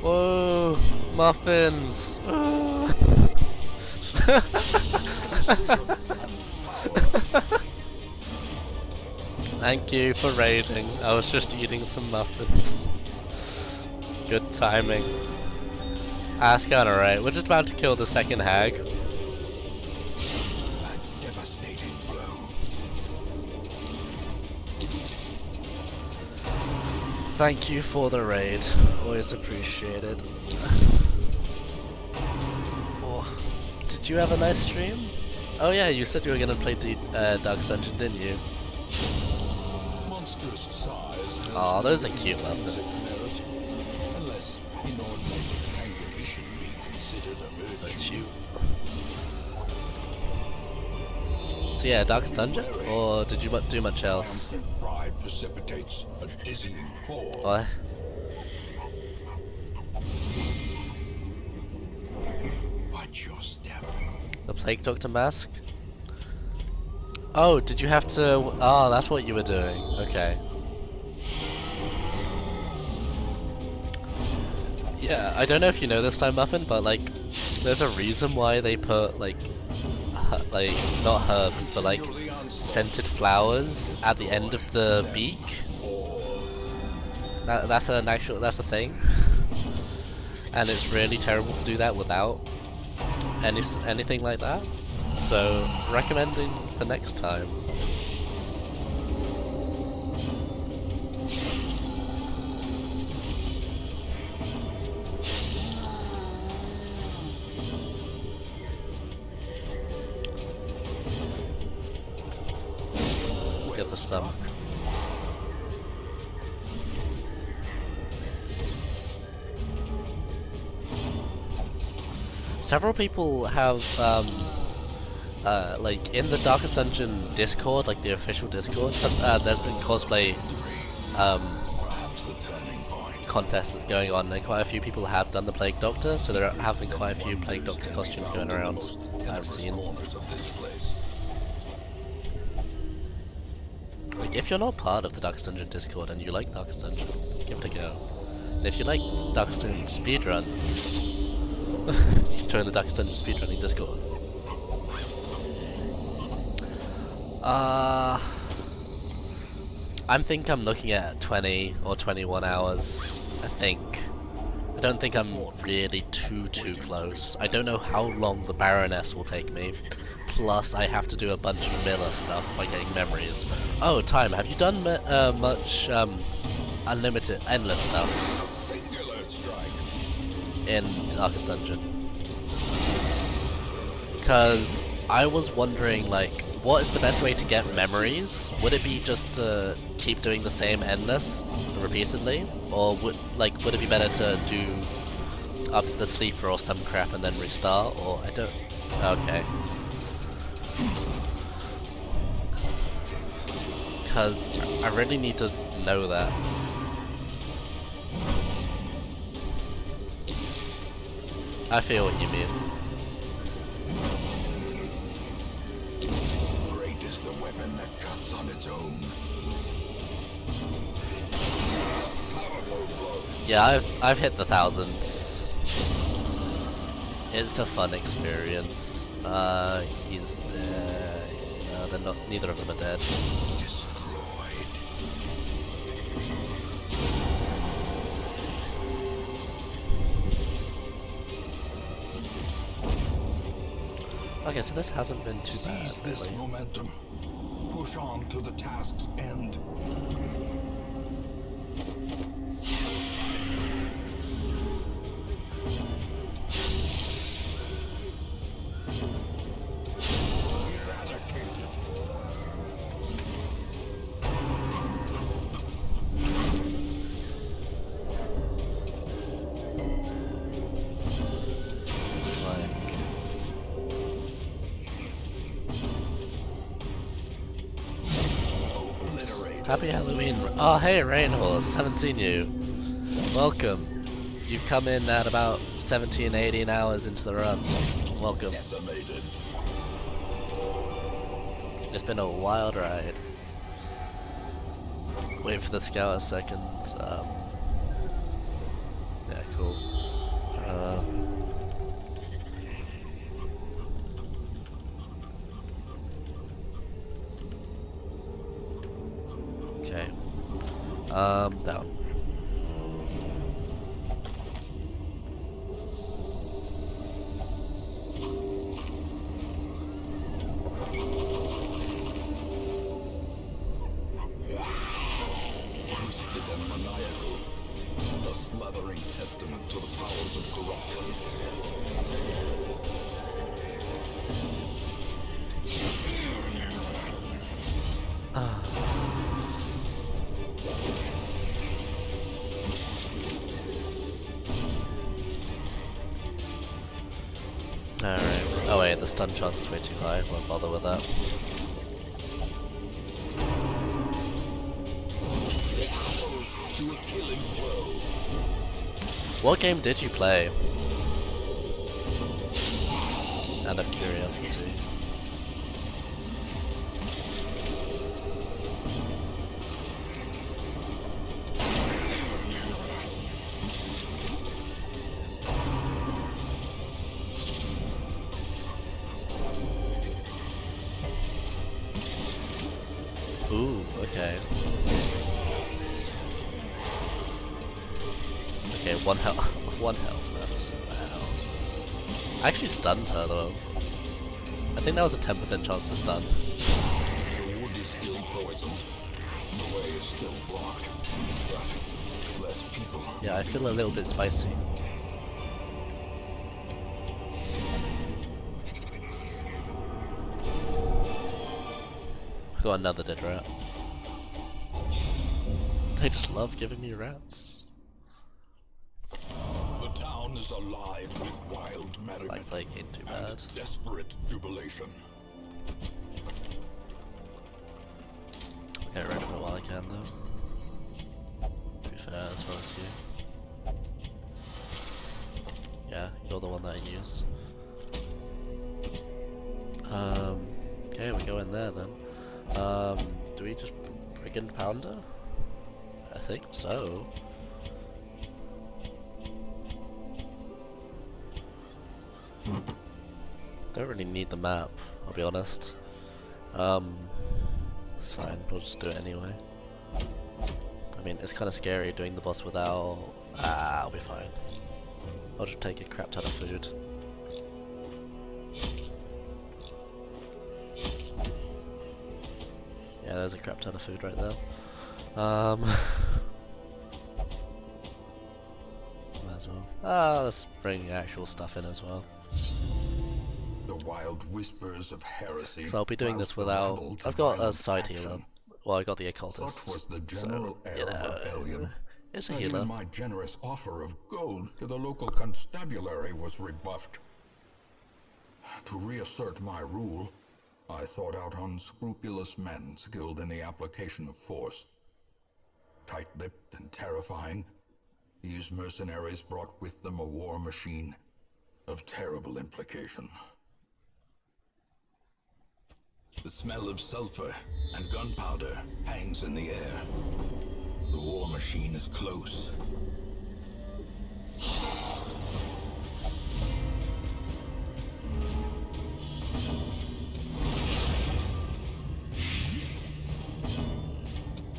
[SPEAKER 2] Whoa, muffins! Thank you for raiding. I was just eating some muffins. Good timing. That's kinda right. We're just about to kill the second hag.
[SPEAKER 1] A devastating blow.
[SPEAKER 2] Thank you for the raid. Always appreciated. Oh, did you have a nice stream? Oh yeah, you said you were gonna play Darkest Dungeon, didn't you?
[SPEAKER 1] Monstrous size.
[SPEAKER 2] Aw, those are cute muffins.
[SPEAKER 1] Unless inordinate sanguination be considered a virtue.
[SPEAKER 2] So yeah, Darkest Dungeon? Or did you do much else?
[SPEAKER 1] Triumphant pride precipitates a dizzying fall.
[SPEAKER 2] What?
[SPEAKER 1] Watch your step.
[SPEAKER 2] The Plague Doctor mask? Oh, did you have to... Oh, that's what you were doing. Okay. Yeah, I don't know if you know this time, Muffin, but like, there's a reason why they put like not herbs, but like scented flowers at the end of the beak. That's a thing, and it's really terrible to do that without anything like that. So recommending for next time. Get the stomach. Several people have like in the Darkest Dungeon Discord, like the official Discord, there's been cosplay
[SPEAKER 1] Perhaps the turning point.
[SPEAKER 2] contests that's going on, and quite a few people have done the Plague Doctor, so there have been quite a few Plague Doctor costumes going around that I've seen.
[SPEAKER 1] Corners of this place.
[SPEAKER 2] Like, if you're not part of the Darkest Dungeon Discord and you like Darkest Dungeon, give it a go. And if you like Darkest Dungeon speedruns, you can join the Darkest Dungeon speedrunning Discord. I think I'm looking at 20 or 21 hours, I think. I don't think I'm really too close. I don't know how long the Baroness will take me. Plus, I have to do a bunch of Miller stuff by getting memories. Oh, Time, have you done much unlimited, endless stuff
[SPEAKER 1] Singular strike.
[SPEAKER 2] in Darkest Dungeon? Because I was wondering, like, what is the best way to get memories? Would it be just to keep doing the same endless repeatedly? Or would it be better to do up to the sleeper or some crap and then restart? Or I don't... Okay. Because I really need to know that. I feel what you mean.
[SPEAKER 1] works on its own.
[SPEAKER 2] Yeah, I've hit the thousands. It's a fun experience. He's dead. No, they're not. Neither of them are dead.
[SPEAKER 1] Destroyed.
[SPEAKER 2] Okay, so this hasn't been too bad.
[SPEAKER 1] Seize this
[SPEAKER 2] Really.
[SPEAKER 1] momentum. Push on to the task's end. Eradicated.
[SPEAKER 2] Like,
[SPEAKER 1] Obliterated.
[SPEAKER 2] happy Halloween! Oh, hey, Rainhorse. Haven't seen you. Welcome. You've come in at about 17, 18 hours into the run. Welcome.
[SPEAKER 1] Decimated.
[SPEAKER 2] It's been a wild ride. Wait for the scout a second. Yeah, cool. Okay. Down.
[SPEAKER 1] Twisted and maniacal. A slathering testament to the powers of corruption.
[SPEAKER 2] Alright. Oh wait, the stun chance is way too high. Won't bother with that.
[SPEAKER 1] To a killing blow.
[SPEAKER 2] What game did you play? Out of curiosity. Ooh, okay. Okay, one health, one health left. Wow. I actually stunned her though. I think that was a 10% chance to stun.
[SPEAKER 1] The wood is still poisoned. The way is still blocked. But less people.
[SPEAKER 2] Yeah, I feel a little bit spicy. Got another dead rat. They just love giving me rats.
[SPEAKER 1] The town is alive with wild merriment
[SPEAKER 2] Like ain't too bad.
[SPEAKER 1] and desperate jubilation.
[SPEAKER 2] Get rid of it while I can though. To be fair, as well as you. Yeah, you're the one that I use. Okay, we go in there then. Do we just Brigand Pounder? I think so. Don't really need the map, I'll be honest. It's fine, we'll just do it anyway. I mean, it's kind of scary doing the boss without... I'll be fine. I'll just take a crap ton of food. Yeah, there's a crap ton of food right there. Might as well. Let's bring actual stuff in as well.
[SPEAKER 1] The wild whispers of heresy.
[SPEAKER 2] So I'll be doing
[SPEAKER 1] roused
[SPEAKER 2] this
[SPEAKER 1] the
[SPEAKER 2] without...
[SPEAKER 1] rabble to
[SPEAKER 2] I've got a
[SPEAKER 1] violent
[SPEAKER 2] side
[SPEAKER 1] action.
[SPEAKER 2] healer. Well, I got the occultist.
[SPEAKER 1] Such was the general
[SPEAKER 2] so,
[SPEAKER 1] air
[SPEAKER 2] you know,
[SPEAKER 1] of rebellion.
[SPEAKER 2] it's a
[SPEAKER 1] that
[SPEAKER 2] healer.
[SPEAKER 1] even my generous offer of gold to the local constabulary was rebuffed. To reassert my rule, I sought out unscrupulous men skilled in the application of force. Tight-lipped and terrifying, these mercenaries brought with them a war machine of terrible implication. The smell of sulfur and gunpowder hangs in the air. The war machine is close.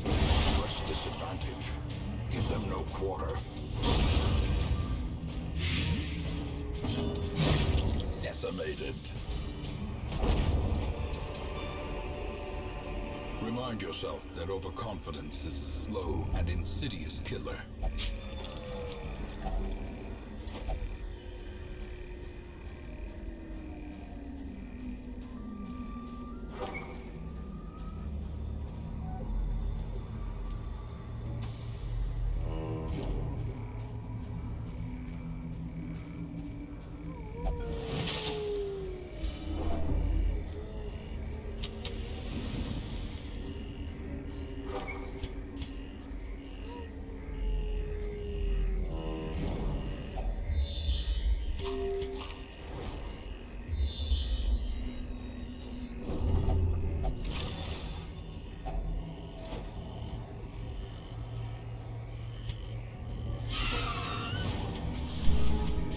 [SPEAKER 1] Press disadvantage. Give them no quarter. Decimated. Remind yourself that overconfidence is a slow and insidious killer.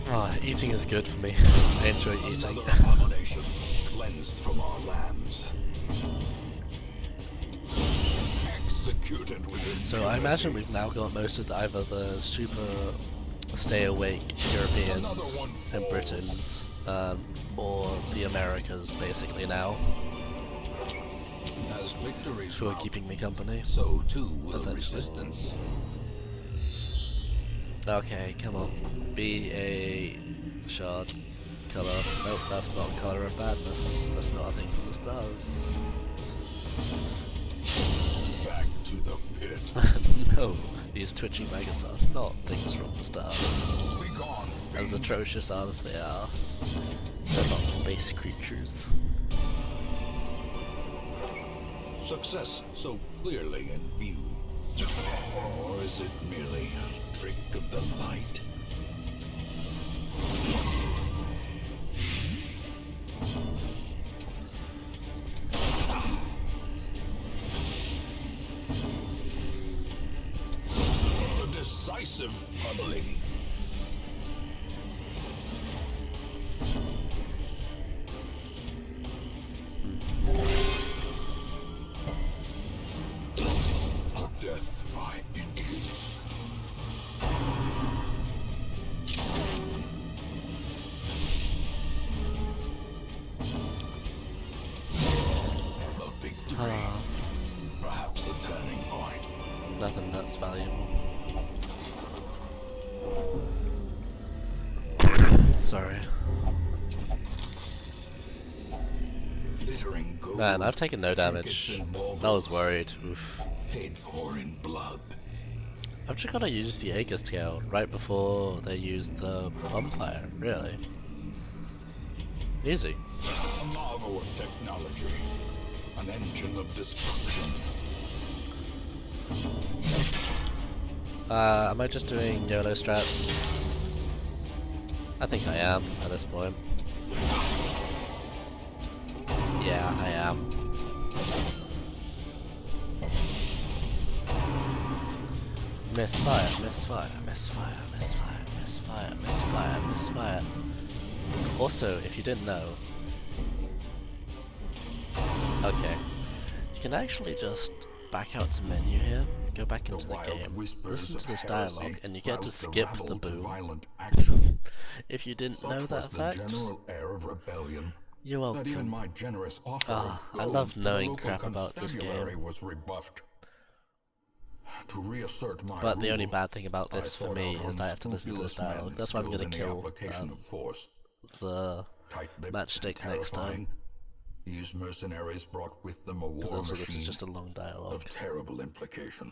[SPEAKER 2] Oh, eating is good for me. I enjoy eating.
[SPEAKER 1] Another abomination cleansed from our lands. Executed with
[SPEAKER 2] So I imagine we've now got most of either the super stay awake Europeans and Britons, or the Americas basically now,
[SPEAKER 1] As victories
[SPEAKER 2] who are
[SPEAKER 1] mount,
[SPEAKER 2] keeping me company.
[SPEAKER 1] so too will
[SPEAKER 2] Essentially.
[SPEAKER 1] resistance.
[SPEAKER 2] Okay, come on. Be a shard color. Nope, that's not color of badness. That's not a thing from the stars.
[SPEAKER 1] Back to the pit.
[SPEAKER 2] No, these twitching megastuff, not things from the stars.
[SPEAKER 1] Be gone,
[SPEAKER 2] As
[SPEAKER 1] fiend.
[SPEAKER 2] atrocious as they are, they're not space creatures.
[SPEAKER 1] Success so clearly in view. Or is it merely a trick of the light? A decisive pummeling. Death by inches. A victory. Perhaps a turning point.
[SPEAKER 2] Nothing that's valuable. Sorry.
[SPEAKER 1] Glittering gold.
[SPEAKER 2] Man, I've taken no
[SPEAKER 1] trinkets
[SPEAKER 2] damage.
[SPEAKER 1] and
[SPEAKER 2] I was
[SPEAKER 1] baubles
[SPEAKER 2] worried. Oof.
[SPEAKER 1] Paid for in blood.
[SPEAKER 2] I've just gotta use the Aegis scale right before they use the bonfire, really. Easy.
[SPEAKER 1] A marvel of technology. An engine of destruction.
[SPEAKER 2] Am I just doing YOLO strats? I think I am at this point. Yeah, I am. Misfire, misfire, misfire, misfire, misfire, misfire, misfire. Also, if you didn't know... Okay. You can actually just back out to menu here, go back into the
[SPEAKER 1] wild
[SPEAKER 2] game,
[SPEAKER 1] whispers
[SPEAKER 2] listen
[SPEAKER 1] of
[SPEAKER 2] to this
[SPEAKER 1] heresy
[SPEAKER 2] dialogue, and you get to
[SPEAKER 1] roused the
[SPEAKER 2] skip
[SPEAKER 1] rabble
[SPEAKER 2] the
[SPEAKER 1] to
[SPEAKER 2] boom.
[SPEAKER 1] violent action.
[SPEAKER 2] If you didn't know
[SPEAKER 1] Such
[SPEAKER 2] that
[SPEAKER 1] was the
[SPEAKER 2] fact,
[SPEAKER 1] general air of rebellion
[SPEAKER 2] you're
[SPEAKER 1] that even
[SPEAKER 2] welcome.
[SPEAKER 1] my generous offer
[SPEAKER 2] Ah,
[SPEAKER 1] of
[SPEAKER 2] I
[SPEAKER 1] gold
[SPEAKER 2] love
[SPEAKER 1] to the
[SPEAKER 2] knowing
[SPEAKER 1] local
[SPEAKER 2] crap about this
[SPEAKER 1] constabulary
[SPEAKER 2] game.
[SPEAKER 1] was rebuffed. To reassert my
[SPEAKER 2] But the only
[SPEAKER 1] rule,
[SPEAKER 2] bad thing about
[SPEAKER 1] I
[SPEAKER 2] this for
[SPEAKER 1] sought
[SPEAKER 2] me
[SPEAKER 1] out
[SPEAKER 2] is that I have to listen to this
[SPEAKER 1] unscrupulous
[SPEAKER 2] dialogue.
[SPEAKER 1] men
[SPEAKER 2] That's why I'm
[SPEAKER 1] skilled
[SPEAKER 2] gonna
[SPEAKER 1] in the
[SPEAKER 2] kill
[SPEAKER 1] application of force.
[SPEAKER 2] the
[SPEAKER 1] Tight-lipped
[SPEAKER 2] matchstick
[SPEAKER 1] and
[SPEAKER 2] next time.
[SPEAKER 1] terrifying, these mercenaries brought with them a
[SPEAKER 2] Because
[SPEAKER 1] war
[SPEAKER 2] also this is
[SPEAKER 1] machine
[SPEAKER 2] just a long dialogue.
[SPEAKER 1] of terrible implication.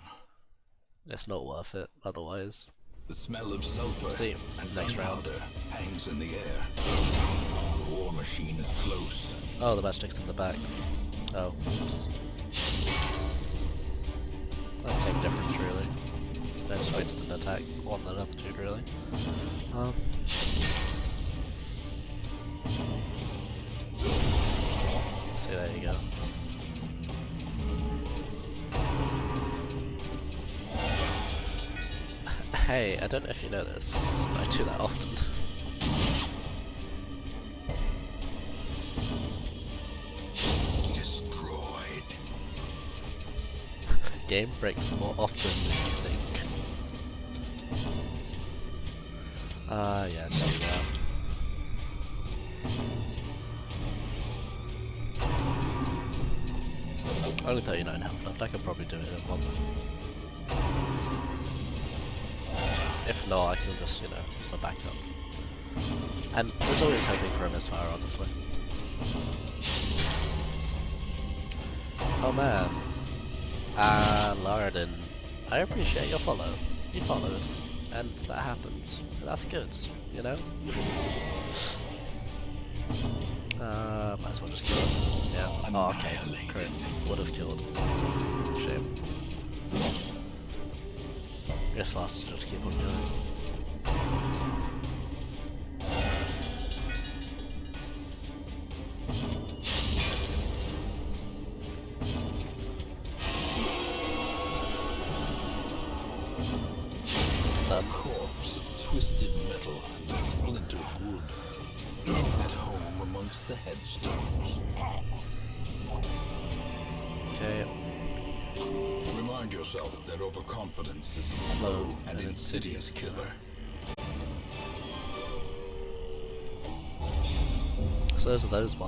[SPEAKER 2] It's not worth it otherwise.
[SPEAKER 1] The smell of sulfur
[SPEAKER 2] See,
[SPEAKER 1] and
[SPEAKER 2] next round.
[SPEAKER 1] gunpowder hangs in the air. The war machine is close.
[SPEAKER 2] Oh, the matchstick's in the back. Oh, oops. That's same difference really. I just wasted an attack on that altitude really. See, there you go. Hey, I don't know if you know this, but I do that often.
[SPEAKER 1] Destroyed.
[SPEAKER 2] Game breaks more often than you think. Yeah, do that. Only 39 health left, I could probably do it in one. If not, I can just, use my backup. And there's always hoping for a misfire, honestly. Oh man. Laradin, I appreciate your follow. He follows, and that happens. And that's good, you know? Might as well just kill him. Yeah. Oh, okay. Crit. Would have killed. Shame. Guess faster just keep on going.
[SPEAKER 1] A corpse of twisted metal and splintered wood. At home amongst the headstones.
[SPEAKER 2] Okay.
[SPEAKER 1] Remind yourself that overconfidence is a slow and insidious killer.
[SPEAKER 2] So those are those bosses.